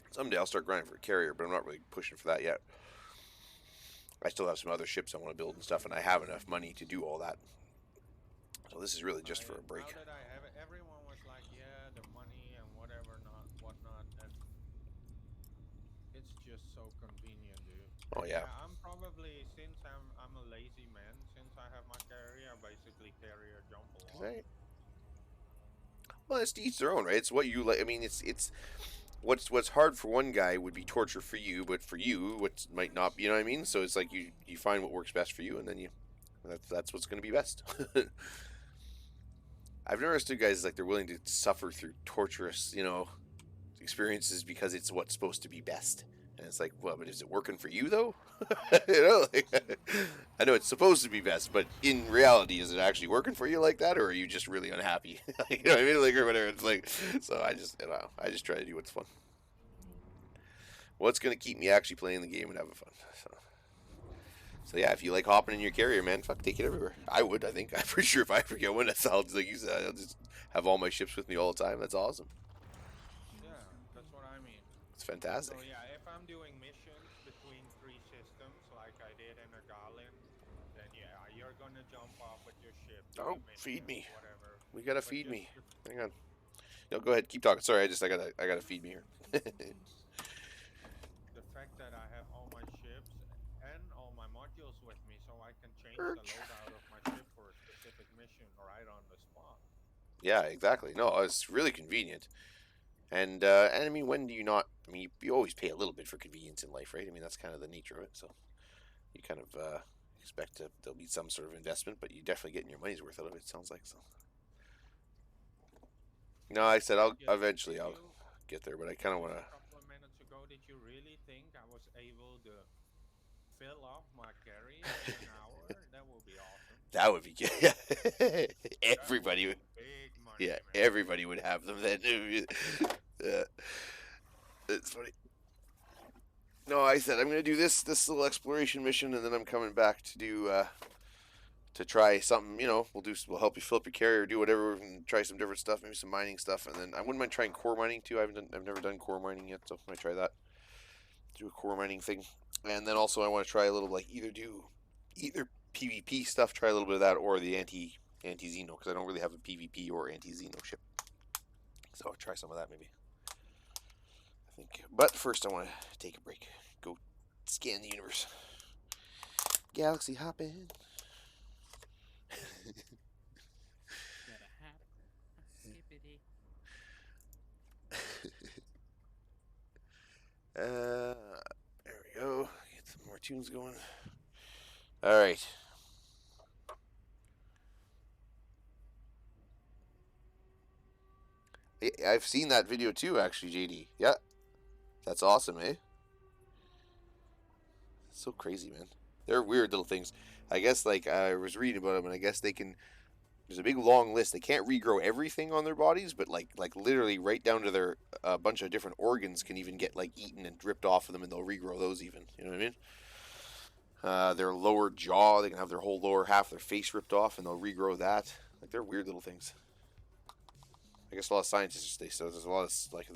Someday I'll start grinding for a carrier, but I'm not really pushing for that yet. I still have some other ships I want to build and stuff, and I have enough money to do all that. So this is really just for a break. Now that I have it, everyone was like, yeah, the money and whatever, not whatnot, and it's just so convenient, dude. Oh yeah. I'm probably, since I'm a lazy man, since I have my carrier, I basically carrier jump a lot. Right. Well, it's to each their own, right? It's what you like. I mean, it's what's hard for one guy would be torture for you, but for you, what might not be. You know what I mean? So it's like you find what works best for you, and then that's what's going to be best. I've never understood guys like they're willing to suffer through torturous, experiences because it's what's supposed to be best. And it's like, well, but is it working for you though? I know it's supposed to be best, but in reality, is it actually working for you like that, or are you just really unhappy? You know what I mean? Like, or whatever. It's like, so I just try to do what's fun. What's gonna keep me actually playing the game and having fun. So yeah, if you like hopping in your carrier, man, fuck, take it everywhere. I would. I think I'm pretty sure if I ever get one, I'll like you said, I'll just have all my ships with me all the time. That's awesome. Yeah, that's what I mean. It's fantastic. So yeah, if I'm doing missions between 3 systems like I did in a Garland, then yeah, you're gonna jump off with your ship. Oh, feed me. Whatever. We gotta feed me. Hang on. No, go ahead. Keep talking. Sorry, I gotta feed me here. The fact that I have all my ships and all my modules with me, so I can change the loadout of my ship for a specific mission right on the spot. Yeah, exactly. No, it's really convenient. And I mean, when do you not? I mean, you always pay a little bit for convenience in life, right? I mean, that's kind of the nature of it. So you kind of expect there'll be some sort of investment, but you definitely getting your money's worth out of it. Sounds like so. No, I said I'll get there, but I kind of want to. A couple of minutes ago, did you really think I was able to fill up my carrier in an hour? That would be awesome. That would be good. Everybody would. Big money, Yeah, man. everybody would have them then. It's funny. No, I said I'm gonna do this little exploration mission, and then I'm coming back to do to try something. We'll help you fill up your carrier, do whatever, and try some different stuff, maybe some mining stuff, and then I wouldn't mind trying core mining too. I've never done core mining yet, so I might try that. Do a core mining thing, and then also I want to try a little either PvP stuff, try a little bit of that, or the anti-Xeno, because I don't really have a PvP or anti-Xeno ship. So I'll try some of that maybe. I think. But first I want to take a break. Go scan the universe. Galaxy hopping. Gotta hop, skippity. There we go. Get some more tunes going. All right. I've seen that video too, actually, JD. Yeah. That's awesome, eh? So crazy, man. They're weird little things. I guess, like, I was reading about them, and I guess they can. There's a big long list. They can't regrow everything on their bodies, but like literally right down to their bunch of different organs can even get like eaten and ripped off of them, and they'll regrow those even. You know what I mean? Their lower jaw, they can have their whole lower half of their face ripped off, and they'll regrow that. Like, they're weird little things. I guess a lot of scientists so there's a lot of like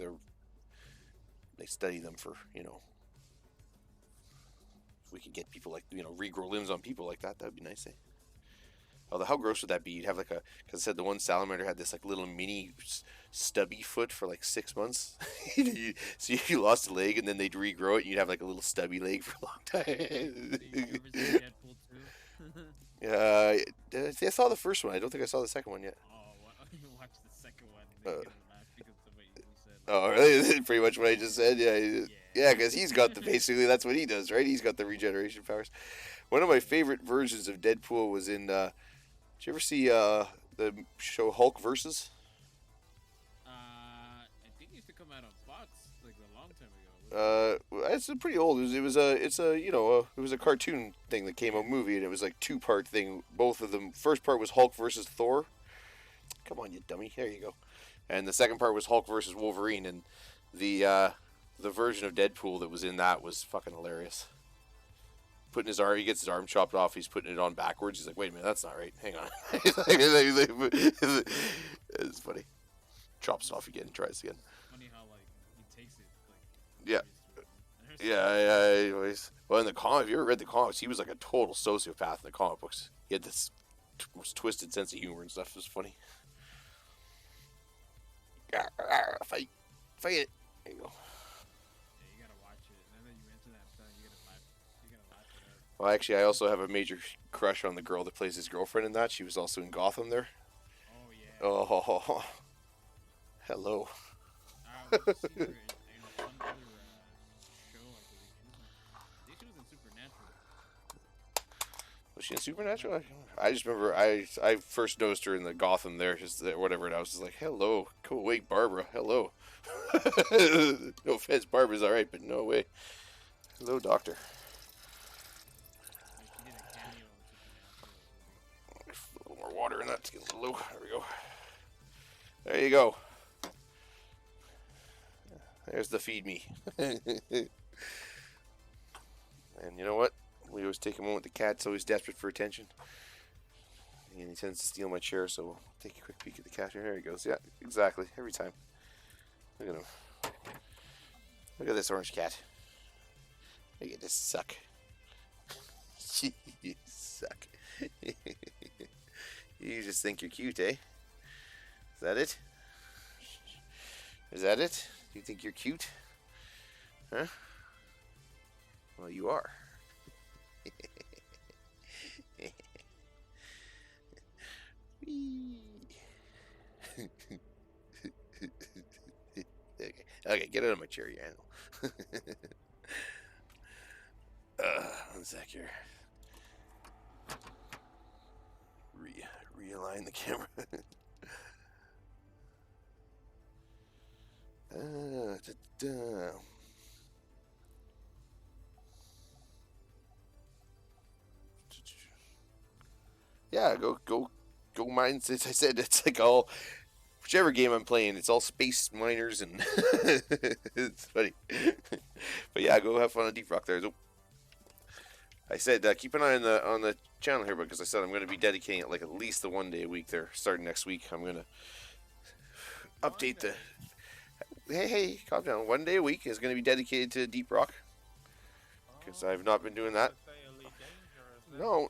they study them for if we could get people like regrow limbs on people like that, that'd be nice. Eh? Although, how gross would that be? You'd have like a, because I said the one salamander had this like little mini stubby foot for like 6 months. So you lost a leg and then they'd regrow it and you'd have like a little stubby leg for a long time. You ever seen Deadpool 2? I saw the first one. I don't think I saw the second one yet. Oh, well, you watch the second one and then Uh, you're gonna laugh because of what you said. Oh, really? Pretty much what I just said. Yeah, Yeah. yeah, because he's got the basically that's what he does, right? He's got the regeneration powers. One of my favorite versions of Deadpool was in. Did you ever see the show Hulk versus? I think it used to come out on Fox like a long time ago. It's pretty old. It was a cartoon thing that came out movie, and it was like 2-part thing. Both of them. First part was Hulk versus Thor. Come on, you dummy! There you go. And the second part was Hulk versus Wolverine, and the version of Deadpool that was in that was fucking hilarious. Putting his arm, he gets his arm chopped off. He's putting it on backwards. He's like, "Wait a minute, that's not right. Hang on." It's funny. Chops it off again. Tries again. Funny how like he takes it like. Yeah. serious. Anyways, well, in the comic, if you ever read the comics, he was like a total sociopath in the comic books. He had this most twisted sense of humor and stuff. It was funny. Fight it. There you go. Yeah, you gotta watch it. Now that you mention that, you gotta laugh. You gotta laugh it up. Well, actually, I also have a major crush on the girl that plays his girlfriend in that. She was also in Gotham there. Oh yeah. Oh, hello. I've seen her in one other show, I believe. I think she was in Supernatural. Was she in Supernatural? I just remember I first noticed her in the Gotham there, just whatever, and I was just like, hello, go away, Barbara, hello. No offense, Barbara's all right, but no way. Hello, Doctor. Like she did a cameo in Supernatural. A little more water in that to get a little low. There we go. There you go. There's the feed me. And you know what? We always take a moment. The cat's always desperate for attention. And he tends to steal my chair, so we'll take a quick peek at the cat. Here he goes. Yeah, exactly. Every time. Look at him. Look at this orange cat. Look at this suck. You suck. You just think you're cute, eh? Is that it? Is that it? You think you're cute? Huh? Well, you are. Okay, get out of my chair, you animal. One sec here. Realign the camera. Da-da. Yeah, go mine. As I said, it's like all whichever game I'm playing, it's all space miners and it's funny. But yeah, go have fun on Deep Rock there. I said keep an eye on the channel here because I said I'm going to be dedicating it like at least the 1 day a week there starting next week. I'm going to update the. Hey, calm down. 1 day a week is going to be dedicated to Deep Rock because I've not been doing that. No.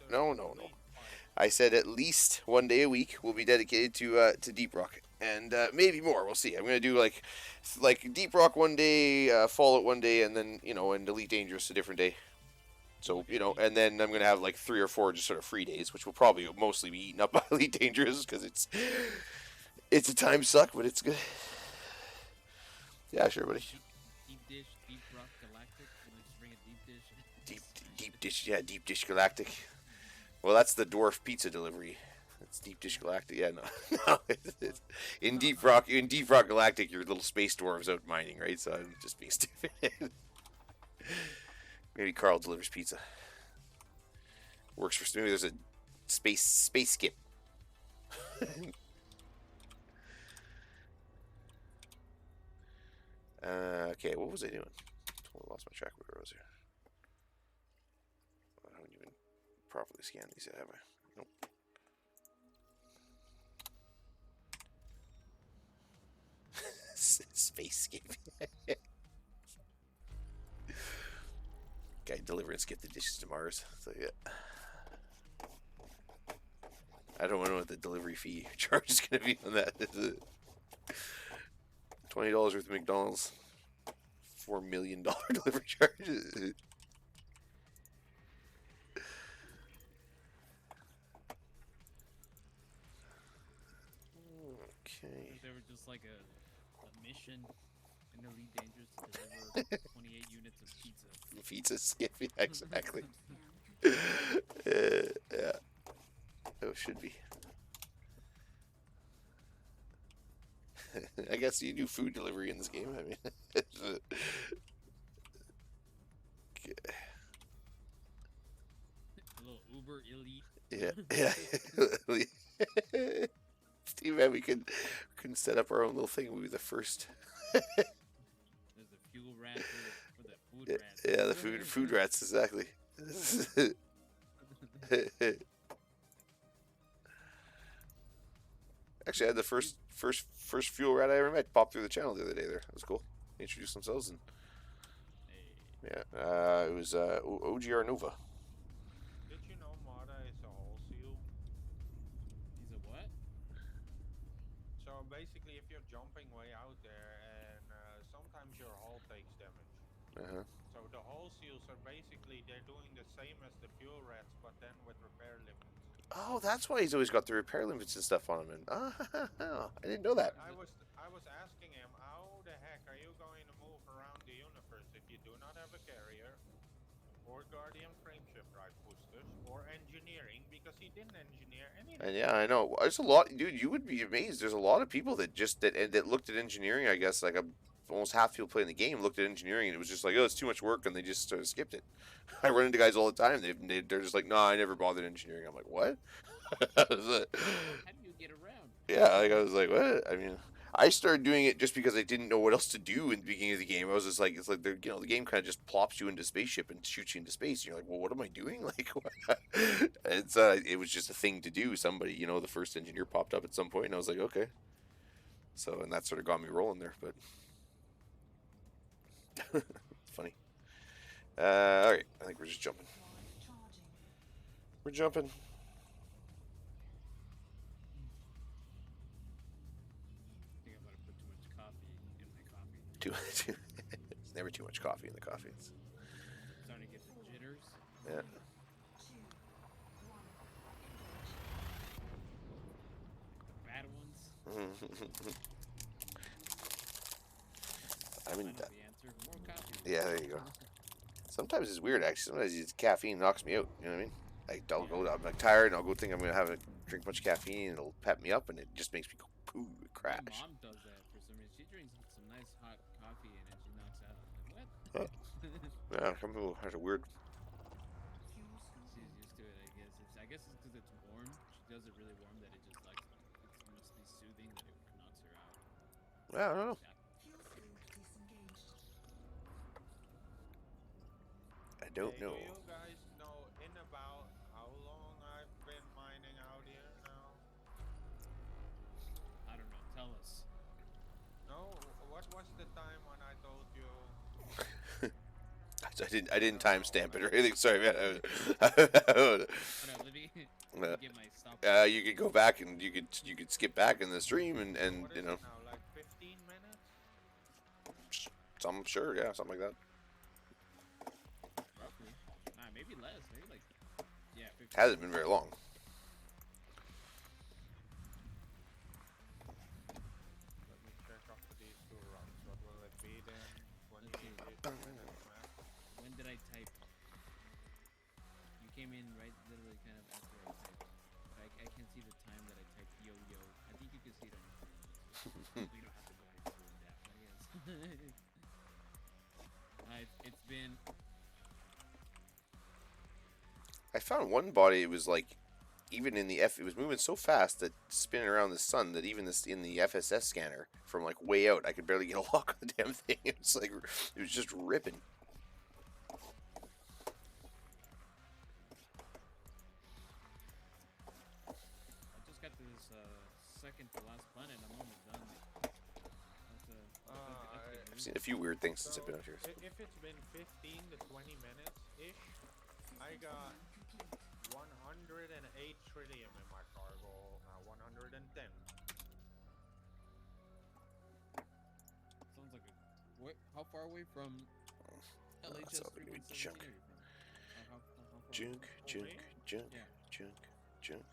I said at least 1 day a week will be dedicated to Deep Rock, and maybe more. We'll see. I'm gonna do like Deep Rock 1 day, Fallout 1 day, and then and Elite Dangerous a different day. So and then I'm gonna have like 3 or 4 just sort of free days, which will probably mostly be eaten up by Elite Dangerous because it's a time suck, but it's good. Yeah, sure, buddy. Deep dish, Deep Rock Galactic. Let's bring a deep dish. Deep dish, yeah, Deep Dish Galactic. Well, that's the dwarf pizza delivery. It's Deep Dish Galactic. Yeah, no. It's in Deep Rock Galactic, your little space dwarves out mining, right? So I'm just being stupid. Maybe Carl delivers pizza. Works for maybe there's a space skip. Okay, what was I doing? I lost my track where I was here. I haven't even properly scanned these yet, have I? Nope. Space skip. Guy deliver and skip the dishes to Mars. So yeah. I don't know what the delivery fee charge is going to be on that. $20 worth of McDonald's. $4 million delivery charges. Okay. If they were just like a mission in Elite Dangerous to deliver 28 units of pizza. Pizzas. Yeah, exactly. Scan complete. Yeah. Oh, should be. I guess you do food delivery in this game. I mean, okay. A little Uber Elite. Yeah, yeah. Steve, man, we couldn't set up our own little thing. We'd be the first. There's the fuel rat for the food rats. Yeah, the food rats, exactly. Actually, I had the first fuel rat I ever met pop through the channel the other day. There, it was cool. They introduced themselves and Hey, yeah, it was OGR Nova. Did you know Mata is a hull seal? he's a what? So basically, if you're jumping way out there, and sometimes your hull takes damage. Uh-huh. So the hull seals are basically they're doing the same as the fuel rats, but then with repair limits. Oh, that's why he's always got the repair limits and stuff on him. And I didn't know that. I was asking him, how the heck are you going to move around the universe if you do not have a carrier, or Guardian frameshift drive boosters, or engineering? Because he didn't engineer anything. And yeah, I know. There's a lot, dude. You would be amazed. There's a lot of people that just that looked at engineering. I guess like almost half people playing the game looked at engineering and it was just like, oh, it's too much work, and they just sort of skipped it. I run into guys all the time. They're just like, no, I never bothered engineering. I'm like, what? How do you get around? Yeah, like I was like, what? I mean, I started doing it just because I didn't know what else to do in the beginning of the game. I was just like, it's like the game kind of just plops you into a spaceship and shoots you into space. And you're like, well, what am I doing? Like, what? It's it was just a thing to do. Somebody, the first engineer popped up at some point, and I was like, okay. So, and that sort of got me rolling there, but it's funny. All right, I think we're just jumping. Charging. We're jumping. I think I'm about to put too much coffee in my coffee. It's never too much coffee in the coffee. It's, Starting to get the jitters. yeah. 2, 1. Bad ones. I I mean, know the answer. More coffee. yeah, there you go. Sometimes it's weird, actually. Sometimes it's caffeine knocks me out. You know what I mean? I'm like tired, and I'll go think I'm gonna drink a bunch of caffeine, and it'll pep me up, and it just makes me go poo, crash. My mom does that for some reason. She drinks some nice hot coffee and then she knocks out. I'm like, what? Yeah, some people have a weird. Fuel She's scooping. used to it, I guess it's because it's warm. She does it really warm that it just like it must be soothing that it knocks her out. Yeah, I don't know. Fuel scoop disengaged. I don't Hey, know. Do you guys know in about how long I've been mining out here now? I don't know. Tell us. No, what was the time when I told you? I didn't timestamp it or anything. Sorry, man. Hold on, let me get my stop. You could go back and you could skip back in the stream and What is it now? Like 15 minutes? I'm sure, yeah, something like that. Roughly. Nah, maybe less. Maybe like, yeah, 15. Hasn't been very long. Let me check after these two runs. What will it be then? When Let's you see. hit the map? When did I type? You came in right, literally, kind of after I typed. But I can't see the time that I typed yo-yo. I think you can see it on your phone. We don't have to go any too in depth, I guess. It's been. I found one body. It was like, even in the it was moving so fast that spinning around the sun that even this in the FSS scanner from like way out, I could barely get a lock on the damn thing. It was like it was just ripping. I just got to this second to last planet. I'm almost done. I've seen a few weird things since I've been out here. If it's been 15 to 20 minutes ish, I got 108 tritium in my cargo. 110. Sounds like a. What? How far away from LHS all gonna be 3117 junk. are you from? How far Junk, away? junk, me? junk, Yeah. junk, junk.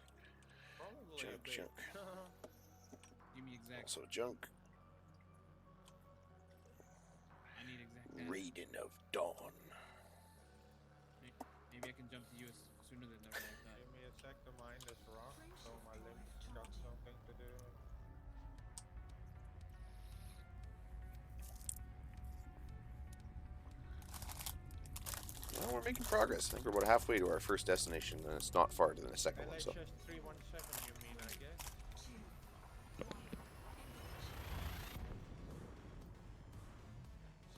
Probably Junk, a bit. junk. Give me exact. Also junk. I need exact data. Raiden of Dawn. Maybe I can jump to you sooner than I thought. Give me a sec to mine this rock, so my limbs got something to do. Well, we're making progress. I think we're about halfway to our first destination, and it's not far to the second one. So LHS 317, you mean, I guess? 2, 1.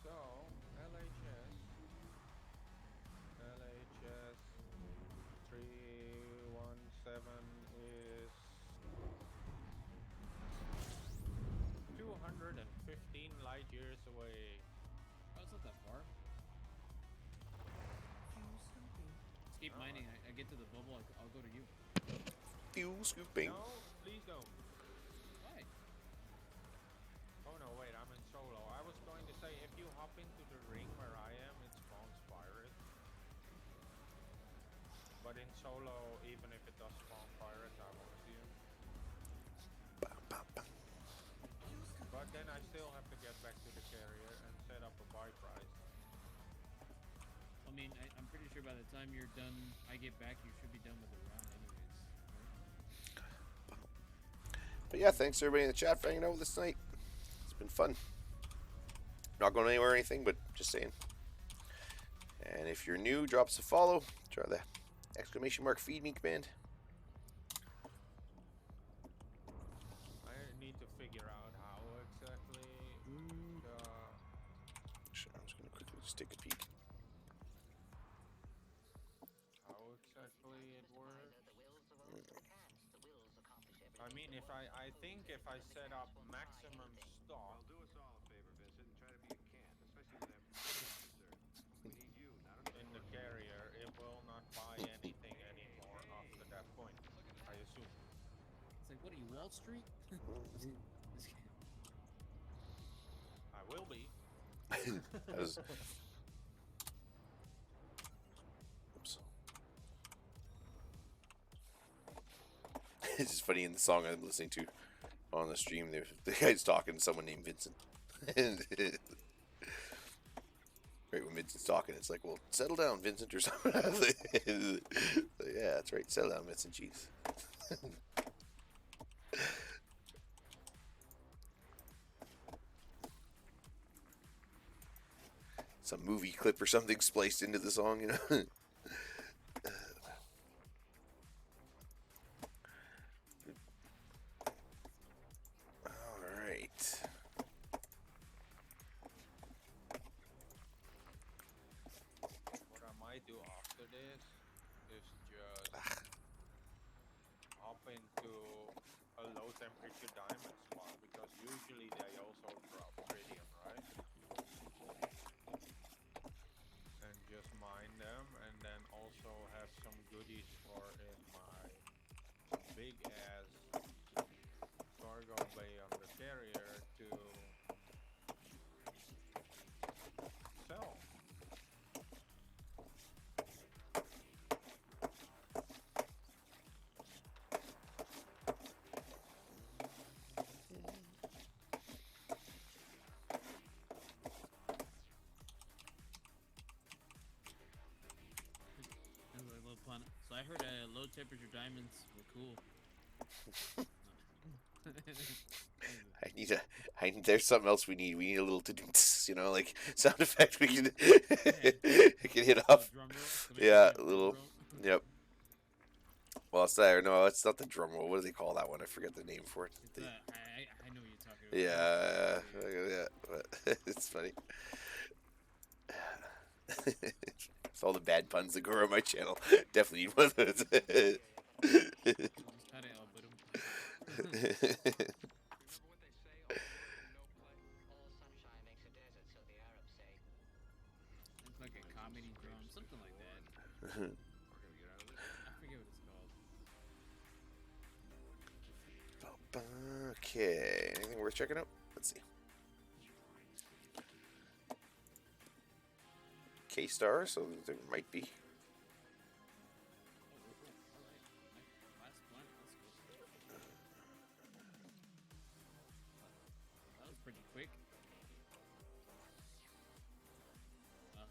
So, LHS 317 is 215 light years away. Oh, it's not that far. Fuel scooping. Let's keep mining. I get to the bubble. I'll go to you. fuel scooping. No, please don't. Why? Oh no, wait, I'm in solo. I was going to say, if you hop into the ring where I am, it spawns pirates. But in solo, even if it does spawn pirates, I won't see them. Bam, bam, bam. Fuel scooping. But then I still have to get back to the carrier and set up a buy price. I mean, I'm pretty sure by the time you're done, I get back, you should be done with the round anyways. Right? But yeah, thanks to everybody in the chat for hanging out with us tonight. It's been fun. Not going anywhere or anything, but just saying. And if you're new, drop us a follow. Try the ! feed me command. I need to figure out how exactly Sure, I'm just gonna quickly just take a peek. how exactly it works. I mean, if I think if I set up maximum stock, Do us all a favor, Vincent, and try to be a can, especially with that dessert. We need you, not in the carrier, it will not buy anything anymore after that point, I assume. It's like, what are you, Wall Street? This game. I will be. That was- Oops. It's just funny in the song I'm listening to on the stream. The guy's talking to someone named Vincent. Right when Vincent's talking, it's like, well, settle down, Vincent, or something. Yeah, that's right. Settle down, Vincent. Jeez. Some movie clip or something spliced into the song, you know? Alright. What I might do after this is just hop into a low temperature diamond spot, because usually they also drop tritium, right? And just mine them, and then also have some goodies for in my big ass cargo bay on the carrier to sell. That was a little pun. So I heard low temperature diamonds were cool. There's something else we need. We need a little you know, like sound effect we can we can hit off. Drum roll? Can I Yeah, get a little. drum roll? Yep. Well, it's that. No, it's not the drum roll. What do they call that one? I forget the name for it. It's, The- I know what you're talking about. yeah, but it's funny. It's all the bad puns that go on my channel. Definitely need one of those. Just had it, but Remember what they say, all work and no play? All sunshine makes a desert, so the Arabs say. it's like a comedy drum, something like that. We're gonna get out of this. I forget what it's called. Okay, anything worth checking out? Let's see. K-Star, so there might be. Last one. Let's go. That was pretty quick.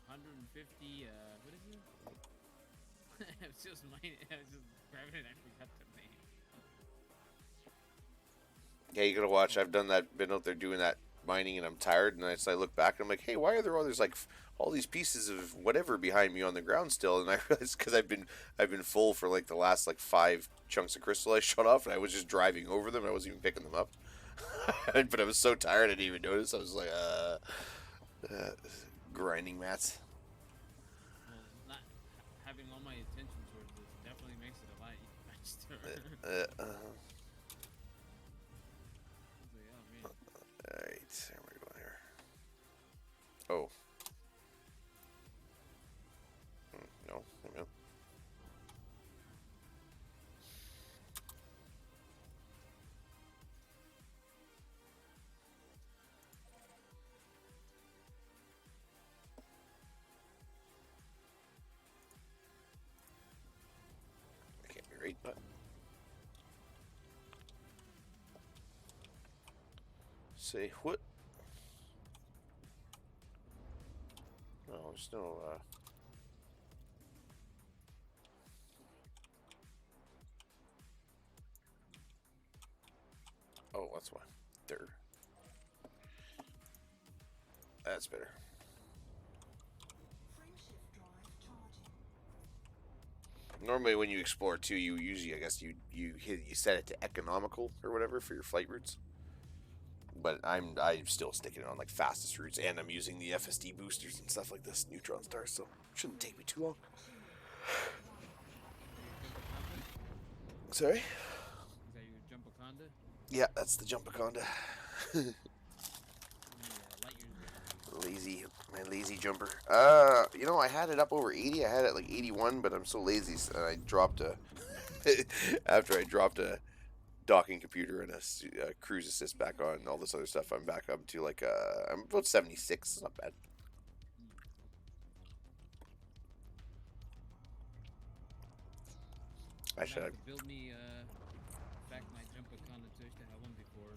150. What is it? I was just grabbing it. I forgot the name. Yeah, you gotta watch. I've done that. Been out there doing that mining, and I'm tired. And I look back, and I'm like, hey, why are there all there's like all these pieces of whatever behind me on the ground still? And I realized because I've been full for like the last like 5 chunks of crystal I shot off, and I was just driving over them. I wasn't even picking them up. But I was so tired, I didn't even notice. I was like, grinding mats. Well, not having all my attention towards this definitely makes it a lot faster. Uh, uh, Like, oh man. Alright, where we going here? Oh. No, no. I can't be right, but say what? No, there's no oh, that's why. There. That's better. Frameshift drive charging. Normally, when you explore too, you usually, I guess, you set it to economical or whatever for your flight routes. But I'm still sticking it on like fastest routes, and I'm using the FSD boosters and stuff like this, neutron stars, so it shouldn't take me too long. Sorry? Is that your Jumpaconda? Yeah, that's the Jumpaconda. Light years Lazy, my lazy jumper. You know, I had it up over 80. I had it like 81, but I'm so lazy, and I dropped a after I dropped a docking computer and a cruise assist back on and all this other stuff. I'm back up to like I'm about 76. It's not bad. I should have. build me back my Jumpaconda too. I used to have one before.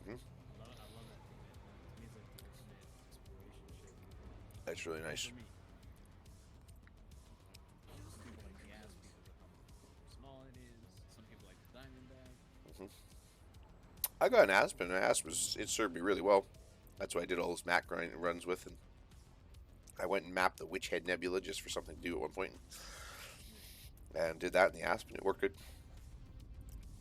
Mhm. I love that thing, man. To me, it's like the ultimate exploration ship. That's really nice. For me. Some people like the ass because of how small it is. Some people like the Diamondback. I got an Aspen. An Aspen it served me really well. That's what I did all those map grind runs with, and I went and mapped the Witch Head Nebula just for something to do at one point, and did that in the Aspen. It worked good.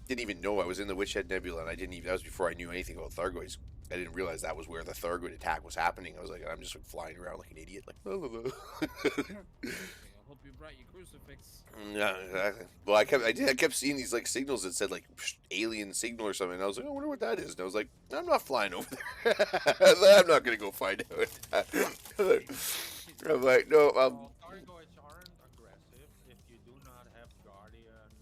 Didn't even know I was in the Witch Head Nebula, and I didn't even. That was before I knew anything about Thargoids. I didn't realize that was where the Thargoid attack was happening. I was like, I'm just like flying around like an idiot, like. Okay, I hope you brought your crucifix. Yeah, exactly. Well, I kept seeing these like signals that said like alien signal or something. And I was like, I wonder what that is. And I was like, I'm not flying over there. I'm not gonna go find out. I'm like, no. Well, Thargoids aren't aggressive if you do not have Guardian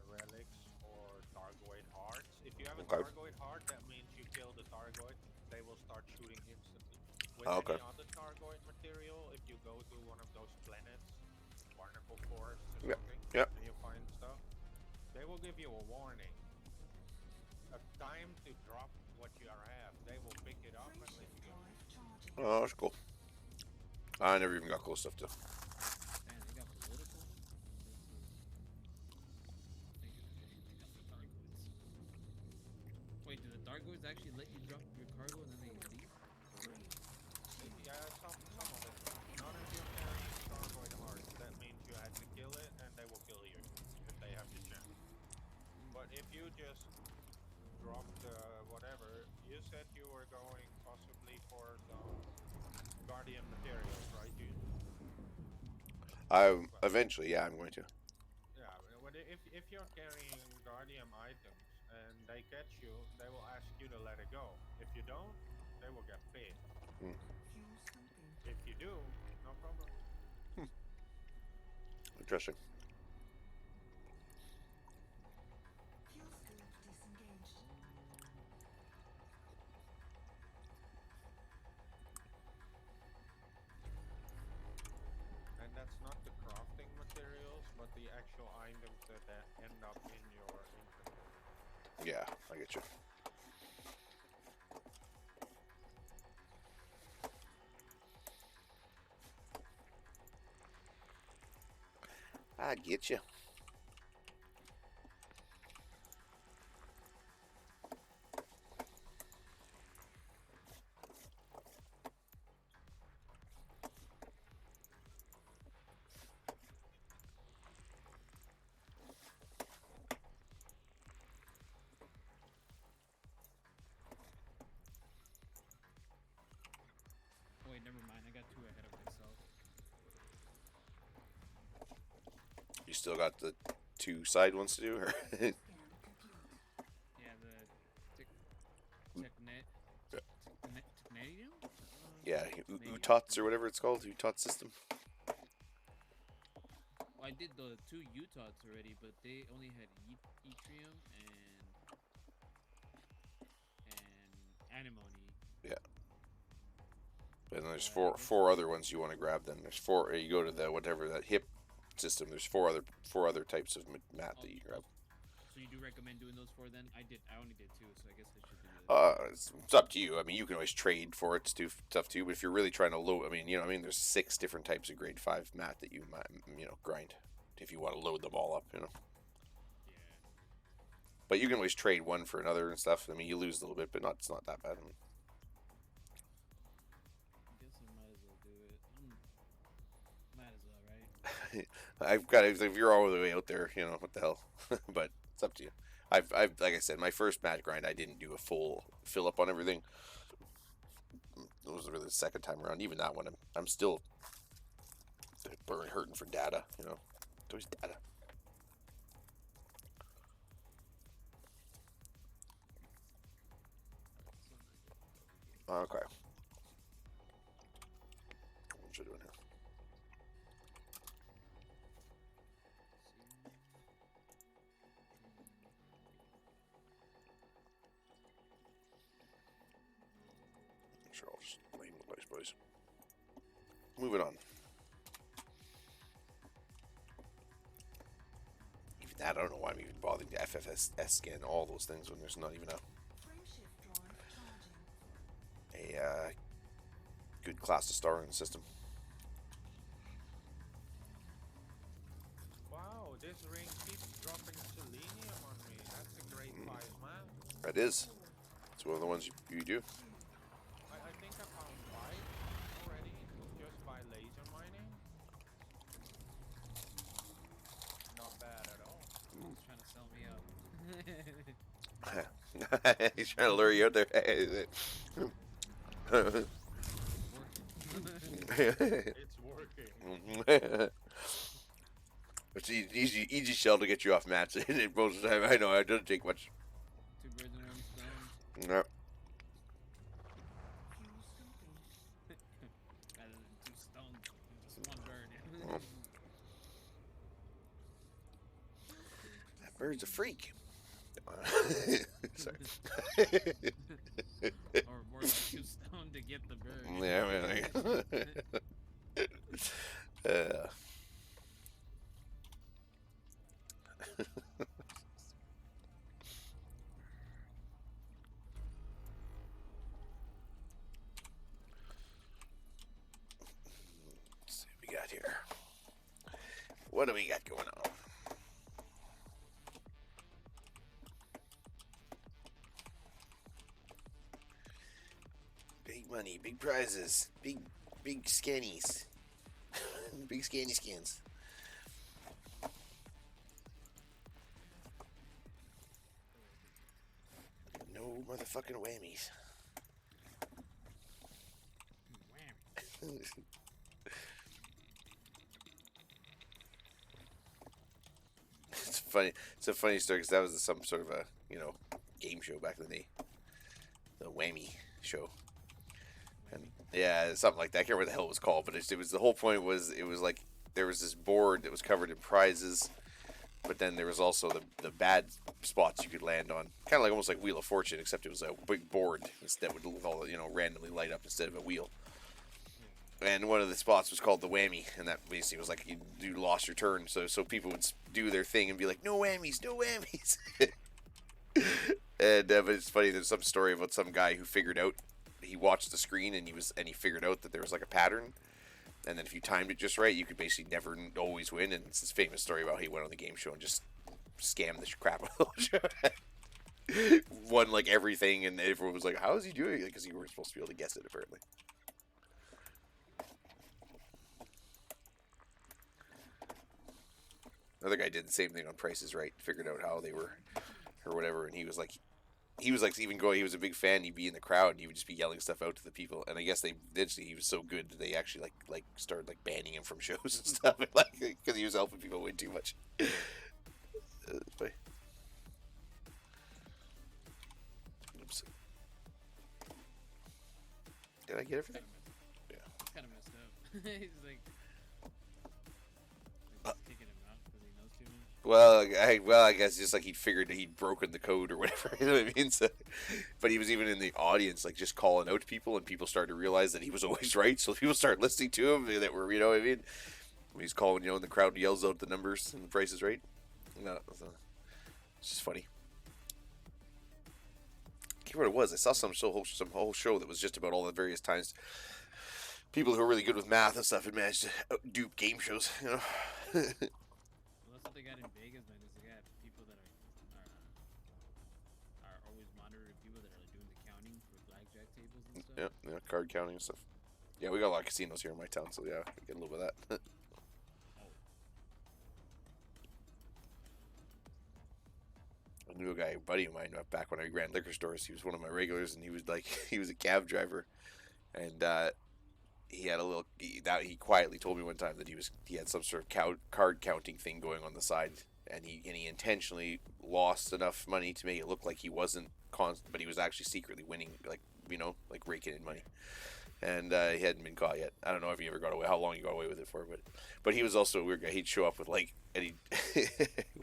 relics or Thargoid hearts. If you have a Okay. Thargoid heart, that means you kill the Thargoid. They will start shooting instantly. With Okay. any other Thargoid material, if you go to one of those planets, Barnacle Forest or Yep, something, yep. and you find stuff, they will give you a warning. A time to drop what you have. They will pick it up and let Frameshift you go. drive charging. Oh, that's cool. I never even got close enough to. Man, they got political. Thank you for getting rid of the Thargoids. Wait, do the Thargoids actually let you drop your cargo and then they leave? Yeah, some of it. Not if you're carrying Thargoid hearts. That means you had to kill it, and they will kill you if they have the chance. But if you just dropped whatever, you said you were going possibly for some Guardian materials, right, dude? Eventually, yeah, I'm going to. Yeah, but if you're carrying Guardian items and they catch you, they will ask you to let it go. If you don't, they will get paid. Fuel scooping. If you do, no problem. Interesting. Fuel scoop disengaged. actual items that end up in your inventory. Yeah, I get you. I get you. Oh, wait, never mind. I got two ahead of myself. You still got the two side ones to do, or? Scan complete. Yeah, the Technetium? Yeah, Technetium? UTOTS or whatever it's called, UTOT system. Well, I did the two UTOTs already, but they only had Yttrium and Anemone. Yeah. And there's I four guess- four other ones you want to grab. Then there's four. You go to the whatever that hip system. There's four other types of mat that you grab. So you do recommend doing those four then? I only did two, so I guess I should do this. It's up to you. I mean, you can always trade for it to do stuff too. But if you're really trying to load, I mean, there's 6 different types of grade 5 mat that you might, grind if you want to load them all up. Yeah. But you can always trade one for another and stuff. I mean, you lose a little bit, but it's not that bad. I mean, I guess I might as well do it. Might as well, right? I've got if you're all the way out there, what the hell. But it's up to you. I've like I said, my first mat grind, I didn't do a full fill up on everything. It was really the second time around. Even that one, I'm still hurting for data. It's always data. Okay. What should I do here? Sure, I'll just blame the place, boys. Moving on. Even that, I don't know why I'm even bothering to FFS scan all those things when there's not even Frameshift drive charging. a good class to star in the system. Wow, this ring keeps dropping selenium on me. That's a great 5, man. That is. It's one of the ones you do. I think I found 5 already just by laser mining. Not bad at all. He's trying to sell me up. He's trying to lure you out there. It's working. It's easy shell to get you off mats. Most of the time, I know it doesn't take much. Two birds in one stone. No. Fuel scooping. Rather than two stones, just one bird. That bird's a freak. Sorry. Or more like two stone to get the bird. Yeah, let's see what we got here. What do we got going on? Big money, big prizes, big scannies. Big scanny skins. No motherfucking whammies. Wham. It's funny. It's a funny story because that was some sort of a game show back in the day. The whammy show. And yeah, something like that. I can't remember what the hell it was called, but it was the whole point was it was like there was this board that was covered in prizes, but then there was also the bad spots you could land on, kind of like almost like Wheel of Fortune, except it was a big board that would all randomly light up instead of a wheel. and one of the spots was called the whammy, and that basically was like you lost your turn, so people would do their thing and be like, no whammies, no whammies. And but it's funny. There's some story about some guy who figured out, he watched the screen and he figured out that there was like a pattern, and then if you timed it just right, you could basically never always win. And it's this famous story about how he went on the game show and just scammed the crap out of the show. Won like everything, and everyone was like, "How is he doing it?" Because you weren't supposed to be able to guess it apparently. Another guy did the same thing on Price is Right. Figured out how they were, or whatever, and he was like even going. He was a big fan. He'd be in the crowd and he would just be yelling stuff out to the people. And I guess they eventually he was so good that they actually like started like banning him from shows and stuff, like because he was helping people win too much. But, oops. Did I get everything? Yeah. Kind of messed up. He's like kicking him out because he knows too much. Well, I guess just like he'd figured he'd broken the code or whatever. You know what I mean? So, but he was even in the audience, like just calling out people, and people started to realize that he was always right. So people started listening to him. That were, you know what I mean? When he's calling, and the crowd yells out the numbers and the Price is Right. No, so it's just funny. I can't remember what it was. I saw some whole show that was just about all the various times people who are really good with math and stuff had managed to dupe game shows. Well, that's what they got in Vegas, man. Is they got people that are always monitoring people that are like, doing the counting for blackjack tables and stuff. Yeah, card counting and stuff. Yeah, we got a lot of casinos here in my town, so yeah, we get a little bit of that. I knew a guy, a buddy of mine, back when I ran liquor stores. He was one of my regulars, and he was like, he was a cab driver, and he had a little. He quietly told me one time that he had some sort of card counting thing going on the side, and he intentionally lost enough money to make it look like he wasn't constant, but he was actually secretly winning, like raking in money. And he hadn't been caught yet. I don't know if he ever got away, how long he got away with it for, but he was also a weird guy. He'd show up with and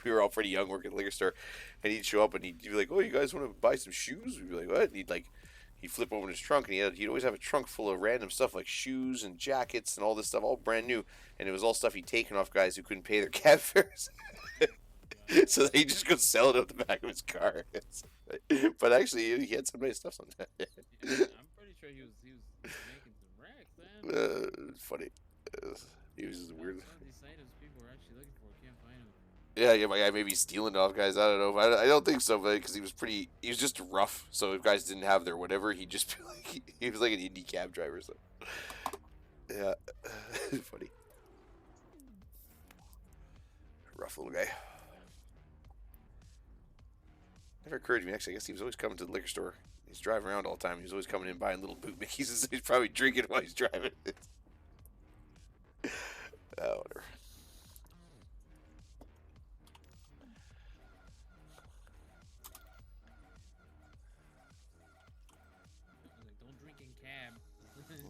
we were all pretty young working at the liquor store, and he'd show up and he'd be like, "Oh, you guys want to buy some shoes?" We'd be like, "What?" And he'd flip open his trunk, and he'd always have a trunk full of random stuff like shoes and jackets and all this stuff, all brand new, and it was all stuff he'd taken off guys who couldn't pay their cab fares. So he'd just go sell it out the back of his car. But actually, he had some nice stuff sometimes. Yeah, I'm pretty sure he was making some racks, man. It's funny. He was just weird. Some of these items people are actually looking for can't find them. Yeah, my guy maybe stealing off guys. I don't know. I don't think so, because he was just rough. So if guys didn't have their whatever, he'd just be like, he was like an indie cab driver. So yeah, funny. Rough little guy. Never occurred to me, actually. I guess he was always coming to the liquor store. He's driving around all the time. He was always coming in buying little boot mickeys. He's probably drinking while he's driving. Whatever. Like, don't drink in cab.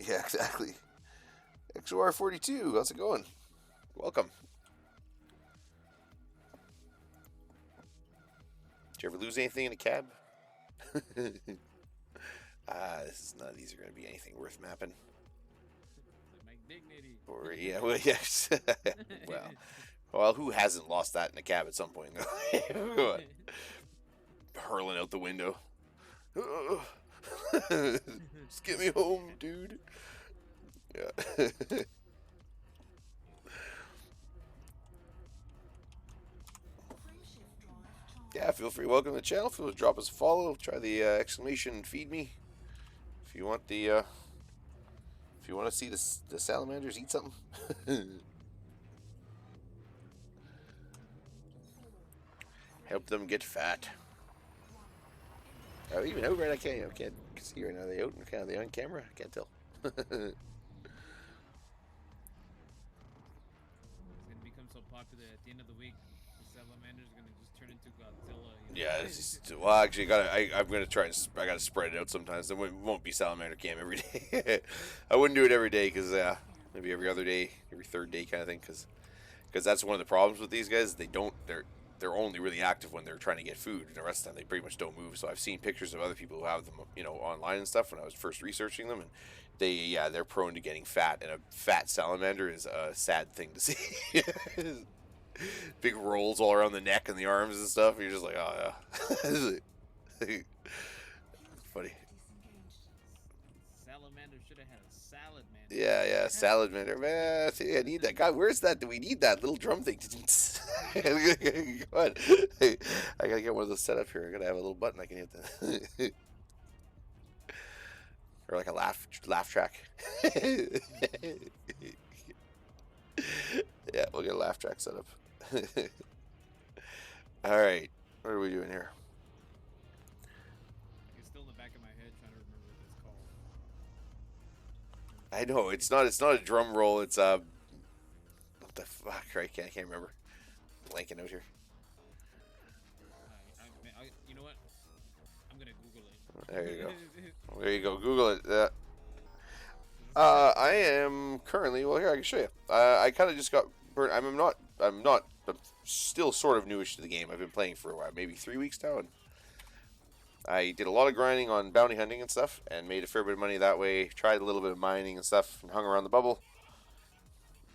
Yeah, exactly. XOR42, how's it going? Welcome. Did you ever lose anything in a cab? These are going to be anything worth mapping. My dignity. Or yeah, well, yes. well, who hasn't lost that in a cab at some point? Hurling out the window. Just get me home, dude. Yeah. Yeah, feel free. Welcome to the channel. Feel free to drop us a follow. Try the exclamation feed me if you want the. If you want to see the salamanders eat something. Help them get fat. Are they even out right? I can't see right now. Are they out? Are they on camera? I can't tell. It's gonna become so popular at the end of the week. The Salamander's gonna just turn into Godzilla. Yeah, it's just, well, actually, I'm gonna try and I gotta spread it out sometimes. It won't be salamander cam every day. I wouldn't do it every day because maybe every other day, every third day kind of thing. Because that's one of the problems with these guys. They're they're only really active when they're trying to get food, and the rest of the time they pretty much don't move. So I've seen pictures of other people who have them, online and stuff when I was first researching them, and they're prone to getting fat, and a fat salamander is a sad thing to see. Big rolls all around the neck and the arms and stuff. And you're just like, oh yeah. Funny. Salamander should have had a salad, man. Yeah, salamander, man. See, I need that. God, where's that? Do we need that little drum thing? Come on. Hey, I gotta get one of those set up here. I gotta have a little button I can hit that. Or like a laugh track. Yeah, we'll get a laugh track set up. All right, what are we doing here? It's still in the back of my head trying to remember what it's called. I know it's not a drum roll. It's what the fuck? I can't remember. Blanking out here. You know what? I'm gonna Google it. There you go. There you go. Google it. I am currently. Well, here I can show you. I kind of just got burnt. I'm still sort of newish to the game. I've been playing for a while, maybe 3 weeks now, and I did a lot of grinding on bounty hunting and stuff, and made a fair bit of money that way. Tried a little bit of mining and stuff, and hung around the bubble.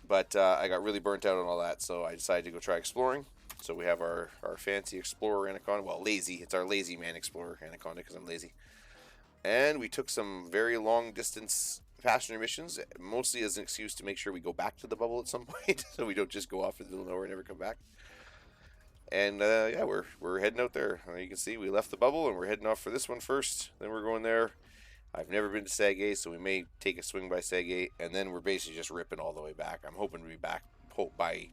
But I got really burnt out on all that, so I decided to go try exploring. So we have our fancy explorer anaconda. Well, lazy. It's our lazy man explorer anaconda because I'm lazy. And we took some very long distance passenger missions, mostly as an excuse to make sure we go back to the bubble at some point, so we don't just go off in the middle of nowhere and never come back. And yeah, we're heading out there. You can see we left the bubble and we're heading off for this one first. Then we're going there. I've never been to Sag, so we may take a swing by Sag, and then we're basically just ripping all the way back. I'm hoping to be back by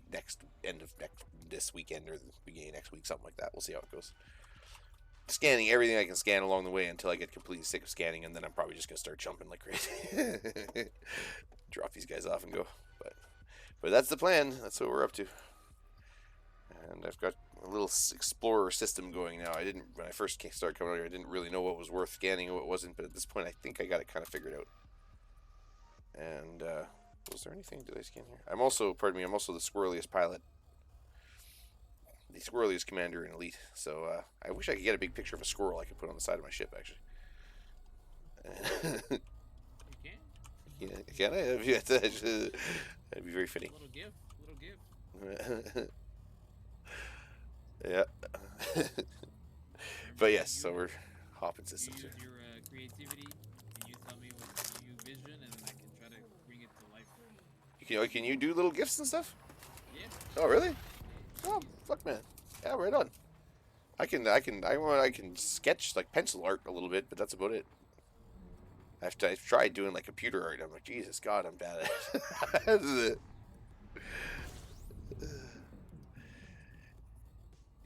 this weekend or the beginning of next week, something like that. We'll see how it goes. Scanning everything I can scan along the way until I get completely sick of scanning, and then I'm probably just gonna start jumping like crazy. Drop these guys off and go. But that's the plan. That's what we're up to. And I've got a little explorer system going now. When I first started coming out here, I didn't really know what was worth scanning and what wasn't, but at this point I think I got it kind of figured out. And was there anything? Did I scan here? I'm also the squirreliest pilot. The squirreliest commander in Elite. So I wish I could get a big picture of a squirrel I could put on the side of my ship, actually. You can? Yeah, can I? That'd be very fitting. Little gift. Yeah. But yes, so we're hopping You systems use here. your creativity, and you tell me what you vision, and then I can try to bring it to life. Can you do little gifts and stuff? Yeah. Oh, really? Oh, fuck, man. Yeah, right on. I can sketch like pencil art a little bit, but that's about it. I've tried doing like computer art. I'm like, Jesus God, I'm bad at it.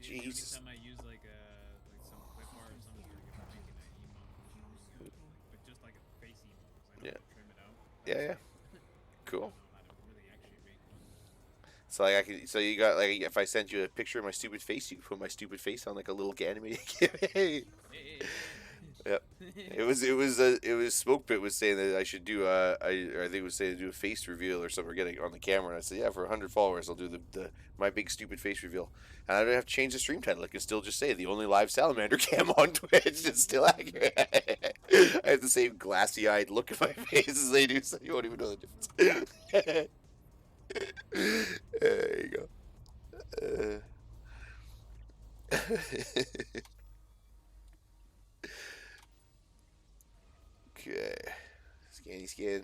Jesus. Anytime I use like some clip art or something, like if I'm making an emote, but just like a face emote, because I know how to trim it out. Yeah. Cool. I don't know how to really actually make one. So like so you got like if I sent you a picture of my stupid face, you could put my stupid face on like a little animated. Hey. Yep. It was Smokebit was saying that I should do I think it was saying to do a face reveal or something, or get it on the camera, and I said, yeah, for 100 followers I'll do the my big stupid face reveal, and I don't have to change the stream title. I can still just say the only live salamander cam on Twitch. It's still accurate. I have the same glassy eyed look at my face as they do, so you won't even know the difference. There you go. Okay. Scan.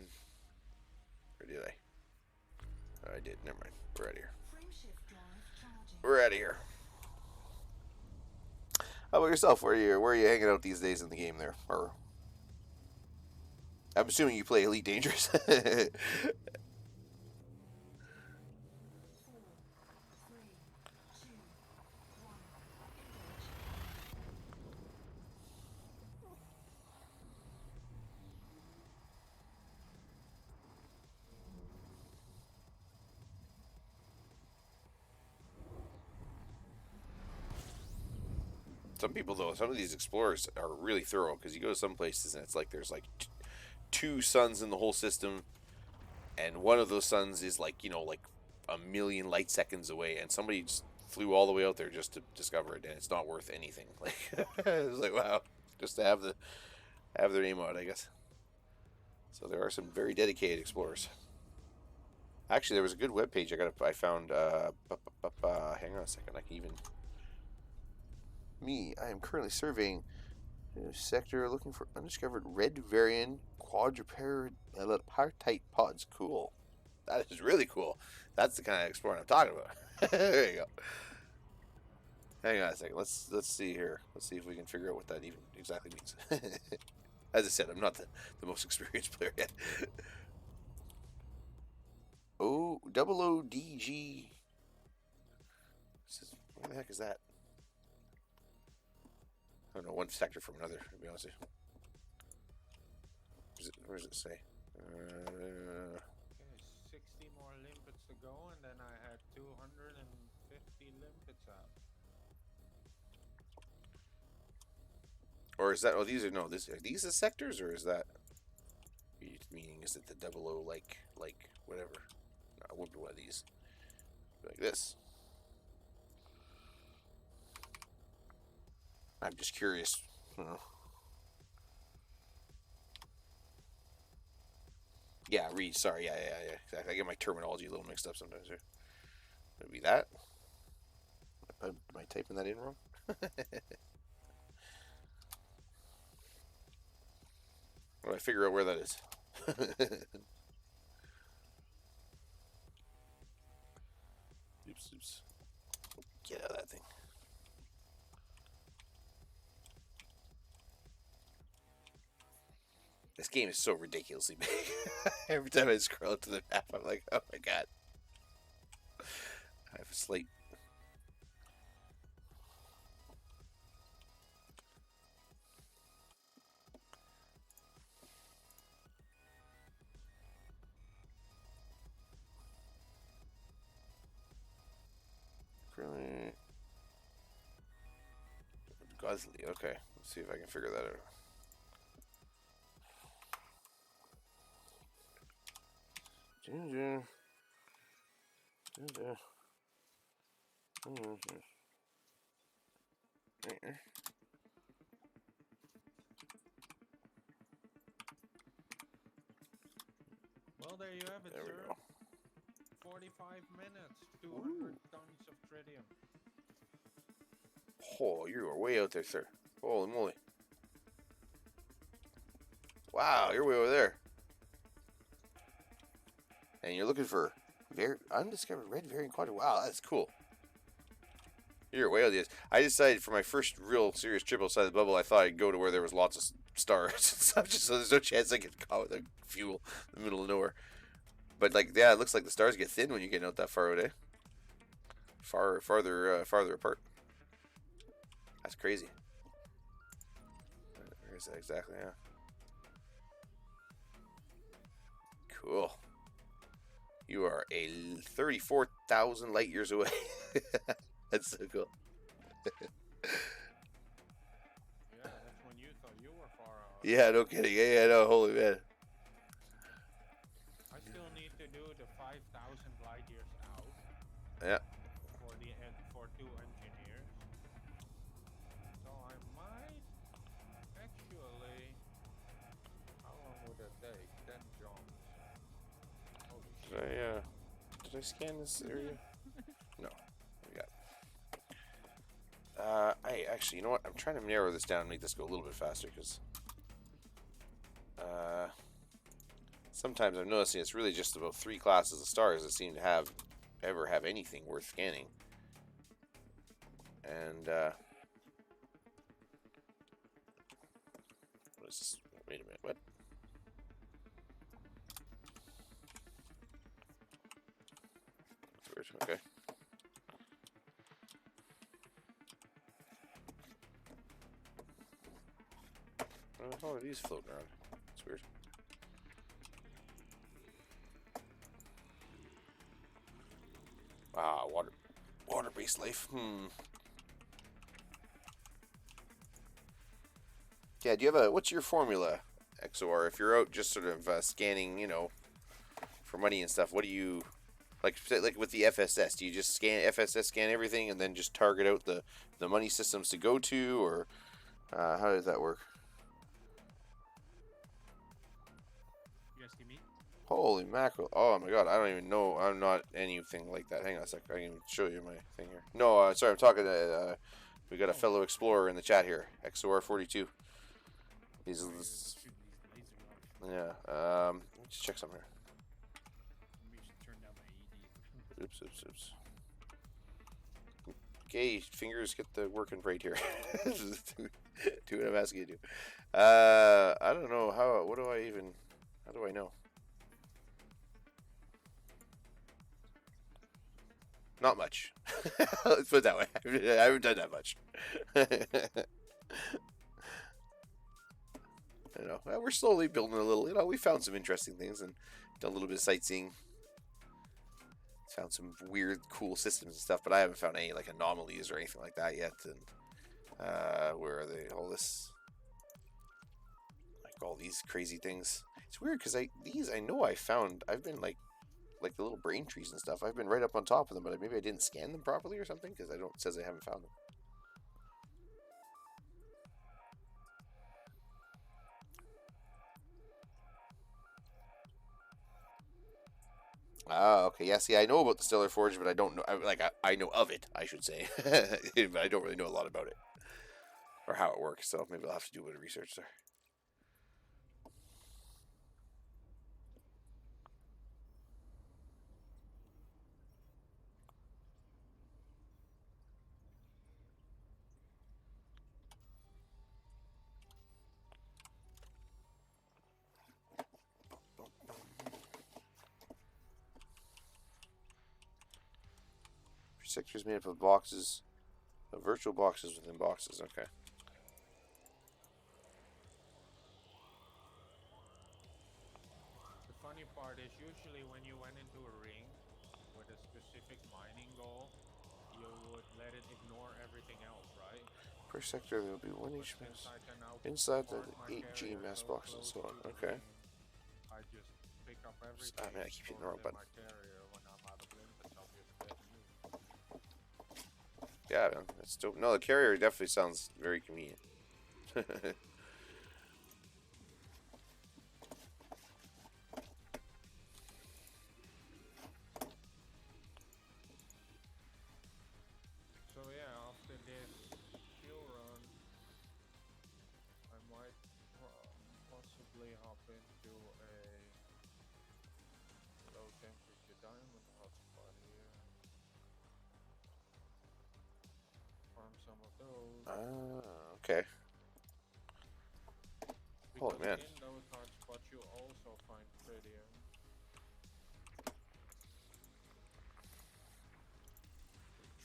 Or did I? Oh, I did. Never mind. We're out of here. Frameshift drive charging. We're out of here. How about yourself? Where are you hanging out these days in the game there? Or I'm assuming you play Elite Dangerous. 4, 3, 2, 1. Some of these explorers are really thorough, because you go to some places and it's like there's like two suns in the whole system, and one of those suns is like, like a million light seconds away, and somebody just flew all the way out there just to discover it, and it's not worth anything. Like it was like wow, just to have their name out, I guess. So there are some very dedicated explorers. Actually, there was a good web page I found. Hang on a second. I can even. I am currently surveying a sector looking for undiscovered red variant quadripartite pods. Cool. That is really cool. That's the kind of exploring I'm talking about. There you go. Hang on a second. Let's see here. Let's see if we can figure out what that even exactly means. As I said, I'm not the most experienced player yet. Double ODG. What the heck is that? I don't know, one sector from another, to be honest with you. Where does it say? Okay, 60 more limpets to go, and then I had 250 limpets out. Or is that? Oh, these are no. Are these the sectors, or is that? Meaning, is it the double O like whatever? No, it wouldn't be one of these. Like this. I'm just curious. Yeah, read. Sorry. Yeah. Exactly. I get my terminology a little mixed up sometimes here. Would it be that? Am I typing that in wrong? Well, I figure out where that is. Oops. Get out of that thing. This game is so ridiculously big. Every time I scroll to the map, I'm like, oh my god. I have a slight. Guzzly. Okay, let's see if I can figure that out. Well, there you have it, There we sir. go. 45 minutes, 200 tons of tritium. Oh, you are way out there, sir. Holy moly. Wow, you're way over there. And you're looking for undiscovered red variant quadrant. Wow, that's cool. You're way out there. I decided for my first real serious trip outside the bubble, I thought I'd go to where there was lots of stars and stuff, just so there's no chance I get caught with a fuel in the middle of nowhere. But like, yeah, it looks like the stars get thin when you get out that far out, eh? Farther apart. That's crazy. Where is that exactly? Yeah. Cool. You are 34,000 light years away. That's so cool. Yeah, that's when you thought you were far out. Yeah, no kidding. Yeah, no, holy man. I still need to do the 5,000 light years out Yeah. for 2 engineers. So I might actually. How long would that take? 10 jumps. Holy shit. Did I scan this area? No. We got. I actually, you know what? I'm trying to narrow this down and make this go a little bit faster because sometimes I'm noticing it's really just about 3 classes of stars that seem to ever have anything worth scanning. And what is this? Wait a minute. What? That's weird. Okay. Where the hell are these floating around? It's weird. Ah, water-based life. Yeah, do you have what's your formula, XOR? If you're out just sort of scanning, for money and stuff, what do you Like with the FSS, do you just scan FSS scan everything and then just target out the money systems to go to, or how does that work? You asking me? Holy mackerel! Oh my god, I don't even know. I'm not anything like that. Hang on a sec. I can show you my thing here. No, sorry, I'm talking to. We got a fellow explorer in the chat here, XOR42. He's Sorry, this- shooting these laser rockets. yeah. Let me just check something here. Maybe you should turn down my AD. Oops. Okay, fingers, get the working right here. Do what I'm asking you to do. I don't know how. What do I even? How do I know? Not much. Let's put it that way. I haven't done that much. I know. Well, we're slowly building a little. We found some interesting things and done a little bit of sightseeing. Found some weird, cool systems and stuff, but I haven't found any like anomalies or anything like that yet. And where are they? All this, like all these crazy things. It's weird because I know I found. I've been like the little brain trees and stuff. I've been right up on top of them, but maybe I didn't scan them properly or something because it says I haven't found them. Ah, okay. Yeah, see, I know about the Stellar Forge, but I don't know. I know of it, I should say, but I don't really know a lot about it or how it works. So maybe I'll have to do a bit of research there. Sectors made up of boxes, virtual boxes within boxes. Okay. The funny part is usually when you went into a ring with a specific mining goal, you would let it ignore everything else, right? Per sector, there will be one But each since mass. I can now Inside the park my 8G carrier mass so boxes and close so on. to the Okay. ring, I just pick up everything. Ah, man, I keep hitting the store wrong it in button. my carrier when I'm out of limpets, I'll just get new. Yeah, man, that's dope. No, the carrier definitely sounds very convenient. So yeah, after this fuel run, I might possibly hop into a low temperature diamond hotspot here. Farm some of those. Okay. Because man. in those hotspots you also find tritium.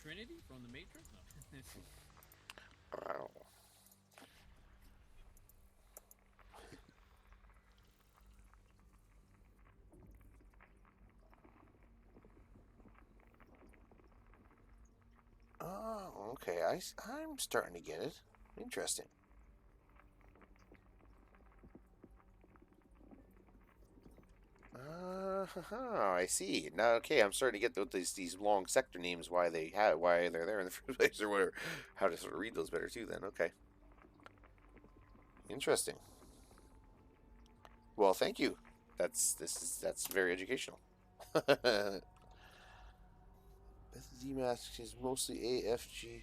Trinity from the Matrix? No. Wow. Oh, okay. I'm starting to get it. Interesting. I see. Now, okay, I'm starting to get these long sector names, why they're there in the first place, or whatever. How to sort of read those better too. Then, okay. Interesting. Well, thank you. That's very educational. Z mask is mostly AFG.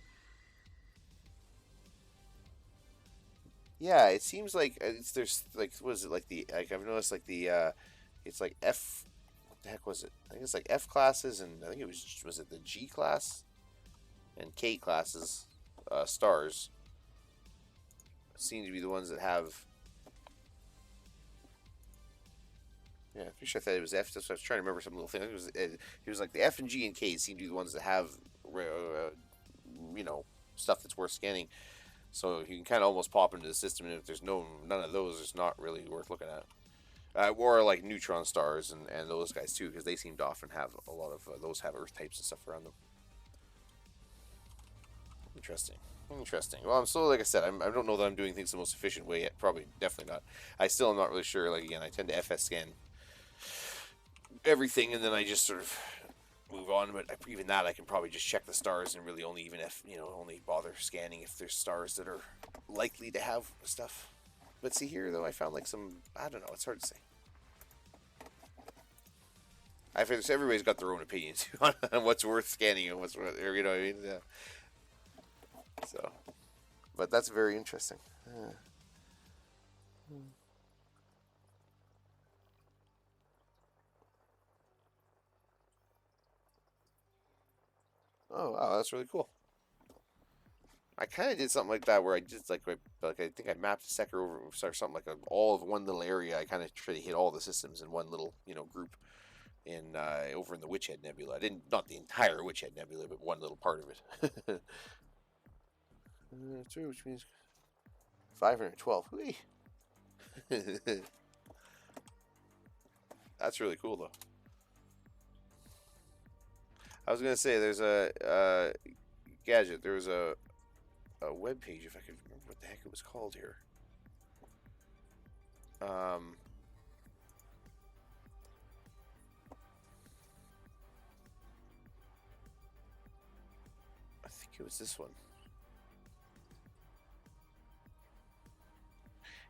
Yeah, it seems like there's like what is it like I've noticed like it's like F. What the heck was it? I think it's like F classes, and I think it was it the G class and K classes stars seem to be the ones that have. Yeah, I'm pretty sure I thought it was F. That's what I was trying to remember some little thing. It was like the F and G and K seem to be the ones that have, stuff that's worth scanning. So you can kind of almost pop into the system, and if there's none of those, it's not really worth looking at. Or like neutron stars and those guys too, because they seem to often have a lot of those have Earth types and stuff around them. Interesting. Well, I'm still, like I said, I don't know that I'm doing things the most efficient way yet. Probably, definitely not. I still am not really sure. Like again, I tend to FS scan everything, and then I just sort of move on. But even that, I can probably just check the stars and really only even if only bother scanning if there's stars that are likely to have stuff. But see here though, I found like some, I don't know. It's hard to say. I feel everybody's got their own opinions on what's worth scanning and what's worth, what I mean? Yeah. So, but that's very interesting. Oh wow, that's really cool. I kind of did something like that where I just like I think I mapped a sector over or something like all of one little area. I kind of tried to hit all the systems in one little group in over in the Witch Head Nebula. I didn't, not the entire Witch Head Nebula, but one little part of it. Two, which means 512. Whee! That's really cool though. I was gonna say there's a gadget. There was a web page, if I could remember what the heck it was called here. I think it was this one.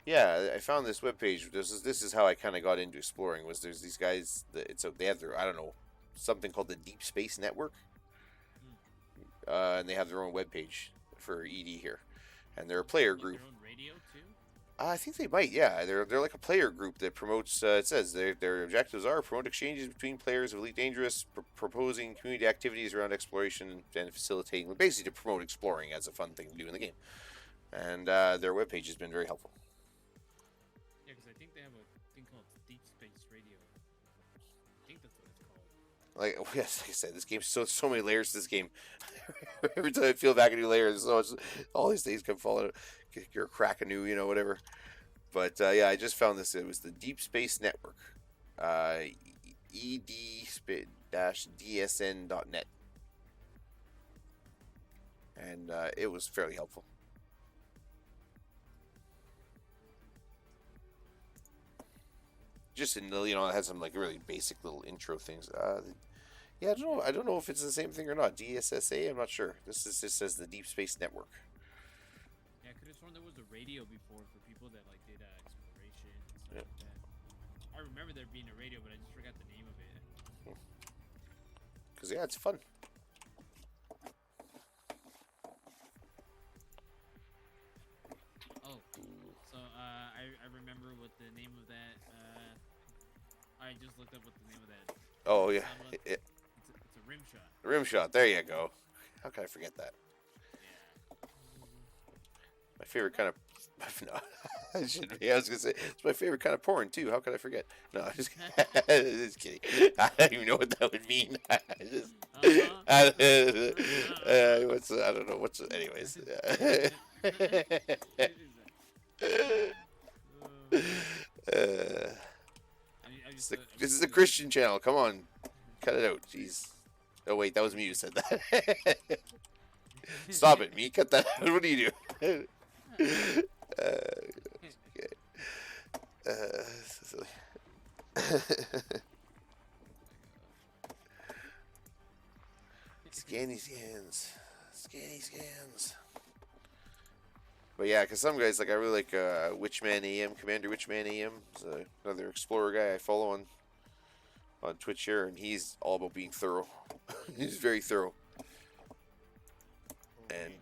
Yeah, I found this webpage. This is how I kind of got into exploring. Was there's these guys that they have their, I don't know, something called the Deep Space Network, and they have their own webpage for ED here, and they're a player group. Their own radio too. I think they might. Yeah, they're like a player group that promotes. It says their objectives are promote exchanges between players of Elite Dangerous, proposing community activities around exploration and facilitating, basically to promote exploring as a fun thing to do in the game. And their webpage has been very helpful. Yeah, because I think they have a thing called Deep Space Radio. I think that's what it's called. Like yes, like I said, this game's so many layers to this game. Every time I peel back a new layer, there's so much, all these things come falling out. You're a crack a new, whatever. But yeah, I just found this. It was the Deep Space Network, ed-dsn.net, and it was fairly helpful. Just in it had some like really basic little intro things. Yeah, I don't know. I don't know if it's the same thing or not. DSSA, I'm not sure. This just says the Deep Space Network. Yeah, I could have sworn there was a radio before for people that like did exploration and stuff like that. I remember there being a radio, but I just forgot the name of it. Cause yeah, it's fun. Oh, so I remember what the name of that. I just looked up what the name of that. Oh yeah, It's a rim shot. rim shot. There you go. How can I forget that? Yeah. My favorite kind of. No, I shouldn't be. I was gonna say it's my favorite kind of porn too. How could I forget? No, I'm just kidding. I don't even know what that would mean. What's I don't know. What's anyways. This is a Christian channel. Come on, cut it out. Jeez. Oh wait, that was me who said that. Stop it, me. Cut that out. What do you do? Okay. Scanny scans. But yeah, because some guys, like, I really like Witchman AM, Commander Witchman AM. He's another explorer guy I follow on Twitch here, and he's all about being thorough. He's very thorough. And,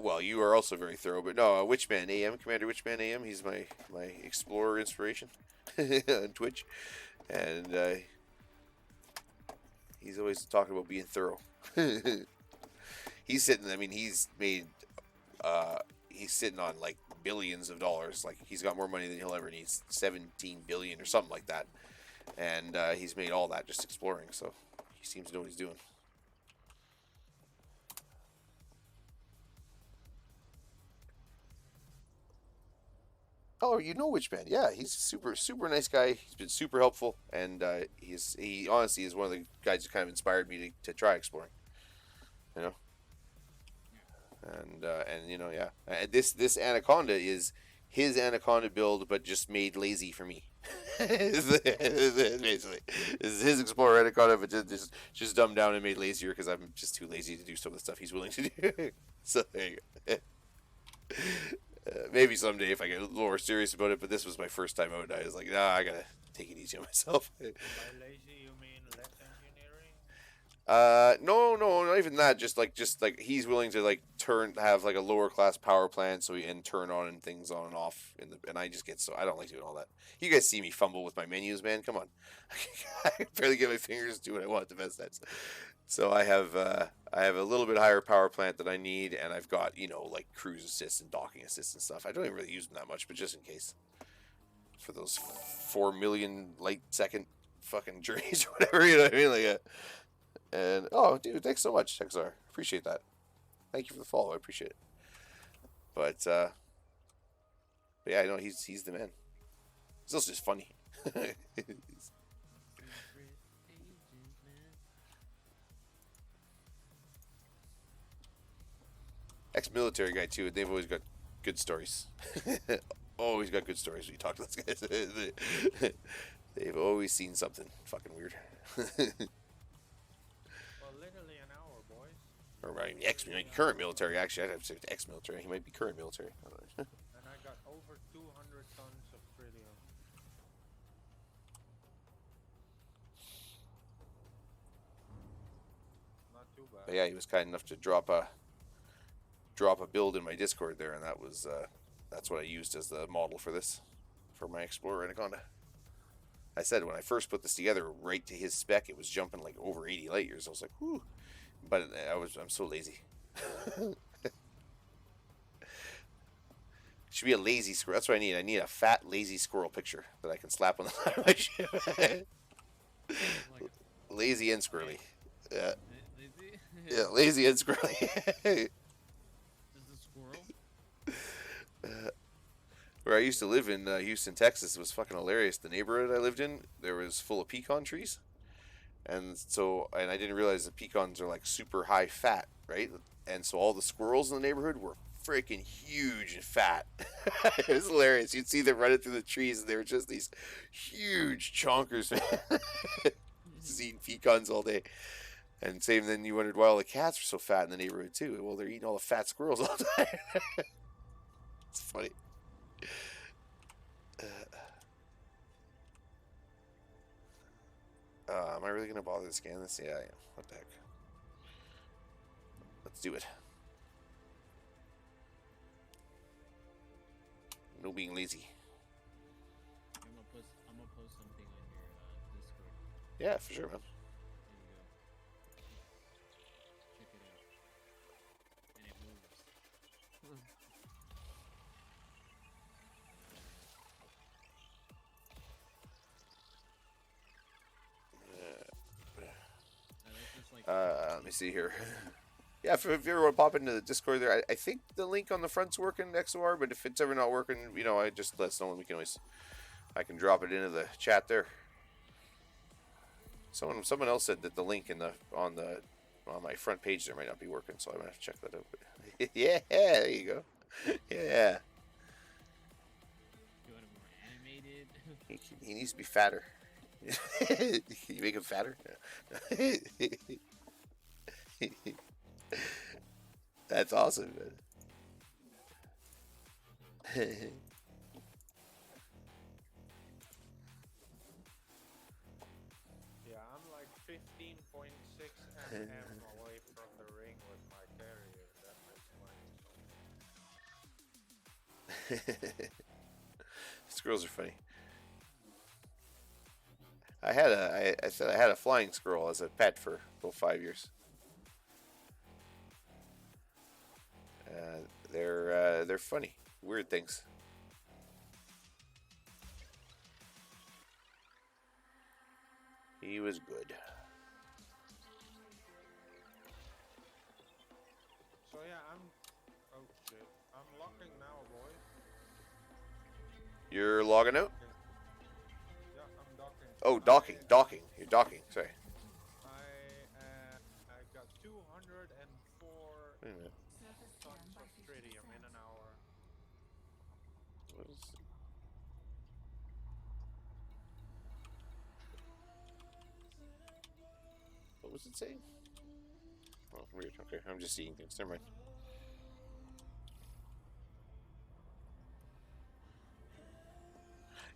well, you are also very thorough, but no, Witchman AM, Commander Witchman AM, he's my explorer inspiration on Twitch. And he's always talking about being thorough. He's sitting, I mean, he's sitting on like billions of dollars. Like he's got more money than he'll ever need, 17 billion or something like that. And he's made all that just exploring. So he seems to know what he's doing. Oh, you know Witchman? Yeah, he's a super nice guy. He's been super helpful, and he honestly is one of the guys who kind of inspired me to try exploring. You know. And yeah, this Anaconda is his Anaconda build, but just made lazy for me. Basically, it's his Explorer Anaconda, but just dumbed down and made lazier because I'm just too lazy to do some of the stuff he's willing to do. So there you go. Maybe someday if I get a little more serious about it, but this was my first time out, and I was like, nah, I gotta take it easy on myself. By lazy, you mean less engineering? No, not even that. Just like he's willing to like have like a lower class power plant, so and turn on and things on and off and I just get so I don't like doing all that. You guys see me fumble with my menus, man. Come on, I can barely get my fingers to do what I want at the best times. So I have a little bit higher power plant than I need, and I've got like cruise assist and docking assist and stuff. I don't even really use them that much, but just in case for those 4 million light second fucking journeys or whatever, you know what I mean? And oh, dude, thanks so much, Texar. Appreciate that. Thank you for the follow. I appreciate it. But yeah, I know he's the man. He's also just funny. Ex-military guy too. They've always got good stories. Always got good stories when you talk to those guys. They've always seen something fucking weird. Well, literally an hour, boys. Or I mean, current military. Actually, I'd have to say ex-military. He might be current military. I don't know. And I got over 200 tons of tritium. Not too bad. But yeah, he was kind enough to drop a build in my Discord there, and that's what I used as the model for this, for my Explorer Anaconda. I said when I first put this together, right to his spec, it was jumping like over 80 light years. I was like, whew. But I'm so lazy. Should be a lazy squirrel. That's what I need. I need a fat, lazy squirrel picture that I can slap on the side of my ship. Like Lazy and squirrely. Yeah, lazy? yeah, lazy and squirrely. Just a squirrel? Where I used to live in Houston, Texas, it was fucking hilarious. The neighborhood I lived in, there was full of pecan trees, and I didn't realize that pecans are like super high fat, right? And so all the squirrels in the neighborhood were freaking huge and fat. It was hilarious. You'd see them running through the trees, and they were just these huge chonkers, man. Just eating pecans all day. And same, then you wondered why all the cats were so fat in the neighborhood too. Well, they're eating all the fat squirrels all the time. It's funny. Am I really gonna bother to scan this? Yeah, I am. What the heck? Let's do it. No being lazy. I'm gonna post something on your Discord. Yeah, for sure, man. There you go. Check it out. And it moves. That's just like Let me see here. Yeah, if you ever want to pop into the Discord there, I think the link on the front's working, XOR, but if it's ever not working, I just let us know and I can drop it into the chat there. Someone else said that the link on my front page there might not be working, so I'm gonna have to check that out. Yeah, there you go. Yeah, you want it more animated. he needs to be fatter. Can you make him fatter? That's awesome, man. Yeah, I'm like 15.6 mm away from the ring with my carrier. That makes sense. Squirrels are funny. I said I had a flying squirrel as a pet for about 5 years. They're funny, weird things. He was good. So yeah, oh shit, I'm locking now, boys. You're logging out? Yeah, I'm docking. Oh, docking. You're docking. Sorry. I got 204 Wait a minute. Surface scan tons by of tritium in 50%. an hour. What is? was it saying? Oh, weird. Okay, I'm just seeing things. Never mind.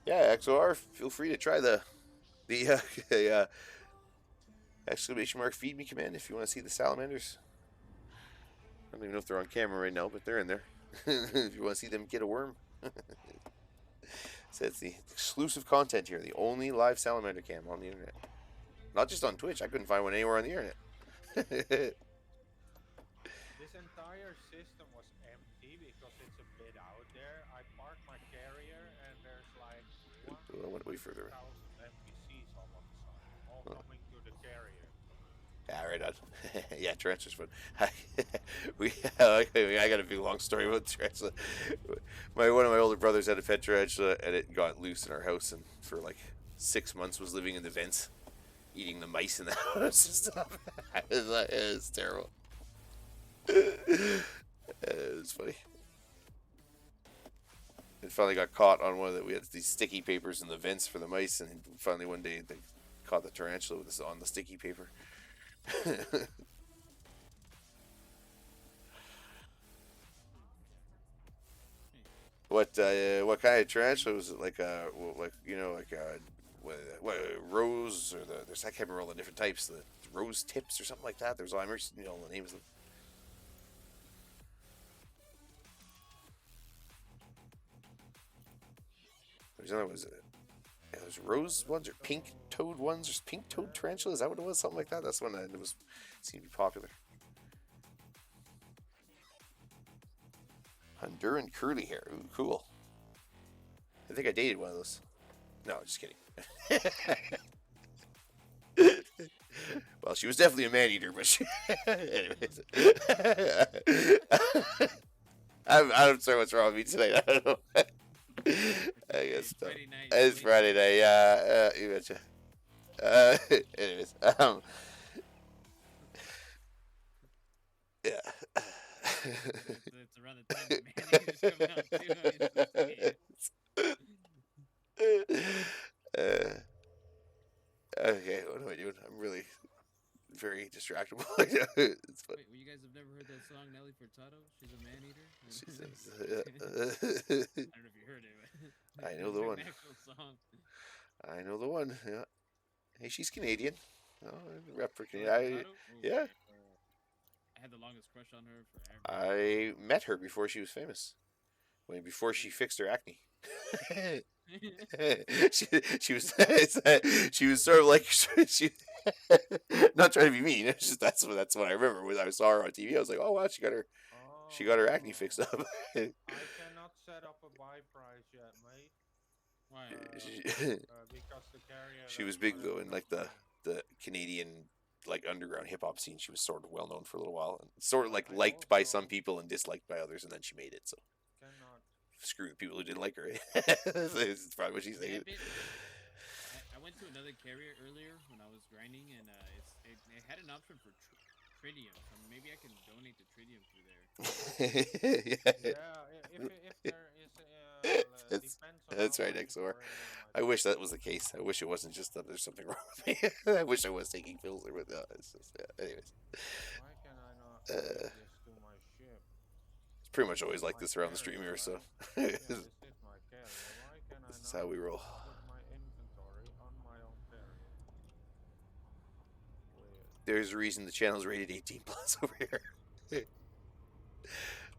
Yeah, XOR. Feel free to try the exclamation mark feed me command if you want to see the salamanders. I don't even know if they're on camera right now, but they're in there. If you want to see them get a worm. So it's the exclusive content here, the only live salamander cam on the internet. Not just on Twitch. I couldn't find one anywhere on the internet. This entire system was empty because it's a bit out there. I parked my carrier and there's like I went way further. 1,000 NPCs all of a sudden, all coming to the carrier. Yeah, right on. Yeah, tarantulas fun. I got a big long story about tarantula. One of my older brothers had a pet tarantula, and it got loose in our house, and for like 6 months was living in the vents, eating the mice in the house and stuff. It was terrible. It was funny. It finally got caught on one of the. We had these sticky papers in the vents for the mice, and finally one day they caught the tarantula with this on the sticky paper. What kind of tarantula was it? Like what rose or there's I can't remember all the different types. The rose tips or something like that. There's I remember the names of them. There's another ones. There's rose ones or pink toad ones. There's pink toad tarantula. Is that what it was? Something like that. That's the one that was seemed to be popular. Honduran curly hair. Ooh, cool. I think I dated one of those. No, just kidding. Well, she was definitely a man eater, but she. Anyways. I'm sorry, what's wrong with me tonight? I don't know. I guess Friday night. it's Friday night. Yeah, you betcha. Anyways, yeah. It's around the time that man-eaters come out too. Okay, what am I doing? I'm really very distractible. It's fun. Wait, well, you guys have never heard that song Nelly Furtado? She's a man-eater? I don't know if you heard it. But I know the one. Song. I know the one. Yeah. Hey, she's Canadian. Oh, rep for Nelly Canada. Furtado? Oh, Yeah. I had the longest crush on her forever. I met her before she was famous. Before she fixed her acne. she was she was sort of like she not trying to be mean. It's just that's what I remember when I saw her on TV. I was like, oh wow, she got her acne fixed up. I cannot set up a buy price yet, mate. Why? Because the carrier. She was big though in like the Canadian like underground hip hop scene. She was sort of well known for a little while and sort of like liked by some people and disliked by others, and then she made it. So Cannot. screw the people who didn't like her. It's probably what she's saying. I went to another carrier earlier when I was grinding, and it had an option for tritium. So maybe I can donate the tritium through there. Yeah, if there is, depends on That's how right, much XOR. you're already on I wish that was the case. I wish it wasn't just that there's something wrong with me. I wish I was taking pills or whatnot. It's just, yeah. Anyways, Why can I not add this to my ship? it's pretty much always like this around the stream here. So Yeah, this is my carrier. Why can I this is not how we roll. put my inventory on my own carrier? Weird. There's a reason the channel's rated 18 plus over here.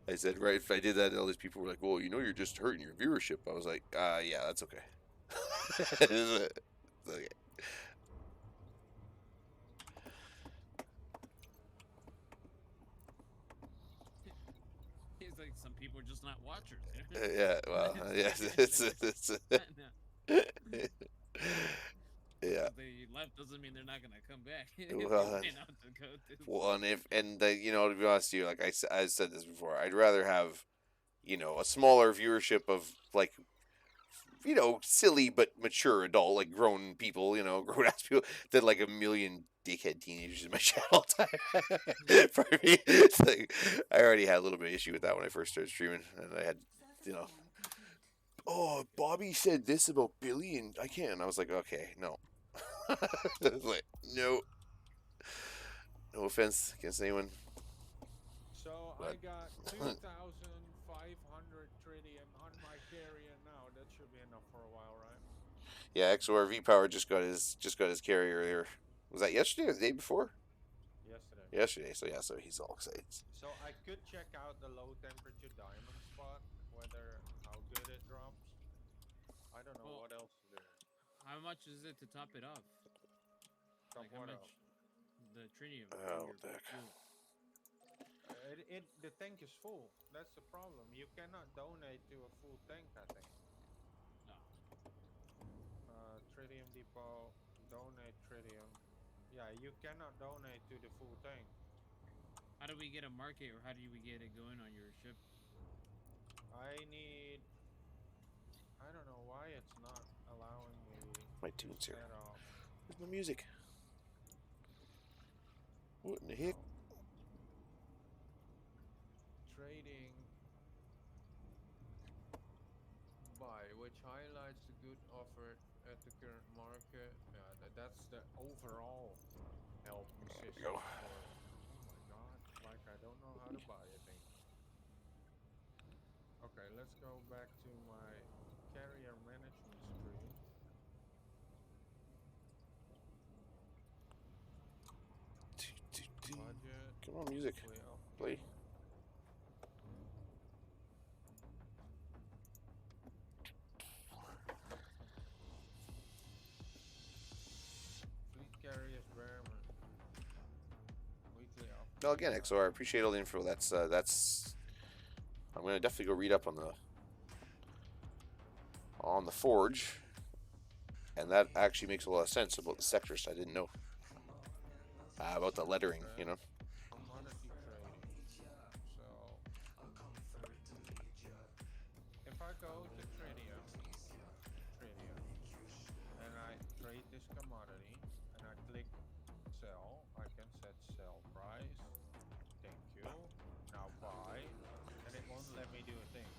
I said, right, if I did that, all these people were like, well, you're just hurting your viewership. I was like, yeah, that's okay. It's okay. It's like some people are just not watchers. Yeah, well, yeah, yeah. They left doesn't mean they're not gonna come back. Well, They know to go to. Well, to be honest with you, like I said this before, I'd rather have, a smaller viewership of like, silly but mature adult, like grown people, grown ass people, than like a million dickhead teenagers in my channel all the time. For me, it's like I already had a little bit of issue with that when I first started streaming, and I had, oh, Bobby said this about Billy, and I can't. And I was like, okay, no. I was like, no. No offense against anyone. So I But got 2,500 tritium on my carrier now. That should be enough for a while, right? yeah, XOR V Power just got his carrier there. Was that yesterday or the day before? Yesterday. Yesterday. So yeah, so he's all excited. So I could check out the low temperature diamond spot, whether how good it drops. I don't know Well, what else to do. how much is it to top it off? Top Like how what up? much the tritium for Oh, your what the heck. fuel? The tank is full. That's the problem. You cannot donate to a full tank, I think. No. Tritium depot, donate tritium. Yeah, you cannot donate to the full tank. How do we get a market, or how do we get it going on your ship? I need. I don't know why it's not allowing me My to tunes here. set up. Where's my music? What in the heck? Oh, trading buy, which highlights the good offered at the current market. Yeah, that's the overall helping There we system go. for. Oh my god! Like I don't know how to buy a thing. Okay, let's go back to my carrier management screen. Budget, Come on, music. weekly Play. upkeep. Fleet carriers, Bearman. Weekly upkeep. No, again, XOR. I appreciate all the info. That's. I'm gonna definitely go read up on the forge, and that actually makes a lot of sense about the sectors. I didn't know about the lettering. Okay. You know. Commodity trading. So if I go to tritium, and I trade this commodity, and I click sell, I can set sell price. Thank you. Now buy, and it won't let me do a thing.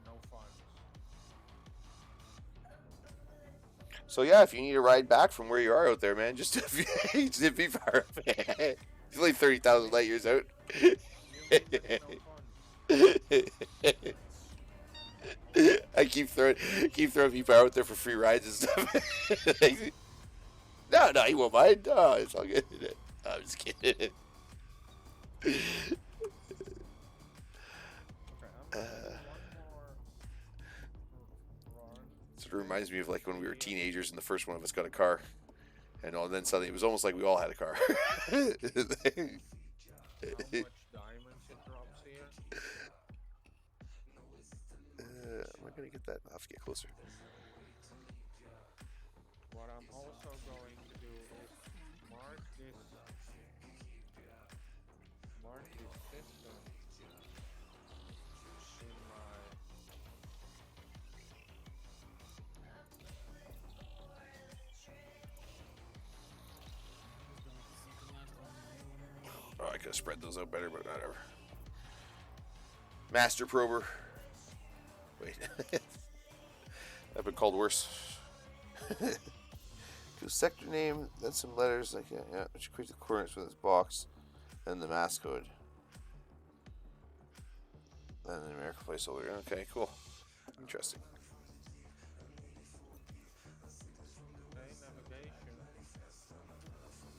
No funds. So yeah, if you need a ride back from where you are out there, man, just just be far up. He's only 30,000 light years out. You mean there's no funds? I keep throwing people out there for free rides and stuff. No, he won't mind. No, it's all good. I'm just kidding. Okay, I'm gonna do one more run. Sort of reminds me of like when we were teenagers and the first one of us got a car, and then suddenly it was almost like we all had a car. How much diamonds it drops here? Am I gonna get that? I'll have to get closer. What I'm also going to do is mark this system in my Oh, I could have spread those out better, but whatever. Master Prober. Wait. I've been called worse. Do sector name, then some letters, like yeah, which creates the coordinates with this box, then the mask code. Then the numerical placeholder. Okay, cool. Interesting. navigation.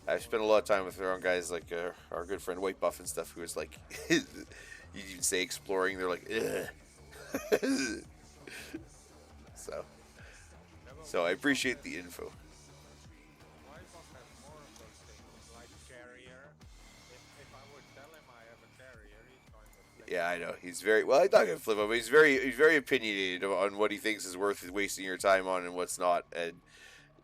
I've spent a lot of time with our own guys like our good friend White Buff and stuff, who was like, you even say exploring, they're like, ugh. So I appreciate the info. Wybuck has more of those things, like carrier. If I would tell him I have a carrier, he's going to flip. Yeah, I know. He's very well. He's not gonna flip him, but he's very opinionated on what he thinks is worth wasting your time on and what's not. And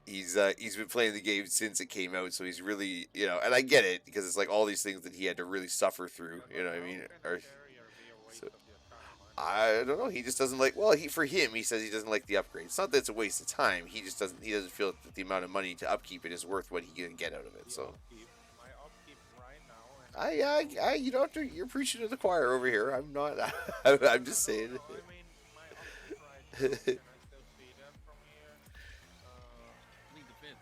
he's been playing the game since it came out, so he's really and I get it because it's like all these things that he had to really suffer through. Yeah, You know what I how mean? can a Or, carrier be a waste so- of your time? I don't know. He just doesn't like. Well, for him, he says he doesn't like the upgrade. It's not that it's a waste of time. He just doesn't. He doesn't feel that the amount of money to upkeep it is worth what he can get out of it. So. My upkeep right now. And You don't have to. You're preaching to the choir over here. I'm not. I'm just saying. No, I mean, my upkeep right now. Can I still see that from here? Leave the fifth.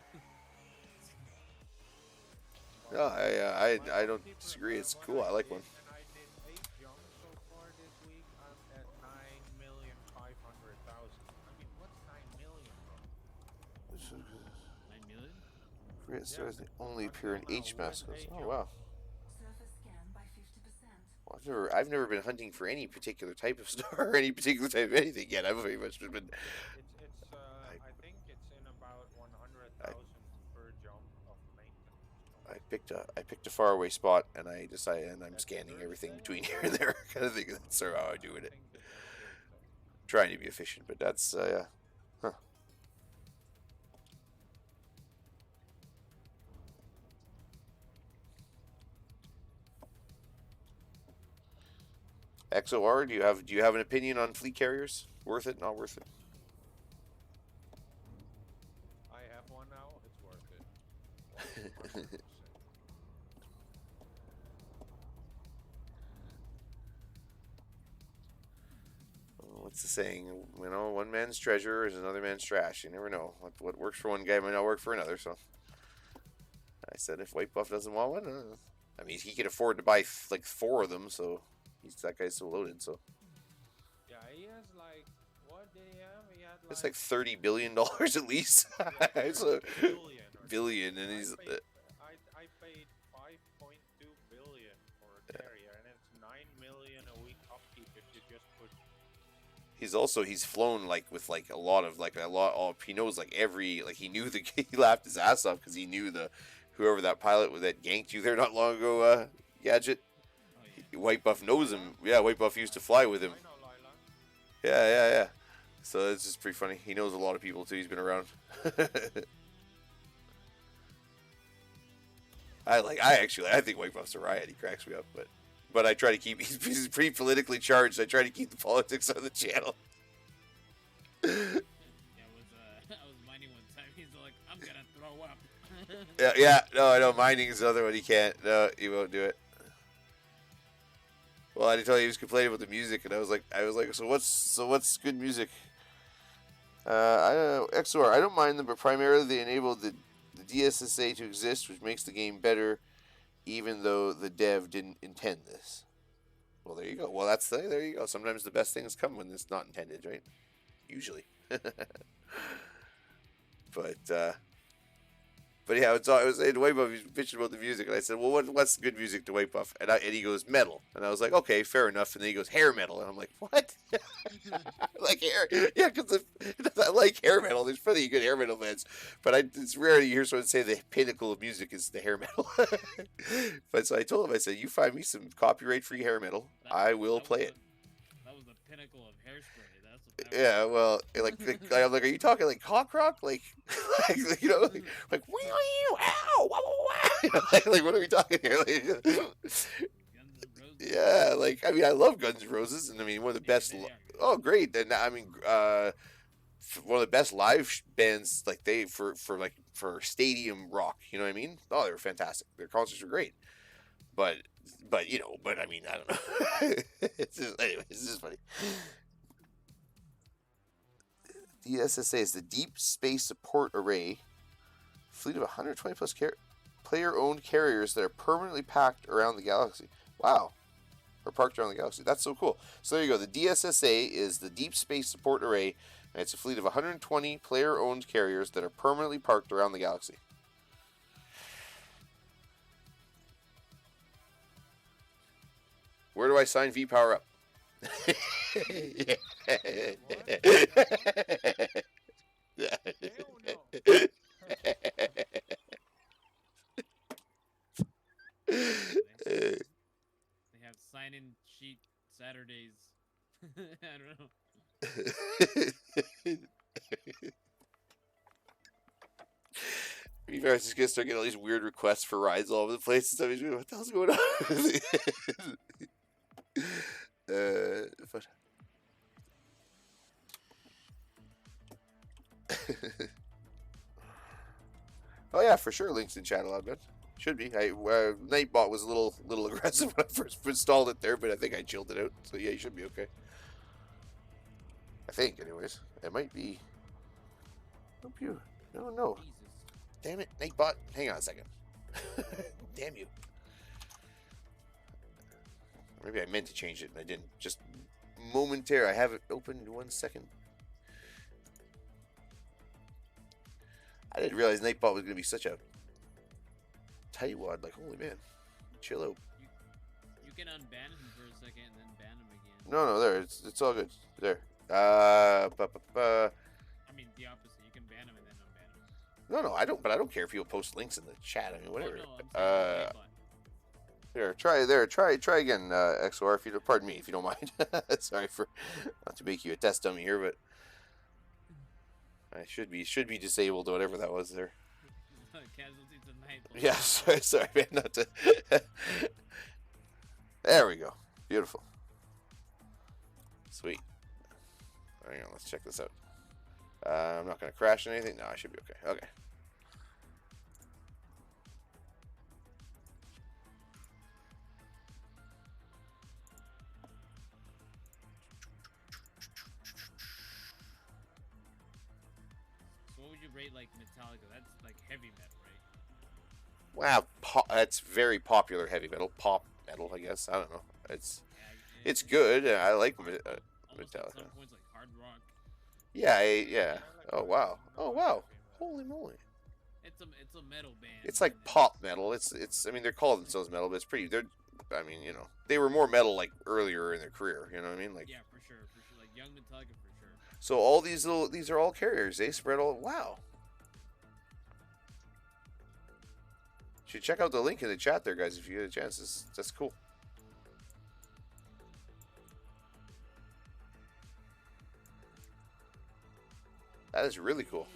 No, My I don't goalkeeper, disagree. It's what cool. I like one. and I did 8 jumps so far this week. I'm at 9,500,000. I mean, what's 9 million, bro? 9 million? Great Yeah, stars they only appear until in now H with mascots. 8 Oh jumps. wow. Surface scan by 50%. Well, I've never been hunting for any particular type of star or any particular type of anything yet. I've very much just been. It's I think it's in about I, 100,000 per jump of maintenance. So I picked a faraway spot and I decided and I'm that's scanning everything Thursday, I between here think. and there kind of thing. That's sort of how I do I it. think it was Thursday. Trying to be efficient, but that's yeah. Huh. XOR, do you have an opinion on fleet carriers? Worth it? Not worth it? I have one now. It's worth it. 100%. What's the saying? One man's treasure is another man's trash. You never know. What works for one guy might not work for another. So I said, if White Buff doesn't want one, I mean, he can afford to buy like 4 of them. So that guy's so loaded. So Yeah, he has like, what did he have? He had it's like, like $30 billion at least. yeah, It's a 30 billion or billion, something. and And he's I paid 5.2 billion for a carrier, and it's 9 million a week upkeep if you just put. he's flown like with like a lot of like a lot. Oh, he knows like he knew he laughed his ass off because he knew whoever that pilot was that ganked you there not long ago. Gadget. Oh yeah. White Buff knows him. Yeah, White Buff used to fly with him. I know Lila. Yeah. So it's just pretty funny. He knows a lot of people too. He's been around. I think White Buff's a riot. He cracks me up, but I try to keep. He's pretty politically charged. I try to keep the politics on the channel. Yeah, I was mining one time. He's like, I'm gonna throw up. Yeah. No, I know. Mining is another one. He can't. No, he won't do it. Well, I did tell you he was complaining about the music, and I was like, so what's good music? XOR, I don't mind them, but primarily they enable the DSSA to exist, which makes the game better, even though the dev didn't intend this. Well, there you go. Well, there you go. Sometimes the best things come when it's not intended, right? Usually. But yeah, I was saying to White Buff, he's bitching about the music, and I said, well, what's good music to White Buff? And he goes, metal. And I was like, okay, fair enough. And then he goes, hair metal. And I'm like, what? Like hair? Yeah, because I like hair metal. There's plenty of good hair metal fans. But it's rare to hear someone say the pinnacle of music is the hair metal. But so I told him, I said, you find me some copyright-free hair metal, I will play it. That was the pinnacle of hairspray. Yeah, well, I'm like, are you talking like cock rock, like ow, wow, wow, like what are we talking here? Guns N' Roses. Yeah, I mean, I love Guns N' Roses, and I mean, one of the best. they are Oh, great! And I mean, one of the best live bands, like for stadium rock. You know what I mean? Oh, they were fantastic. Their concerts were great, but I mean, I don't know. Anyway, it's just funny. DSSA is the Deep Space Support Array, fleet of 120 plus player-owned carriers that are permanently packed around the galaxy. Wow. Or parked around the galaxy. That's so cool. So there you go. The DSSA is the Deep Space Support Array, and it's a fleet of 120 player-owned carriers that are permanently parked around the galaxy. Where do I sign V-Power up? Hell no. They have sign-in sheet Saturdays. I don't know. V-Power's just gonna start getting all these weird requests for rides all over the place and stuff. He's like, what the hell's going on? But oh yeah, for sure. Links in chat a lot, man. Should be. Nightbot was a little aggressive when I first installed it there, but I think I chilled it out. So yeah, you should be okay. I think, anyways. It might be. Hope you. I don't know. Jesus. Damn it, Nightbot. Hang on a second. Damn you. Maybe I meant to change it and I didn't. Just momentary. I have it open 1 second. I didn't realize Nightbot was going to be such a tightwad. Like, holy man. Chill out. You can unban him for a second and then ban him again. No, there. It's all good. There. I mean, the opposite. You can ban him and then unban him. No, I don't. But I don't care if you'll post links in the chat. I mean, whatever. Oh, no, I'm saying Try again, XOR. If you pardon me, if you don't mind. Sorry for not to make you a test dummy here, but I should be disabled or whatever that was there. Casualty tonight. Yeah, sorry, man, not to. There we go. Beautiful. Sweet. Hang on, let's check this out. I'm not gonna crash anything. No, I should be okay. Okay. So what would you rate like Metallica? That's like heavy metal, right? Wow, that's very popular heavy metal, pop metal, I guess. I don't know. Yeah, It's good. I like almost at Metallica. some points like hard rock. Yeah, yeah. I like Oh the wow. heavy Oh metal, wow. heavy metal. Holy moly. It's a metal band. It's like and pop metal. It's. I mean, they're called themselves metal, but it's pretty. I mean, they were more metal like earlier in their career. You know what I mean? Like. Yeah, for sure. Like young Metallica, for sure. So all these are all carriers. They spread all. Wow. Should check out the link in the chat there, guys, if you get a chance. That's cool. That is really cool.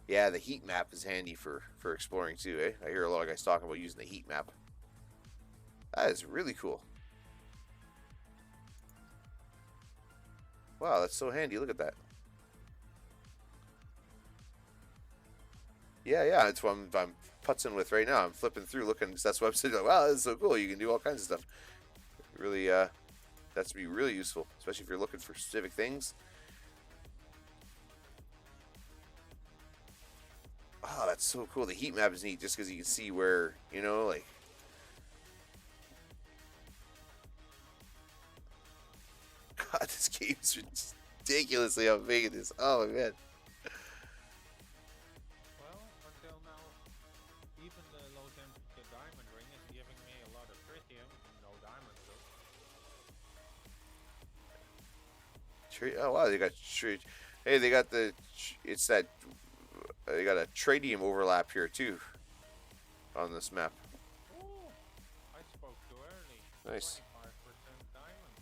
Yeah, the heat map is handy for exploring too, eh? I hear a lot of guys talking about using the heat map. That is really cool. Wow, that's so handy. Look at that. Yeah, that's what I'm putzing with right now. I'm flipping through, looking. That's what I'm saying. Like, wow, this is so cool. You can do all kinds of stuff. Really, that's be really useful, especially if you're looking for specific things. Oh, that's so cool. The heat map is neat just because you can see where, like. God, this game's ridiculously how big it is. Oh, man. Well, until now, even the low temperature diamond ring is giving me a lot of tritium, no diamonds though. Oh, wow, they got. Hey, they got it's that. They got a tritium overlap here, too. On this map. Ooh, I spoke too early. Nice. 25% diamond.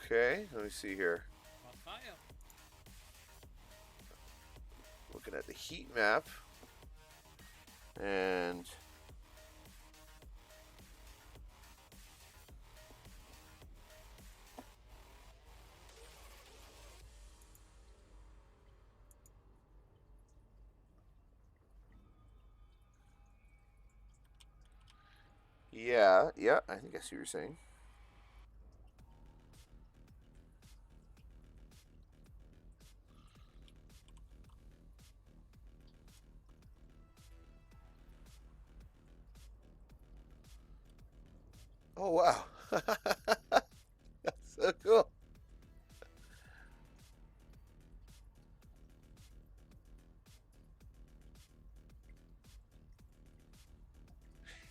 Okay, let me see here. Papaya. Looking at the heat map. And yeah, I think I see what you're saying. Oh wow. That's so cool.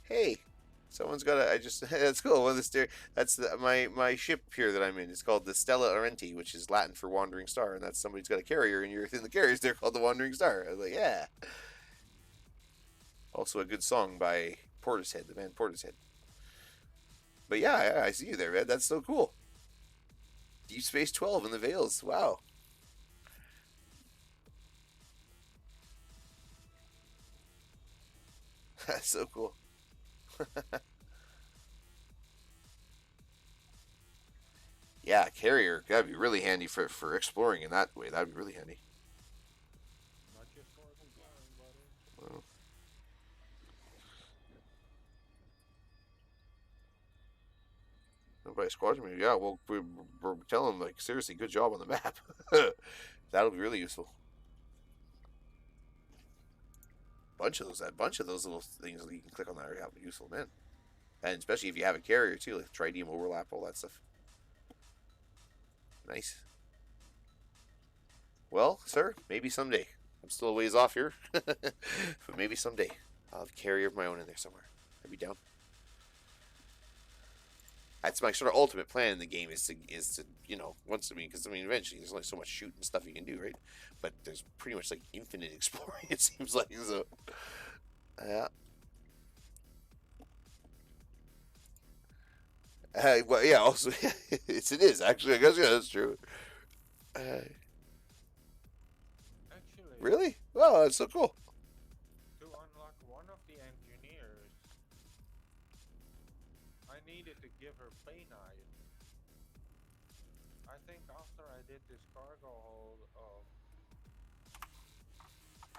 Hey, someone's got a. I just that's cool. One of the that's my ship here that I'm in. It's called the Stella Arenti, which is Latin for wandering star, and that's somebody's got a carrier, and you're in the carriers. They're called the Wandering Star. I was like, yeah. Also a good song by Portishead, the band Portishead. But yeah, I see you there, man. That's so cool. Deep Space 12 in the Vales. Wow. That's so cool. Yeah, carrier. That'd be really handy for exploring in that way. That'd be really handy. Not just for the blind, buddy. Well, by a squadron maybe. Yeah, well, we're telling them, like, seriously, good job on the map. That'll be really useful. Bunch of those little things that you can click on that are useful, man. And especially if you have a carrier too, like tritium overlap, all that stuff. Nice. Well, sir, maybe someday. I'm still a ways off here, but maybe someday I'll have a carrier of my own in there somewhere. I'd be down. That's my sort of ultimate plan in the game is to because eventually there's only so much shooting stuff you can do, right? But there's pretty much like infinite exploring. It seems like so. Yeah. Well, yeah. Also, it is actually. I guess yeah, that's true. Actually, Really? Well, that's so cool. to unlock one of the engineers, I needed to give her play knife. I think after I did this cargo hold of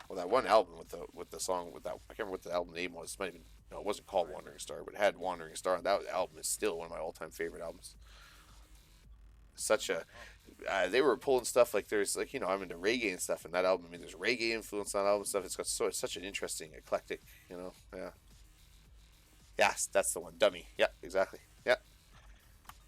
Well, that one album with the song with that, I can't remember what the album name was. It might even, no, it wasn't called Wandering Star, but it had Wandering Star. That album is still one of my all-time favorite albums. Such a they were pulling stuff like there's like I'm into reggae and stuff, and that album. I mean, there's reggae influence on that album and stuff. It's such an interesting eclectic. Yeah. Yes, that's the one. Dummy. Yeah, exactly. Yeah.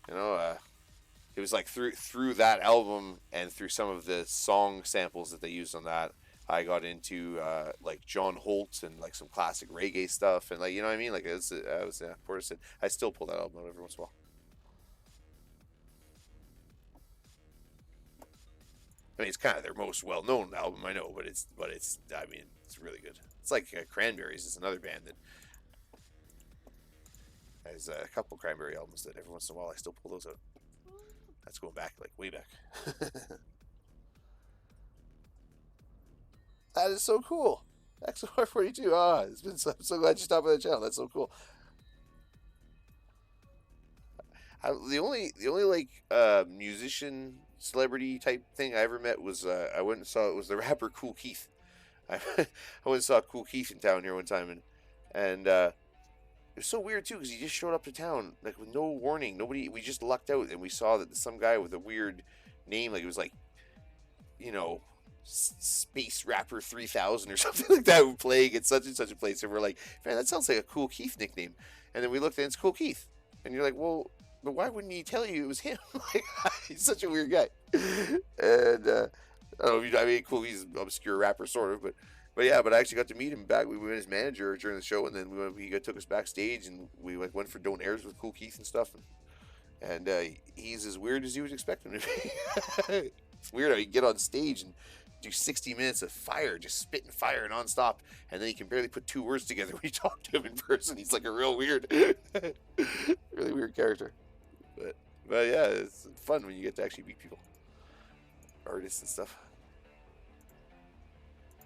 It was like through that album and through some of the song samples that they used on that, I got into like John Holt and like some classic reggae stuff, and like what I mean. Like I still pull that album out every once in a while. I mean, it's kind of their most well-known album, I know, but it's I mean, it's really good. It's like Cranberries is another band that has a couple Cranberry albums that every once in a while I still pull those out. That's going back, like, way back. That is so cool. XOR42. I'm so glad you stopped by the channel. That's so cool. The only like musician celebrity type thing I ever met was I went and saw it was the rapper Kool Keith. I went and saw Kool Keith in town here one time, and it was so weird too because he just showed up to town like with no warning. We just lucked out and we saw that some guy with a weird name, like it was like Space Rapper 3000 or something like that, playing at such and such a place, and we're like, man, that sounds like a Kool Keith nickname. And then we looked and it's Kool Keith, and you're like, well, but why wouldn't he tell you it was him? Like, he's such a weird guy. And I don't know. I mean, Kool Keith's an obscure rapper, sort of, but yeah. But I actually got to meet him back. We went as manager during the show, and then he took us backstage, and we like went for Don't Airs with Kool Keith and stuff. And he's as weird as you would expect him to be. It's weird how you get on stage and do 60 minutes of fire, just spitting fire nonstop, and then he can barely put two words together when you talk to him in person. He's like a real weird, really weird character. But yeah, it's fun when you get to actually meet people, artists and stuff.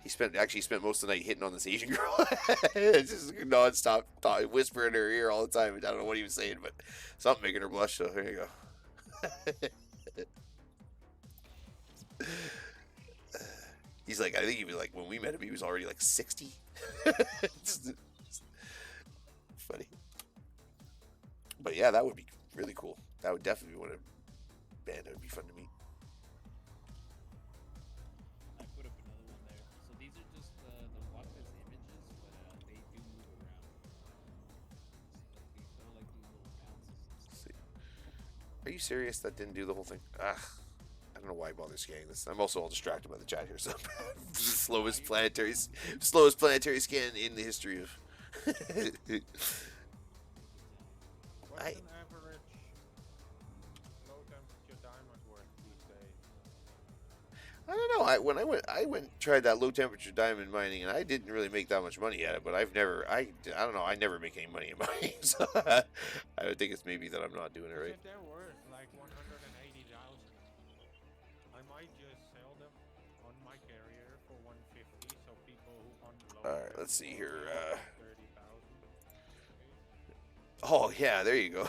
He spent most of the night hitting on this Asian girl, just nonstop, whispering in her ear all the time. I don't know what he was saying, but something making her blush. So there you go. He's like, I think he was like, when we met him, he was already like 60. Funny. But yeah, that would be really cool. That would definitely be one of a band that would be fun to meet. I put up another one there. So these are just the Waka's images, but they do move around. They throw like these little bounces and stuff. Are you serious? That didn't do the whole thing? I don't know why I bother scanning this. I'm also all distracted by the chat here, so this is the slowest planetary scan in the history of. what's an average low temperature diamond worth these days? I don't know. I went tried that low temperature diamond mining, and I didn't really make that much money at it. But I don't know. I never make any money in mining, so I would think it's maybe that I'm not doing it right. If they're worth like 180,000, I might just sell them on my carrier for 150, so people who unload. All right, let's see here. 30,000. Oh yeah, there you go.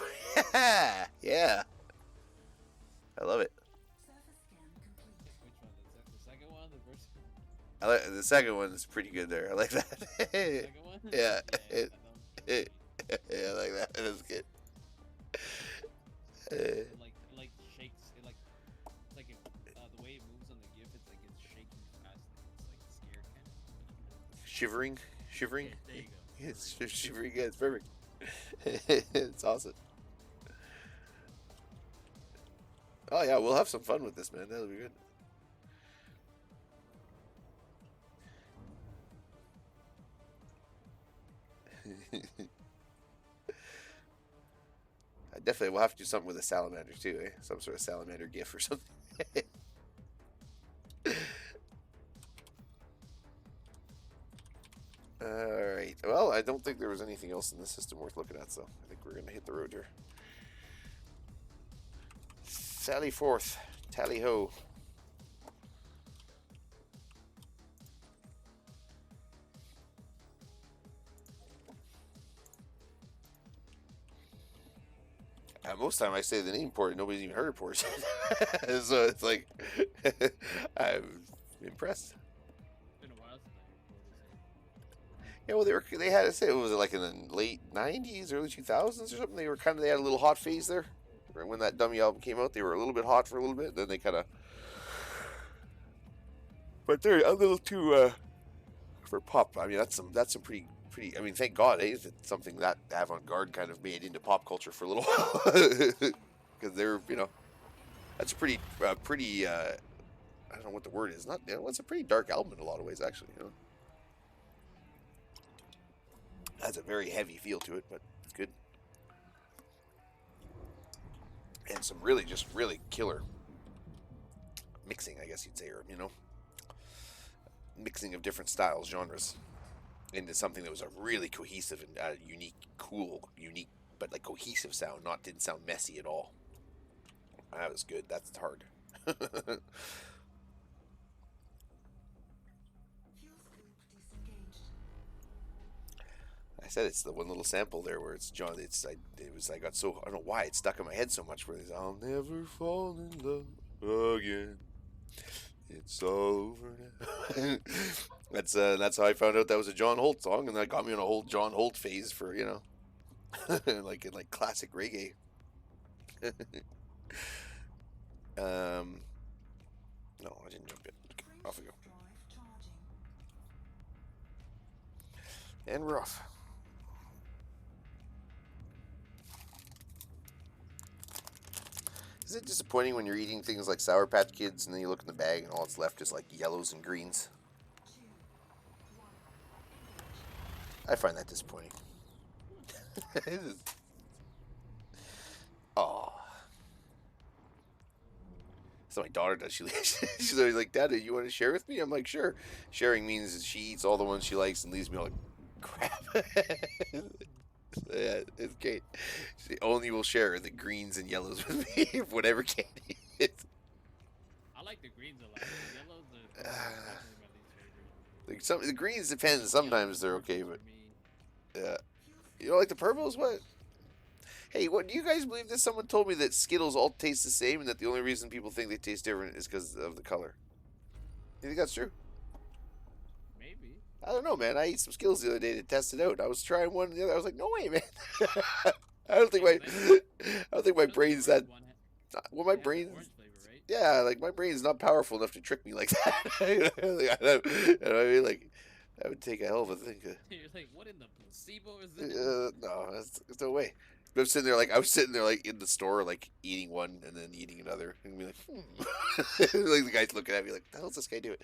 Yeah, I love it. Surface scan complete. Which one? The second one? The first one? I like the second one. Is pretty good there. I like that. Second one? Yeah. I thought it was Yeah, I like that. That's good. It like shakes. It like it's like the way it moves on the GIF. It's like it's shaking fast. Like it's like scared kind of. Shivering, shivering. Yeah, there you go. Yeah, it's shivering. Yeah, it's perfect. It's awesome. Oh yeah, we'll have some fun with this, man. That'll be good. I definitely will have to do something with a salamander too, eh? Some sort of salamander gif or something. Alright. Well, I don't think there was anything else in the system worth looking at, so I think we're going to hit the road here. Sally forth. Tally ho. Most time I say the name port, nobody's even heard of port. So it's like, I'm impressed. It's been a while since I recorded Yeah, well, they had to say it was like in the late '90s, early 2000s or something. They had a little hot phase there. Right when that Dummy album came out, they were a little bit hot for a little bit. Then they kind of, but they're a little too for pop. I mean, that's some pretty. I mean, thank God, that something that avant-garde kind of made into pop culture for a little while, because they're that's a pretty I don't know what the word is. Not it's a pretty dark album in a lot of ways actually. Has a very heavy feel to it, but it's good. And some really killer mixing, I guess you'd say, or mixing of different styles, genres into something that was a really cohesive and unique, but like cohesive sound. Didn't sound messy at all. That was good. That's hard. Fuel scoop disengaged. I said it's the one little sample there where it's John. I got so, I don't know why it stuck in my head so much. Where I'll never fall in love again. It's all over now. That's how I found out that was a John Holt song, and that got me on a whole John Holt phase for like in like classic reggae. No, I didn't jump in. Okay, off we go. Drive charging. And we're off. Is it disappointing when you're eating things like Sour Patch Kids and then you look in the bag and all that's left is like yellows and greens? 2, 1. I find that disappointing. Oh. So my daughter does. She's always like, "Dad, you want to share with me?" I'm like, "Sure." Sharing means she eats all the ones she likes and leaves me all like crap. Yeah, it's great. She only will share the greens and yellows with me, whatever candy it is. I like the greens a lot. The yellows are definitely my least favorite. The greens depends. Sometimes they're okay, but For me. yeah. You don't like the purples? What? Hey, what do you guys believe that someone told me that Skittles all taste the same and that the only reason people think they taste different is because of the color? You think that's true? Maybe. I don't know, man. I ate some Skittles the other day to test it out. I was trying one and the other. I was like, no way, man. I don't think my brain's that. Well, my brain. Orange flavor, right? Yeah, like my brain's not powerful enough to trick me like that. You know what I mean? Like that would take a hell of a thing. You're like, what in the placebo is this? No, there's no way. I was sitting there like in the store, like eating one and then eating another, and be like, like the guy's looking at me like, the hell's this guy doing?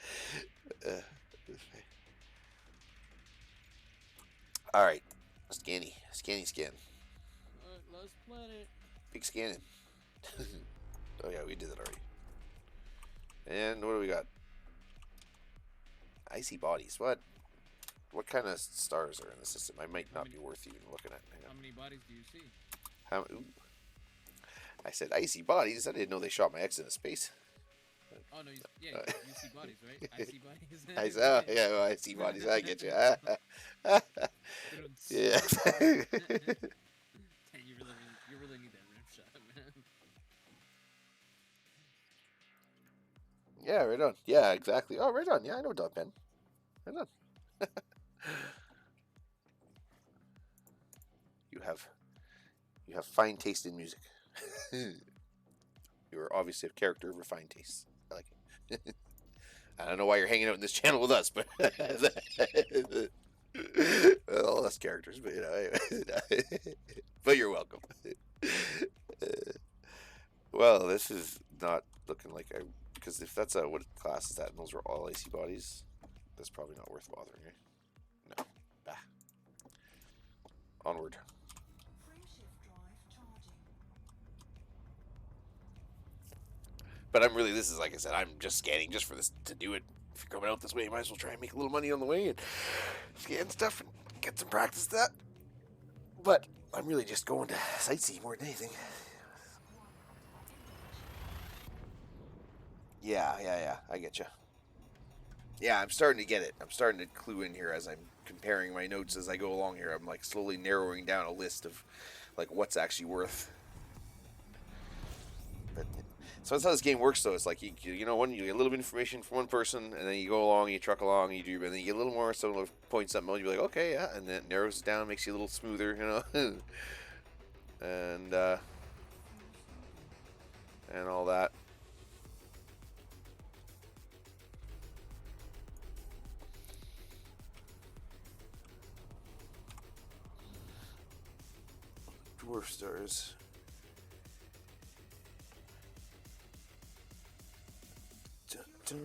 All right, scan. Lost planet. Big scanning. Oh yeah, we did that already. And what do we got? Icy bodies. What kind of stars are in the system? I might not be worth even looking at. Hang How on. many bodies do you see? Ooh. I said icy bodies. I didn't know they shot my ex into space. Oh no, you see bodies, right? I see bodies. I see bodies. I get you. Yeah. Dang, you really need that rim shot, man. Yeah, right on. Yeah, exactly. Oh, right on. Yeah, I know Dog Pen. Right on. You have fine taste in music. You're obviously a character of refined tastes. I like it. I don't know why you're hanging out in this channel with us, but all us characters, but but you're welcome. Well, this is not looking like I, because if that's a, what class is that, and those are all icy bodies, that's probably not worth bothering, right? No. Bah. Onward. Frameshift drive charging. But I'm really, this is like I said, I'm just scanning just for this to do it. If you're coming out this way, you might as well try and make a little money on the way and scan stuff and get some practice at that. But I'm really just going to sightsee more than anything. Yeah, I get you. Yeah, I'm starting to get it. I'm starting to clue in here as I'm comparing my notes as I go along here. I'm like slowly narrowing down a list of like what's actually worth. But so that's how this game works, though. It's like you know, you get a little bit of information from one person, and then you go along, you truck along, you do, and then you get a little more, so point something else. You're like, okay, yeah, and then it narrows it down, makes you a little smoother, you know, and all that. Dwarf stars. Dun, dun.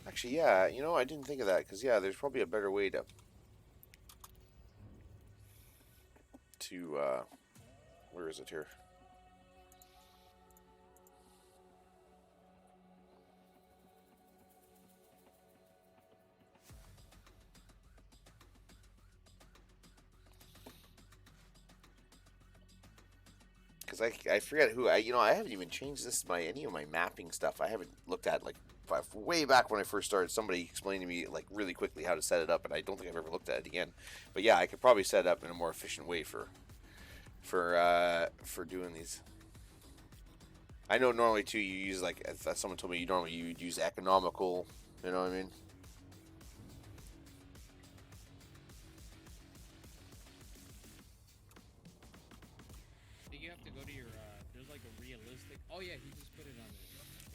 Actually, yeah, you know, I didn't think of that, because, yeah, there's probably a better way to, where is it here? Because I forget who, I haven't even changed any of my mapping stuff. I haven't looked at, like, way back when I first started, somebody explained to me, like, really quickly how to set it up, and I don't think I've ever looked at it again. But yeah, I could probably set it up in a more efficient way for doing these. I know normally too you use, like, someone told me you would use economical, you know what I mean? I think you have to go to your, there's like a realistic, oh yeah, he just put it on there.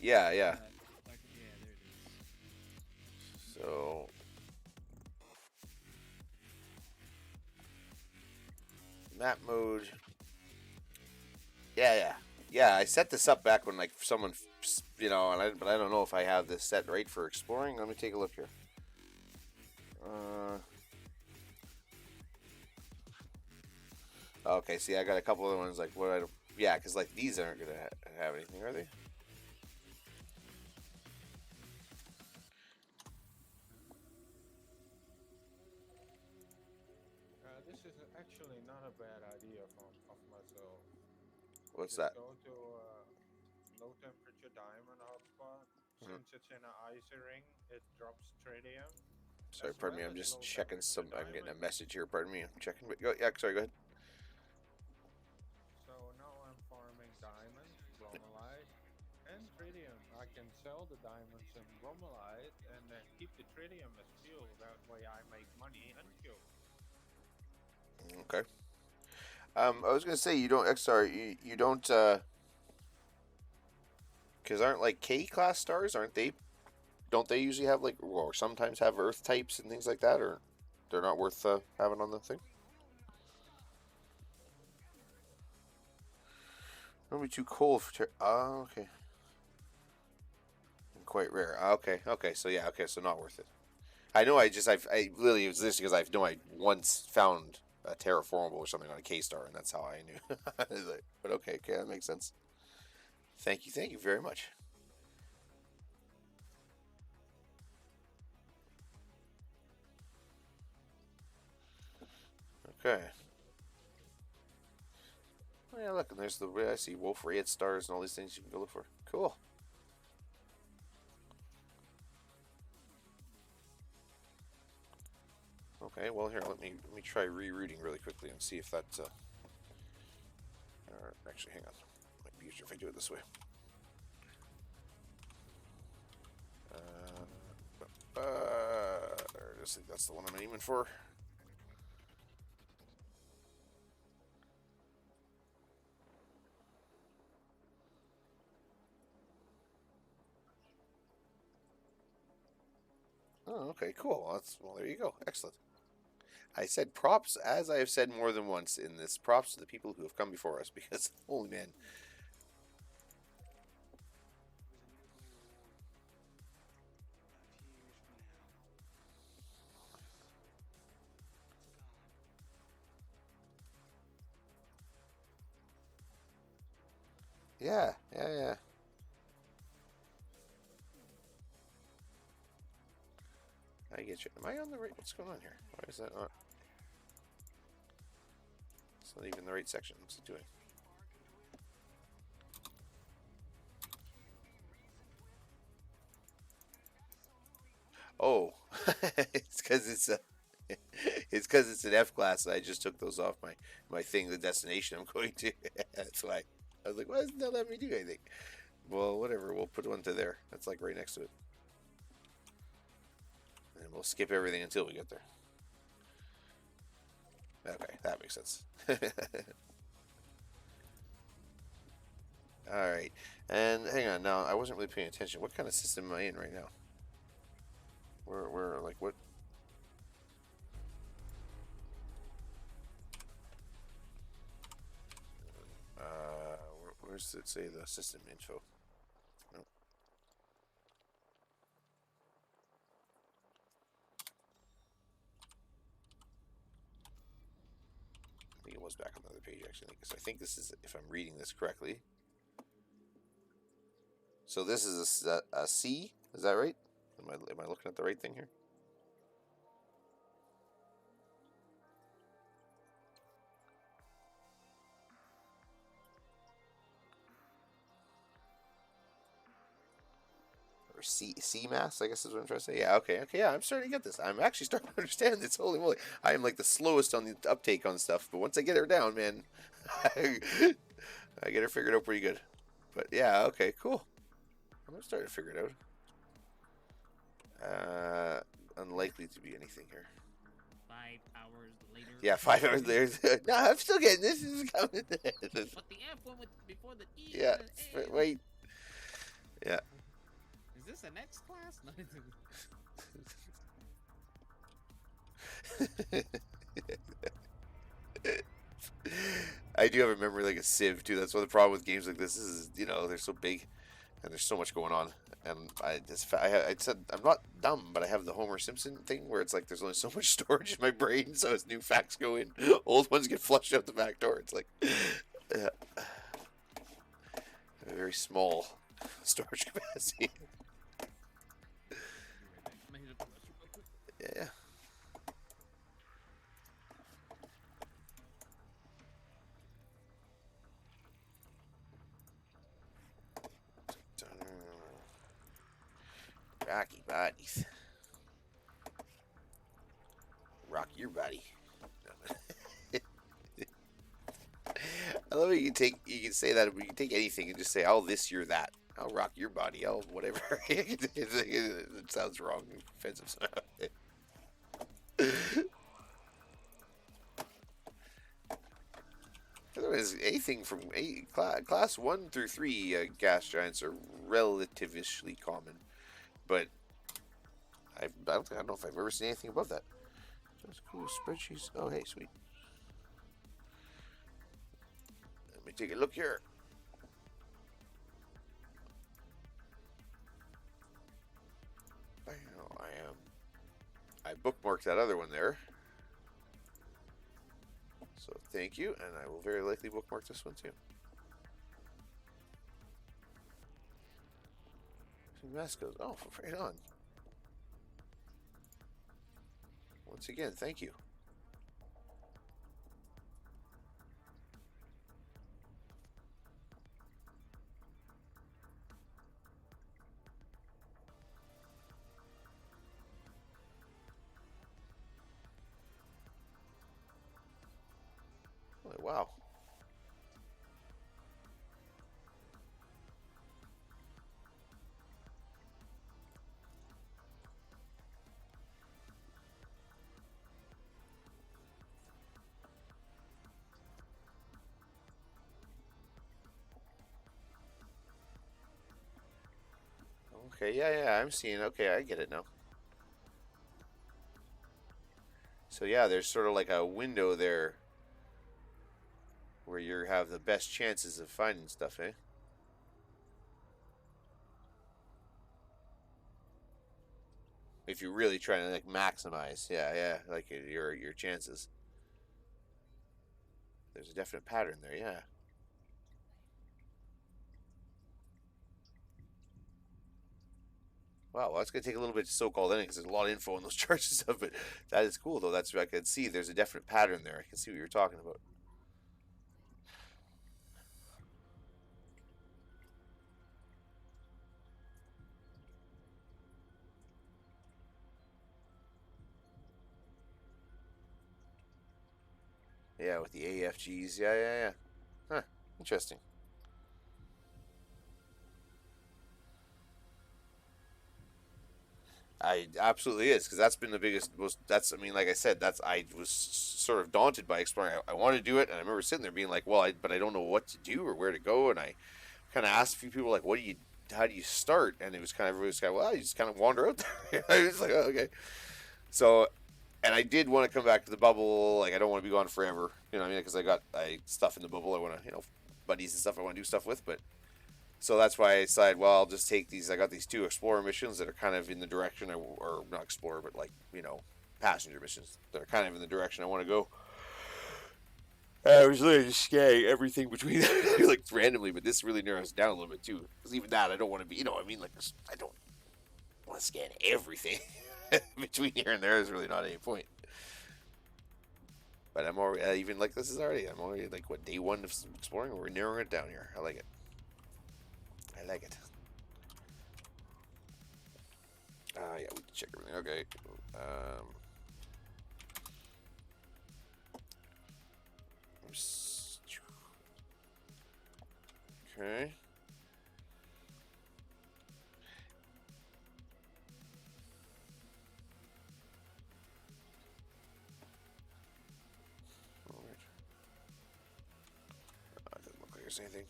Yeah. Yeah, there it is. So map mode. Yeah. I set this up back when, like, someone, but I don't know if I have this set right for exploring. Let me take a look here. Okay, see, I got a couple other ones, like, yeah, because, like, these aren't gonna have anything, are they? This is actually not a bad idea of myself. What's Just that? go to low temperature diamond hotspot. Since it's in an icy ring, it drops tritium. Sorry, As pardon me. well I'm as just low checking temperature I'm getting a diamond. message here. Pardon me. I'm checking. But yeah, sorry. Go ahead. So now I'm farming diamonds, bromelite, and tritium. I can sell the diamonds and bromelite and then keep the tritium as fuel. That way I make money and fuel. Okay. I was gonna say you don't. Sorry, you don't. Because aren't, like, K class stars? Aren't they? Don't they usually have, like, or sometimes have Earth types and things like that, or they're not worth having on the thing? Don't be too cold for. Oh, okay. Quite rare. Okay. So yeah. Okay. So not worth it. I know. I literally, it was this because I know I once found a terraformable or something on a K star, and that's how I knew. But okay, that makes sense. Thank you very much. Okay. Oh yeah, look, and there's the I see wolf, red stars, and all these things you can go look for. Cool. Okay, well here, let me try rerouting really quickly and see if that's actually, hang on. Might be easier if I do it this way. I just think that's the one I'm aiming for. Oh, okay, cool. Well, there you go. Excellent. I said props, as I have said more than once in this. Props to the people who have come before us, because holy man. Yeah, yeah, yeah. I get you. Am I on the right? What's going on here? Why is that not? It's not even the right section. What's it doing? Oh, it's because it's a. It's because it's an F class. And I just took those off my thing, the destination I'm going to. That's why. I was like, why isn't that letting me do anything? Well, whatever. We'll put one to there. That's like right next to it. And we'll skip everything until we get there. Okay, that makes sense. Alright. And hang on, now I wasn't really paying attention. What kind of system am I in right now? Like what? Where's it say the system info? Nope. I think it was back on the other page actually, because I think this is, if I'm reading this correctly. So this is a C, is that right? Am I looking at the right thing here? Or C mass, I guess is what I'm trying to say. Yeah, okay, yeah, I'm starting to get this. I'm actually starting to understand this. Holy moly, I am like the slowest on the uptake on stuff, but once I get her down, man, I get her figured out pretty good. But yeah, okay, cool. I'm starting to figure it out. Unlikely to be anything here. 5 hours later. Yeah, 5 hours later. No, I'm still getting this. This is coming. But the F one with before the E. Yeah, and an A. wait. Yeah. Is this an X class? No, I do have a memory like a sieve too. That's one of the problem with games like this is, they're so big and there's so much going on. And I said I'm not dumb, but I have the Homer Simpson thing where it's like there's only so much storage in my brain, so as new facts go in, old ones get flushed out the back door. It's like a very small storage capacity. Yeah. Rocky bodies. Rock your body. I love you can say that, but you can take anything and just say, "I'll this, you're that. I'll rock your body. I'll whatever." It sounds wrong, offensive somehow. Otherwise, anything from class 1 through 3 gas giants are relatively common, but I don't know if I've ever seen anything above that. That's cool. Spreadsheets. Oh, hey, sweet. Let me take a look here. I bookmarked that other one there. So thank you, and I will very likely bookmark this one too. Mascos. Oh, right on. Once again, thank you. wow. Okay, yeah, I'm seeing. Okay, I get it now. So yeah, there's sort of like a window there where you have the best chances of finding stuff, eh? If you're really trying to like maximize, yeah, like your chances. There's a definite pattern there, yeah. Wow, well, that's gonna take a little bit to soak all in because there's a lot of info on those charts and stuff. But that is cool though. That's I can see there's a definite pattern there. I can see what you're talking about. Yeah, with the AFGs. Yeah. Huh. Interesting. I absolutely is because that's been the biggest. Most that's I mean, like I said, that's I was sort of daunted by exploring. I wanted to do it, and I remember sitting there being like, well, but I don't know what to do or where to go, and I kind of asked a few people like, what do you, how do you start? And it was kind of everybody was kind of well, you just kind of wander out there. I was like, oh, okay. So, and I did want to come back to the bubble. Like I don't want to be gone forever. You know what I mean? Because I got stuff in the bubble. I want to buddies and stuff. I want to do stuff with, but so that's why I decided, well, I'll just take these. I got these 2 explorer missions that are kind of in the direction, or not explorer, but like, passenger missions that are kind of in the direction I want to go. I was literally just scanning everything between like randomly, but this really narrows down a little bit too. Because even that, I don't want to be, what I mean? Like, I don't want to scan everything between here and there. There's really not any point. But I'm already, even like this is already, I'm already like, what, day 1 of exploring? We're narrowing it down here. I like it. I like it. Yeah, we can check everything. Okay. Okay. Doesn't look like there's anything.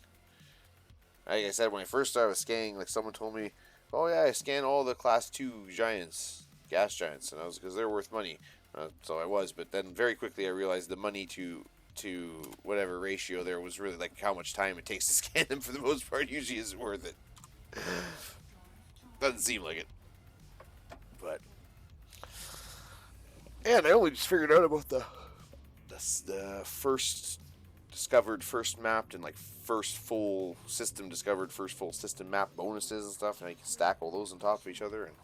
Like I said, when I first started scanning, like someone told me, "Oh yeah, I scan all the class 2 giants, gas giants," and I was because they're worth money. So I was, but then very quickly I realized the money to whatever ratio there was really like how much time it takes to scan them for the most part usually isn't worth it. Doesn't seem like it, but and I only just figured out about the first discovered, first mapped, and like first full system discovered, first full system map bonuses and stuff. Now you can stack all those on top of each other and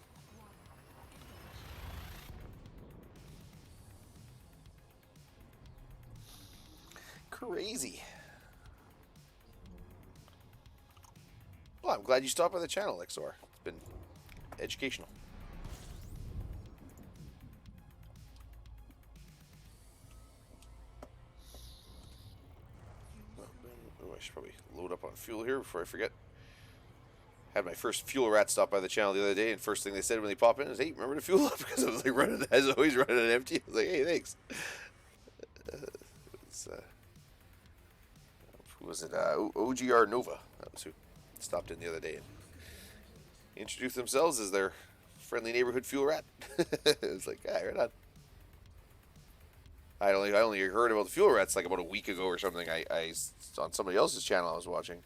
crazy. Well, I'm glad you stopped by the channel, Lexor. It's been educational. Oh, I should probably load up on fuel here before I forget. Had my first fuel rat stop by the channel the other day, and first thing they said when they pop in is, "Hey, remember to fuel up?" Because I was like running, as always, running it empty. I was like, "Hey, thanks." It's, who was it? OGR Nova. That was who stopped in the other day and introduced themselves as their friendly neighborhood fuel rat. It was like, yeah, right on. I only heard about the fuel rats like about a week ago or something. I on somebody else's channel I was watching.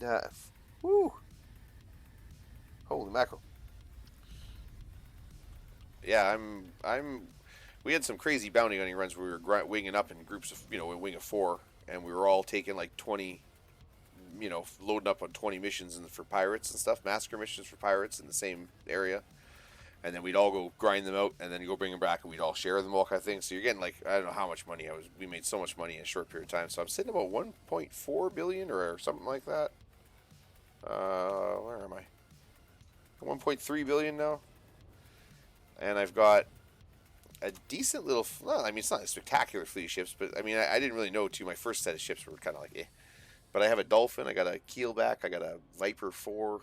Yeah. Woo. Holy mackerel. Yeah, I'm. We had some crazy bounty hunting runs where we were winging up in groups of, a wing of 4, and we were all taking like 20, loading up on 20 missions for pirates and stuff, massacre missions for pirates in the same area. And then we'd all go grind them out, and then go bring them back, and we'd all share them, all kind of things. So you're getting like, I don't know how much money we made so much money in a short period of time. So I'm sitting about 1.4 billion or something like that. Where am I? 1.3 billion now, and I've got a decent little. Well, I mean, it's not a spectacular fleet of ships, but I mean, I didn't really know too. My first set of ships were kind of like, eh. But I have a Dolphin. I got a Keelback. I got a Viper 4.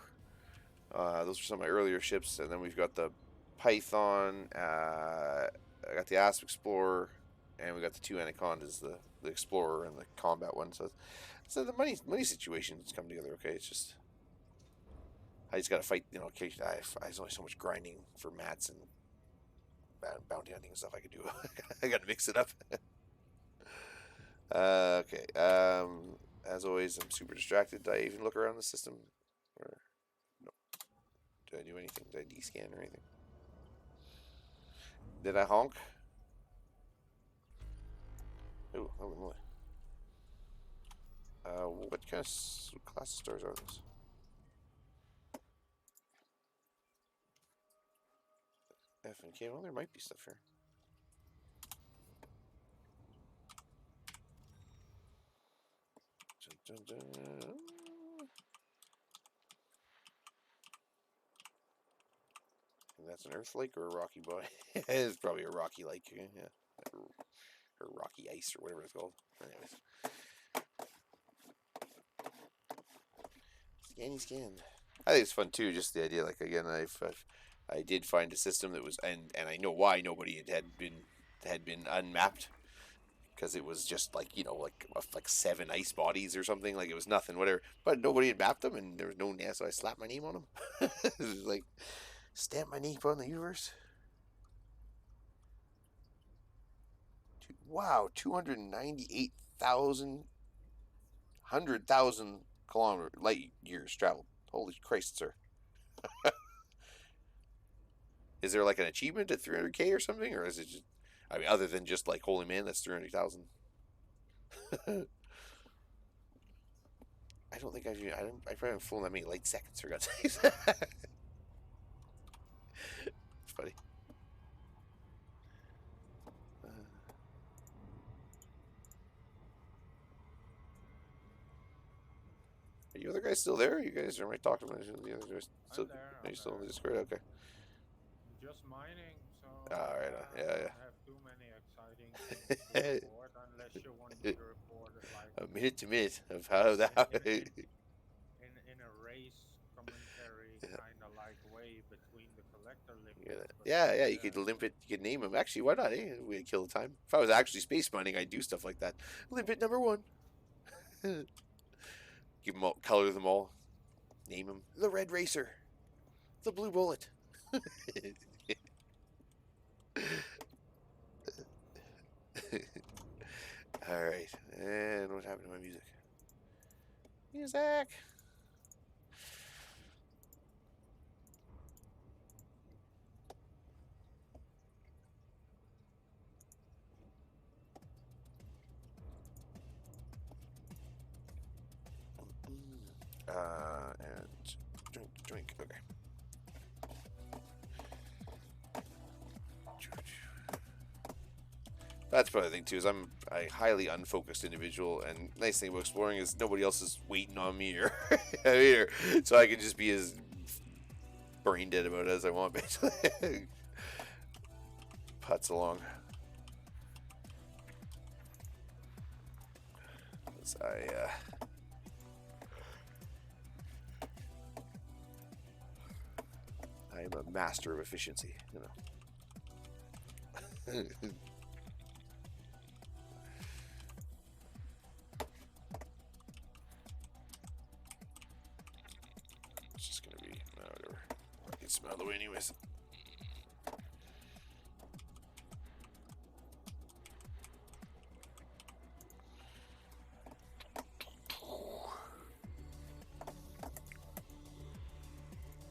Those are some of my earlier ships, and then we've got the Python. I got the Asp Explorer, and we got the two Anacondas, the Explorer and the Combat one. So the money situation's come together okay. It's just I just got to fight. You know, occasionally there's only so much grinding for mats and bounty hunting and stuff I could do. I got to mix it up. Okay. As always, I'm super distracted. Did I even look around the system? Or no? Did I do anything? Did I descan or anything? Did I honk? Ooh, holy moly. What kind of class of stars are those? F and K. Well, there might be stuff here. Dun, dun, dun. And that's an Earth Lake or a rocky body? It's probably a rocky lake. Yeah. Or rocky ice or whatever it's called. Anyways. Scan. I think it's fun too, just the idea. Like again, I did find a system that was, and I know why nobody had been unmapped, because it was just like like 7 ice bodies or something. Like it was nothing, whatever. But nobody had mapped them, and there was no name, so I slapped my name on them. It was like stamp my name on the universe. Wow, 298,000, 100,000 light years traveled. Holy Christ, sir. Is there like an achievement at 300k or something? Or is it just, I mean, other than just like, holy man, that's 300,000. I don't think I probably haven't flown that many light seconds, for God's sakes. It's funny. Are you other guys still there? You guys are talking about the other guys still? I'm there. Are you still in the Discord? Okay. Just mining, so Alright, I don't have too many exciting things to report unless you want me to report it like A minute to minute of how that. in a race commentary kind of like way between the collector limits. Yeah. You could limp it. You could name them. Actually, why not? Eh? We'd kill the time. If I was actually space mining, I'd do stuff like that. Limpet number 1. Give them all, color them all, name them. The Red Racer, the Blue Bullet. All right, and what happened to my music? Music. And drink. Okay. That's probably the thing too. Is I'm a highly unfocused individual, and nice thing about exploring is nobody else is waiting on me or so I can just be as brain dead about it as I want, basically. Putts along. I am a master of efficiency, you know. It's just gonna be whatever. I can smell the way anyways.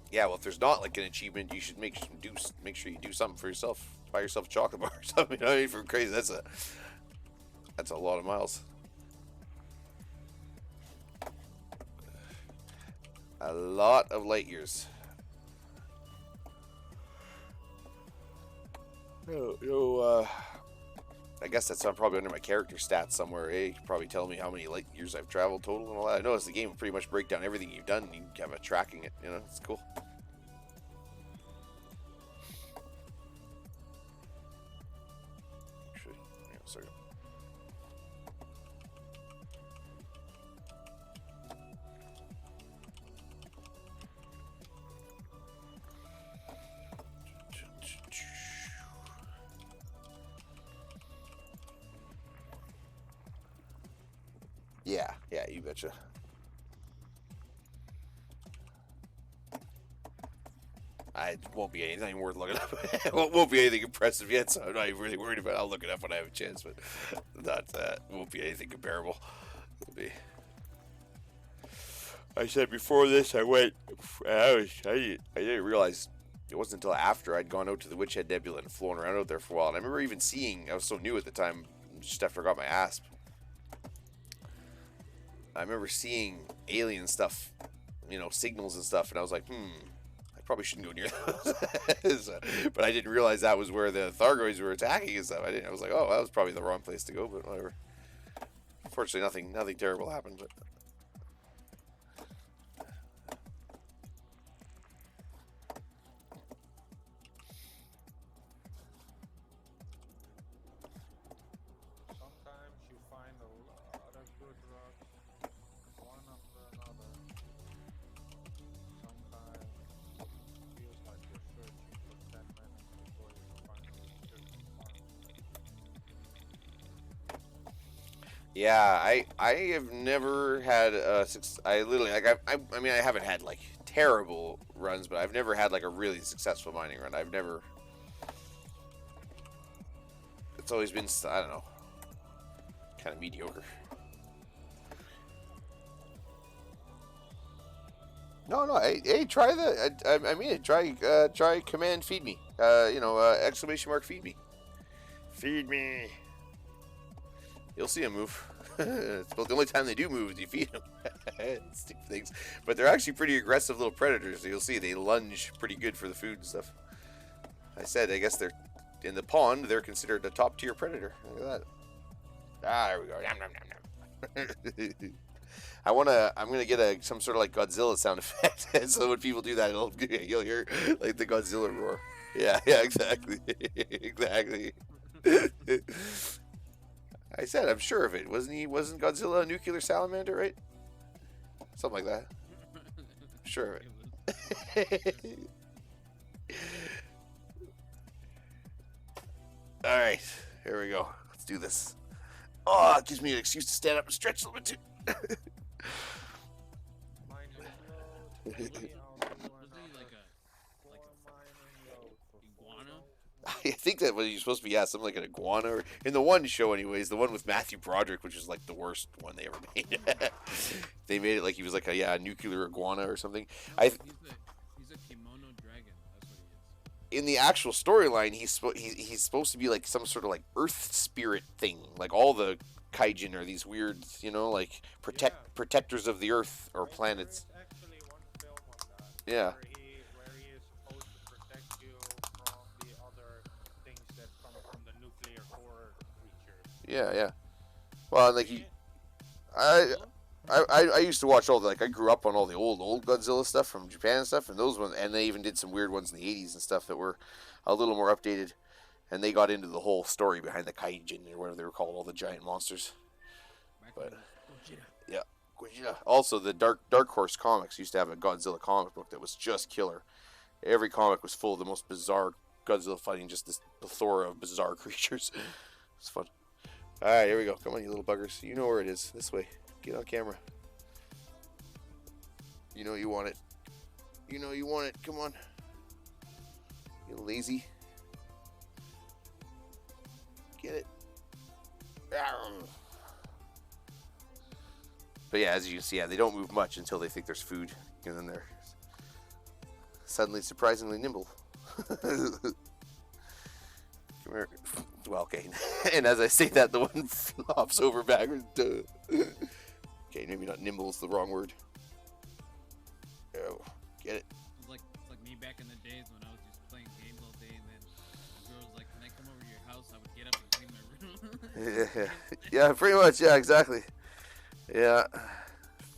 Yeah, well, if there's not like an achievement, you should make sure you do something for yourself. Buy yourself a chocolate bar or something. You know what I mean? For crazy, that's a lot of miles. A lot of light years. I guess that's probably under my character stats somewhere. You can probably tell me how many light years I've traveled total and all that. I noticed the game pretty much break down everything you've done, and you have a tracking it. You know, it's cool. Sorry. Yeah, you betcha. It won't be anything worth looking up. It won't be anything impressive yet, so I'm not even really worried about it. I'll look it up when I have a chance, but won't be anything comparable. It'll be. I said before this, I went. I didn't realize it wasn't until after I'd gone out to the Witch Head Nebula and flown around out there for a while. And I remember even seeing. I was so new at the time, just after I got my asp. I remember seeing alien stuff, signals and stuff, and I was like, I probably shouldn't go near those. But I didn't realize that was where the Thargoids were attacking and stuff. I was like, oh, that was probably the wrong place to go, but whatever. Fortunately, nothing terrible happened, but. Sometimes you find a lot of good rocks, one after another. Sometimes it feels like you're searching for 10 minutes before you finally just find it. Yeah, I have never had I literally I mean I haven't had like terrible runs, but I've never had like a really successful mining run. It's always been, I don't know, kind of mediocre. No, hey, try I mean, try command feed me. Exclamation mark feed me. Feed me. You'll see them move. It's about the only time they do move is you feed them. Stupid things. But they're actually pretty aggressive little predators. You'll see they lunge pretty good for the food and stuff. I said, I guess they're in the pond. They're considered a top tier predator. Look at that. There we go. Yum, yum, yum, yum. I'm gonna get some sort of like Godzilla sound effect. So when people do that, you'll hear like the Godzilla roar. Yeah, exactly. Exactly. I said, I'm sure of it. Wasn't Godzilla a nuclear salamander, right? Something like that. I'm sure of it. All right, here we go. Let's do this. Oh, it gives me an excuse to stand up and stretch a little bit too. Mining load. Was he like a iguana? I think that was you're supposed to be, something like an iguana. Or, in the one show, anyways, the one with Matthew Broderick, which is like the worst one they ever made. They made it like he was like a nuclear iguana or something. No, he's a kimono dragon. That's what he is. In the actual storyline, he's supposed to be like some sort of like earth spirit thing. Like all the kaijin are these weird, like protectors of the earth or planets. There is actually one film on that. Yeah. Where he is supposed to protect you from the other things that come from the nuclear core creatures. Yeah. Well, like I used to watch all the, I grew up on all the old Godzilla stuff from Japan and stuff, and those ones, and they even did some weird ones in the 80s and stuff that were a little more updated, and they got into the whole story behind the kaijin or whatever they were called, all the giant monsters. But yeah, Gojira. Also, the Dark Horse Comics used to have a Godzilla comic book that was just killer. Every comic was full of the most bizarre Godzilla fighting just this plethora of bizarre creatures. It's fun. All right, here we go. Come on, you little buggers. You know where it is. This way. Get on camera. You know you want it. You know you want it. Come on. You lazy. Get it. But yeah, as you can see, they don't move much until they think there's food. And then they're suddenly surprisingly nimble. Come here. Well, okay. And as I say that, the one flops over backwards. Duh. Okay, maybe not nimble is the wrong word. Oh, get it. It's like me back in the days when I was just playing games all day, and then the girl was like, "Can I come over to your house?" I would get up and clean my room. Yeah, pretty much. Yeah, exactly. Yeah.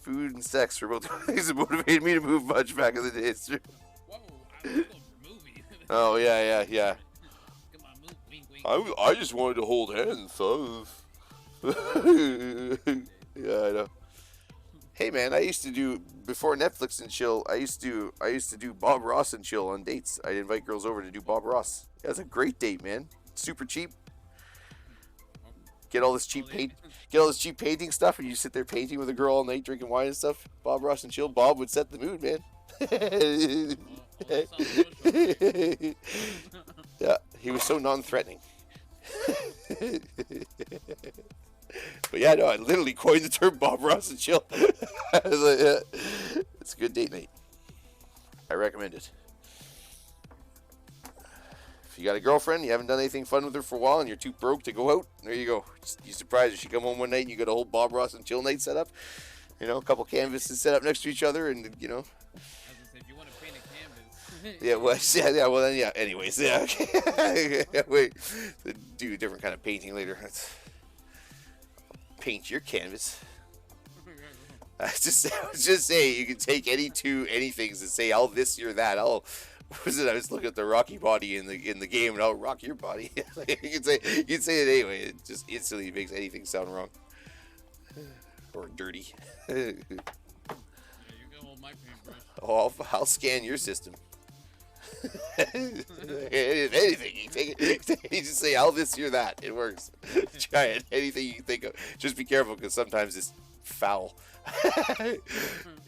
Food and sex were both things that motivated me to move much back in the days. Whoa, I was going for movies. Oh, yeah. Come on, move, wink, wink. I just wanted to hold hands, so. Yeah, I know. Hey man, I used to do before Netflix and chill. I used to do Bob Ross and chill on dates. I'd invite girls over to do Bob Ross. It was a great date, man. Super cheap. Get all this cheap paint. Get all this cheap painting stuff, and you sit there painting with a girl all night, drinking wine and stuff. Bob Ross and chill. Bob would set the mood, man. Yeah, he was so non-threatening. But yeah, no, I literally coined the term Bob Ross and chill. I was like, yeah, it's a good date night. I recommend it. If you got a girlfriend, you haven't done anything fun with her for a while, and you're too broke to go out, there you go. You surprised if she come home one night and you got a whole Bob Ross and chill night set up. You know, a couple canvases set up next to each other, and you know. I was gonna say, if you want to paint a canvas. Yeah, well, yeah, well then, yeah. Anyways, yeah. Okay. Wait, do a different kind of painting later. Paint your canvas. I was just say you can take any two anythings and say, "I'll this, you're that." I'll. What was it? I was looking at the Rocky body in the game, and I'll rock your body. You can say it anyway. It just instantly makes anything sound wrong or dirty. Yeah, you can hold my paintbrush. Oh, I'll scan your system. If anything, you take it. You just say, "I'll this, you're that." It works. Try it. Anything you can think of. Just be careful, because sometimes it's foul.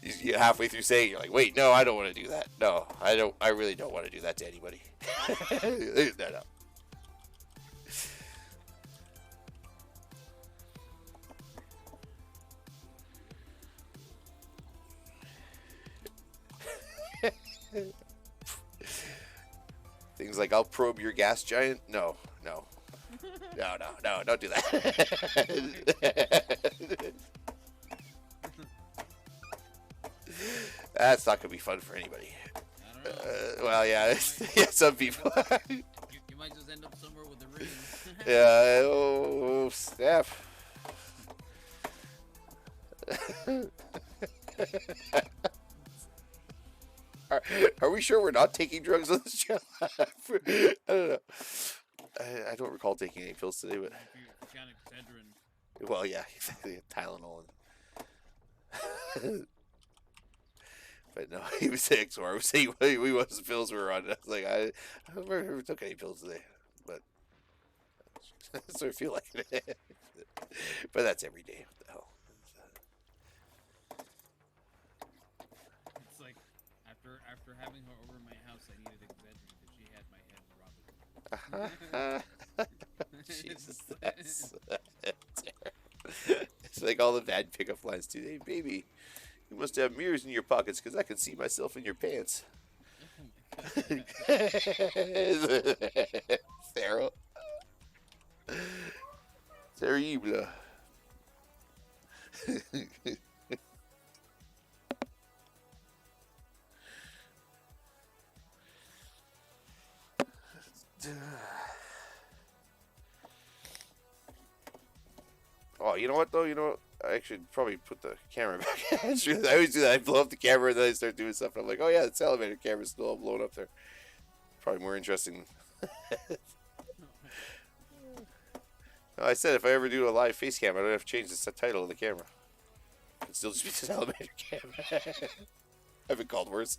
You get halfway through saying, you're like, "Wait, no, I don't want to do that. No, I don't. I really don't want to do that to anybody." No. Things like, "I'll probe your gas giant." No, don't do that. That's not gonna be fun for anybody. I don't know. Well, yeah, yeah, some people. You might just end up somewhere with a ring. Yeah, oh, snap. Are we sure we're not taking drugs on this channel? I don't know. I don't recall taking any pills today, but If you got Excedrin. well, yeah, Tylenol. But no, he was saying XOR. I was saying we what the pills we were on. I was like, I don't remember if we took any pills today, but that's what I feel like. But that's every day. What the hell? It's like after having her over my house, I needed Excedrin because she had my head neuropathy. Jesus, that's terrible. It's like all the bad pickup lines too. "Hey, baby, you must have mirrors in your pockets because I can see myself in your pants." Sarah. Terrible. Oh, you know what though? You know what? I should probably put the camera back. I always do that. I blow up the camera and then I start doing stuff. And I'm like, oh yeah, the Salamander camera's still all blown up there. Probably more interesting. No, I said if I ever do a live face cam, I don't have to change the title of the camera. It'd still just be the Salamander cam. I've been called worse.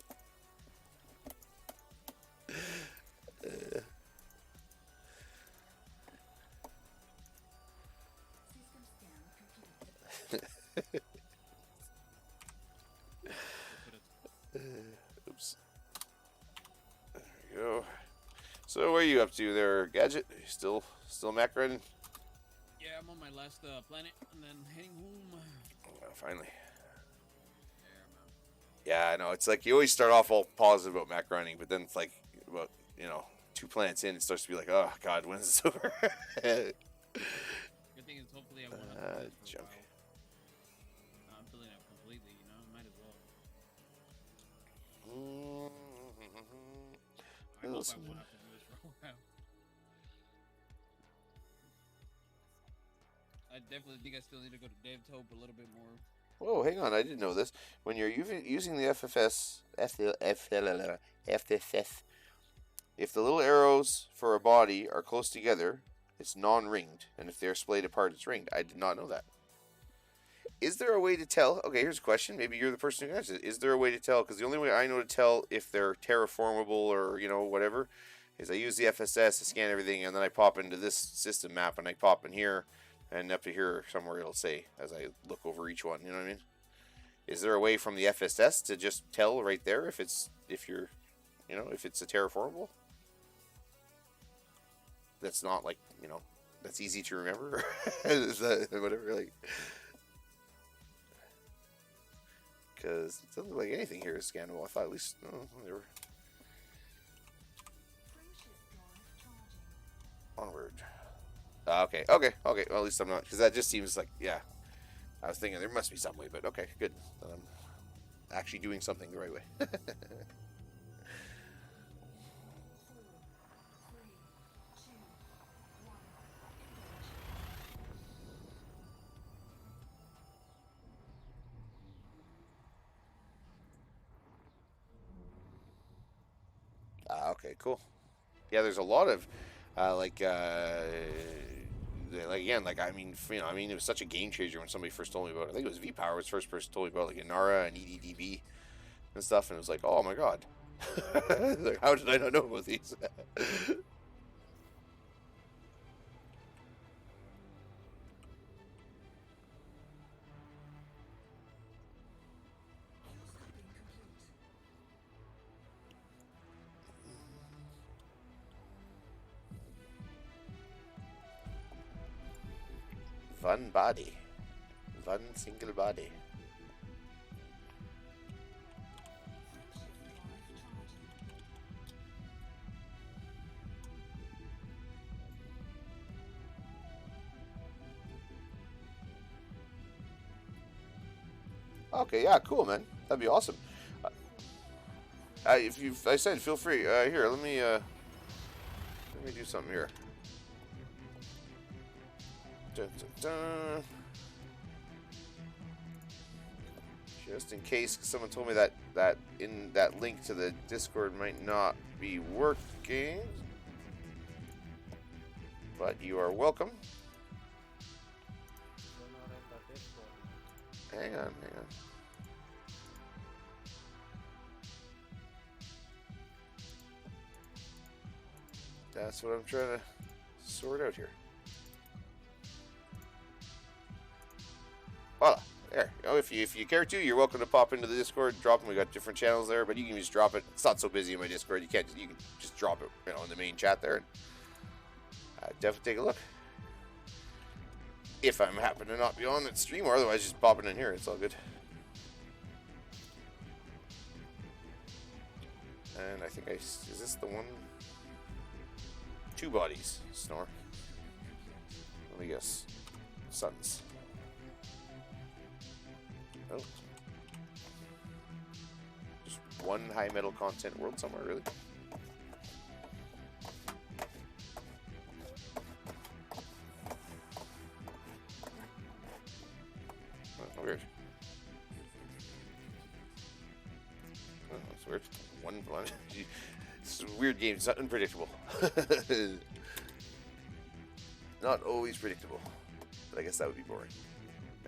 System scan complete. Oops. There we go. So what are you up to there, Gadget? You still macroing? Yeah, I'm on my last planet and then heading home. Oh, finally. Yeah, man. Yeah, I know. It's like you always start off all positive about macroning, but then it's like about 2 planets in, it starts to be like, oh God, when's this over? Good thing is hopefully I won't have to do this for junk. a while. I'm filling up completely, might as well. I hope I won't have to do this for a while. I definitely think I still need to go to DevTope a little bit more. Whoa, hang on, I didn't know this. When you're using the FFS, if the little arrows for a body are close together, it's non-ringed, and if they're splayed apart, it's ringed. I did not know that. Is there a way to tell? Okay, here's a question. Maybe you're the person who answers it. Is there a way to tell? Because the only way I know to tell if they're terraformable or whatever is I use the FSS to scan everything, and then I pop into this system map, and I pop in here, and up to here somewhere it'll say as I look over each one. You know what I mean? Is there a way from the FSS to just tell right there if it's a terraformable? That's not like that's easy to remember. Is that whatever like? Because it doesn't look like anything here is scannable. I thought at least whatever. Onward. Okay. Well, at least I'm not, because that just seems like I was thinking there must be some way, but okay, good. I'm actually doing something the right way. Okay, cool. Yeah, there's a lot of it was such a game changer when somebody first told me about it. I think it was V Power was the first person told me about like Inara and EDDB and stuff, and it was like, oh my god, like how did I not know about these? One body. One single body. Okay, yeah, cool, man. That'd be awesome. I said, feel free. Here, let me do something here. Dun, dun, dun. Just in case, because someone told me that in that link to the Discord might not be working. But you are welcome. Hang on. That's what I'm trying to sort out here. Voila. There. If you care to, you're welcome to pop into the Discord, drop them. We got different channels there, but you can just drop it. It's not so busy in my Discord. You can just drop it, in the main chat there. And definitely take a look. If I'm happen to not be on that stream, or otherwise just pop it in here. It's all good. And I think is this the one? 2 bodies. Snore. Let me guess. Suns. Oh. Just one high metal content world somewhere, really? Oh, weird. Oh, that's weird. One. It's a weird game. It's not unpredictable. Not always predictable. But I guess that would be boring.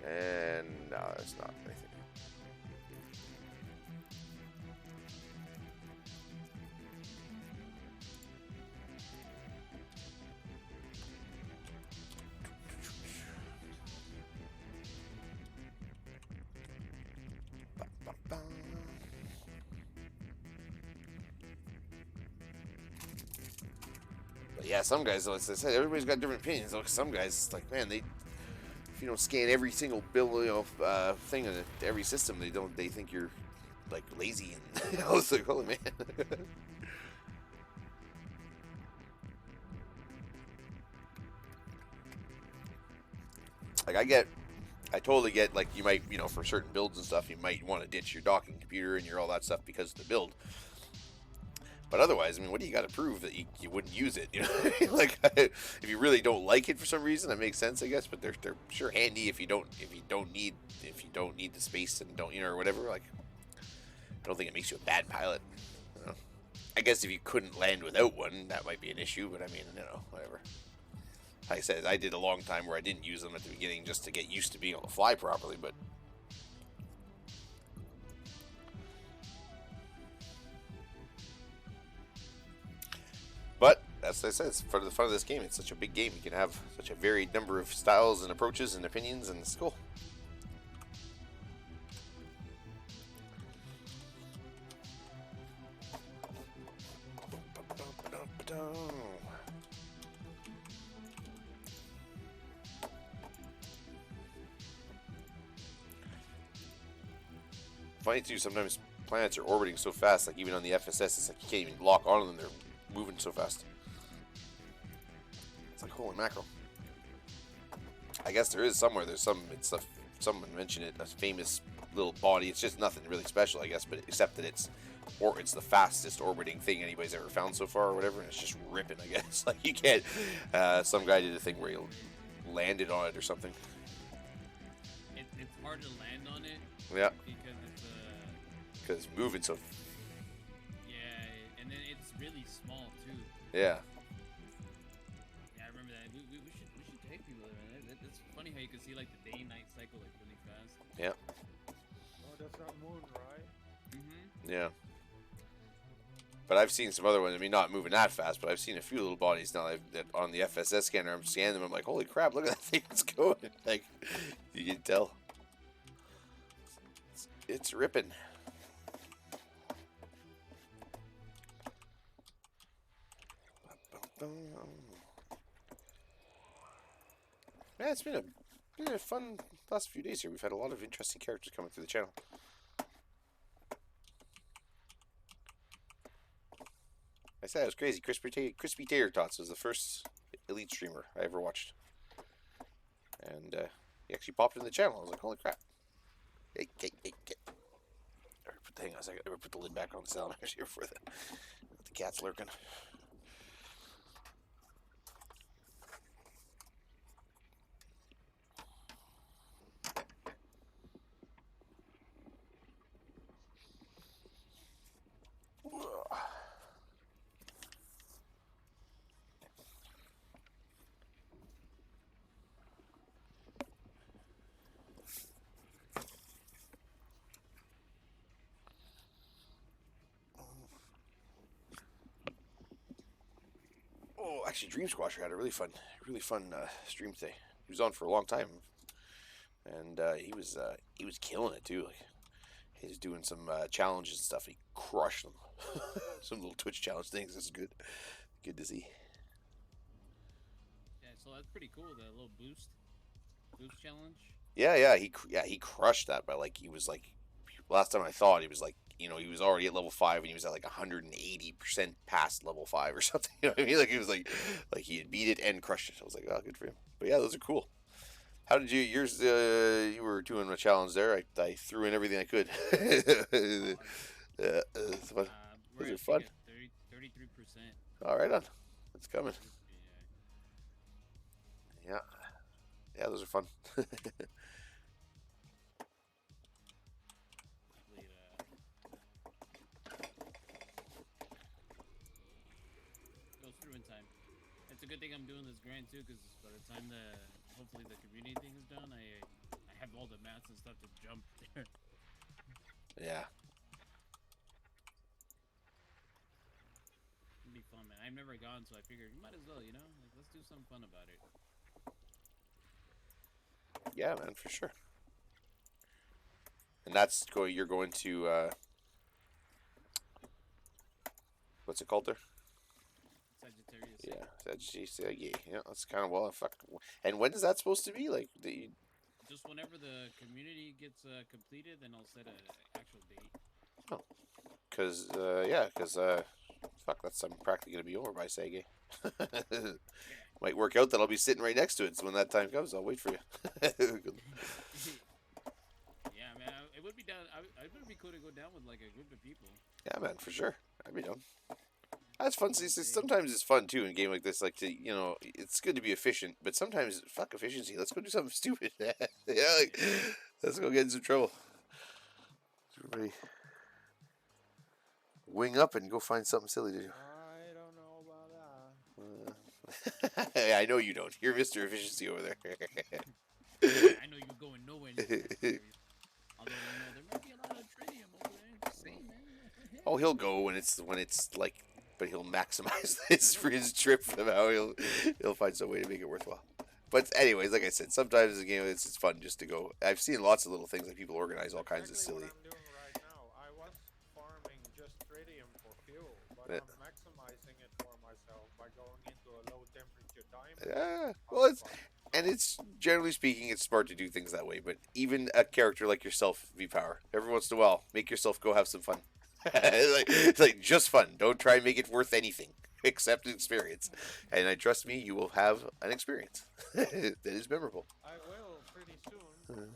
And no, it's not anything. But yeah, some guys, though, as I said, everybody's got different opinions. Though, some guys, it's like, man, if you don't scan every single bill, thing in every system, they think you're like lazy, and it's like, holy man. Like I totally get, like, you might, for certain builds and stuff, you might want to ditch your docking computer and your all that stuff because of the build. But otherwise, I mean, what do you got to prove that you wouldn't use it? Like, if you really don't like it for some reason, that makes sense, I guess. But they're sure handy if you don't need the space and don't or whatever. Like, I don't think it makes you a bad pilot. I guess if you couldn't land without one, that might be an issue. But I mean, whatever. Like I said, I did a long time where I didn't use them at the beginning just to get used to being able to fly properly, but as I said, it's part of the fun of this game. It's such a big game. You can have such a varied number of styles and approaches and opinions, and it's cool. Funny too, sometimes planets are orbiting so fast, like even on the FSS, it's like you can't even lock onto them. They're moving so fast. It's like holy mackerel. I guess there is somewhere. There's some. It's a, someone mentioned it. A famous little body. It's just nothing really special, I guess, but except that it's the fastest orbiting thing anybody's ever found so far, or whatever. And it's just ripping, I guess. Like you can't. Some guy did a thing where he landed on it or something. It's hard to land on it. Yeah. Because it's moving so. Yeah, and then it's really small too. Yeah. Yeah, I remember that. We should take people there, man. It's funny how you can see like the day and night cycle like really fast. Yeah. Oh, that's that moon, right? Mhm. Yeah. But I've seen some other ones. I mean, not moving that fast, but I've seen a few little bodies now that on the FSS scanner. I'm scanning them. I'm like, holy crap! Look at that thing. It's going. Like, you can tell. It's ripping. Yeah, it's been a fun last few days here. We've had a lot of interesting characters coming through the channel. I said it was crazy. Crispy Tater Tots was the first Elite streamer I ever watched. And he actually popped in the channel. I was like, holy crap. Hey. Hang on a second. I never put the lid back on the Salamander here for the cat's lurking. Oh, actually, Dream Squasher had a really fun stream today. He was on for a long time, and he was killing it too. Like he was doing some challenges and stuff. He crushed them. Some little Twitch challenge things. This is good. Good to see. Yeah, so that's pretty cool. The little boost challenge. Yeah. He crushed that by like he was like last time I thought he was like he was already at level 5 and he was at like 180% past level 5 or something. You know what I mean? Like he was like he had beat it and crushed it. I was like, oh, good for him. But yeah, those are cool. How did you yours? You were doing a challenge there. I threw in everything I could. Those are fun. 33%. All right, on. It's coming. Yeah, those are fun. Goes through in time. It's a good thing I'm doing this grind too, because by the time hopefully the community thing is done, I have all the mats and stuff to jump there. Yeah. It'd be fun, man. I've never gone, so I figured you might as well, like let's do something fun about it. Yeah, man, for sure. And you're going to what's it called there? Sagittarius. Yeah, Sagittarius. Yeah, that's kind of fuck. And when is that supposed to be? Like just whenever the community gets completed, then I'll set an actual date. Oh, because fuck, I'm practically gonna be over by Sega. Might work out that I'll be sitting right next to it. So when that time comes, I'll wait for you. Yeah, man, it would be down. It would be cool to go down with like a group of people. Yeah, man, for sure. I'd be down. That's fun. See, sometimes it's fun too in a game like this. Like it's good to be efficient, but sometimes fuck efficiency. Let's go do something stupid. Yeah, like, let's go get in some trouble. Everybody, wing up and go find something silly to do. I don't know about that. I know you don't. You're Mr. Efficiency over there. I know you're going nowhere in this series. Although there might be a lot of tritium over there. Just saying, man. Oh, he'll go when it's like, but he'll maximize this for his trip somehow. He'll find some way to make it worthwhile. But anyways, like I said, sometimes the game it's fun just to go. I've seen lots of little things like people organize all kinds of Exactly silly. what I'm doing right now. I was farming just tritium for fuel, but Yeah. I'm maximizing it for myself by going into a low temperature diamond. Yeah, well, it's generally speaking, it's smart to do things that way. But even a character like yourself, V-Power, every once in a while, make yourself go have some fun. It's like just fun. Don't try and make it worth anything except an experience. And I trust me, you will have an experience that is memorable. I will pretty soon.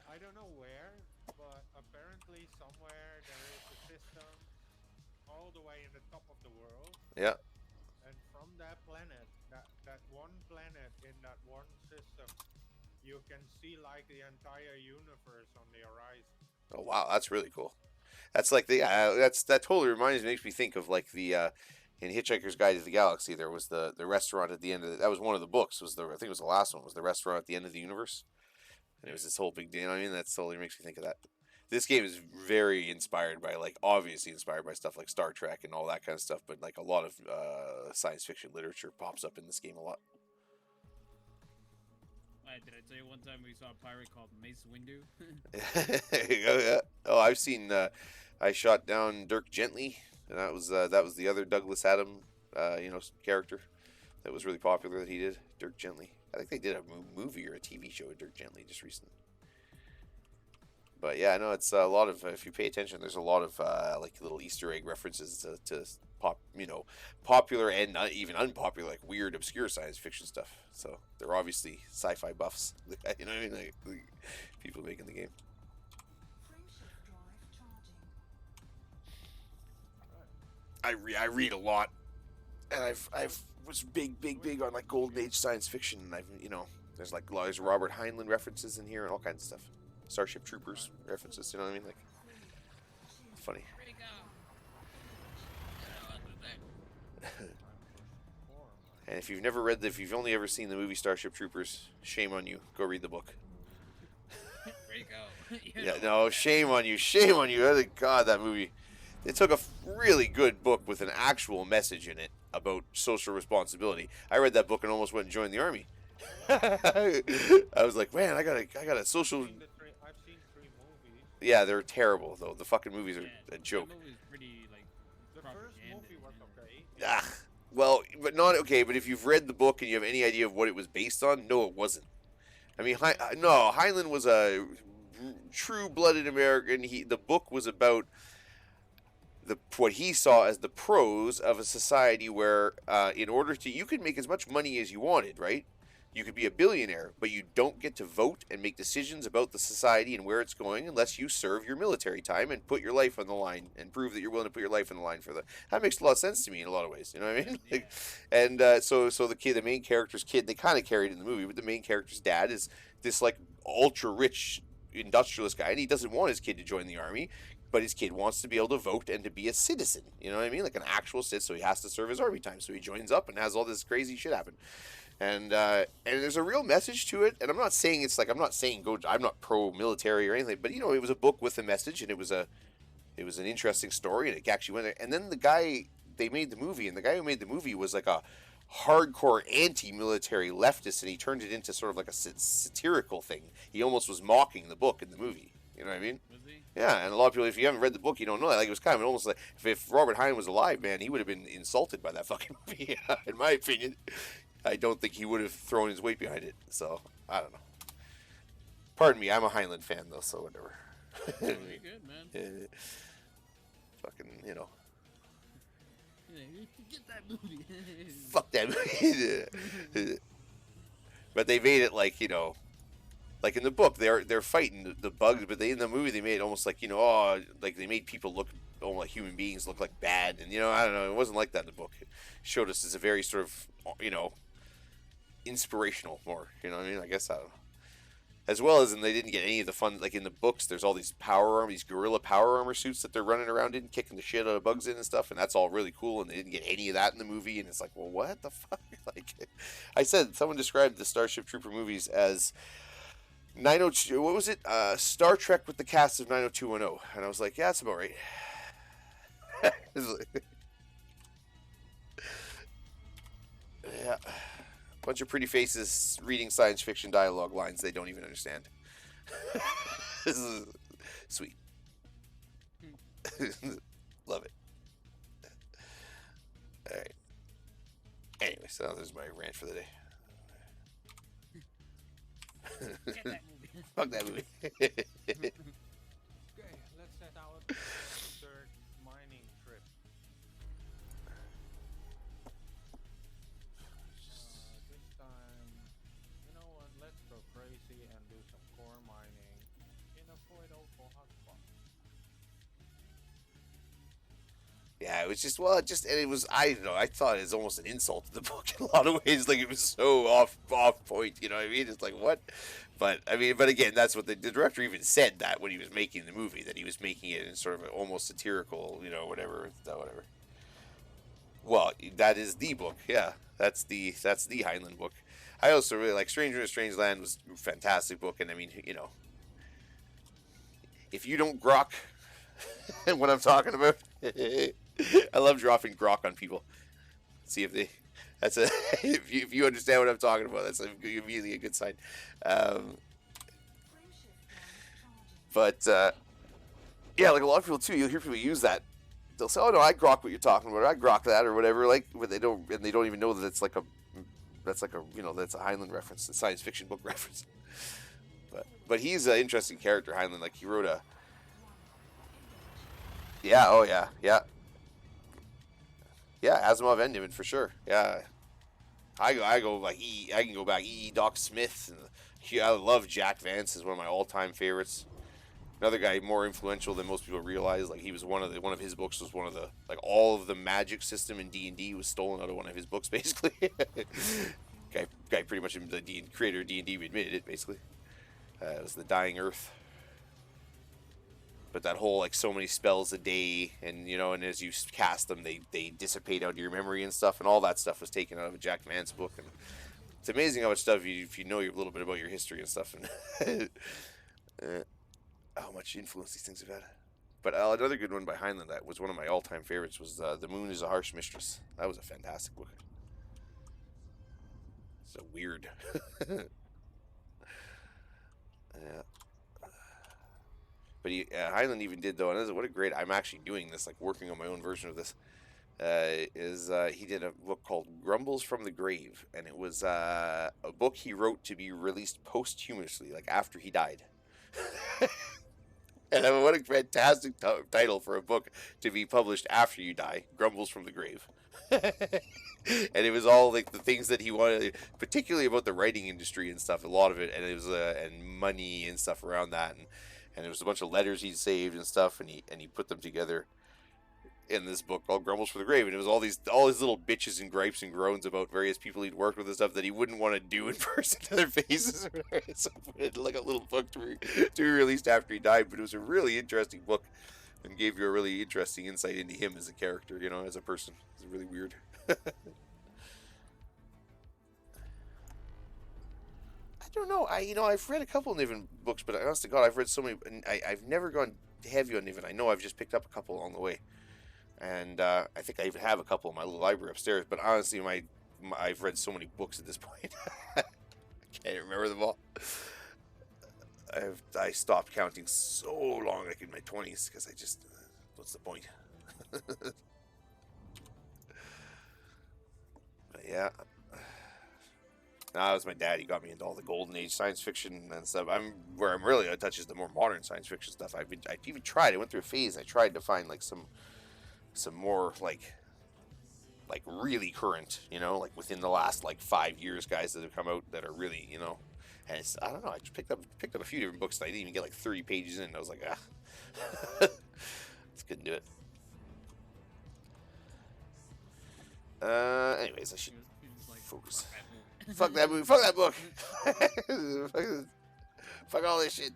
I don't know where, but apparently somewhere there is a system all the way in the top of the world, Yeah. and from that planet, that one planet in that one system, you can see like the entire universe on the horizon. Oh wow, that's really cool. That's like that totally makes me think of like the in Hitchhiker's Guide to the Galaxy. There was the restaurant at the end of that was one of the books. Was the I think it was the last one. Was the restaurant at the end of the universe? And it was this whole big deal. I mean, that totally makes me think of that. This game is very inspired by like obviously inspired by stuff like Star Trek and all that kind of stuff. But like a lot of science fiction literature pops up in this game a lot. Did I tell you one time we saw a pirate called Mace Windu? There you go, yeah. Oh, I've seen. I shot down Dirk Gently, and that was the other Douglas Adam, character that was really popular that he did. Dirk Gently. I think they did a movie or a TV show with Dirk Gently just recently. But yeah, no, it's a lot of. If you pay attention, there's a lot of like little Easter egg references to popular and even unpopular, like weird, obscure science fiction stuff. So they're obviously sci-fi buffs. You know what I mean? Like people making the game. Frameshift drive charging. I read a lot, and I've was big on like Golden Age science fiction, and there's Robert Heinlein references in here and all kinds of stuff. Starship Troopers references, you know what I mean? Like funny. And if you've only ever seen the movie Starship Troopers, shame on you. Go read the book. Yeah, no, shame on you. Oh, God, that movie. They took a really good book with an actual message in it about social responsibility. I read that book and almost went and joined the army. I was like, man, I got a social. I've seen 3 movies. Yeah, they're terrible though. The fucking movies are a joke. That movie was pretty like The first movie was okay. Ah, well, but not okay. But if you've read the book and you have any idea of what it was based on, no, it wasn't. I mean, Heinlein was a true-blooded American. The book was about what he saw as the pros of a society where, in order to, you could make as much money as you wanted, right? You could be a billionaire, but you don't get to vote and make decisions about the society and where it's going unless you serve your military time and put your life on the line and prove that you're willing to put your life on the line for that. That makes a lot of sense to me in a lot of ways. You know what I mean? Yeah. And so the main character's kid, they kind of carried in the movie, but the main character's dad is this like ultra rich industrialist guy, and he doesn't want his kid to join the army. But his kid wants to be able to vote and to be a citizen. You know what I mean? Like an actual citizen. So he has to serve his army time. So he joins up and has all this crazy shit happen. And there's a real message to it. And I'm not saying I'm not pro military or anything. But it was a book with a message, and it was an interesting story, and it actually went there. And then the guy who made the movie was like a hardcore anti-military leftist, and he turned it into sort of like a satirical thing. He almost was mocking the book in the movie. You know what I mean? Was he? Yeah, and a lot of people, if you haven't read the book, you don't know that. Like, it was kind of almost like if Robert Heinlein was alive, man, he would have been insulted by that fucking movie, in my opinion. I don't think he would have thrown his weight behind it. So, I don't know. Pardon me, I'm a Heinlein fan, though, so whatever. Very good, man. Fucking, Get that movie. fuck that movie. But they made it like, like in the book, they're fighting the bugs, but in the movie they made it almost like like they made people look like human beings look like bad, and I don't know, it wasn't like that in the book. It showed us as a very sort of inspirational more. You know what I mean? I guess I don't know. As well as, and they didn't get any of the fun, like in the books, there's all these these gorilla power armor suits that they're running around in, kicking the shit out of bugs in and stuff, and that's all really cool, and they didn't get any of that in the movie, and it's like, well, what the fuck? Like, I said, someone described the Starship Trooper movies as 902, what was it? Star Trek with the cast of 90210, and I was like, yeah, that's about right. Yeah. Bunch of pretty faces reading science fiction dialogue lines they don't even understand. This is sweet. Love it. Alright. Anyway, so there's my rant for the day. Get that movie. Fuck that movie. Okay, let's set out on our third mining trip. This time, you know what? Let's go crazy and do some core mining in a Foido for hotspot. Yeah, it was just, well, and it was, I don't know, I thought it was almost an insult to the book in a lot of ways. Like, it was so off point, you know what I mean? It's like, what? But, I mean, but again, that's what the director even said that when he was making the movie, that he was making it in sort of an almost satirical, you know, whatever. Well, that is the book, yeah. That's the Heinlein book. I also really like Stranger in a Strange Land was a fantastic book, and I mean, you know, if you don't grok what I'm talking about, I love dropping grok on people. See if they, that's a, if you understand what I'm talking about, that's immediately a good sign. But yeah, like a lot of people too, you'll hear people use that. They'll say, "Oh no, I grok what you're talking about. I grok that or whatever." Like, but they don't even know that it's like a, you know, that's a Heinlein reference, a science fiction book reference. But he's an interesting character, Heinlein. Like he wrote a. Yeah. Oh yeah. Yeah. Yeah. Asimov and Niven for sure. Yeah. I go like I can go back Doc Smith. And I love Jack Vance is one of my all-time favorites. Another guy more influential than most people realize. Like he was one of his books was one of the, like, all of the magic system in D&D was stolen out of one of his books basically. guy pretty much the creator of D&D admitted it basically. It was the Dying Earth. But that whole, like, so many spells a day, and you know, and as you cast them, they dissipate out of your memory and stuff, and all that stuff was taken out of a Jack Vance book. And it's amazing how much stuff if you know a little bit about your history and stuff, and how much influence these things have had. But another good one by Heinlein that was one of my all-time favorites was The Moon is a Harsh Mistress. That was a fantastic book. So weird. Yeah. But Heinlein even did, though, and what a great, I'm actually doing this, like working on my own version of this, he did a book called Grumbles from the Grave, and it was a book he wrote to be released posthumously, like after he died. And I mean, what a fantastic title for a book to be published after you die, Grumbles from the Grave. And it was all like the things that he wanted, particularly about the writing industry and stuff, a lot of it, and it was and money and stuff around that, and there was a bunch of letters he'd saved and stuff, and he put them together in this book called Grumbles from the Grave, and it was all his little bitches and gripes and groans about various people he'd worked with and stuff that he wouldn't want to do in person to their faces. So put it like a little book to be released after he died, but it was a really interesting book and gave you a really interesting insight into him as a character, you know, as a person. It's really weird. I don't know. I've read a couple of Niven books, but honest to God, I've read so many. And I've never gone heavy on Niven. I know I've just picked up a couple along the way, and I think I even have a couple in my little library upstairs. But honestly, I've read so many books at this point, I can't remember them all. I stopped counting so long, like in my 20s, because I just what's the point? But yeah. That was my dad. He got me into all the golden age science fiction and stuff. Where I'm really touches the more modern science fiction stuff. I even tried. I went through a phase. I tried to find like some more like really current, you know, like within the last like 5 years, guys that have come out that are really, you know. And I don't know. I just picked up a few different books. And I didn't even get like 30 pages in. And I was like, just couldn't do it. Anyways, I should He was like, focus. fuck that movie. Fuck that movie. Fuck that book. Fuck all this shit.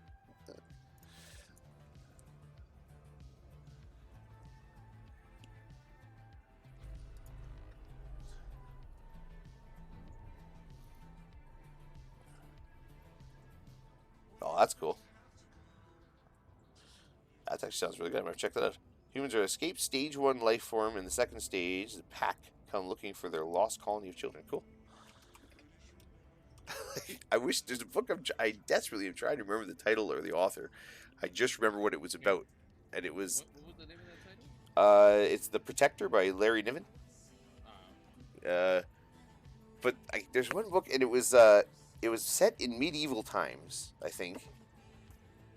Oh, that's cool. That actually sounds really good. I'm gonna check that out. Humans are escaped stage 1 life form. In the second stage, the pack come looking for their lost colony of children. Cool. I wish there's a book I desperately am trying to remember the title or the author. I just remember what it was about, and it was What was the name of that title? it's The Protector by Larry Niven. But there's one book, and it was set in medieval times, I think,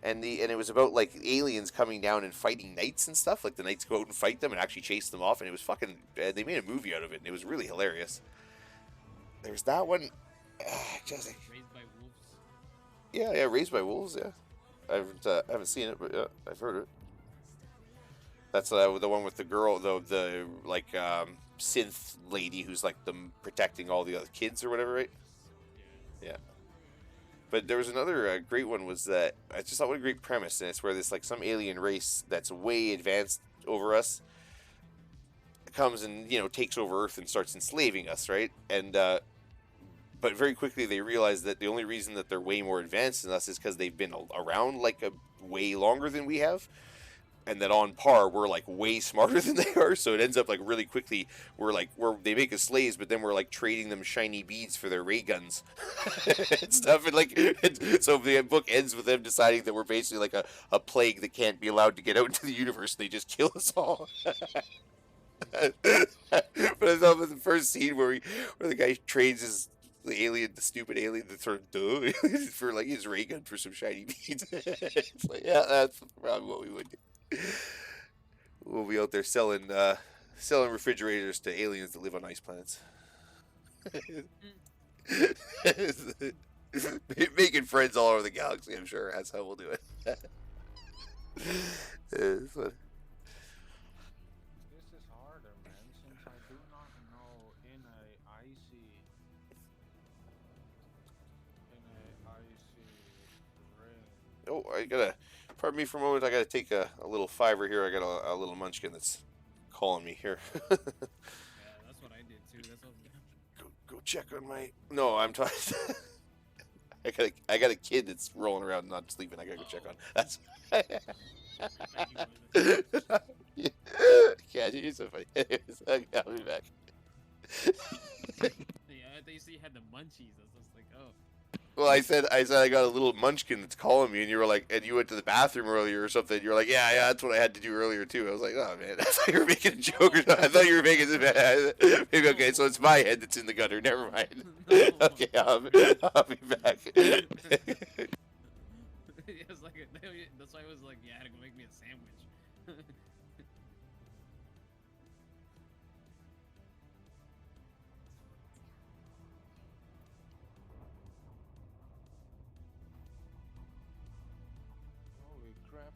and it was about like aliens coming down and fighting knights and stuff. Like the knights go out and fight them and actually chase them off, and it was fucking. They made a movie out of it, and it was really hilarious. There's that one. Just Raised by Wolves. yeah, Raised by Wolves. Yeah, I haven't seen it, but yeah, I've heard it. That's the one with the girl, the like synth lady who's like protecting all the other kids or whatever, right? Yeah. But there was another great one. Was that I just thought what a great premise, and it's where this like some alien race that's way advanced over us comes and takes over Earth and starts enslaving us, right? And but very quickly they realize that the only reason that they're way more advanced than us is because they've been around like a way longer than we have, and that on par we're like way smarter than they are. So it ends up like really quickly they make us slaves, but then we're like trading them shiny beads for their ray guns and stuff. So the book ends with them deciding that we're basically like a plague that can't be allowed to get out into the universe. They just kill us all. But I thought with the first scene where the guy trades the stupid alien, the sort of duh, for like his ray gun for some shiny beads. It's like, yeah, that's probably what we would do. We'll be out there selling refrigerators to aliens that live on ice planets. Making friends all over the galaxy, I'm sure. That's how we'll do it. This is harder, man, since I do not know in a icy ring. Oh, pardon me for a moment. I gotta take a little fiver here. I got a little munchkin that's calling me here. Yeah, that's what I did too. That's what. Go check on my. No, I'm talking. I got a kid that's rolling around and not sleeping. I gotta go check on. That's. Yeah, you're so funny. I'll be back. Yeah, I thought you said you had the munchies. I was just like, oh. Well, I said I got a little munchkin that's calling me, and you were like, and you went to the bathroom earlier or something. You were like, yeah, that's what I had to do earlier too. I was like, oh man, I thought you were making a joke or something. I thought you were making it. Maybe okay, so it's my head that's in the gutter. Never mind. Okay, I'll be back. It was like that's why I was like, yeah, I had to go make me a sandwich. Holy crap.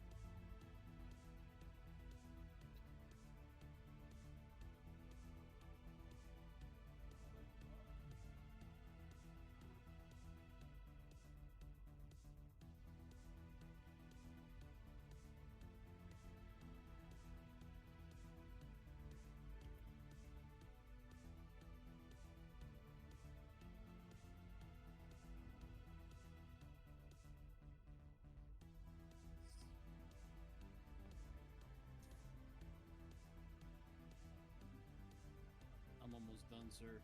I'm almost done, sir.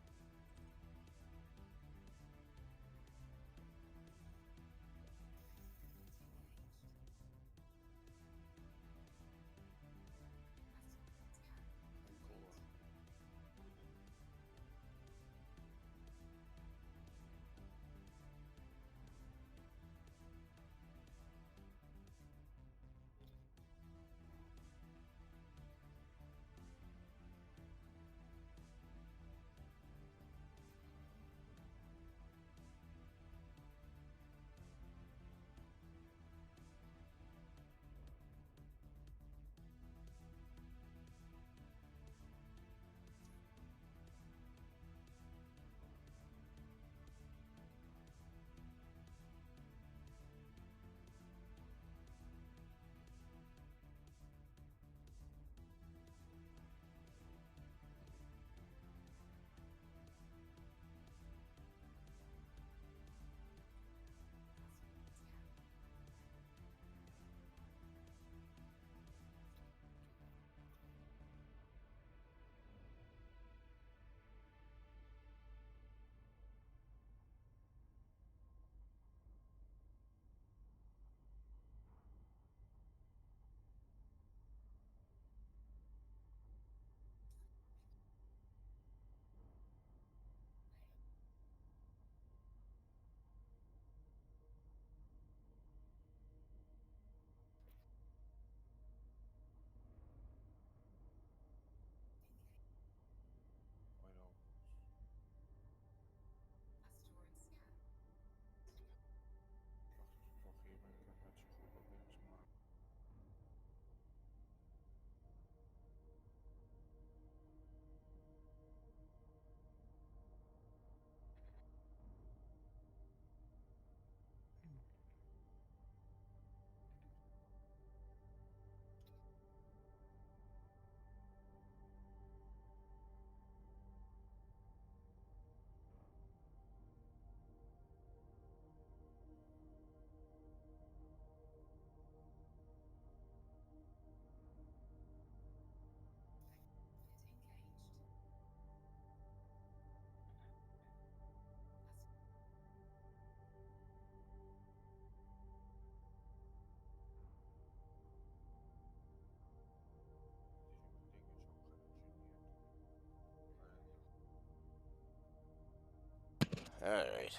Alright.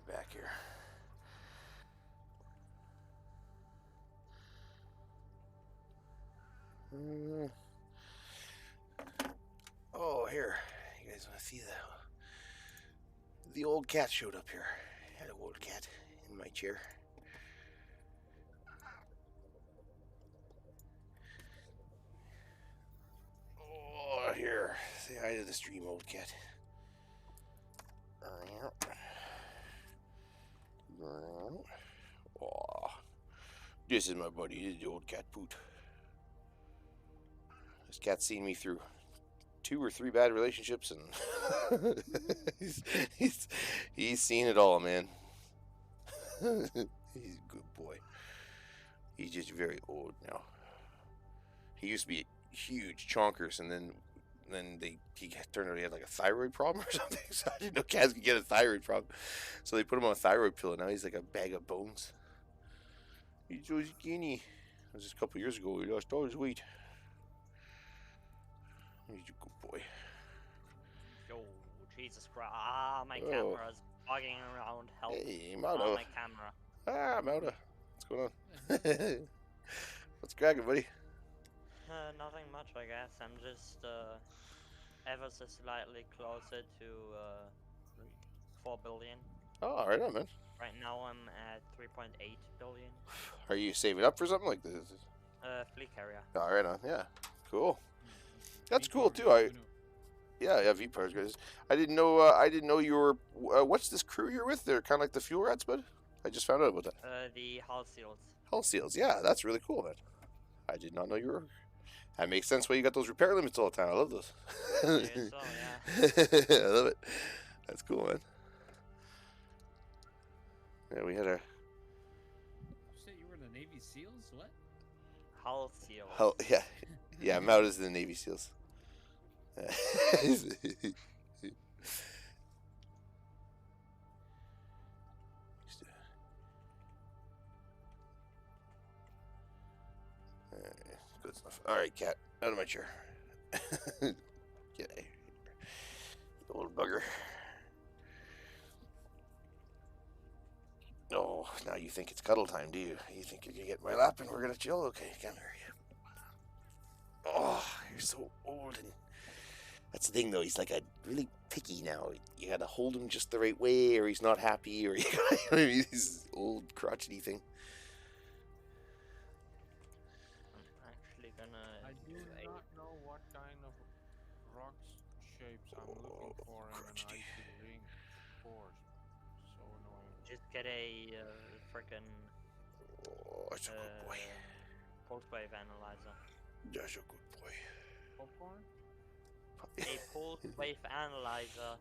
Back here. Oh, here. You guys want to see the old cat showed up here. Hello, old cat, in my chair. Oh, here. Say hi to the stream, old cat. Oh, this is my buddy. This is the old cat Poot. This cat's seen me through 2 or 3 bad relationships, and he's seen it all, man. He's a good boy. He's just very old now. He used to be huge, chonkers, and then he turned out he had like a thyroid problem or something. So I didn't know cats could get a thyroid problem. So they put him on a thyroid pill, and now he's like a bag of bones. He's so skinny. It was just a couple years ago. He lost all his weight. He's a good boy. Yo, Jesus Christ. Ah, my camera's bugging around. Help. Hey, Oh, Mauda. my camera. Ah, Mauda. What's going on? What's cracking, buddy? Nothing much, I guess. I'm just ever so slightly closer to 4 billion. Oh, right on, man. Right now I'm at 3.8 billion. Are you saving up for something like this? Flea carrier. Oh, right on. Yeah, cool. That's V cool Power too. guys, Yeah, V Powers guys. I didn't know you were. What's this crew you're with? They're kind of like the Fuel Rats, bud. I just found out about that. The hull seals. Hull Seals. Yeah, that's really cool, man. I did not know you were. That makes sense why you got those repair limits all the time. I love those. I guess so, yeah. I love it. That's cool, man. Yeah, we had our You said you were in the Navy SEALs? What? Hull seals. Hull. Yeah, Mount is the Navy SEAls. Good stuff. All right, cat, out of my chair. Get out of here, you old bugger. Oh, now you think it's cuddle time, do you? You think you're gonna get in my lap and we're gonna chill? Okay, come here. Oh, you're so old, and that's the thing, though. He's like a really picky now. You gotta hold him just the right way, or he's not happy, or you know, he's old crotchety thing. I'm actually gonna I do do not know what kind of rocks shapes I'm looking for in an crotchety. icy ring course. So annoying. just get a frickin' Oh, that's a good boy. pulse wave analyzer. That's a good boy. Popcorn? A pulse wave analyzer.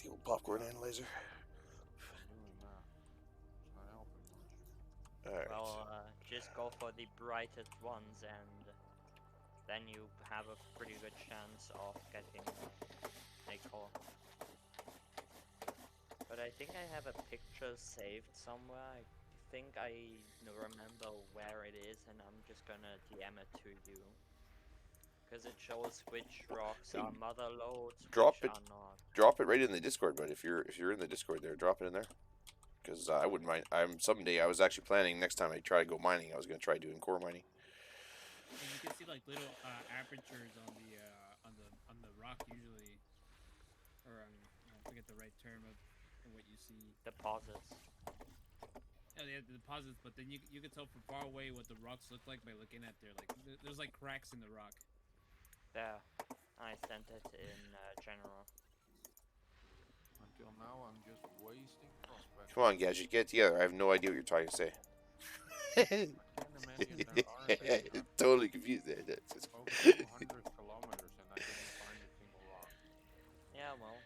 The old popcorn analyzer. I'm doing that. It's not helping much. All right. Well, just go for the brightest ones, and then you have a pretty good chance of getting a core. But I think I have a picture saved somewhere. I think I remember where it is, and I'm just gonna DM it to you. Because it shows which rocks are mother loads, Drop which it. are not. Drop it right in the Discord, bud. If you're in the Discord there, drop it in there. Because I wouldn't mind. Someday I was actually planning next time I try to go mining, I was gonna try doing core mining. And you can see like little apertures on the rock usually, or I forget the right term of what you see. Deposits. Yeah, they have the deposits, but then you can tell from far away what the rocks look like by looking at there's like cracks in the rock. There. I sent it in general. Until now, I'm just wasting prospects. Come on, Gadget, get it together. I have no idea what you're trying to say. I can't imagine there are Totally confused there. That's just... over 200 kilometers and I didn't find a single rock. Yeah, well.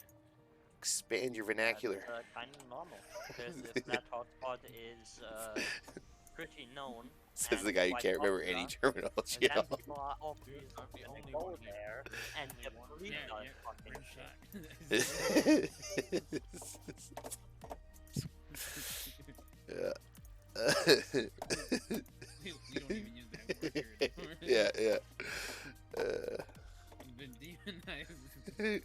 Expand your vernacular. That's kind of normal. Because if that hotspot is pretty known. Says the and guy who quite can't remember any popular, terminology then at all. people are obviously I'm the gonna only go one here. there and the police Yeah, are yeah, fucking rim shit. Yeah. We don't even use that word here anymore. Yeah. You've been demonized.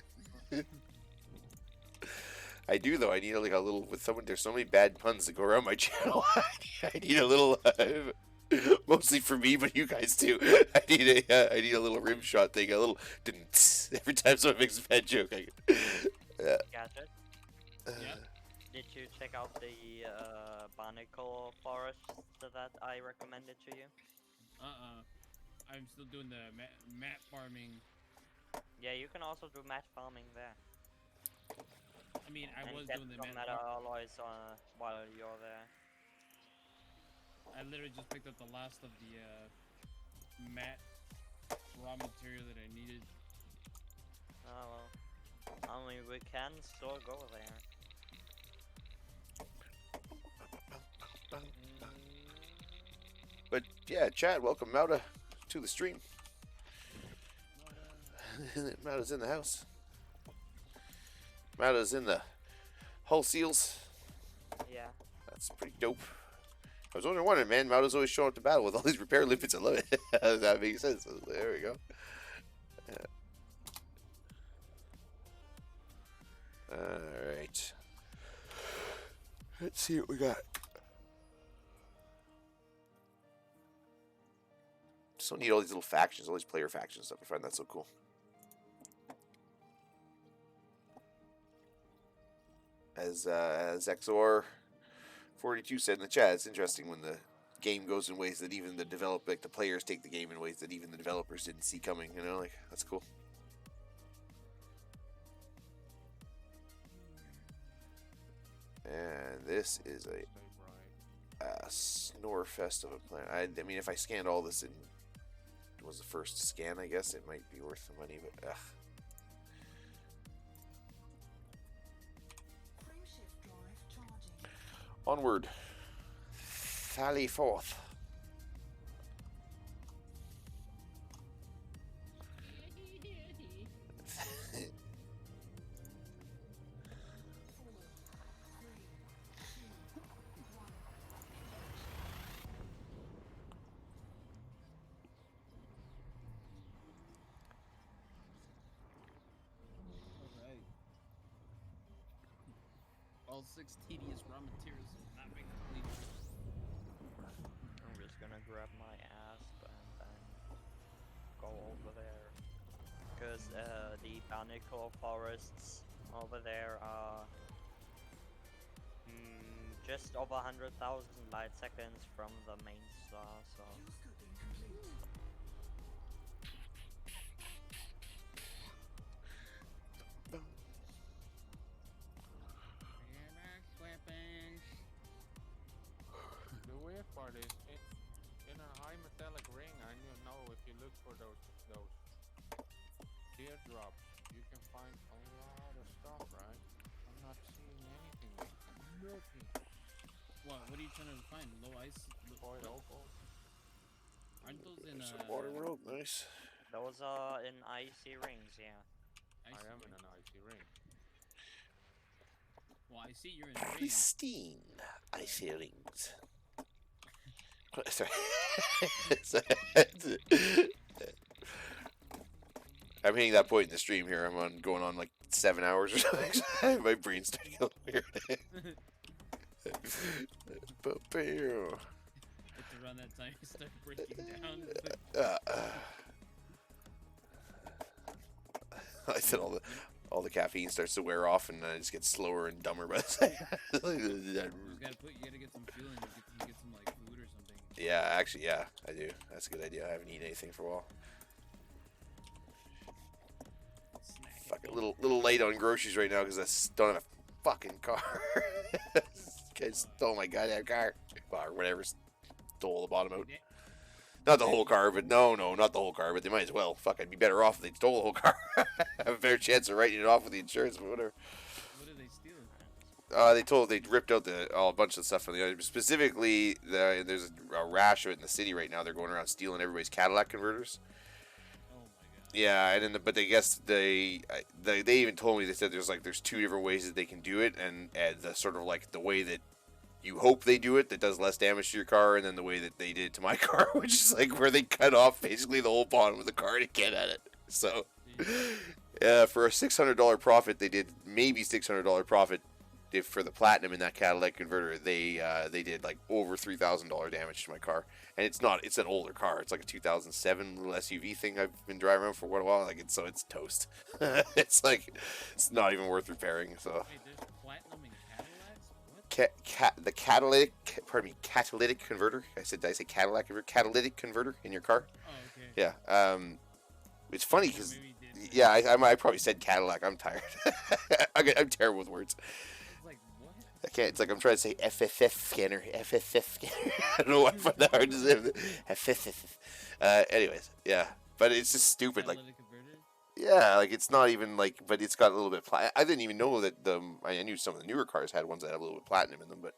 do though. I need like a little with someone. There's so many bad puns that go around my channel. I need a little, mostly for me, but you guys too. I need a little rim shot thing. A little every time someone makes a bad joke. Gadget. Yeah. Did you check out the barnacle forest that I recommended to you? I'm still doing the mat farming. Yeah, you can also do mat farming there. I mean, I And was get doing the some mat meta farming. alloys while you're there. I literally just picked up the last of the mat raw material that I needed. Oh well. I mean, we can still go there. But yeah, Chad, welcome Mauda to the stream. Mauda's in the house. Mauda's in the Hull Seals. Yeah. That's pretty dope. I was wondering, man, Mauda's always showing up to battle with all these repair limpets. I love it. That makes sense. There we go. Yeah. Alright. Let's see what we got. Just don't need all these little factions, all these player factions stuff. I find that so cool. As XOR42 said in the chat, it's interesting when the game goes in ways that even the the players take the game in ways that even the developers didn't see coming. You know, like that's cool. And this is Stay bright. a snore fest of a plan. I mean, if I scanned all this and was the first scan, I guess it might be worth the money, but ugh. Frameshift drive charging. Onward. Sally forth. Alright. All 6 tedious raw materials will not make complete. I'm just gonna grab my asp and then go over there. Because the barnacle forests over there are just over 100,000 light seconds from the main star, so... Fuel scooping complete. The weird part is, in a high metallic ring, I know if you look for those teardrops, you can find a lot of stuff, right? I'm not seeing anything. Nothing. What are you trying to find? Low ice? Void opal. Aren't those in Some water world, nice. Those are in icy rings, yeah. I am in an icy ring. Well, I see you're in range. Pristine icy rings. Sorry. I'm hitting that point in the stream here. I'm going on like 7 hours or something. My brain's starting to get weird. It's around that time you start breaking down. I said all the caffeine starts to wear off, and I just get slower and dumber by the time. You gotta get some fuel and you get some like food or something. Yeah, actually, yeah, I do. That's a good idea. I haven't eaten anything for a while. Snack. Fucking little late on groceries right now because I don't have a fucking car. Guys stole my goddamn car. Or whatever. Stole the bottom out. Not the whole car, but no, not the whole car, but they might as well. Fuck, I'd be better off if they stole the whole car. I have a better chance of writing it off with the insurance, but whatever. What did they steal? They ripped out a bunch of stuff from the other. Specifically, there's a rash of it in the city right now. They're going around stealing everybody's Cadillac converters. Oh my god. Yeah, and then but I guess they even told me, they said there's 2 different ways that they can do it, and the sort of like the way that you hope they do it that does less damage to your car, and then the way that they did it to my car, which is like where they cut off basically the whole bottom of the car to get at it. So, yeah, for a $600 profit, they did maybe $600 profit if for the platinum in that catalytic converter, they did like over $3,000 damage to my car, and it's not. It's an older car. It's like a 2007 little SUV thing I've been driving around for quite a while. Like it's toast. It's like it's not even worth repairing. So Wait, there's platinum in Cadillacs? What? the catalytic converter. Did I say Cadillac converter? Catalytic converter in your car. Oh, okay. Yeah. It's funny because Maybe you did. yeah, I probably said Cadillac. I'm tired. I'm terrible with words. It's like, what? I can't. It's like I'm trying to say FFF scanner. FFF scanner. I don't know why I find that hard to say. FFF. Anyways, yeah. But it's just stupid. Like, Catalytic converter? yeah, like it's not even like, but it's got a little bit. I didn't even know that I knew some of the newer cars had ones that have a little bit platinum in them. But,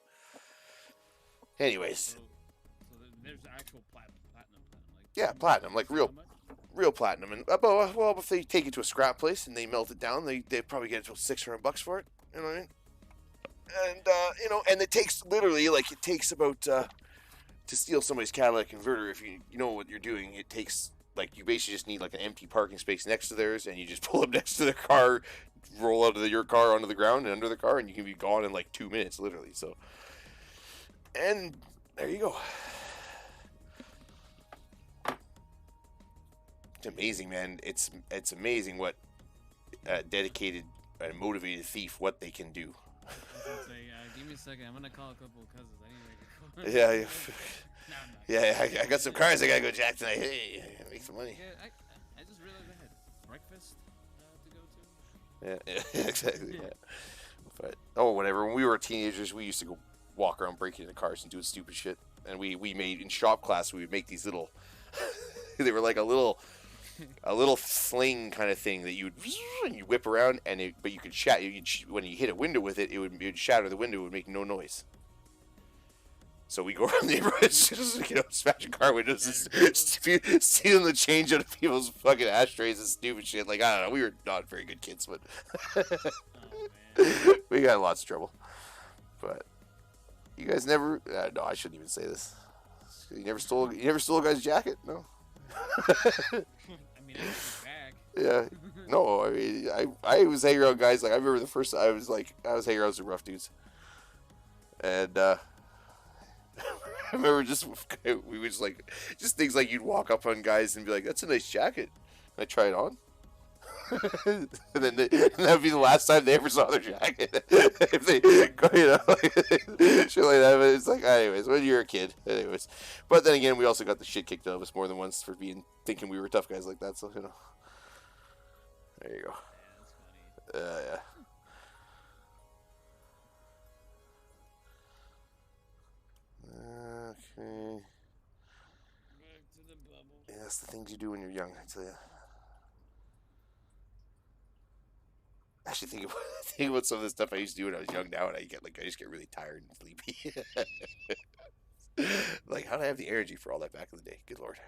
anyways, So there's actual platinum. Like, yeah, platinum, like how real much? platinum. And well, if they take it to a scrap place and they melt it down, they probably get $600 for it. You know what I mean? And and it takes literally like it takes about to steal somebody's catalytic converter. If you know what you're doing, it takes like you basically just need like an empty parking space next to theirs, and you just pull up next to their car, roll out of your car onto the ground and under the car, and you can be gone in like 2 minutes, literally. So, and there you go. It's amazing, man. It's amazing what a dedicated and motivated thief what they can do. I was gonna say, give me a second. I'm gonna call a couple of cousins. I need to make a call. Yeah, No, I'm not. yeah. I got some cars I gotta go jack tonight. Hey, make some money. Yeah, I just realized I had breakfast to go to. Yeah, exactly. Yeah. But whatever. When we were teenagers, we used to go walk around breaking into cars and doing stupid shit. And we made in shop class. We would make these little. They were like a little sling kind of thing that you whip around, but you could when you hit a window with it, it would shatter the window. It would make no noise. So we go around the neighborhoods, just, smashing car windows, and stealing the change out of people's fucking ashtrays and stupid shit. Like, I don't know, we were not very good kids, but Oh man. we got in lots of trouble. But you guys never? No, I shouldn't even say this. You never stole a guy's jacket? No. I mean, I took it back. Yeah. No, I mean, I was hanging around guys, like, I remember the first time I was hanging around with some rough dudes. And, I remember we would just things like you'd walk up on guys and be like, that's a nice jacket. And I try it on. And then that would be the last time they ever saw their jacket. If they, shit like that. But it's like, anyways, when you're a kid. Anyways. But then again, we also got the shit kicked out of us more than once for thinking we were tough guys like that. So, there you go. Yeah, that's funny. Yeah. Okay. Back to the bubble. Yeah, that's the things you do when you're young, I tell you. Actually, think about some of the stuff I used to do when I was young. Now, and I just get really tired and sleepy. Like, how did I have the energy for all that back in the day? Good lord.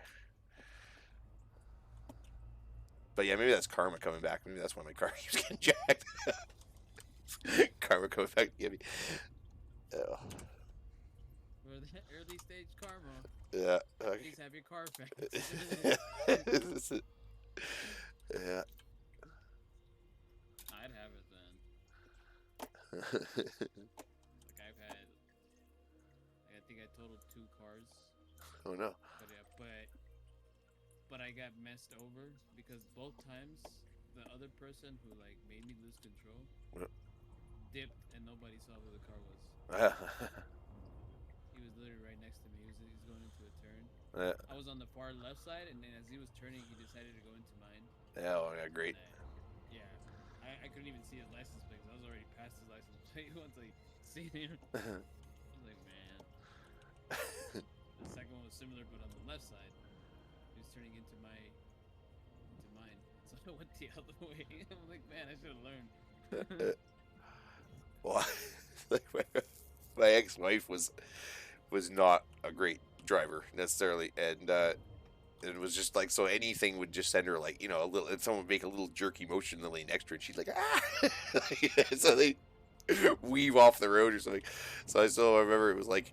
But yeah, maybe that's karma coming back. Maybe that's why my car keeps getting jacked. Karma coming back to get me. Oh. For the early stage karma. Yeah. Okay. Please have your car fixed. Yeah. I'd have it then. Like I think I totaled 2 cars. Oh no. But yeah, but I got messed over because both times the other person who like made me lose control What? dipped and nobody saw who the car was. He was literally right next to me. He was going into a turn. I was on the far left side, and then as he was turning, he decided to go into mine. Yeah, great. And, I couldn't even see his license plate. 'Cause I was already past his license plate once I seen him. I was like, man. The second one was similar, but on the left side, he was turning into mine. So I went the other way. I'm like, man, I should have learned. Well, my ex-wife was not a great driver necessarily, and it was just like, so anything would just send her like, a little, and someone would make a little jerky motion in the lane next to her, and she's like, ah. So they weave off the road or something. So I still remember it was like,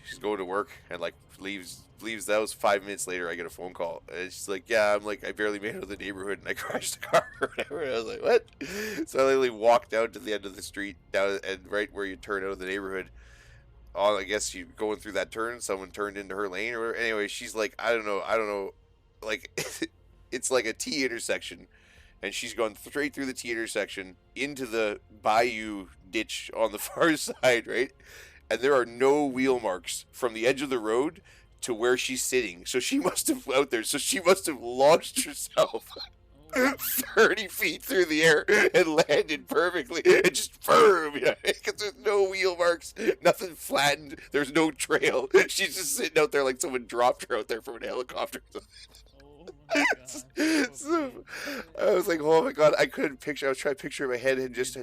she's going to work and like leaves the house. 5 minutes later, I get a phone call, and she's like, "Yeah, I'm like I barely made it out of the neighborhood and I crashed the car or whatever." And I was like, "What?" So I literally walked down to the end of the street, down and right where you turn out of the neighborhood. I guess you going through that turn, someone turned into her lane or whatever. Anyway, she's like, I don't know, like it's like a T intersection, and she's gone straight through the T intersection into the bayou ditch on the far side, right? And there are no wheel marks from the edge of the road to where she's sitting. So she must have out there. So she must have launched herself Oh my 30 feet through the air and landed perfectly. And just firm, you know, because there's no wheel marks, nothing flattened. There's no trail. She's just sitting out there like someone dropped her out there from a helicopter. Oh my god. So, I was like, oh my god, I couldn't picture. I was trying to picture in my head and just.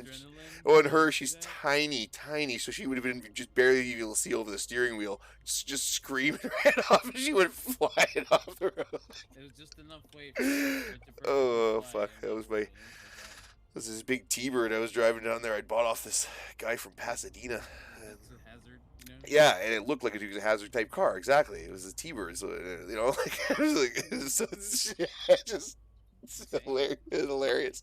Oh, and her, she's tiny, tiny, so she would have been just barely able to see over the steering wheel, just screaming right off, and she went flying off the road. It was just enough weight for it to Oh, perfectly fly fuck, and that was go my. over the This is big T-Bird I was driving down there. I bought off this guy from Pasadena. And, It's a hazard, you know? yeah, and it looked like it was a hazard type car. Exactly, it was a T-Bird. So you know, like it was like so it's hilarious.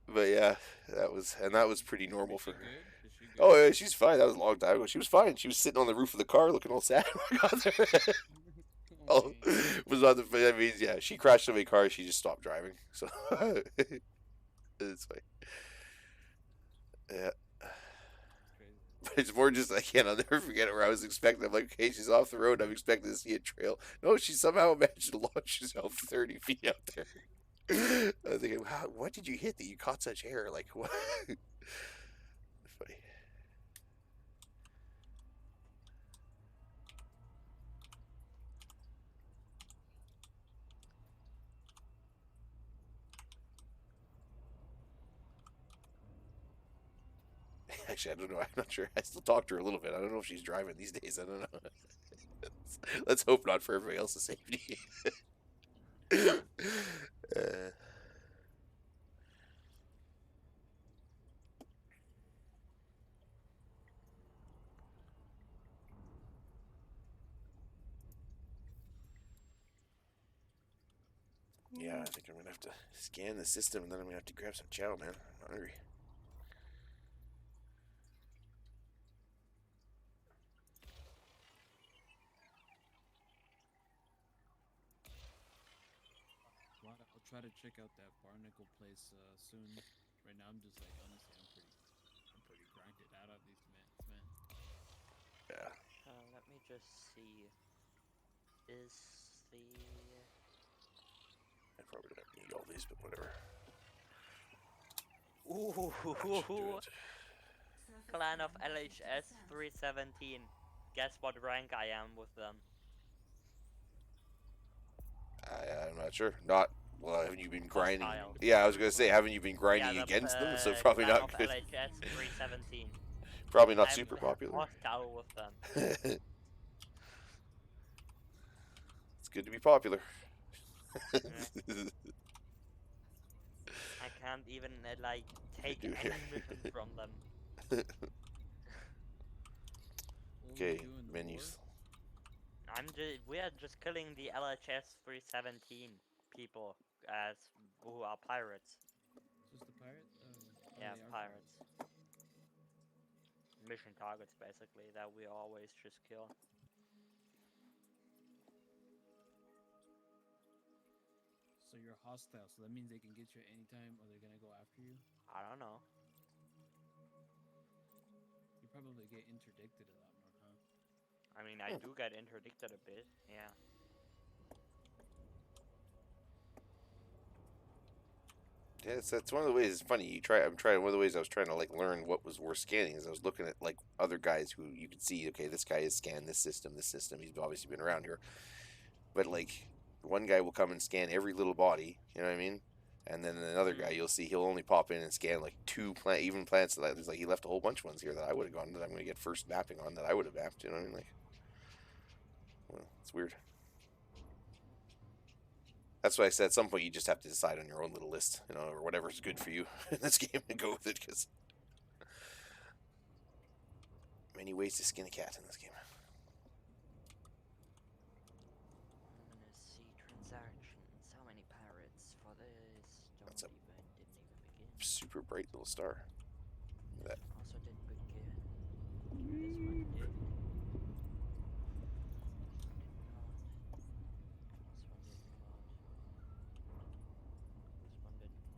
But yeah, that was pretty normal Is for she her. good? Is she good? Oh yeah, she's fine. That was a long time ago. She was fine. She was sitting on the roof of the car, looking all sad. when I got there. Oh, was on the. I mean, yeah, she crashed into my car. She just stopped driving. So it's fine. Yeah. Crazy. But it's more just I'll never forget it. Where I was expecting, I'm like, okay, she's off the road. I'm expecting to see a trail. No, she somehow managed to launch herself 30 feet out there. I was thinking, wow, what did you hit that you caught such air? Like what? Funny. Actually, I don't know. I'm not sure. I still talk to her a little bit. I don't know if she's driving these days. I don't know. Let's hope not for everybody else's safety. uh, yeah, I think I'm gonna have to scan the system, and then I'm gonna have to grab some chow, man. I'm hungry. Well, I'll try to check out that barnacle place soon. Right now, I'm just like honestly, I'm pretty grinded out of these mints, man. Yeah. Let me just see. Is the I probably don't need all these, but whatever. Ooh, Should do it. Clan of LHS 317. Guess what rank I am with them? I'm not sure. Not well. Haven't you been grinding? Hostile. Yeah, I was gonna say, haven't you been grinding Yeah, against them? So probably Clan not of good. LHS 317. Probably not I'm super popular. hostile with them. It's good to be popular. I can't even like take do any here. mission from them. What were we Okay, doing before? menus. We are just killing the LHS 317 people as who are pirates. Just the pirates? Oh, Yeah, they are pirates. Mission targets basically that we always just kill. So you're hostile, so that means they can get you at any time or they're gonna go after you? I don't know. You probably get interdicted a lot more, huh? I mean, I do get interdicted a bit. Yeah. Yeah, that's one of the ways. It's funny. I'm trying. One of the ways I was trying to like learn what was worth scanning is I was looking at like other guys who you could see. Okay, this guy has scanned this system. This system. He's obviously been around here. But like, one guy will come and scan every little body. You know what I mean? And then another guy you'll see he'll only pop in and scan like two plants that there's like he left a whole bunch of ones here that I would have gone that I'm going to get first mapping on that I would have mapped. You know what I mean? Like, well, it's weird. That's why I said at some point you just have to decide on your own little list, you know, or whatever's good for you in this game and go with it, because many ways to skin a cat in this game. super bright little star. Look at that. Also did good gear. This one did. This one did not. This one did not.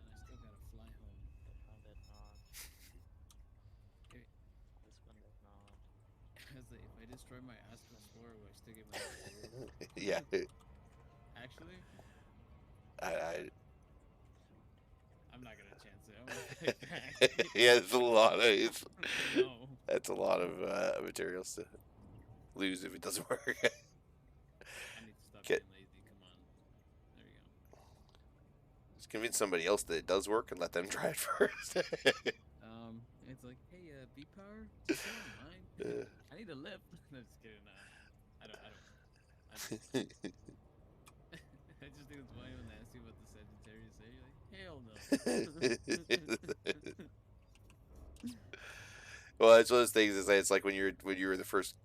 Man, I still gotta fly home. This one did not. Okay. This one did not. I was like, if I destroy my astral spore, will I still get my zero? Yeah. Actually, I I'm not gonna chance it. I'm gonna take back. yeah, it's a lot of No. that's a lot of materials to lose if it doesn't work. I need to stop Get- being lazy. Come on. There we go. Just convince somebody else that it does work and let them try it first. It's like, hey, beat power, just go on mine. I need a lift. No, just kidding. I don't. I just think it's funny when they ask you about the Sagittarius say, you're like, hell no. Well, it's one of those things. It's like when you were the first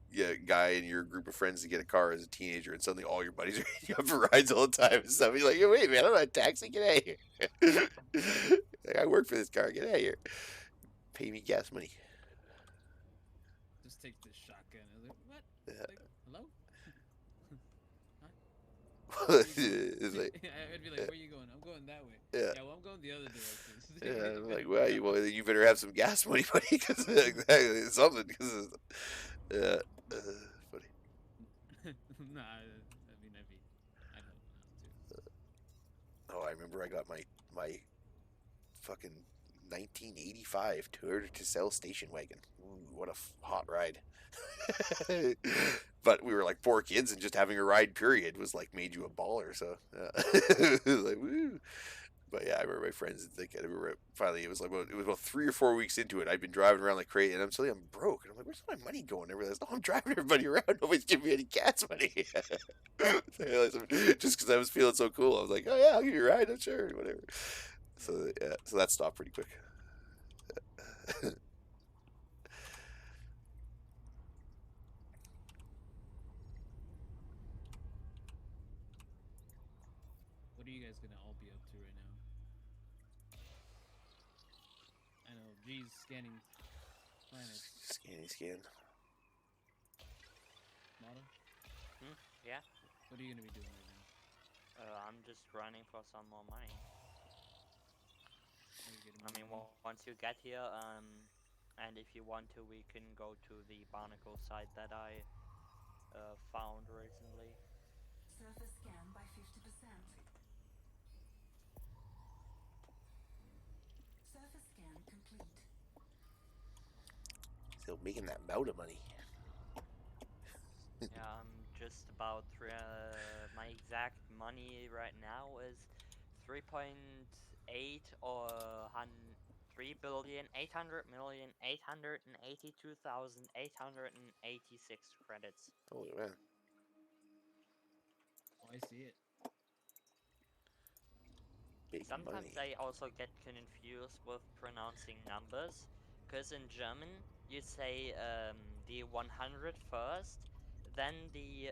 guy in your group of friends to get a car as a teenager, and suddenly all your buddies are hitting you up for rides all the time and stuff. You're like, wait, man, I'm not a taxi. Get out of here. Like, I work for this car. Get out of here. Pay me gas money. Just take this shotgun. I was like, what? Yeah. Like, hello? It's like, I'd be like, where are you going? I'm going that way. Yeah. Yeah, well, I'm going the other direction. yeah, I'm like, well, you better have some gas money, buddy, because exactly something. Because yeah, funny. Nah, I mean, I'd help them out too. Oh, I remember I got my fucking 1985 Toyota Tercel station wagon. Ooh, what a hot ride. But we were like 4 kids, and just having a ride period was like made you a baller. So it was like woo. But yeah, I remember my friends. I remember finally it was about 3 or 4 weeks into it. I'd been driving around like crazy, and I'm broke, and I'm like, where's my money going? I realized, oh, I'm driving everybody around. Nobody's giving me any gas money. Just because I was feeling so cool, I was like, oh yeah, I'll give you a ride. I'm sure, whatever. So yeah, so that stopped pretty quick. What are you guys gonna all be up to right now? I know, G's scanning planets. Scan. Model? Yeah. What are you gonna be doing right now? I'm just running for some more money. Are you getting I mean, more once you get here, and if you want to, we can go to the barnacle site that I found recently. Surface scan by 50%. Surface scan complete. Still making that bout of money. Yeah, I'm just about my exact money right now is 3.8 or 3,800,882,886 credits. Holy man. Oh, I see it. Big Sometimes money. I also get confused with pronouncing numbers, because in German you say the 100 first, then the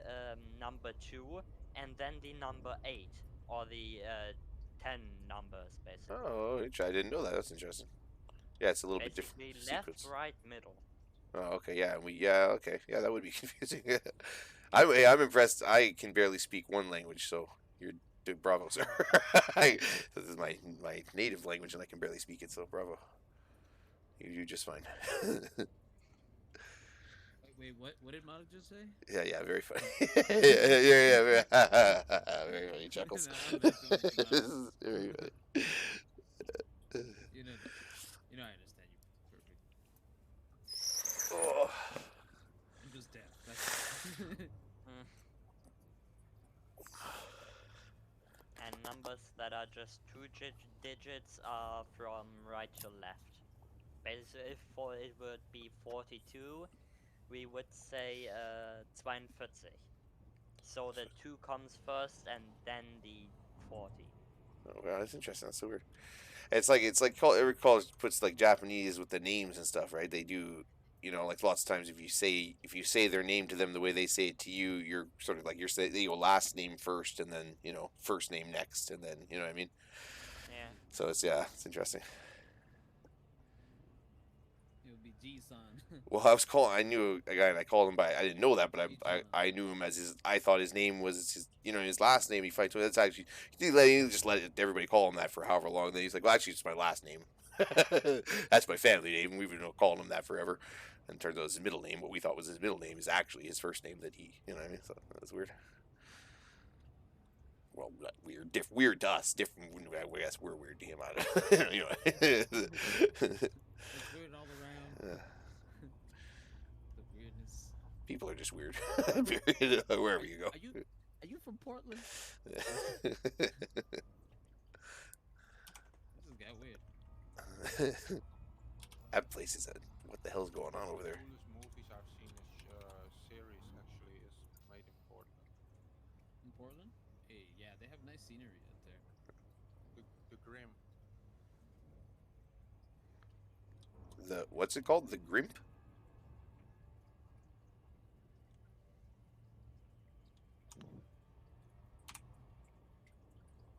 number 2, and then the number 8, or the 10 numbers, basically. Oh, I didn't know that. That's interesting. Yeah, it's a little bit different Basically left, sequence. right, middle. Oh, okay, yeah, okay, yeah, that would be confusing. I'm impressed. I can barely speak one language, so you're bravo, sir. This is my native language, and I can barely speak it, so bravo. You do just fine. Wait, what did Mata just say? Yeah, very funny. Yeah, very funny chuckles. No, I'm messing with you, Mata. Very funny. You know, I understand you perfect. Oh. I'm just deaf. That's And numbers that are just 2 digits are from right to left. Basically, if it would be 42, we would say 42. So the 2 comes first and then the 40. Oh wow, that's interesting. That's so weird. It's like every college puts like Japanese with the names and stuff, right? They do, like lots of times if you say their name to them the way they say it to you, you're sort of like they go last name first and then first name next and then you know what I mean. Yeah. So it's interesting. G-Son. Well, I knew a guy, and I called him by. I didn't know that, but I knew him as his. I thought his name was his. His last name. He fights with. That's actually. He just let everybody call him that for however long. Then he's like, well, actually, it's my last name. That's my family name. We've been calling him that forever. And it turns out his middle name, what we thought was his middle name, is actually his first name. That he, you know what I mean? So that's weird. Well, not weird. Weird to us. Different. I guess we're weird to him. I don't. It's weird all around. The weirdness. People are just weird. Period. Wherever you go. Are you from Portland? This got weird. That place is what the hell's going on over there? Coolest movies I've seen is series actually is made in Portland. In Portland? Hey, yeah, they have nice scenery out there. The Grim. What's it called? The Grimp?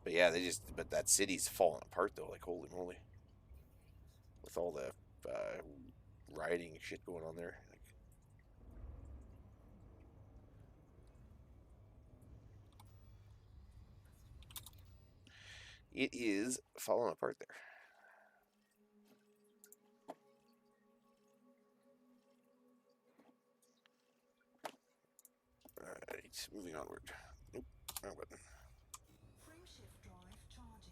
But yeah, but that city's falling apart though, like holy moly. With all the rioting and shit going on there. Like, it is falling apart there. Alright, moving onward. Nope, wrong button. Frameshift drive charging.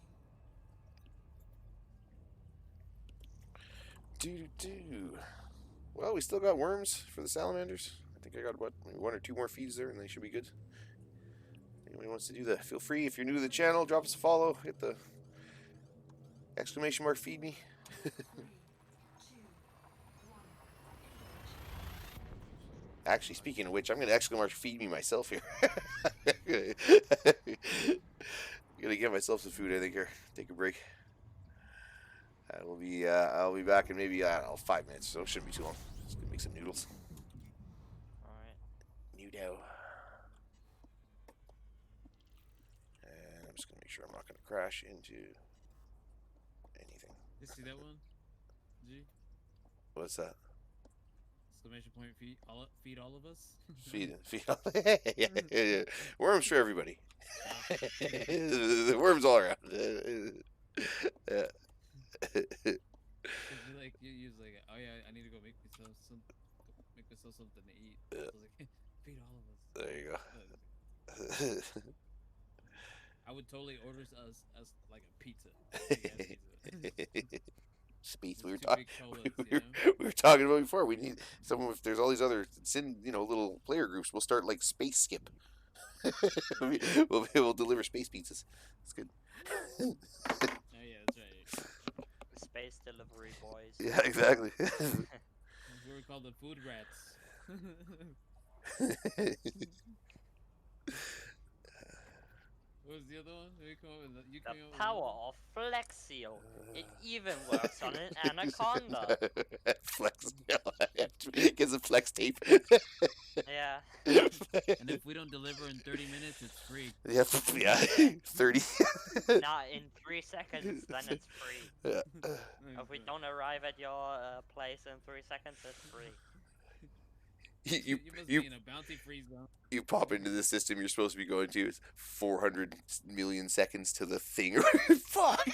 Well, we still got worms for the salamanders. I think I got maybe 1 or 2 more feeds there, and they should be good. Anybody wants to do that? Feel free. If you're new to the channel, drop us a follow. Hit the exclamation mark. Feed me. 3, 2, 1. Actually, speaking of which, I'm gonna exclamation mark feed me myself here. Gonna get myself some food. I think here. Take a break. I'll be back in maybe 5 minutes, so it shouldn't be too long. Just gonna make some noodles. Alright. Noodle. And I'm just gonna make sure I'm not gonna crash into anything. You see that one? G? What's that? Exclamation point feed all of us? Feed. Yeah. Worms for everybody. The worms all around. Yeah. Like you use like, oh yeah, I need to go make myself something to eat. Yeah. I was like, feed all of us. There you go. I would totally order us like a pizza. Pizza. Space. Just We were two talking. big colas, We were talking about before. We need someone. If there's all these other little player groups, we'll start like Space Skip. We'll be able to deliver space pizzas. That's good. Oh yeah, that's right. Space delivery boys. Yeah, exactly. That's what we call the food rats. What was the other one? You The came up with power of Flexio. It even works on an anaconda. Flex. Gets a flex tape. Yeah. And if we don't deliver in 30 minutes, it's free. Yeah, 30. Not in 3 seconds, then it's free. Yeah. If we don't arrive at your place in 3 seconds, it's free. You must be in a bounty free zone. You pop into the system you're supposed to be going to. It's 400 million seconds to the thing. Fuck.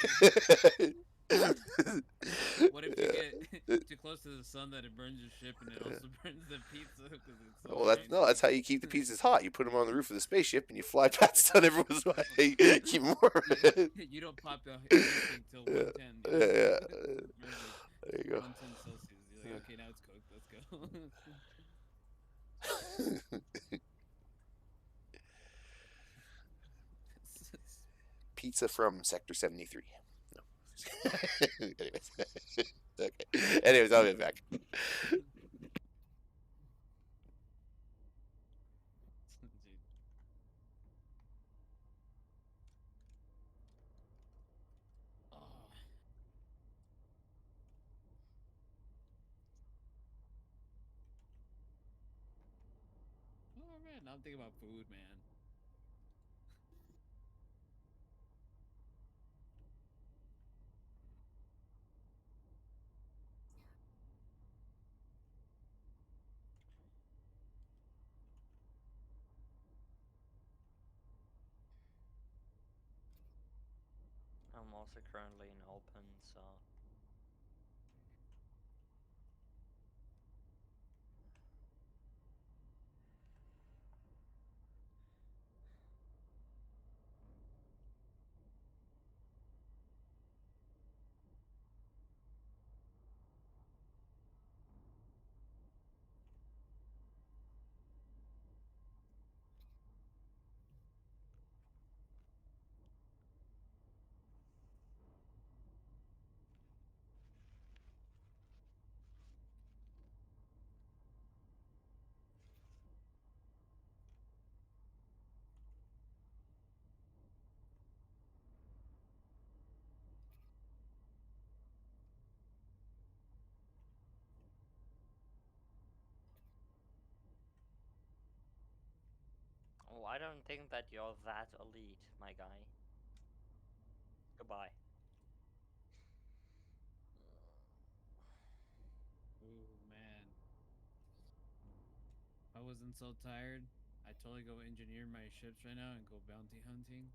What if you get too close to the sun that it burns your ship and it also burns the pizza? Cause it's so Well, that's how you keep the pizzas hot. You put them on the roof of the spaceship and you fly past the sun everyone's way. Keep them warm. You don't pop out anything till 110. Yeah. There you go. 110 Celsius. You're like, okay, now it's cooked. Let's go. Pizza from Sector 73. No. Anyways. Okay. Anyways, I'll be back. Oh man, now I'm thinking about food, man. also currently in open, so oh, I don't think that you're that elite, my guy. Goodbye. Ooh, man. If I wasn't so tired, I'd totally go engineer my ships right now and go bounty hunting.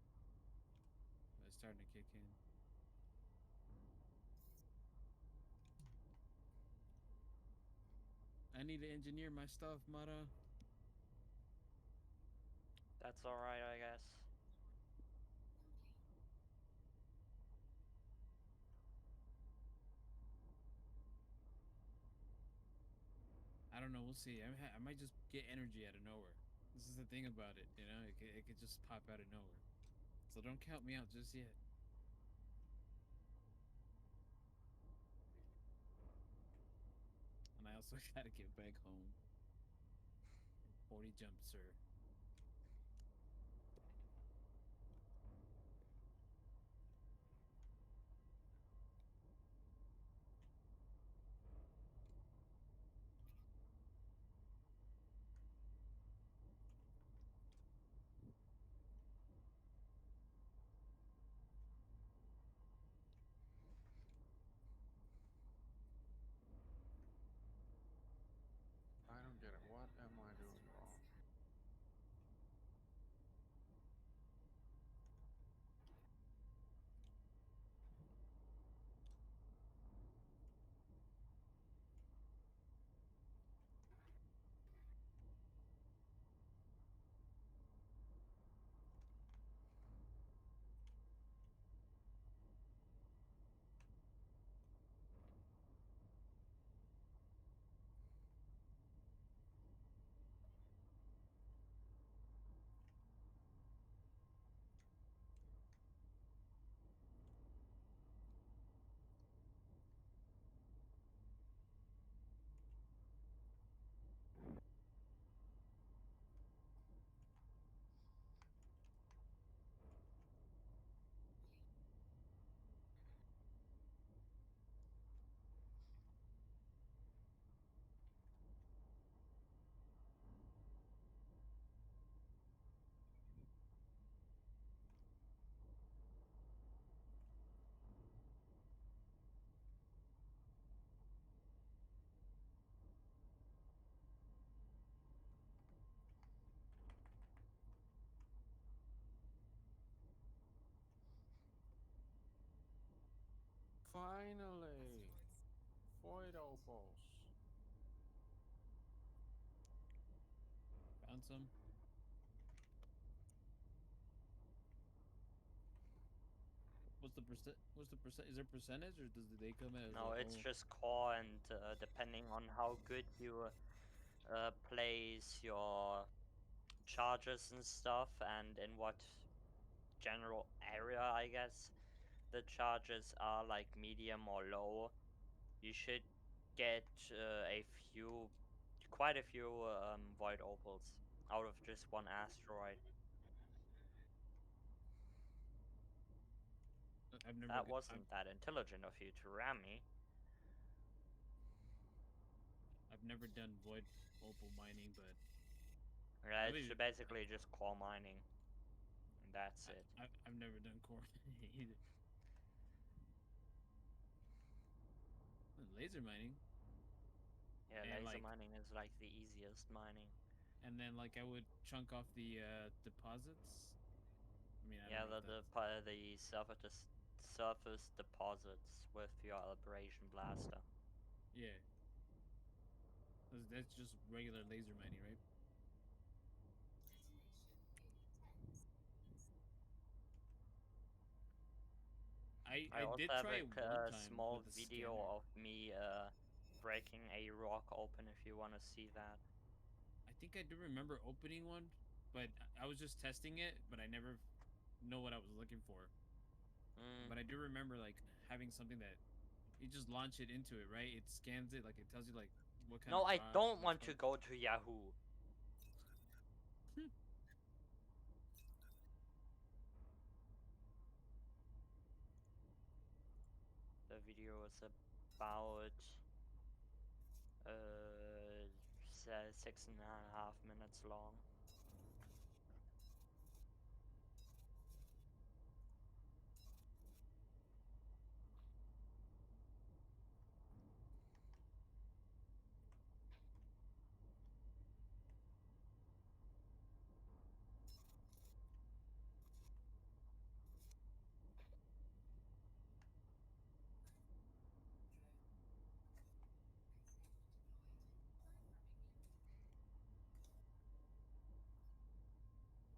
It's starting to kick in. I need to engineer my stuff, Mara. That's alright, I guess. I don't know. We'll see. I might just get energy out of nowhere. This is the thing about it, you know. It could just pop out of nowhere. So don't count me out just yet. And I also gotta get back home. 40 jump, sir. I don't get it. What am I doing wrong? Finally! Void opals. Found some. What's the percent? What's the percent? Is there percentage or does they come as No, a it's whole? just core, and depending on how good you place your charges and stuff, and in what general area, I guess, the charges are like medium or low, you should get quite a few void opals out of just one asteroid. I've never. That wasn't that intelligent of you to ram me. I've never done void opal mining, but Yeah, I it's mean, basically just core mining, and that's it. I've never done core either. Laser mining, Yeah, and laser like, mining is like the easiest mining. and then like I would chunk off the deposits. I mean, I don't Yeah, know if the that's. the surface deposits with your abrasion blaster. Yeah. That's just regular laser mining, right? I I also did have try it one a time small with a video scanner. of me breaking a rock open if you want to see that. I think I do remember opening one, but I was just testing it, but I never know what I was looking for. Mm. But I do remember like having something that you just launch it into it, right? It scans it, like it tells you like what kind No, of I rocks don't and want to stuff. go to Yahoo. The video is about 6.5 minutes long.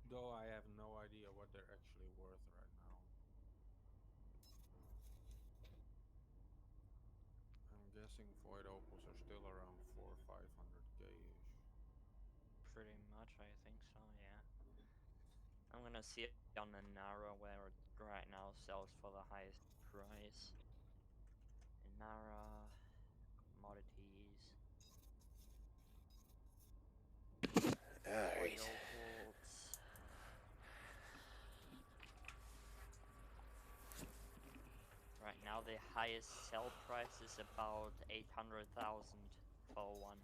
Though I have no idea what they're actually worth right now. I'm guessing void opals are still around 400 or 500k-ish. Pretty much, I think so, yeah. I'm gonna see it on the Nara where it right now sells for the highest price. In Nara, commodities, void Alright. opals. Right now, the highest sell price is about 800,000 for one.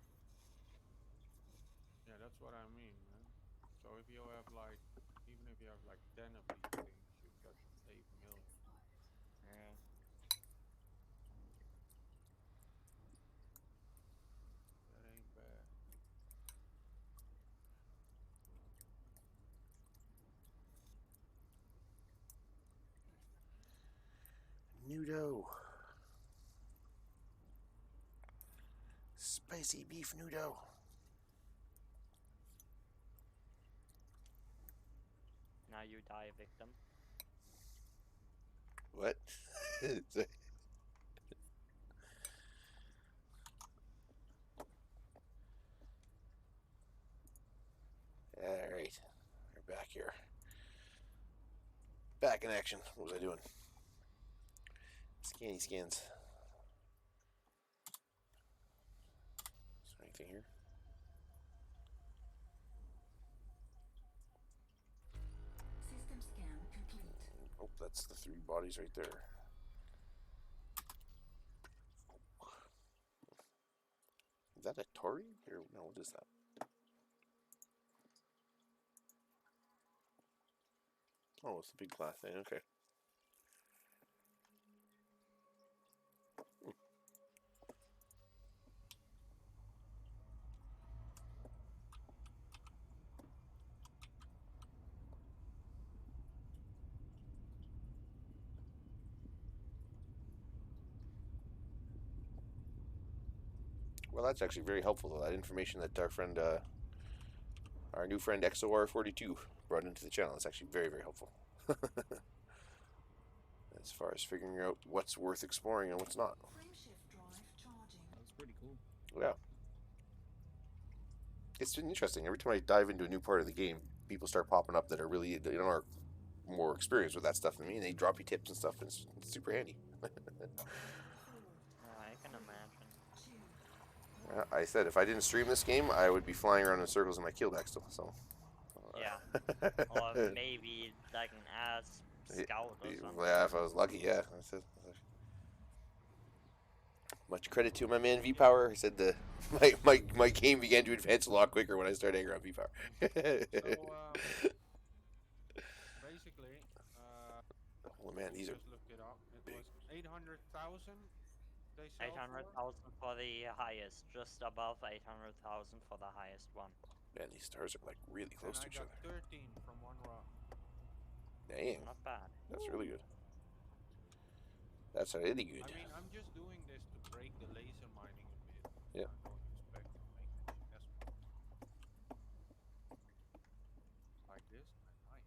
Yeah, that's what I mean, man. So if you have like, even if you have like 10 of these things, you've got 8 million. Yeah. That ain't bad. Nudo. Spicy beef nudo. Now you die, victim. What? Alright. We're back here. Back in action. What was I doing? Scanny scans. Is there anything here? System scan complete. Oh, that's the 3 bodies right there. Is that a Tori? Or no, what is that? Oh, it's the big class thing. Okay. Well, that's actually very helpful, though. That information that our new friend XOR42 brought into the channel is actually very, very helpful. As far as figuring out what's worth exploring and what's not. Frameshift drive charging. That's pretty cool. Yeah. It's been interesting. Every time I dive into a new part of the game, people start popping up that are really, are more experienced with that stuff than me, and they drop you tips and stuff, and it's super handy. Yeah, I can imagine. I said if I didn't stream this game, I would be flying around in circles in my keelback still. So. Yeah. Or maybe like an ass scout or something. Yeah, if I was lucky, yeah. I said, much credit to my man V Power. He said my game began to advance a lot quicker when I started hanging around V Power. So, basically, Oh man, these are just looked it up. It big. was 800,000 they sell for. 800,000 for the highest, just above 800,000 for the highest one. Man, these stars are like really And close to I each got other. 13 from one rock. Dang, Not bad. that's really good. That's really good. I mean, I'm just doing this to break the laser mining a bit. Yeah. I don't expect to make this as much. Like this, I might.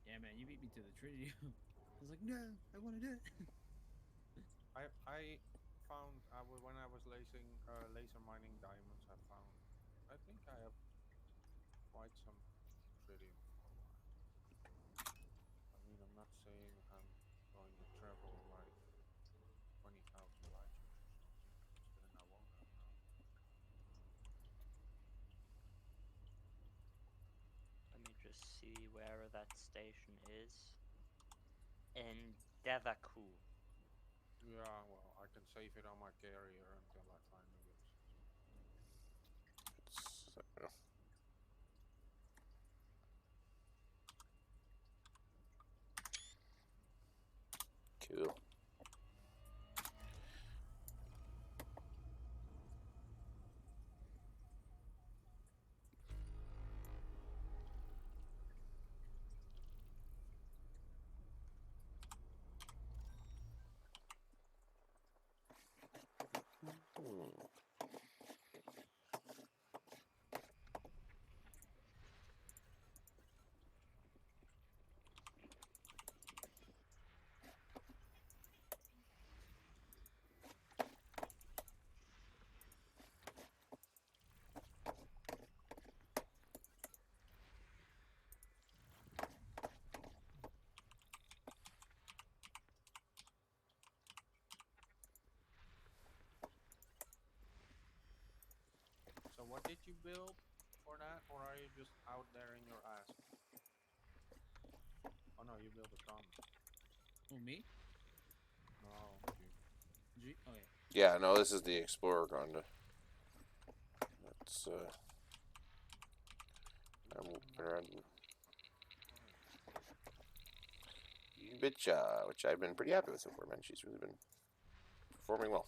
Yeah, man, you beat me to the tritium. I was like, no, I want to do it. I found when I was laser mining diamonds, I think I have quite some tritium for a while. I mean, I'm not saying I'm going to travel like 20,000 light years or something, because then I won't have enough. Let me just see where that station is. In Devaku. Yeah, well, I can save it on my carrier until I finally get some. So, cool. Hmm. So what did you build for that, or are you just out there in your ass? Oh no, you built a common. Oh, me? No, you. Oh, yeah. Yeah, no, this is the Explorer Gronda. That's I'm walking around Bitcha, which I've been pretty happy with so far, man. She's really been performing well.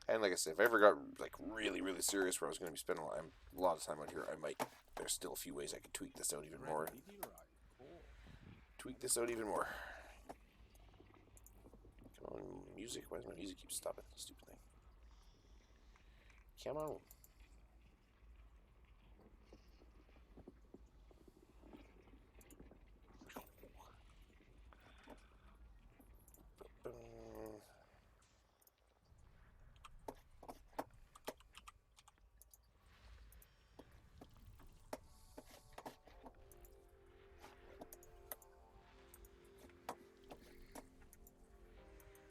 And like I said, if I ever got like really, really serious where I was going to be spending a lot of time out here, I might. There's still a few ways I could tweak this out even more. Cool. Tweak this out even more. Come on, music. Why does my music keep stopping? Stupid thing. Come on.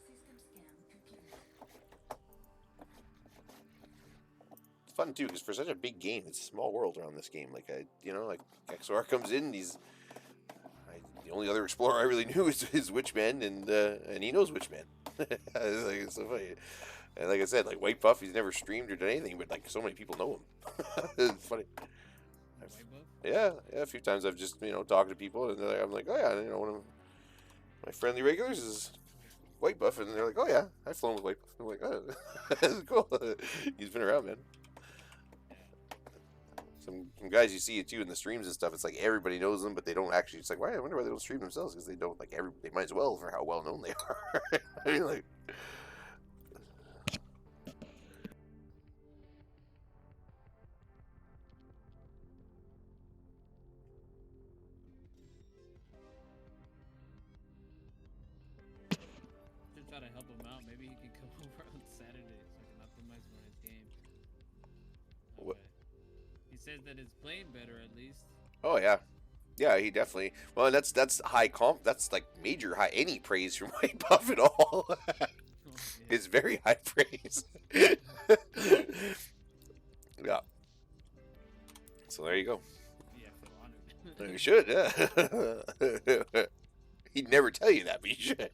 System scan complete. Fun too, because for such a big game, it's a small world around this game. Like like XOR comes in, the only other explorer I really knew is Witchman, and he knows Witchman. It's so funny. And like I said, like White Buff, he's never streamed or done anything, but like so many people know him. It's funny. White buff? Yeah, a few times I've just talked to people, and I'm like, oh yeah, one of my friendly regulars is White Buff, and they're like, oh yeah, I've flown with White Buff. I'm like, oh, that's cool. He's been around, man. Some guys you see it too in the streams and stuff. It's like everybody knows them, but they don't actually. It's like, why? I wonder why they don't stream themselves, because they don't like they might as well for how well known they are. I mean, like. Should try to help him out. Maybe he can come over on Saturday so I can optimize more his game. What? He says that it's playing better at least. Oh yeah, yeah. He definitely. Well, that's high comp. That's like major high. Any praise from White Buff at all. Oh, yeah. It's very high praise. Yeah. So there you go. Yeah, I feel honored. You should. Yeah. He'd never tell you that, but you should.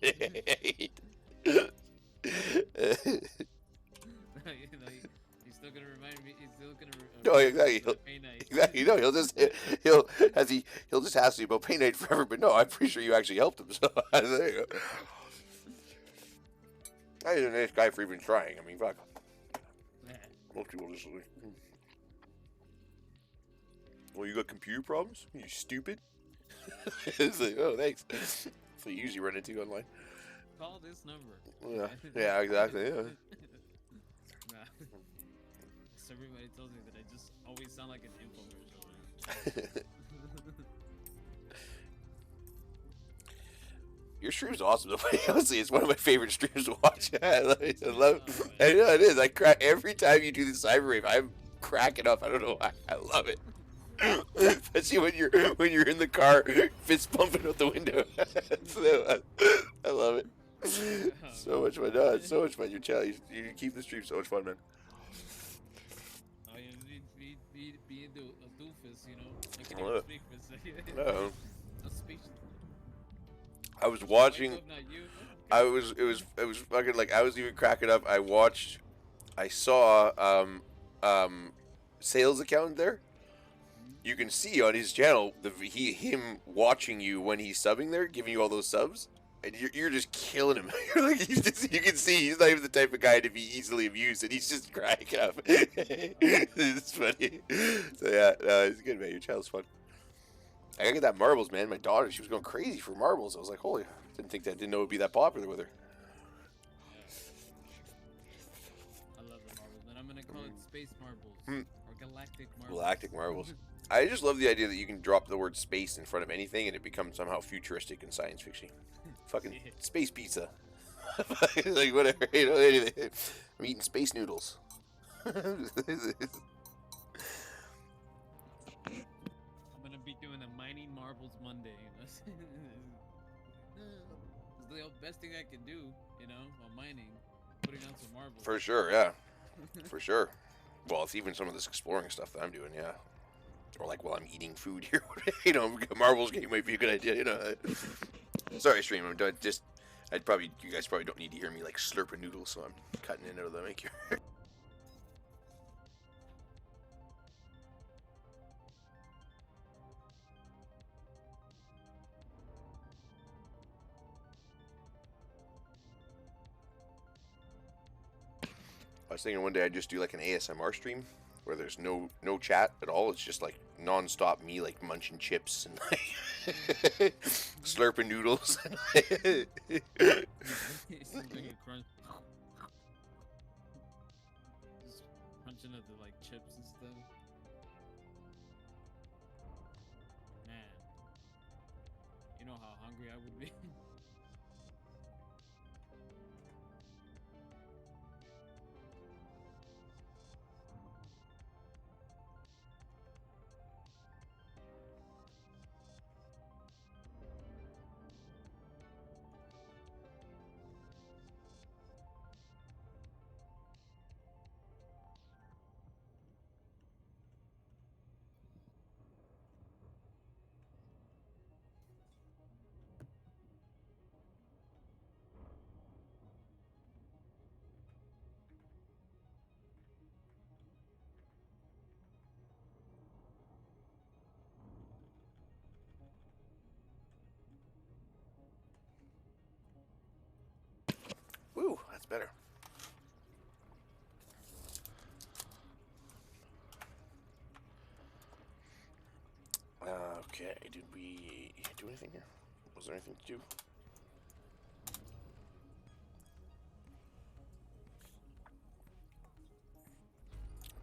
He's still gonna remind me. He's still gonna. No, exactly. Pay night. Exactly. No, he'll just ask you about Pay Night forever. But no, I'm pretty sure you actually helped him. So there you go. I was a nice guy for even trying. I mean, fuck. Yeah. Most people just. Well, you got computer problems? You stupid. It's like, oh, thanks. That's what you usually run into online. Call this number. Yeah, yeah, exactly. Yeah. Nah. So everybody tells me that I just always sound like an infomercial. Man. Your stream's awesome. Honestly, it's one of my favorite streams to watch. I love it. I know it is. I crack every time you do the cyber rave. I'm cracking up. I don't know why. I love it. Especially when you're in the car, fist bumping out the window. So, I love it. So much fun. No, it's so much fun. Your channel, you keep the stream so much fun, man. Oh, yeah, be into a doofus, you know. I can't Well, even speak for a second. no. A speech. I was watching. Wake up, not you. It was fucking like I was even cracking up. I saw sales account there. You can see on his channel him watching you when he's subbing there, giving you all those subs, and you're just killing him. You're like you can see he's not even the type of guy to be easily amused, and he's just cracking up. It's funny. So yeah, it's good, man. Your channel's fun. I gotta get that marbles, man. My daughter, she was going crazy for marbles. I was like, holy, didn't know it'd be that popular with her. I love the marbles, man. I'm gonna call it space marbles or galactic marbles. Galactic marbles. I just love the idea that you can drop the word space in front of anything and it becomes somehow futuristic and science fiction. Fucking space pizza. Like whatever, you know, anything. I'm eating space noodles. I'm gonna be doing a mining marbles Monday. It's the best thing I can do, you know, while mining, putting out some marbles. For sure, yeah. For sure. Well, it's even some of this exploring stuff that I'm doing, yeah. Or like while I'm eating food here, you know, marbles game might be a good idea, you know. Sorry, stream. You guys probably don't need to hear me like slurping noodles, so I'm cutting in out of the mic here. I was thinking one day I'd just do like an ASMR stream where there's no chat at all. It's just like non-stop me like munching chips and like slurping noodles. It's like a crunch. Just crunching at the like chips and stuff. Man, you know how hungry I would be. Woo, that's better. Okay, did we do anything here? Was there anything to do?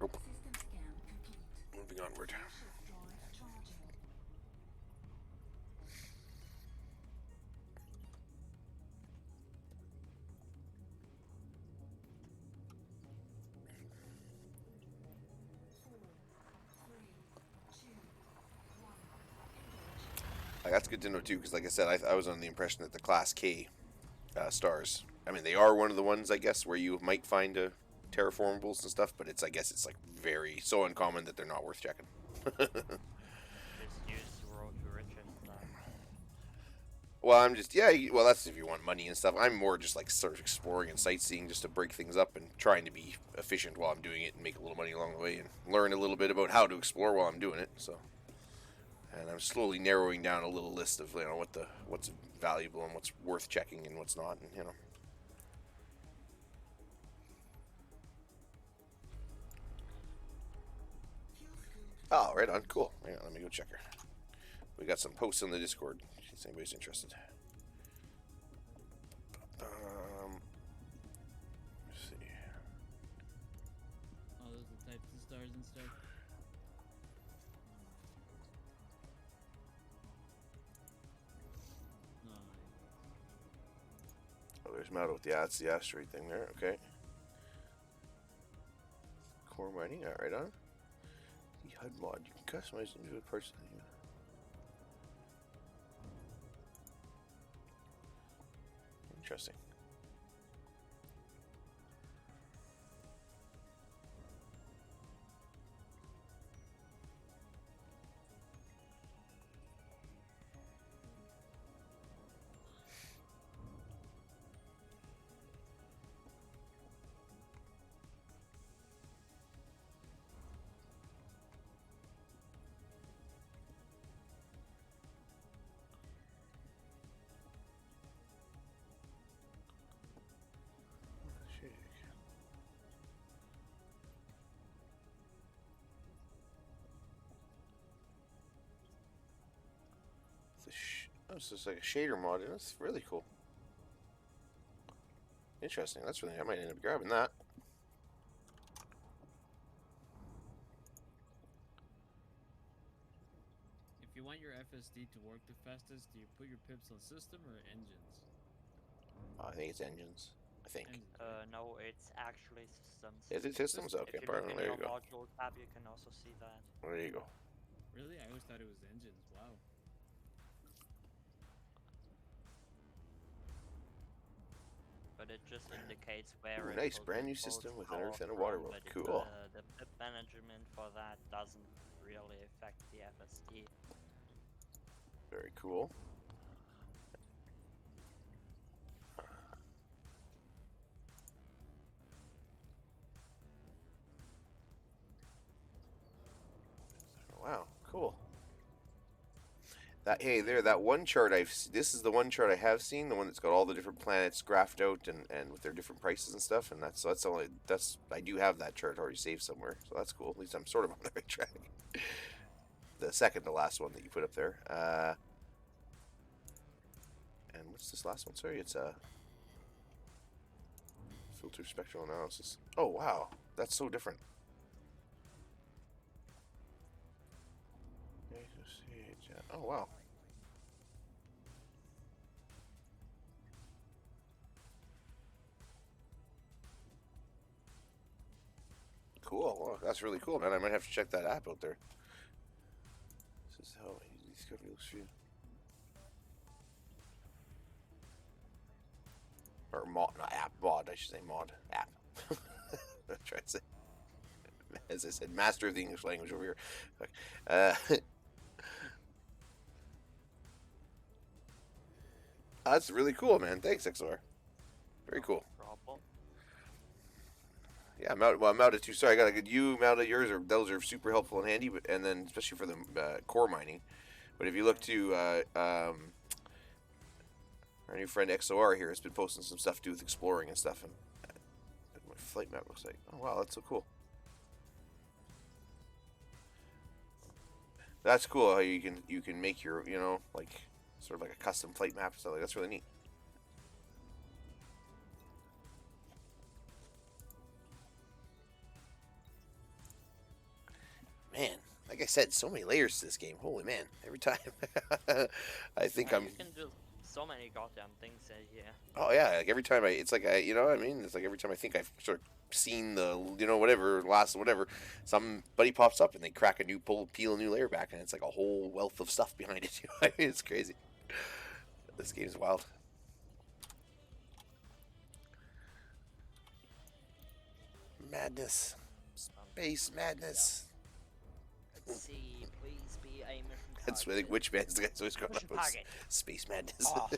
Nope. System scan complete. Moving onward. Shift drive charging. That's good to know too, because like I said, I was under the impression that the Class K stars, I mean, they are one of the ones, I guess, where you might find terraformables and stuff, but I guess it's like very so uncommon that they're not worth checking. Just use Road to Riches. Well, I'm just, yeah, well, that's if you want money and stuff. I'm more just like sort of exploring and sightseeing just to break things up and trying to be efficient while I'm doing it and make a little money along the way and learn a little bit about how to explore while I'm doing it. So, and I'm slowly narrowing down a little list of, you know, what's valuable and what's worth checking and what's not, and, you know. Oh, right on. Cool. Hang on, let me go check her. We got some posts on the Discord in case anybody's interested. Let's see. Oh, those are the types of stars and stuff. Oh, there's Mado with the that's the asteroid thing there. Okay. Core mining. All right, on. The HUD mod. You can customize individual parts of the unit. Interesting. Oh, so it's like a shader mod, and it's really cool. Interesting. That's really. I might end up grabbing that. If you want your FSD to work the fastest, do you put your pips on system or engines? I think it's engines. I think. Engines, right? No, it's actually systems. Is it systems? Okay, If you look pardon. in There your you go. module tab, you can also see that. There you go. Really? I always thought it was engines. Wow. But it just indicates where Ooh, it nice, will brand get new both system with power Earth and a from, water world. but Cool. The pip management for that doesn't really affect the FSD. Very cool. Wow, cool. That hey there, that one chart this is the one chart I have seen, the one that's got all the different planets graphed out and with their different prices and stuff, and that's I do have that chart already saved somewhere, so that's cool. At least I'm sort of on the right track. The second to last one that you put up there. And what's this last one? Sorry, it's filter spectral analysis. Oh wow, that's so different. Oh wow. Cool. Well, that's really cool, man. I might have to check that app out there. This is how these company looks for you. Or mod, not app, mod. I should say mod, app. I'm trying to say. As I said, master of the English language over here. That's really cool, man. Thanks, XR. Very cool. Problem. Yeah, I'm out of two. Sorry, I got a good. You out of yours, or those are super helpful and handy, and then especially for the core mining. But if you look to our new friend XOR here, has been posting some stuff to do with exploring and stuff, and my flight map looks like. Oh wow, that's so cool. That's cool how you can make your like sort of like a custom flight map and stuff like that's really neat. Man, like I said, so many layers to this game. Holy man, every time I think You can do so many goddamn things here. Oh yeah, like every time it's like you know what I mean? It's like every time I think I've sort of seen the whatever somebody pops up and they crack a new peel a new layer back, and it's like a whole wealth of stuff behind it. I mean, it's crazy. This game's wild. Madness, space madness. Let's see, please be a mission That's target. like which man's the guy's always going Mission up with target. space madness. Oh.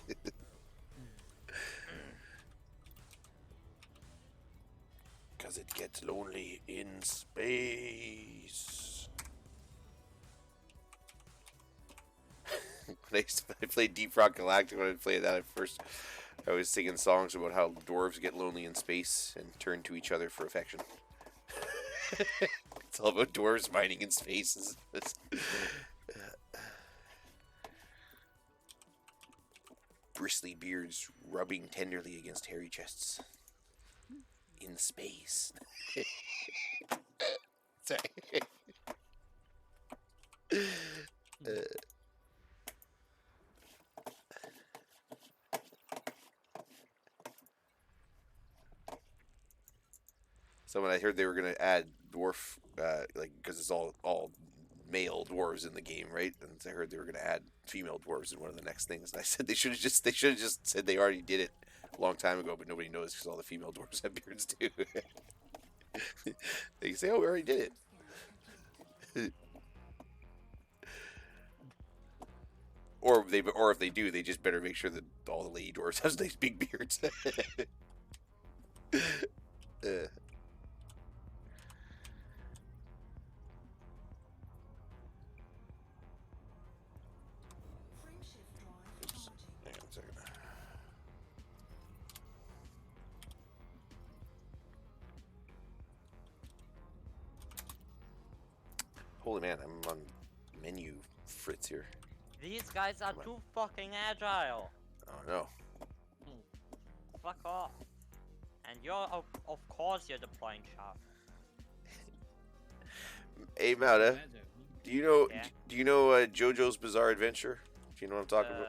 Because it gets lonely in space. When I played Deep Rock Galactic, when I played that at first, I was singing songs about how dwarves get lonely in space and turn to each other for affection. It's all about dwarves mining in space. Bristly beards rubbing tenderly against hairy chests. In space. Sorry. So when I heard they were gonna add dwarf, like because it's all male dwarves in the game, right? And I heard they were gonna add female dwarves in one of the next things, and I said they should have just said they already did it a long time ago, but nobody knows because all the female dwarves have beards too. They can say, "Oh, we already did it." Or if they do, they just better make sure that all the lady dwarves have nice big beards. Frameshift drive Oops. charging. Hang on a second. Holy man, I'm on menu fritz here. These guys are Come on. too fucking agile. Oh no. Fuck off. And you're, of course, you're deploying shaft. Hey Mauda, Magic. do you know Yeah. do you know JoJo's Bizarre Adventure? Do you know what I'm talking about?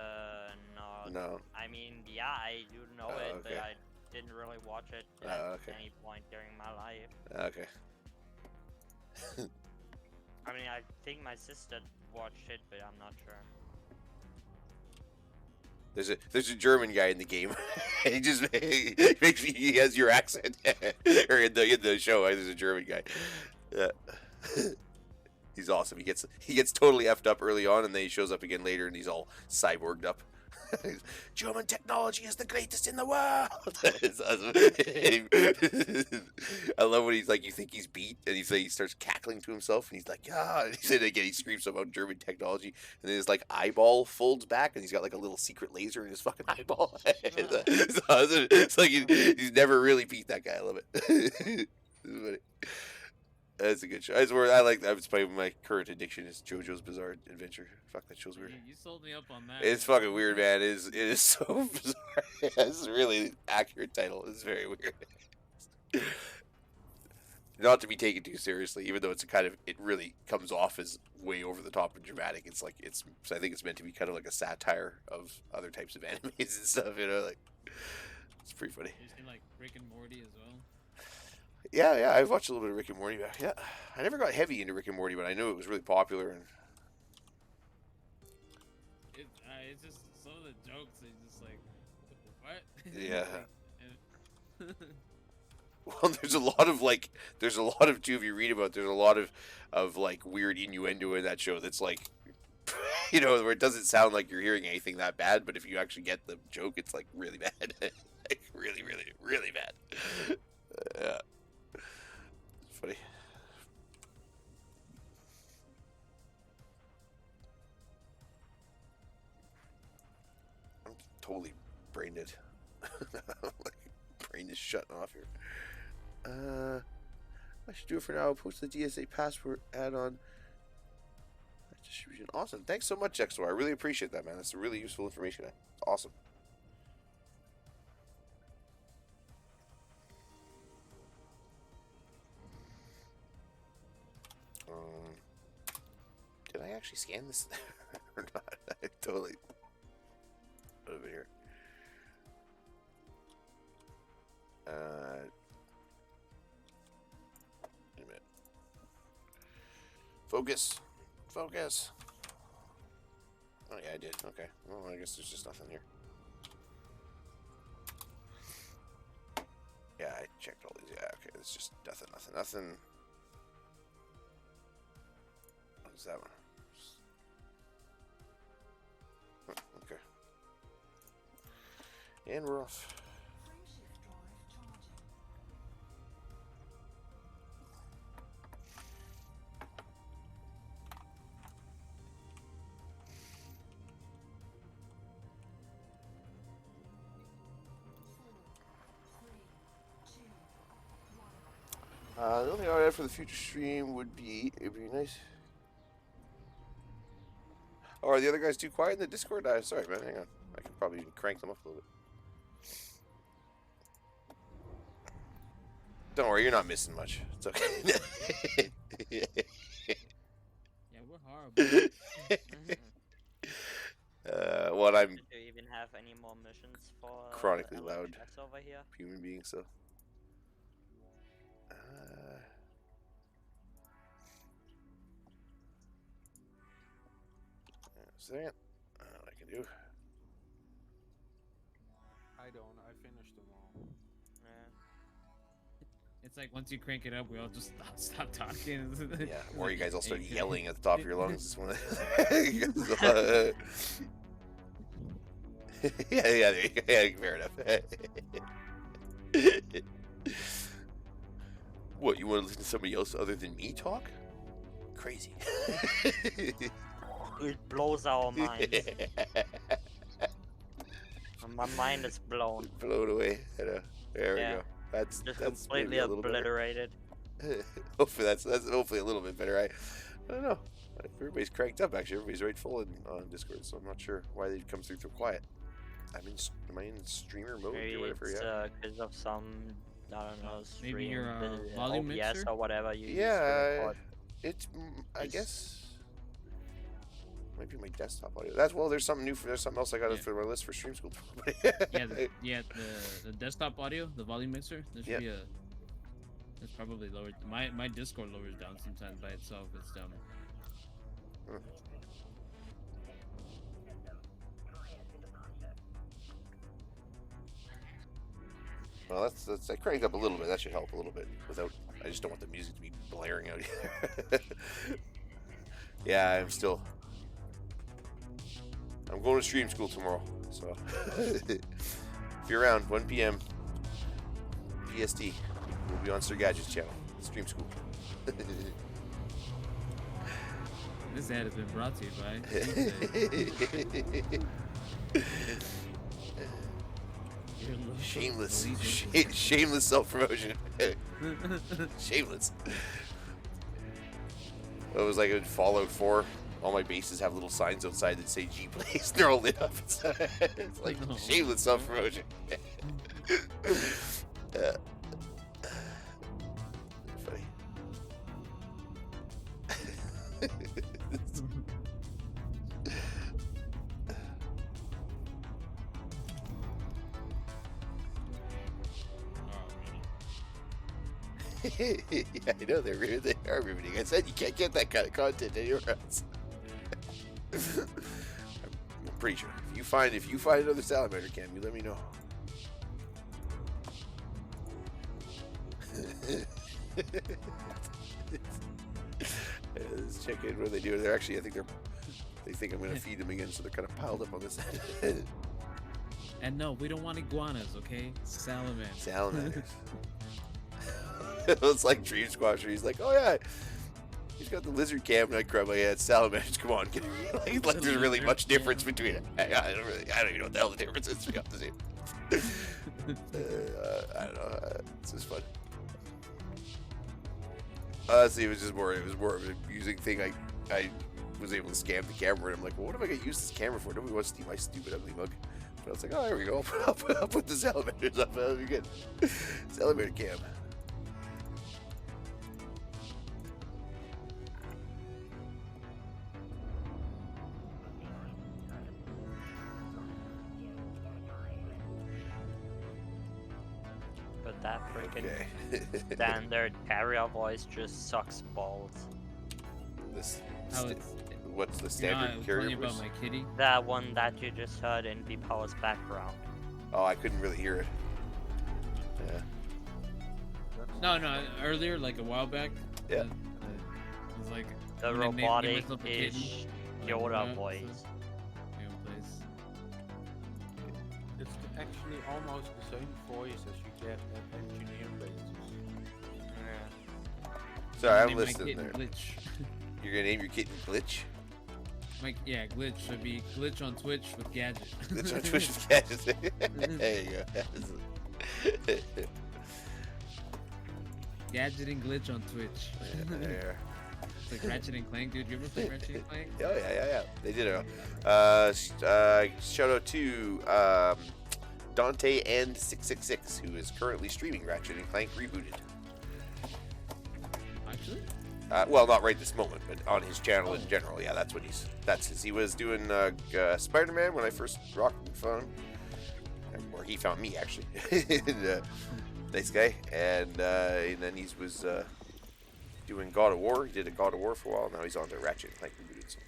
No. No. I mean, yeah, I do know Oh, it, but okay. I didn't really watch it Oh, at okay. any point during my life. Okay. I mean, I think my sister watched it, but I'm not sure. There's a German guy in the game. He just he has your accent. Or in the show, there's a German guy. Yeah. He's awesome. He gets totally effed up early on, and then he shows up again later, and he's all cyborged up. German technology is the greatest in the world. It's awesome. I love when he's like, you think he's beat, and he starts cackling to himself, and he's like, ah. And he said again, he screams about German technology, and then his like eyeball folds back, and he's got like a little secret laser in his fucking eyeball. It's awesome. It's like he's never really beat that guy. I love it. It's funny. That's a good show. I like that. It's probably my current addiction is JoJo's Bizarre Adventure. Fuck, that show's weird. You sold me up on that. It's man. fucking weird, man. It is so bizarre. It's a really accurate title. It's very weird. Not to be taken too seriously, even though it really comes off as way over the top and dramatic. I think it's meant to be kind of like a satire of other types of animes and stuff. Like it's pretty funny. You seen like Rick and Morty as well? Yeah, I've watched a little bit of Rick and Morty back. Yeah, I never got heavy into Rick and Morty, but I knew it was really popular. And It's just some of the jokes. They just like, what? Yeah. And- well, there's a lot of too. If you read about, there's a lot of like weird innuendo in that show. That's like, where it doesn't sound like you're hearing anything that bad, but if you actually get the joke, it's like really bad, like really, really, really bad. Yeah. It's funny. I'm totally brain dead. Like, brain is shutting off here. I should do it for now. I'll post the DSA passport add-on distribution. Awesome. Thanks so much, XOR. I really appreciate that, man. That's really useful information. It's awesome. Did I actually scan this or not? I totally over here. Wait a minute. Focus. Oh yeah, I did. Okay. Well, I guess there's just nothing here. Yeah, I checked all these. Yeah, okay. There's just nothing. What's that one? Okay. And we're off. Frameshift drive charging. The only thing I would add for the future stream would be, it'd be nice. Oh, are the other guys too quiet in the Discord? Sorry, man. Hang on. I can probably crank them up a little bit. Don't worry, you're not missing much. It's okay. Yeah, we're horrible. What I'm Do you even have any more missions for chronically loud LHS over here? human being, so. Second. What I can do. I don't. I finished them all. Yeah. It's like once you crank it up, we all just stop talking. Yeah, or you guys all start yelling at the top of your lungs. It's one of yeah, there you go. Yeah, fair enough. What, you want to listen to somebody else other than me talk? Crazy. It blows our minds. My mind is blown. Blown away. I know. There we Yeah. go. That's Just that's completely maybe a little better. obliterated. Hopefully that's hopefully a little bit better. I don't know. Everybody's cranked up. Actually, everybody's right full on Discord, so I'm not sure why they'd come through so quiet. Am I in streamer mode Maybe or whatever? it's Yeah. because of some, I don't know, Maybe stream, your, the volume OBS mixer? or whatever you use to Yeah, record. it's I It's- guess might be my desktop audio. There's something new there's something else I got Yeah. for my list for stream school. Yeah, the desktop audio, the volume mixer. There should Yeah. be a. It's probably lowered. My Discord lowers down sometimes by itself. It's dumb. Well, that's I cranked up a little bit. That should help a little bit. Without, I just don't want the music to be blaring out either. Yeah, I'm going to stream school tomorrow, so if you're around, 1 p.m. PST, we'll be on Sir Gadget's channel, stream school. This ad has been brought to you by. Shameless, shameless self-promotion. Shameless. It was like in Fallout 4. All my bases have little signs outside that say G Plays. They're all lit up. It's like No. shameless self-promotion. Funny. Yeah, I know they are riveting. I said you can't get that kind of content anywhere else. I'm pretty sure. If you find another Salamander cam, you let me know. Let's check in what they do. They're actually, they think I'm gonna feed them again, so they're kind of piled up on this end. And no, we don't want iguanas, okay? Salamanders. Salamanders. It's like Dream Squasher. He's like, oh yeah, he's got the lizard cam, and I grab my head. Salamanders, come on, get like there's really much difference between it. I don't even know what the hell the difference is. To be honest with you. I don't know. It's just fun. Honestly, it was more of an amusing thing. I was able to scam the camera, and I'm like, well, what am I gonna use this camera for? Nobody wants to see my stupid ugly mug. But I was like, oh, there we go. I'll put the salamanders up. That'll be good. Salamander cam. But that freaking Okay. standard carrier voice just sucks balls. This. How it's, What's the I standard was carrier telling you about voice? my kitty. That one that you just heard in V-Power's background. Oh, I couldn't really hear it. Yeah. No, earlier, like a while back. Yeah. It was like The I'm gonna name robotic myself a kitten. ish Like, Yoda yeah, voice. yeah, place. It's actually almost the same voice as you get at engineer bases. Yeah. Sorry, I'm Name my listening kitten there. Glitch. You're gonna name your kitten Glitch? Yeah, Glitch should be Glitch on Twitch with Gadget. Glitch on Twitch with Gadgets. There you go. Gadget and glitch on Twitch. There. It's like Ratchet and Clank, dude. You ever play Ratchet and Clank? Oh yeah. They did it. Shout out to Dante and 666, who is currently streaming Ratchet and Clank Rebooted. Actually? Well, not right this moment, but on his channel in general. Yeah, that's what he was doing Spider-Man when I first rocked and found him. Or he found me, actually. And, nice guy. And then he was doing God of War. He did a God of War for a while. Now he's on to Ratchet and Clank Rebooted. So.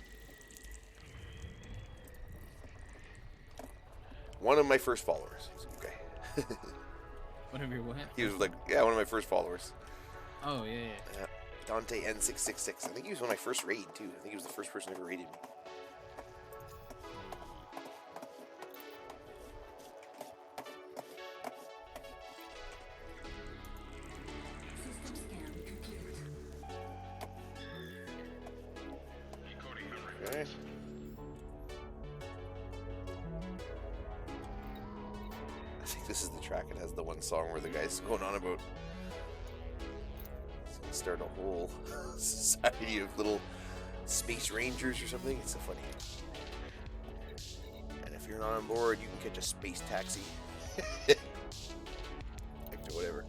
One of my first followers. He's a good guy. Whatever your what? He was like, yeah, one of my first followers. Oh, yeah. Dante N666. I think he was when I first raided, too. I think he was the first person who ever raided me. System scan complete. Decoding memory. Okay. I think this is the track. It has the one song where the guy's going on about start a whole society of little space rangers or something. It's so funny. And if you're not on board, you can catch a space taxi. Like to whatever.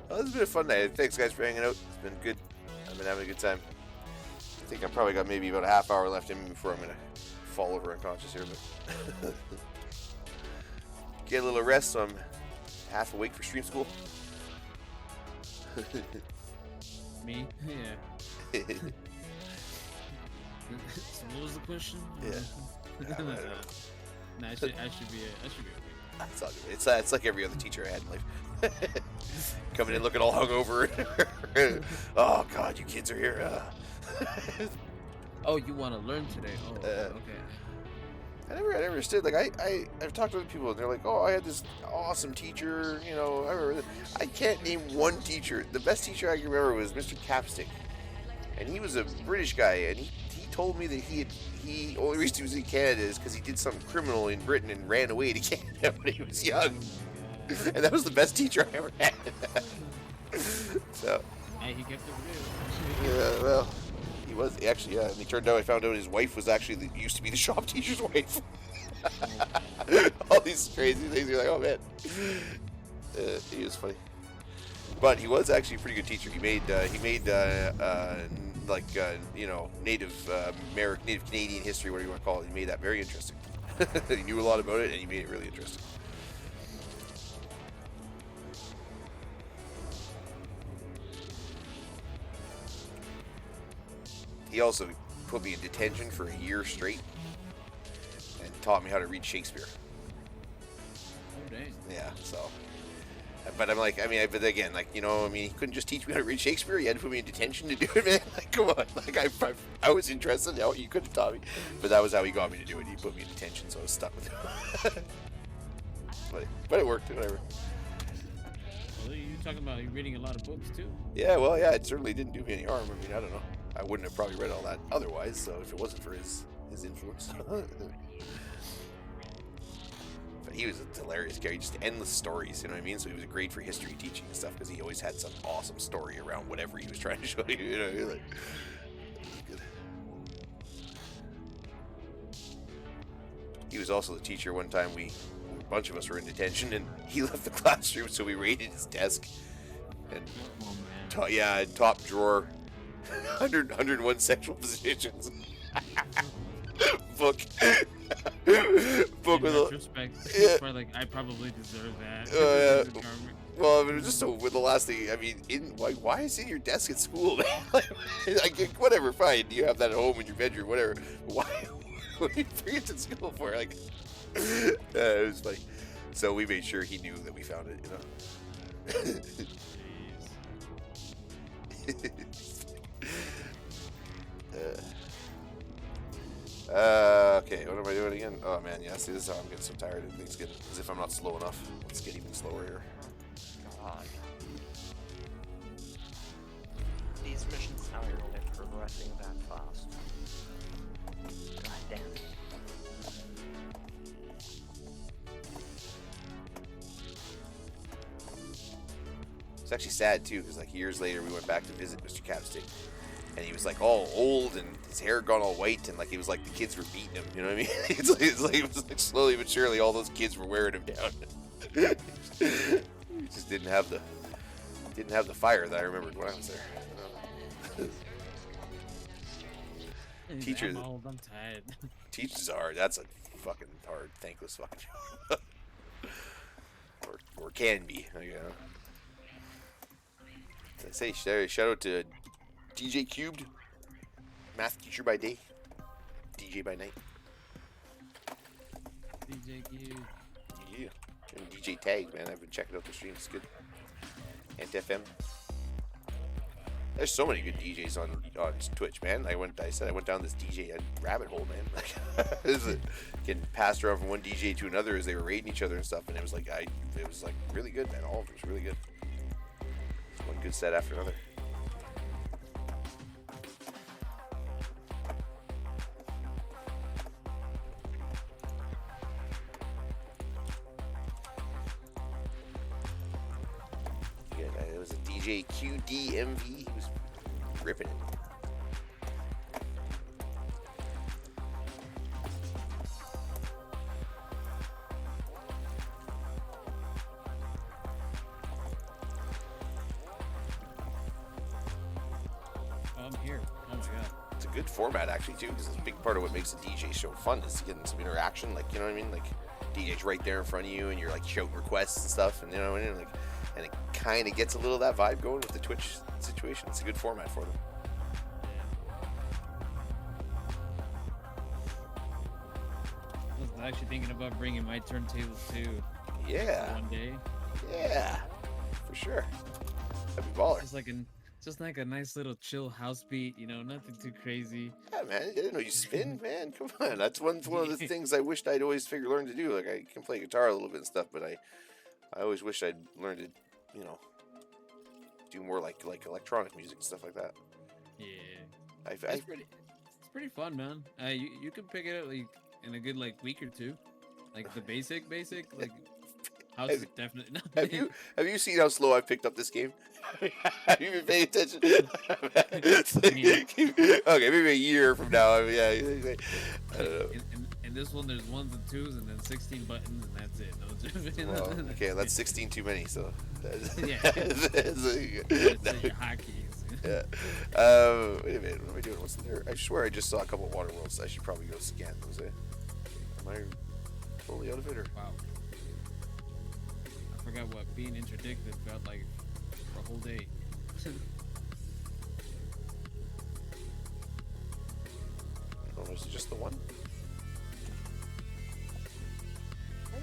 Well, this has been a fun night. Thanks, guys, for hanging out. It's been good. I've been having a good time. I think I've probably got maybe about a half hour left in me before I'm going to fall over unconscious here. But get a little rest so I'm half awake for stream school. Me? Yeah. So what was the question? Yeah. Nah, I should be okay. It's all good. It's like every other teacher I had in life. Coming in looking all hungover. Oh God, you kids are here. Oh, you want to learn today? Oh, okay. I never understood. Like I've talked to other people and they're like, oh, I had this awesome teacher. You know, I remember. I can't name one teacher. The best teacher I can remember was Mr. Capstick, and he was a British guy, and he told me that he only reason he was in Canada is because he did something criminal in Britain and ran away to Canada when he was young, and that was the best teacher I ever had. So. Hey, he kept it real. Yeah, well. He was actually, yeah. And he turned out, I found out his wife was actually used to be the shop teacher's wife. All these crazy things. You're like, oh man, he was funny. But he was actually a pretty good teacher. He made Native Canadian history, whatever you want to call it. He made that very interesting. He knew a lot about it, and he made it really interesting. He also put me in detention for a year straight and taught me how to read Shakespeare. Oh, dang. Yeah, so. But I'm like, but again, like, you know, he couldn't just teach me how to read Shakespeare. He had to put me in detention to do it, man. Like, come on. Like, I was interested. No, you could have taught me. But that was how he got me to do it. He put me in detention, so I was stuck with it. but it worked, whatever. Well, you talking about reading a lot of books, too? Yeah, well, yeah, it certainly didn't do me any harm. I don't know. I wouldn't have probably read all that otherwise, so if it wasn't for his influence. But he was a hilarious guy. Just endless stories, you know what I mean? So he was great for history teaching and stuff because he always had some awesome story around whatever he was trying to show you. You know, like, it was good. He was also the teacher one time. A bunch of us were in detention, and he left the classroom, so we raided his desk. And Oh, man. top drawer. 101 sexual positions. Book. Book In with retrospect, yeah. probably like, I probably deserve that. Yeah. This is karmic. Well, it was just so with the last thing. Why is it in your desk at school, man? Like, whatever, fine. You have that at home in your bedroom, whatever. Why? What do you bring it to school for? Like, it was funny. So we made sure he knew that we found it. You know. Okay, what am I doing again? Oh man, yeah, see, this is how I'm getting so tired of things getting, as if I'm not slow enough. Let's get even slower here. God. These missions aren't really progressing that fast. God damn it. It's actually sad too, because like years later we went back to visit Mr. Capstick, and he was like all old and his hair gone all white, and like it was like the kids were beating him. You know what I mean? It was like slowly but surely all those kids were wearing him down. He just didn't have the fire that I remembered when I was there. Teachers, I'm old, I'm tired. teachers are that's a fucking hard, thankless fucking job. or can be, you know. I say shout out to DJ Cubed, math teacher by day, DJ by night. DJ Q. Yeah, and DJ Tags, man. I've been checking out the stream. It's good. And FM. There's so many good DJs on Twitch, man. I went down this DJ rabbit hole, man. Like, getting passed around from one DJ to another as they were raiding each other and stuff, and it was like really good, man. All of it was really good. One good set after another. Yeah, it was a DJ QDMV. He was ripping it. Oh, I'm here. Oh my god. It's a good format actually too, because it's a big part of what makes a DJ show fun is getting some interaction. Like, you know what I mean? Like, DJ's right there in front of you, and you're like shouting requests and stuff, and you know what I mean? Like, and it kind of gets a little of that vibe going with the Twitch situation. It's a good format for them. I was actually thinking about bringing my turntables too. Yeah, One day. yeah, for sure. That'd be baller. Just like a nice little chill house beat, you know, nothing too crazy. Yeah, man. I didn't know you spin, man. Come on. That's one of the things I wished I'd always learned to do. Like, I can play guitar a little bit and stuff, but I always wished I'd learned to, you know, do more like electronic music and stuff like that. Yeah. It's pretty fun, man. You can pick it up like in a good like week or two. Like the basic, like house is definitely not. Have you seen how slow I picked up this game? Have you been paying attention? Okay, maybe a year from now. I mean, yeah. I don't know. In this one, there's ones and twos, and then 16 buttons, and that's it. No, Well, okay, that's 16 too many. So. Yeah. That's your hotkeys. Yeah. Wait a minute. What am I doing? What's there? I swear I just saw a couple of water worlds. I should probably go scan those. Am I totally out of it or? Wow. I forgot what being interdicted felt like for a whole day. Oh, was it just the one?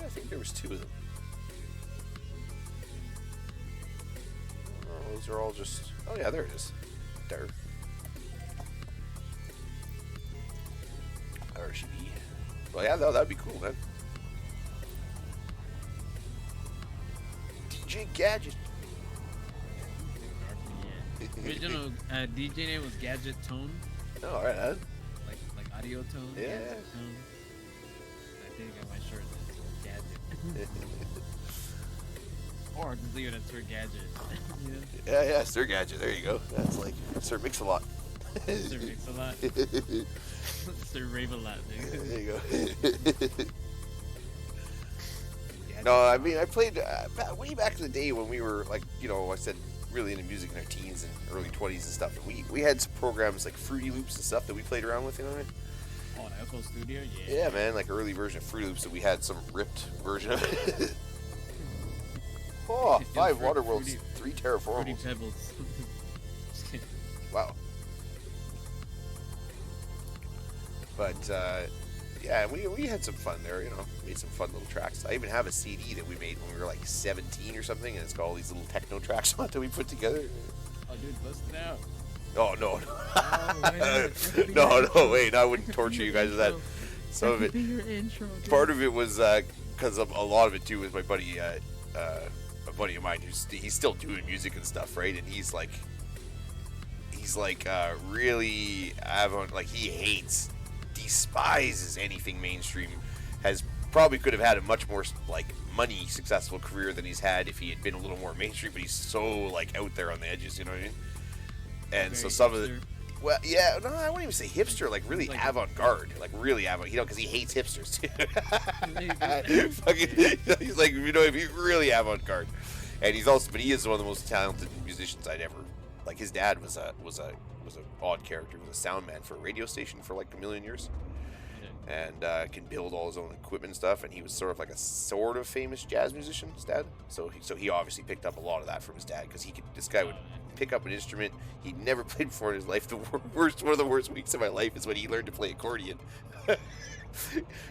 I think there was two of them. Oh, those are all just. Oh yeah, there it is. There. RGB. Well, yeah, that'd be cool, man. DJ Gadget. Yeah. Original DJ name was Gadget Tone, Oh, all right, huh? like audio tone. Yeah. Gadget Tone. I think on my shirt it's Gadget. Or just leave it at Sir Gadget. You know? Yeah, Sir Gadget. There you go. That's like Sir Mix-a-Lot. Sir Mix-a-Lot. Sir Rave-a-Lot. There you go. No, I mean, I played way back in the day when we were, like, you know, I said, really into music in our teens and early 20s and stuff. And we had some programs like Fruity Loops and stuff that we played around with, you know what I mean? Oh, FL Studio? Yeah. Yeah, man, like early version of Fruity Loops, and we had some ripped version of it. Oh, 5 water worlds, 3 Fruity terraformables. Pebbles. Wow. But, yeah, we had some fun there, you know, made some fun little tracks. I even have a CD that we made when we were like 17 or something, and it's got all these little techno tracks on it that we put together. Oh, dude, bust it out. Oh, no. Oh, No, wait, I wouldn't torture you guys with that. Some of it, Be your intro, dude. part of it was, because of a lot of it too was my buddy, a buddy of mine he's still doing music and stuff, right? And he's like really avant, like he despises anything mainstream, has probably could have had a much more like money successful career than he's had if he had been a little more mainstream. But he's so like out there on the edges, you know what I mean? And Very so some of the hipster. well, yeah, no, I wouldn't even say hipster, like really Like- avant-garde, like really avant, because he hates hipsters too. Maybe. Fucking, he's like, you know, if he's really avant-garde, and he's also, but he is one of the most talented musicians I'd ever. Like his dad was a odd character, was a sound man for a radio station for like a million years, and can build all his own equipment and stuff. And he was sort of like a sort of famous jazz musician, his dad. So he obviously picked up a lot of that from his dad because this guy would pick up an instrument he'd never played before in his life. The one of the worst weeks of my life is when he learned to play accordion.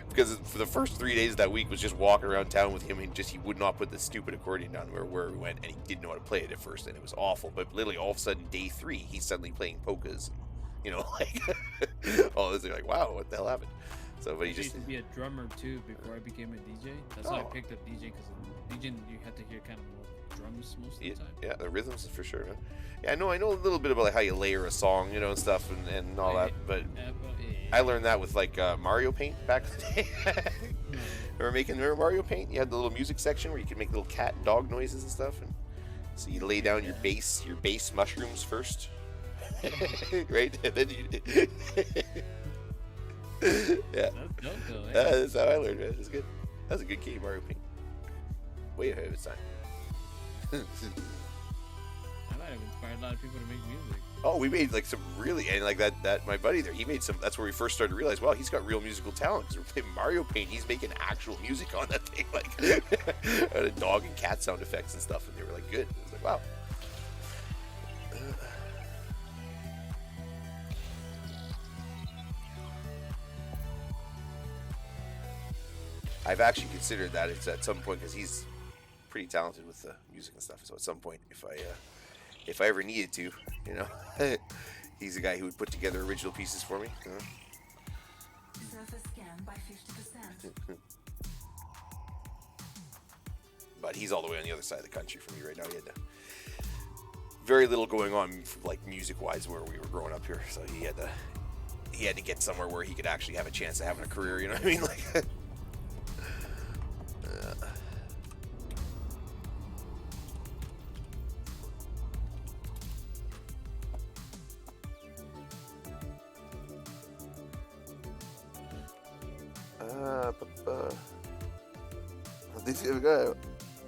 Because for the first 3 days of that week was just walking around town with him, and he would not put the stupid accordion down where we went, and he didn't know how to play it at first, and it was awful. But literally all of a sudden, day 3, he's suddenly playing polkas, you know, like all this. Like, wow, what the hell happened? So, but he I used just to be a drummer too before I became a DJ. That's how I Oh. picked up DJing because DJing you had to hear kind of more drums most of the yeah, time. yeah, the rhythms for sure, man. Yeah, I know a little bit about like how you layer a song, you know, and stuff, and all that. But I learned that with like Mario Paint back in the day. Remember Mario Paint? You had the little music section where you could make little cat and dog noises and stuff, and so you lay down your bass mushrooms first, right? And then you yeah, That's dope though. that's how I learned, man. It's good. That was a good game, Mario Paint. Way ahead of its time. I might have inspired a lot of people to make music. Oh, we made like some really, and like that my buddy there, he made some. That's where we first started to realize, wow, he's got real musical talent. Because we're playing Mario Paint, he's making actual music on that thing, like and a dog and cat sound effects and stuff, and they were like good. I was like, wow. I've actually considered that it's at some point because he's pretty talented with the music and stuff. So at some point, if I ever needed to, you know, he's the guy who would put together original pieces for me. You know? Surface scan by 50%. But he's all the way on the other side of the country from me right now. He had very little going on, like music-wise, where we were growing up here. So he had to get somewhere where he could actually have a chance of having a career. You know what I mean? Like.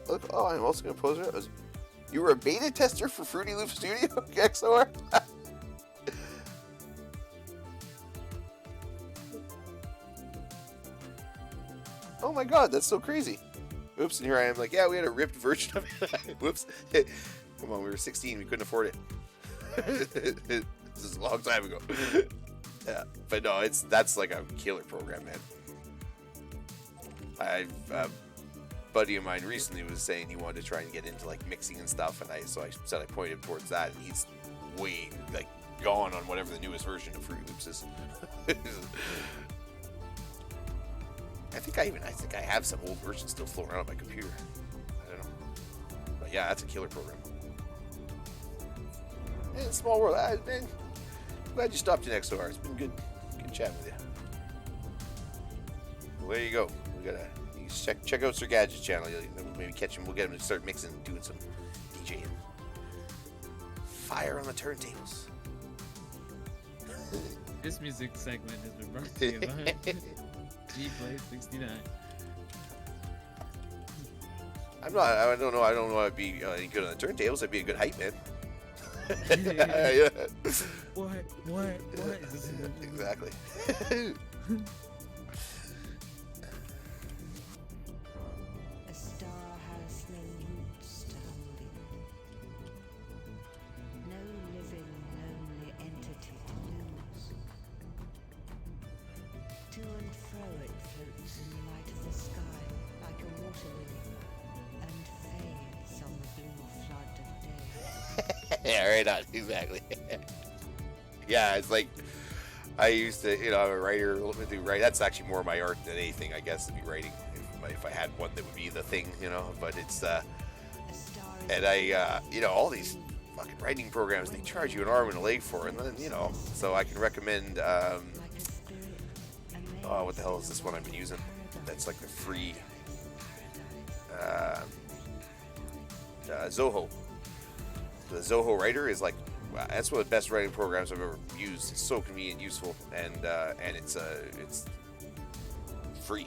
Look, oh, I'm also going to pose it. You were a beta tester for Fruity Loop Studio XOR? Oh my god, that's so crazy. Oops, and here I am like, yeah, we had a ripped version of it. Whoops. Come on, we were 16, we couldn't afford it. This is a long time ago. Yeah, but no, that's like a killer program, man. A buddy of mine recently was saying he wanted to try and get into like mixing and stuff, and I said I pointed him towards that, and he's way like gone on whatever the newest version of Fruity Loops is. I think I have some old versions still floating around on my computer. I don't know, but yeah, that's a killer program. Man, small world, man. Glad you stopped in XOR. It's been good chatting with you. Well, there you go. We gotta check out Sir Gadget's channel. You'll maybe catch him. We'll get him to start mixing, doing some DJing. Fire on the turntables. This music segment has been brought to you by G-Play 69. I don't know. I don't know. I'd be any good on the turntables. I'd be a good hype man. Yeah. What? Exactly. A star has no roots to hold it. No living, lonely entity to lose. To and fro it floats in the light of the sky like a water lily, and fades on the blue flood of day. Yeah, right on. Exactly. Yeah, it's like I used to, I'm a writer. That's actually more my art than anything, I guess, to be writing. If I had one that would be the thing, But it's A star is and I, all these fucking writing programs, they charge you an arm and a leg for, and then so I can recommend. like a spirit, a What the hell is this one I've been using? that's like the free Zoho. The Zoho writer is like that's one of the best writing programs I've ever used. It's so convenient, useful, and it's free.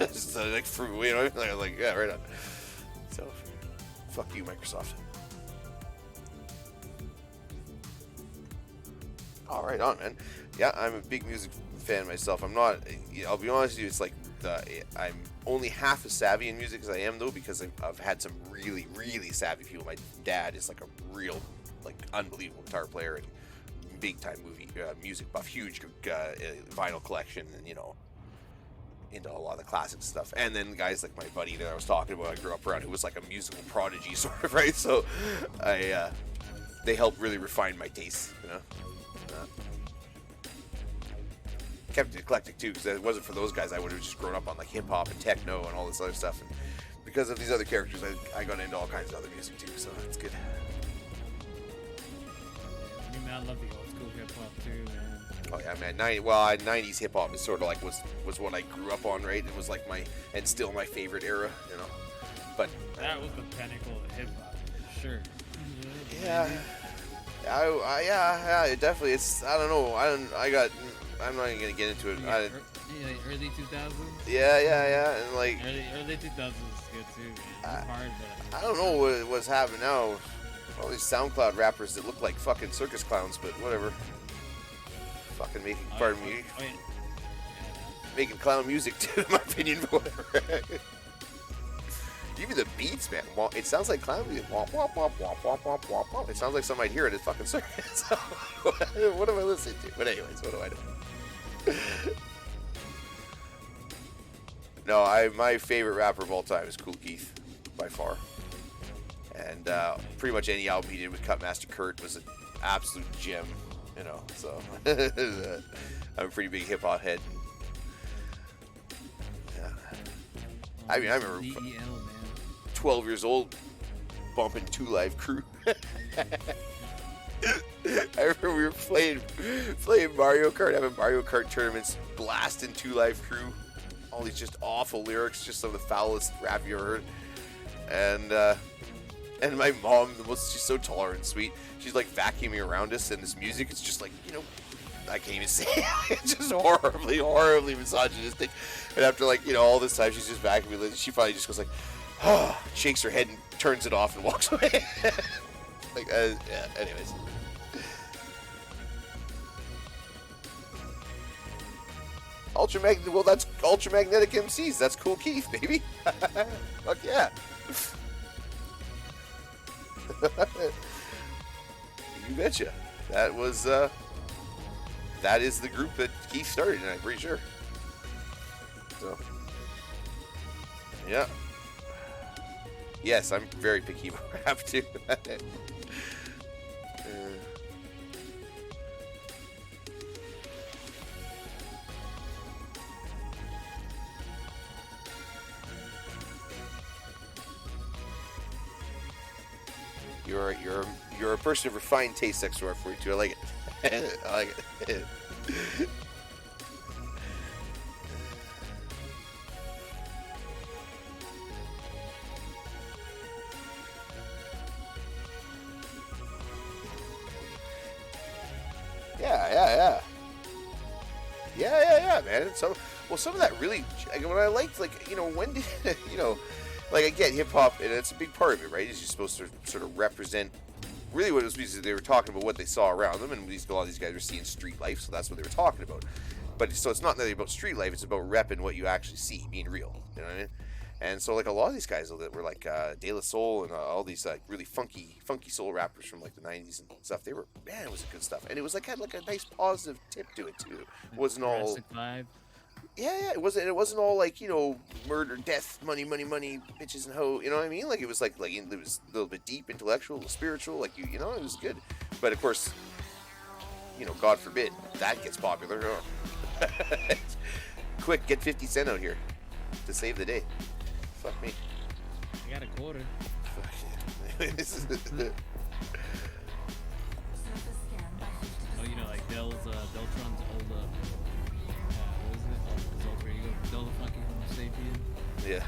It's like free, you know, like yeah, right on. So, fuck you, Microsoft. All right, on, man. Yeah, I'm a big music fan myself. I'm not. I'll be honest with you. It's like I'm only half as savvy in music as I am, though, because I've had some really, really savvy people. My dad is like a real, like, unbelievable guitar player and big time music buff, huge vinyl collection, and into a lot of the classic stuff. And then guys like my buddy that I was talking about, I grew up around, who was like a musical prodigy, sort of, right? So they helped really refine my taste, kept it eclectic too, because if it wasn't for those guys, I would have just grown up on like hip hop and techno and all this other stuff. And because of these other characters, I got into all kinds of other music too, so it's good. I mean, man, I love the old school hip hop too, man. Oh yeah, man. 90s hip hop is sort of like was what I grew up on, right? It was like and still my favorite era, But That was the pinnacle of hip hop, for sure. yeah, yeah, it definitely. It's I don't know. I'm not even gonna get into it. Like early 2000s. Yeah, and like Early 2000s is good too, man. It's hard, but I don't know what's happening now. All these SoundCloud rappers that look like fucking circus clowns, but whatever. Fucking making, pardon me, making clown music too, in my opinion, but whatever. Even the beats, man. It sounds like clown music. Womp, womp, womp, womp, womp, womp, womp, womp. It sounds like somebody here at a fucking circus. What am I listening to? But anyways, what do I know? No, my favorite rapper of all time is Kool Keith, by far. And pretty much any album he did with Cutmaster Kurt was an absolute gem, So I'm a pretty big hip hop head. Yeah. I mean, I remember DEL, man. 12 years old bumping 2 Live Crew. I remember we were playing Mario Kart, having Mario Kart tournaments, blasting 2 Live Crew. All these just awful lyrics, just some of the foulest rap you ever heard. And my mom, she's so tolerant and sweet. She's like vacuuming around us, and this music is just like, I can't even say it. It's just horribly, horribly misogynistic. And after all this time, she's just vacuuming. She finally just goes like, shakes her head and turns it off and walks away. Yeah. Anyways. Well, that's Ultramagnetic MCs. That's Kool Keith, baby. Fuck yeah. You betcha. That is the group that Keith started, and I'm pretty sure. So, yeah. Yes, I'm very picky about rap too. You're a person of refined taste, X442. I like it. I like it. Yeah, man. Some of that really, when I liked, when did, like, again, hip hop, and it's a big part of it, right? Is you're supposed to sort of represent really what it was, because they were talking about what they saw around them, and a lot of these guys were seeing street life, so that's what they were talking about. But so it's not really about street life; it's about repping what you actually see, being real. You know what I mean? And so, like, a lot of these guys that were like De La Soul and all these really funky soul rappers from like the '90s and stuff, they were, man, it was good stuff, and it was had like a nice positive tip to it too. It wasn't all vibe. Yeah, it wasn't all like, murder, death, money, bitches and hoe, you know what I mean? Like, it was like it was a little bit deep, intellectual, a little spiritual, like, it was good. But of course, God forbid that gets popular. Quick, get 50 Cent out here to save the day. Fuck me. I got a quarter. Fuck yeah. Oh, like Deltron's old, what is it? His alter ego, Del the Funky from the Yeah.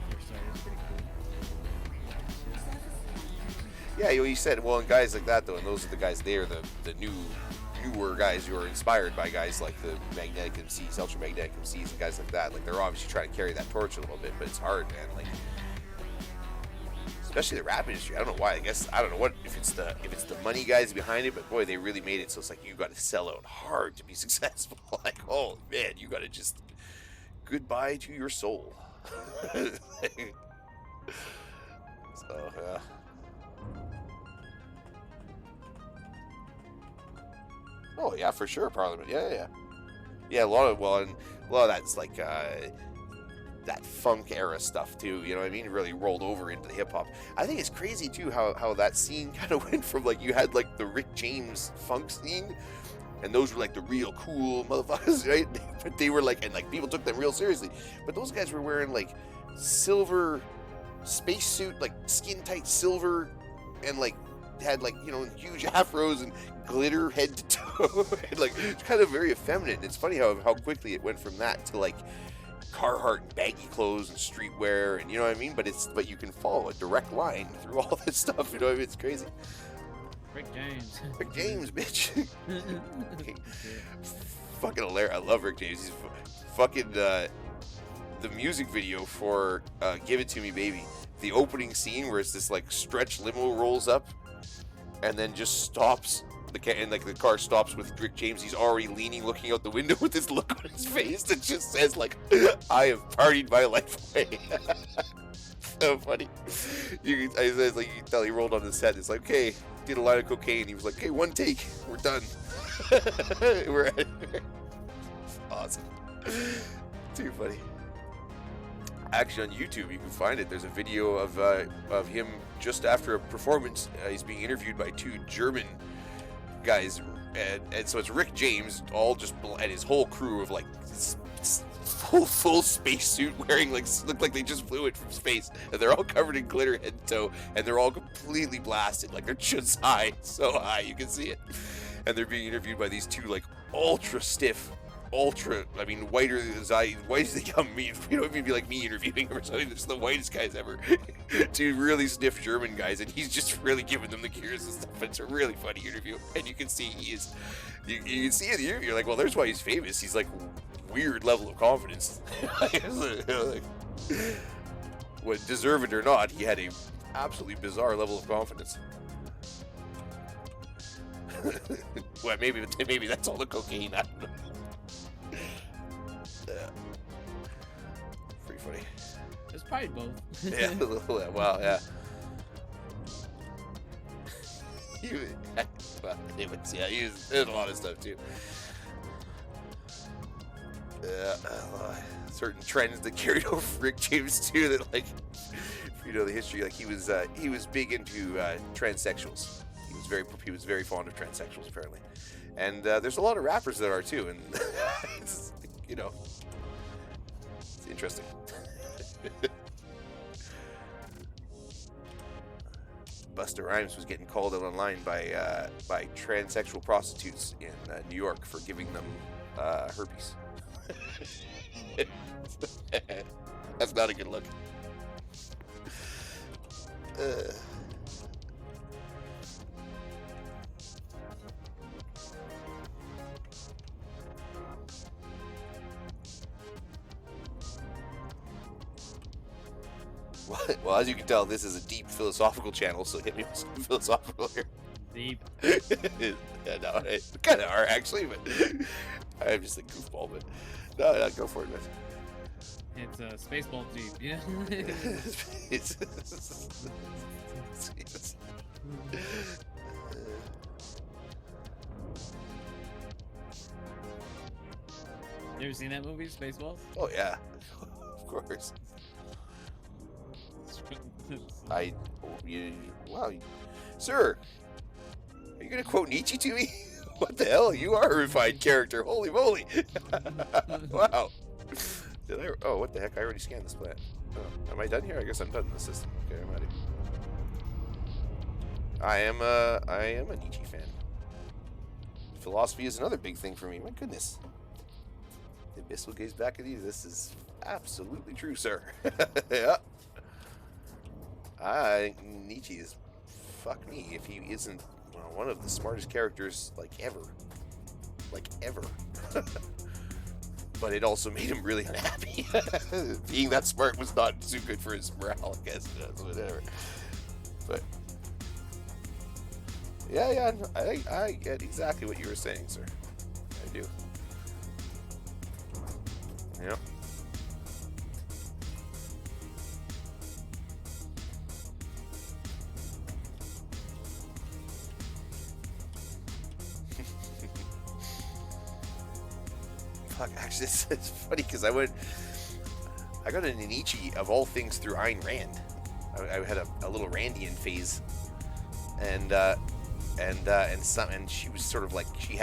First started is pretty cool. Yeah, you said, well, and guys like that, though, and those are the guys there, the newer guys who are inspired by guys like the Magnetic MCs, Ultramagnetic MCs, and guys like that. Like, they're obviously trying to carry that torch a little bit, but it's hard, man. Like, especially the rap industry. I don't know why. I guess I don't know what if it's the money guys behind it, but boy, they really made it so it's like you got to sell out hard to be successful. Like, oh man, you got to just goodbye to your soul. So yeah. Oh yeah, for sure, Parliament. Yeah. A lot of that's like that funk era stuff too. You know what I mean? Really rolled over into the hip hop. I think it's crazy too how that scene kind of went from like you had like the Rick James funk scene, and those were like the real cool motherfuckers, right? But they were like, and like people took them real seriously. But those guys were wearing like silver spacesuit, like skin tight silver, and like had like, you know, huge afros and glitter head to toe. And like it's kind of very effeminate. It's funny how quickly it went from that to like Carhartt and baggy clothes and streetwear, and you know what I mean. But you can follow a direct line through all this stuff. You know what I mean? It's crazy. Rick James. Rick James, bitch. Fucking hilarious. I love Rick James. He's fucking the music video for "Give It to Me, Baby." The opening scene where it's this like stretch limo rolls up, and then just stops. And like the car stops with Rick James. He's already leaning, looking out the window with this look on his face that just says like, "I have partied my life away." So funny. You can tell he rolled on the set. It's like, okay, did a line of cocaine. He was like, okay, one take, we're done. We're at it. Awesome. Too funny. Actually, on YouTube, you can find it. There's a video of him just after a performance. He's being interviewed by two German guys, and so it's Rick James, all just and his whole crew of like full spacesuit wearing like look like they just flew it from space, and they're all covered in glitter head to toe, and they're all completely blasted, like they're just high, so high you can see it, and they're being interviewed by these two like ultra stiff. I mean, whiter as white as they come. Me, you know, it'd be like me interviewing him or something. They're just the whitest guys ever. Two really stiff German guys, and he's just really giving them the cures and stuff. It's a really funny interview, and you can see he is. You can see it here. You're like, well, there's why he's famous. He's like weird level of confidence. Like, what, deserve it or not, he had a absolutely bizarre level of confidence. Well, maybe that's all the cocaine. I don't know. Pretty funny. It's probably both. Yeah, well, yeah. There's a lot of stuff too. Certain trends that carried over Rick James too. That like, if you know the history, like he was big into transsexuals. He was very fond of transsexuals apparently, and there's a lot of rappers that are too, and it's, you know, it's interesting. Busta Rhymes was getting called out online by transsexual prostitutes in New York for giving them herpes. That's not a good look. Well, as you can tell, this is a deep philosophical channel, so hit me with some philosophical here. Deep. Yeah, no, it kind of are actually, but I'm just a goofball. But no, go for it, man. It's Spaceball deep, yeah. You ever seen that movie, Spaceballs? Oh yeah, of course. Wow, sir, are you gonna quote Nietzsche to me? What the hell? You are a refined character. Holy moly! Wow. Oh, what the heck? I already scanned this planet. Oh, am I done here? I guess I'm done in the system. Okay, I'm out of here. I am a Nietzsche fan. Philosophy is another big thing for me. My goodness. The abyss will gaze back at you. This is absolutely true, sir. Yeah. I think Nietzsche is, fuck me, if he isn't one of the smartest characters, like, ever. Like, ever. But it also made him really unhappy. Being that smart was not too good for his morale, I guess. Whatever. But yeah, I get exactly what you were saying, sir. I do. Yep. Fuck, actually, it's funny because I got an Nietzsche of all things through Ayn Rand. I had a little Randian phase, and she was sort of like, she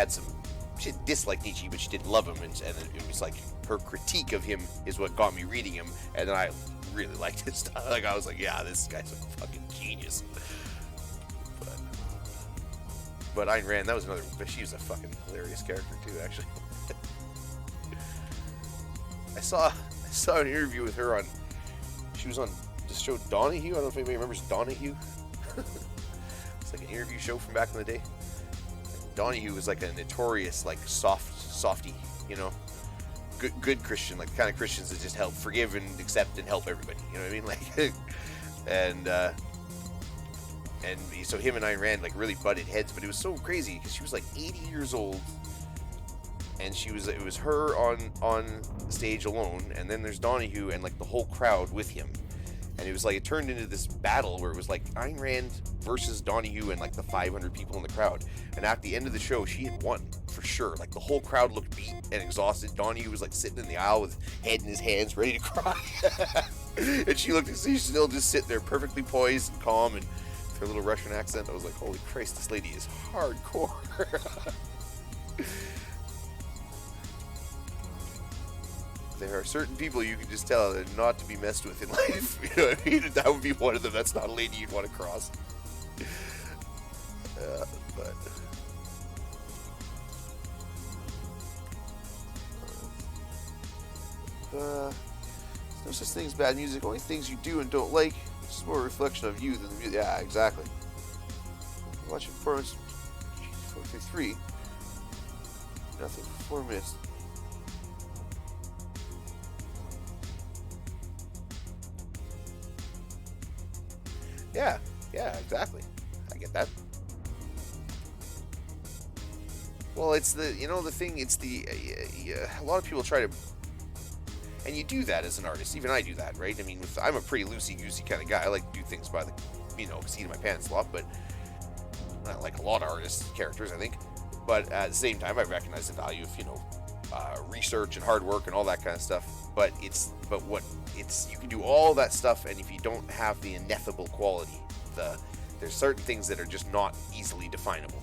disliked Nietzsche, but she did love him, and it was like her critique of him is what got me reading him, and then I really liked his stuff. Like, I was like, yeah, this guy's a fucking genius. But Ayn Rand, that was another. She was a fucking hilarious character too, actually. I saw an interview with her on. She was on this show Donahue. I don't know if anybody remembers Donahue. It's like an interview show from back in the day. Donahue was like a notorious, like, softy, you know, good Christian, like the kind of Christians that just help, forgive and accept and help everybody. You know what I mean? Like, and so him and Ayn Rand like really butted heads, but it was so crazy because she was like 80 years old, and it was her on stage alone, and then there's Donahue and like the whole crowd with him. And it was like, it turned into this battle where it was like Ayn Rand versus Donahue and like the 500 people in the crowd. And at the end of the show, she had won for sure. Like, the whole crowd looked beat and exhausted. Donahue was like sitting in the aisle with head in his hands, ready to cry. And she looked, she's still just sitting there perfectly poised and calm, and with her little Russian accent. I was like, holy Christ, this lady is hardcore. There are certain people you can just tell that are not to be messed with in life. You know what I mean? That would be one of them. That's not a lady you'd want to cross. But there's no such thing as bad music. Only things you do and don't like. It's just more a reflection of you than the music. Yeah, exactly. Watching performance 433. Nothing for 4 minutes. Yeah, exactly. I get that. Well, it's the, the thing, it's the, a lot of people try to, and you do that as an artist. Even I do that, right? I mean, I'm a pretty loosey-goosey kind of guy. I like to do things by the, seat of my pants a lot, but not like a lot of artists, characters, I think. But at the same time, I recognize the value of, research and hard work and all that kind of stuff. But you can do all that stuff, and if you don't have the ineffable quality, there's certain things that are just not easily definable.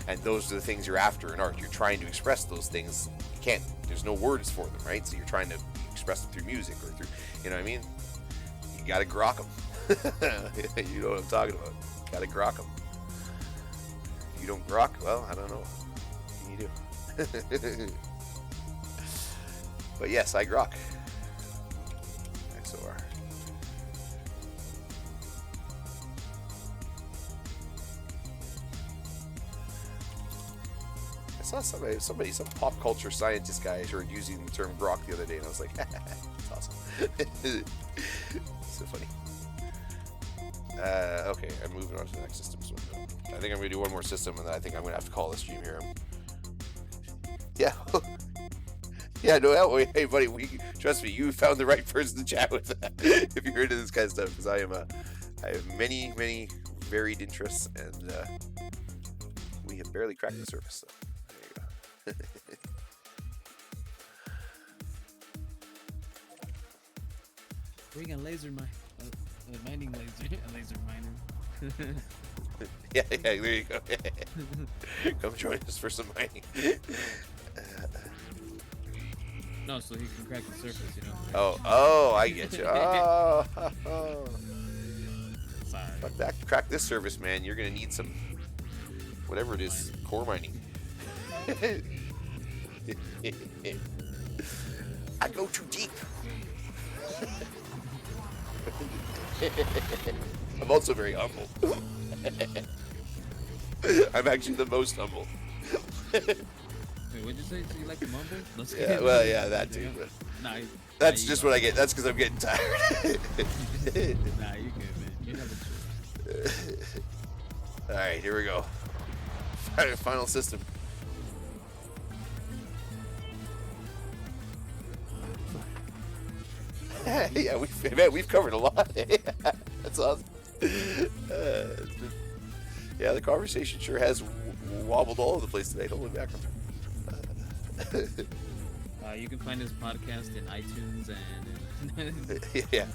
And those are the things you're after in art. You're trying to express those things. You can't, there's no words for them, right? So you're trying to express them through music or through, you know what I mean? You gotta grok them. You know what I'm talking about. You gotta grok them. If you don't grok, well, I don't know. You do. But yes, I grok. XOR. I saw some pop culture scientist guy started using the term grok the other day, and I was like, that's awesome. So funny. Okay, I'm moving on to the next system. So I think I'm going to do one more system, and then I think I'm going to have to call this stream here. Yeah. Yeah, no, that way, hey, buddy, trust me, you found the right person to chat with if you're into this kind of stuff, because I have many, many varied interests, and we have barely cracked the surface, so there you go. Bring a laser mining laser, a laser miner. Yeah, there you go. Come join us for some mining. No, so he can crack the surface, Oh, I get you. Oh. Sorry. Fuck that. Crack this service, man. You're gonna need some, whatever it is, core mining. I go too deep. I'm also very humble. I'm actually the most humble. Wait, what'd you say? So you like to mumble? Let's Yeah, get well, into yeah, it. that too. But Nah, that's you just go. what I get. That's because I'm getting tired. Nah, you good, man. You have a choice. All right, here we go. Final system. Yeah, we've covered a lot. That's awesome. Yeah, the conversation sure has wobbled all over the place today. Holy mackerel. You can find this podcast in iTunes and Yeah.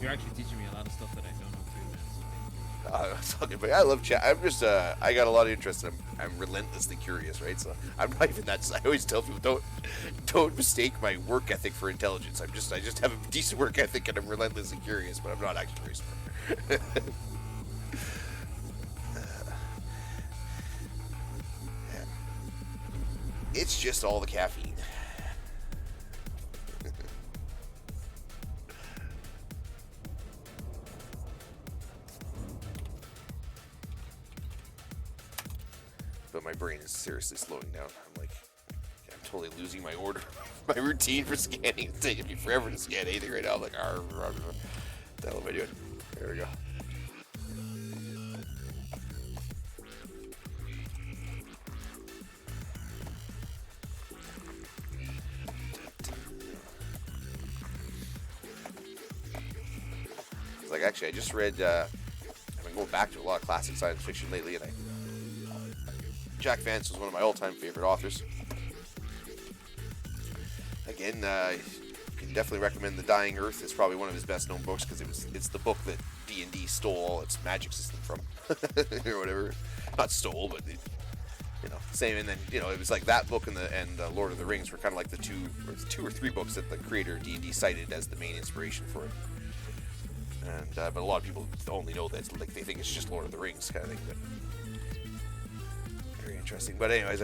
you're actually teaching me a lot of stuff that I don't know too, man. So thank you. I love chat. I'm just, I got a lot of interest, and I'm relentlessly curious, right? So I'm not even that. I always tell people, don't mistake my work ethic for intelligence. I just have a decent work ethic, and I'm relentlessly curious, but I'm not actually very smart. It's just all the caffeine. But my brain is seriously slowing down. I'm totally losing my order, my routine for scanning. It's taking me forever to scan anything right now. I'm like, what the hell am I doing? There we go. Like, actually, I just read, I've been going back to a lot of classic science fiction lately, and Jack Vance was one of my all-time favorite authors. Again, can definitely recommend The Dying Earth. It's probably one of his best-known books because it's the book that D&D stole all its magic system from, or whatever. Not stole, but same. And then it was like that book and Lord of the Rings were kind of like the two or three books that the creator of D&D cited as the main inspiration for it. And but a lot of people only know that they think it's just Lord of the Rings kind of thing. But very interesting. But anyways,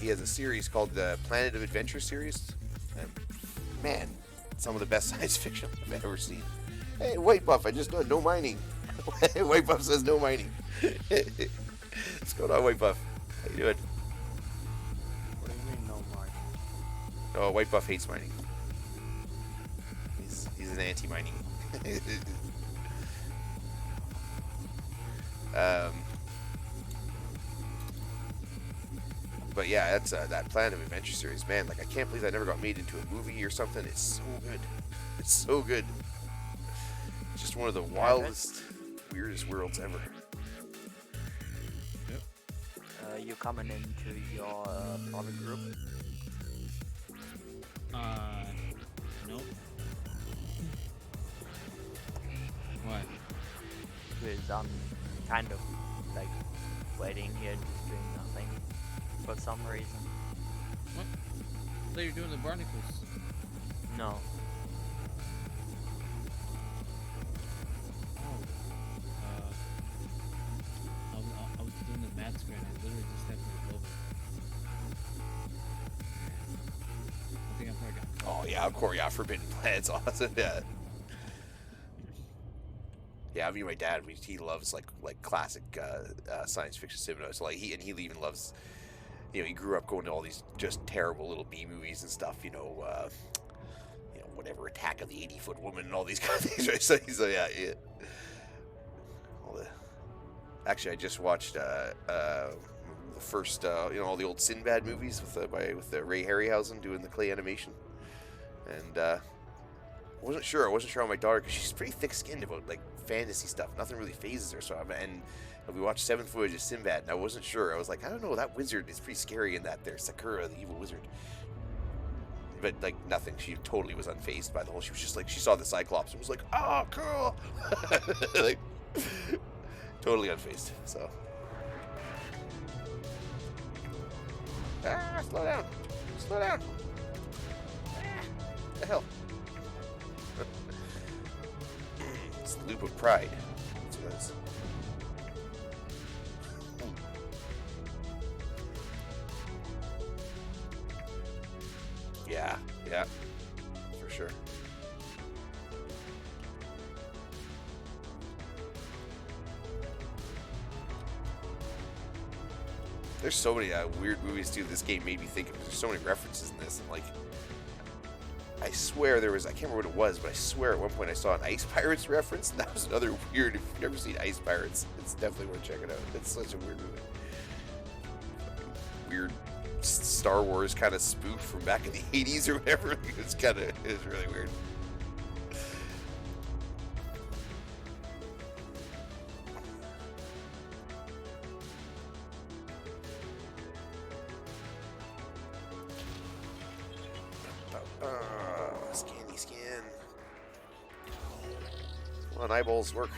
he has a series called the Planet of Adventure series. And man, some of the best science fiction I've ever seen. Hey, White Buff, I just know no mining. White Buff says no mining. What's going on, White Buff? How you doing? What do you mean no mining? Oh, White Buff hates mining. He's an anti-mining. But yeah, that's that Planet of Adventure series, man. Like, I can't believe that never got made into a movie or something. It's so good. It's so good. It's just one of the wildest, weirdest worlds ever. You coming into your product group? Nope. What? Because I'm kind of like waiting here, just doing nothing for some reason. What? I thought you were doing the barnacles. No. I was doing the math screen. I literally just had to look over. I think I probably got caught. Oh yeah, of course, yeah. Forbidden Planet's awesome. Yeah. Yeah, I mean, my dad, he loves like classic science fiction cinema. So like he even loves, he grew up going to all these just terrible little B movies and stuff. Whatever, Attack of the 80-Foot Woman and all these kind of things. Right? So he's like, yeah. Actually, I just watched the first, all the old Sinbad movies with Ray Harryhausen doing the clay animation, and I wasn't sure on my daughter because she's pretty thick-skinned about like fantasy stuff. Nothing really phases her. And we watched 7th Voyage of Sinbad, and I wasn't sure. I was like, I don't know, that wizard is pretty scary in that there, Sakura, the evil wizard. But like nothing. She totally was unfazed by the whole. She was just like, she saw the Cyclops and was like, oh, cool. Like, totally unfazed. So. Slow down. Slow down. The hell. It's the loop of pride. That's what it is. Yeah, yeah, for sure. There's so many weird movies too. This game made me think of. There's so many references in this, and like, I swear there was. I can't remember what it was, but I swear at one point I saw an Ice Pirates reference, and that was another weird. If you've never seen Ice Pirates, it's definitely worth checking out. It's such a weird movie. Weird Star Wars kind of spoof from back in the 80s or whatever. It's really weird. Scan. Come on, eyeballs work.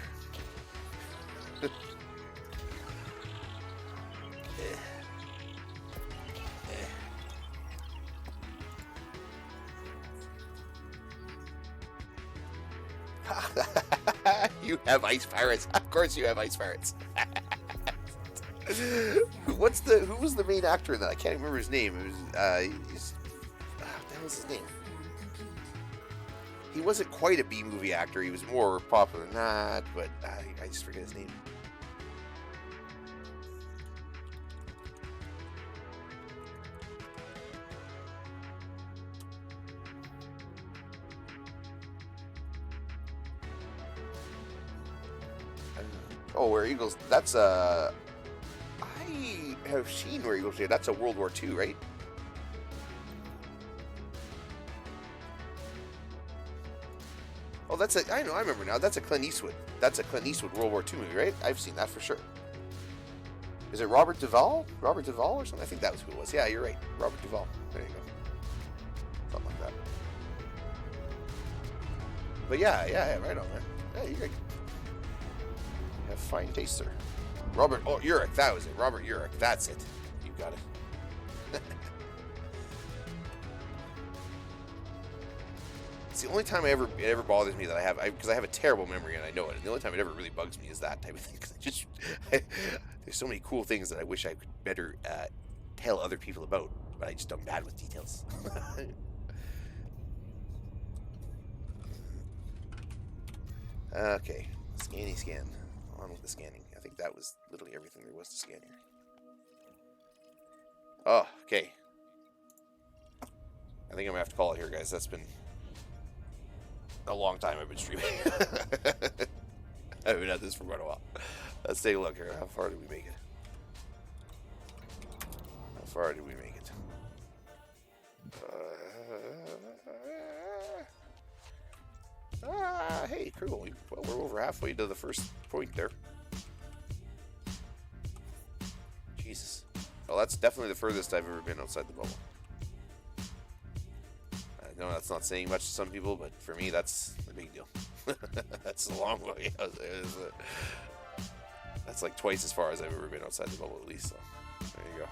You have Ice Pirates. Of course you have Ice Pirates. Who was the main actor in that? I can't remember his name. It was what the hell was his name? He wasn't quite a B-movie actor. He was more popular than that, but I just forget his name. Oh, Where Eagles. That's I have seen Where Eagles Dare. That's a World War II, right? Oh, I know, I remember now. That's a Clint Eastwood. That's a Clint Eastwood World War II movie, right? I've seen that for sure. Is it Robert Duvall? Robert Duvall or something? I think that was who it was. Yeah, you're right. Robert Duvall. There you go. Something like that. But yeah, right on, man. Yeah, you have fine taste, sir. Robert Urich, that was it. Robert Urich, that's it. You got it. It's the only time it ever bothers me that because I have a terrible memory and I know it. And the only time it ever really bugs me is that type of thing. Because there's so many cool things that I wish I could better tell other people about, but I'm bad with details. Okay, scan. On with the scanning. I think that was literally everything there was to scan here. Oh, okay. I think I'm gonna have to call it here, guys. That's been a long time I've been streaming. I've been at this for quite a while. Let's take a look here. How far did we make it? Hey, cool. Well, we're over halfway to the first point there. Jesus. Well, that's definitely the furthest I've ever been outside the bubble. I know that's not saying much to some people, but for me, that's a big deal. That's a long way. That's like twice as far as I've ever been outside the bubble, at least. So, there you go.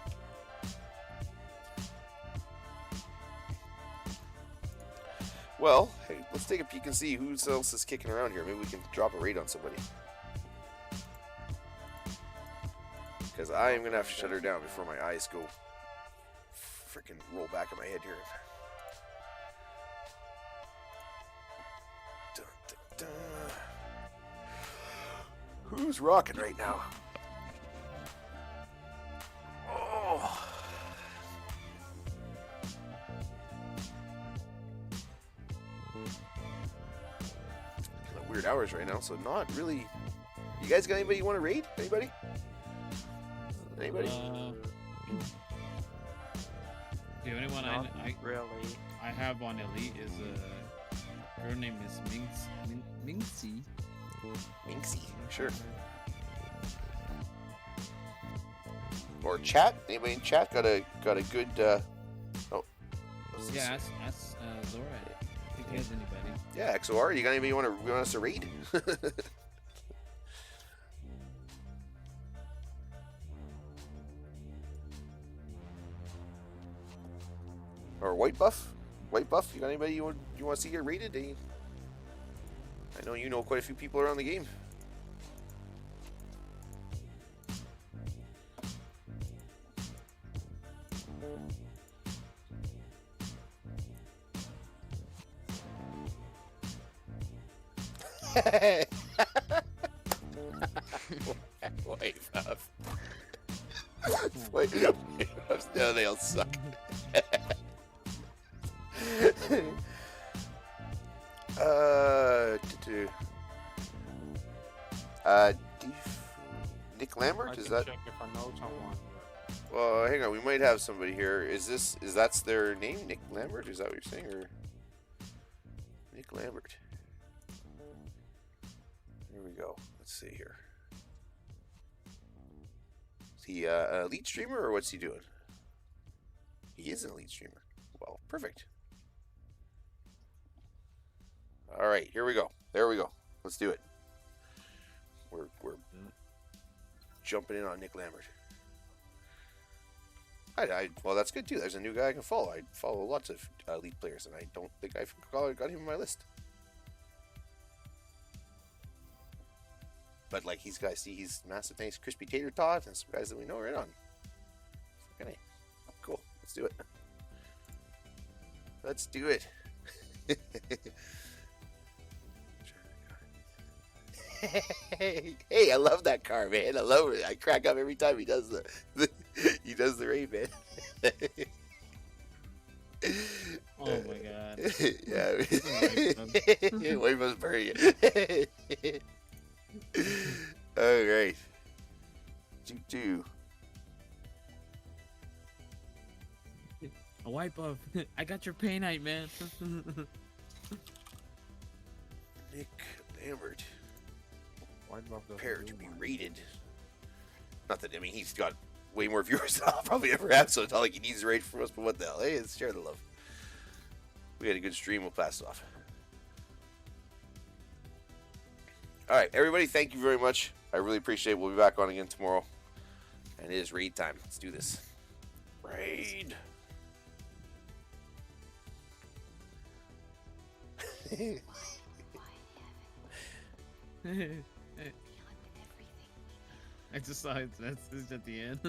Well, hey, let's take a peek and see who else is kicking around here. Maybe we can drop a raid on somebody. Because I am going to have to shut her down before my eyes go freaking roll back in my head here. Dun, dun, dun. Who's rocking right now? Oh. Weird hours right now, so not really. You guys got anybody you want to raid? Anybody? The only one Not I really. I have on Elite is a girl named Miss Minxie. Minxie, sure. Or chat? Anybody in chat got a good? Oh. Yeah, ask Zora if he has anybody. Yeah, XOR. You got anybody you want us to raid? Or White Buff? White Buff, you got anybody you want to see get raided? I know you know quite a few people around the game. Wave up. Wave up. No, they all suck. Nick I Lambert? can Is that? check if I know someone. Well, hang on. We might have somebody here. Is that's their name? Nick Lambert? Is that what you're saying? Or Nick Lambert? Here we go. Let's see here. Is he an elite streamer or what's he doing? He is an elite streamer. Well, perfect. All right, here we go. There we go. Let's do it. We're jumping in on Nick Lambert. Well, that's good too. There's a new guy I can follow. I follow lots of elite players, and I don't think I've got him on my list. But like he's massive nice crispy tater tot and some guys that we know right on. Okay, cool. Let's do it. Let's do it. Hey, I love that car, man. I love it. I crack up every time he does he does the raid, man. Oh my god. Yeah. Wave was bury it. All right. Two. A wipe up. I got your painite, man. Nick Lambert. White Love doesn't Prepare do to be mine. rated. Not that, I mean, he's got way more viewers than I'll probably ever have, so it's not like he needs a rate from us, but what the hell? Hey, let's share the love. We had a good stream, we'll pass it off. Alright, everybody, thank you very much. I really appreciate it. We'll be back on again tomorrow. And it is raid time. Let's do this. Raid. I just saw it. That's at the end.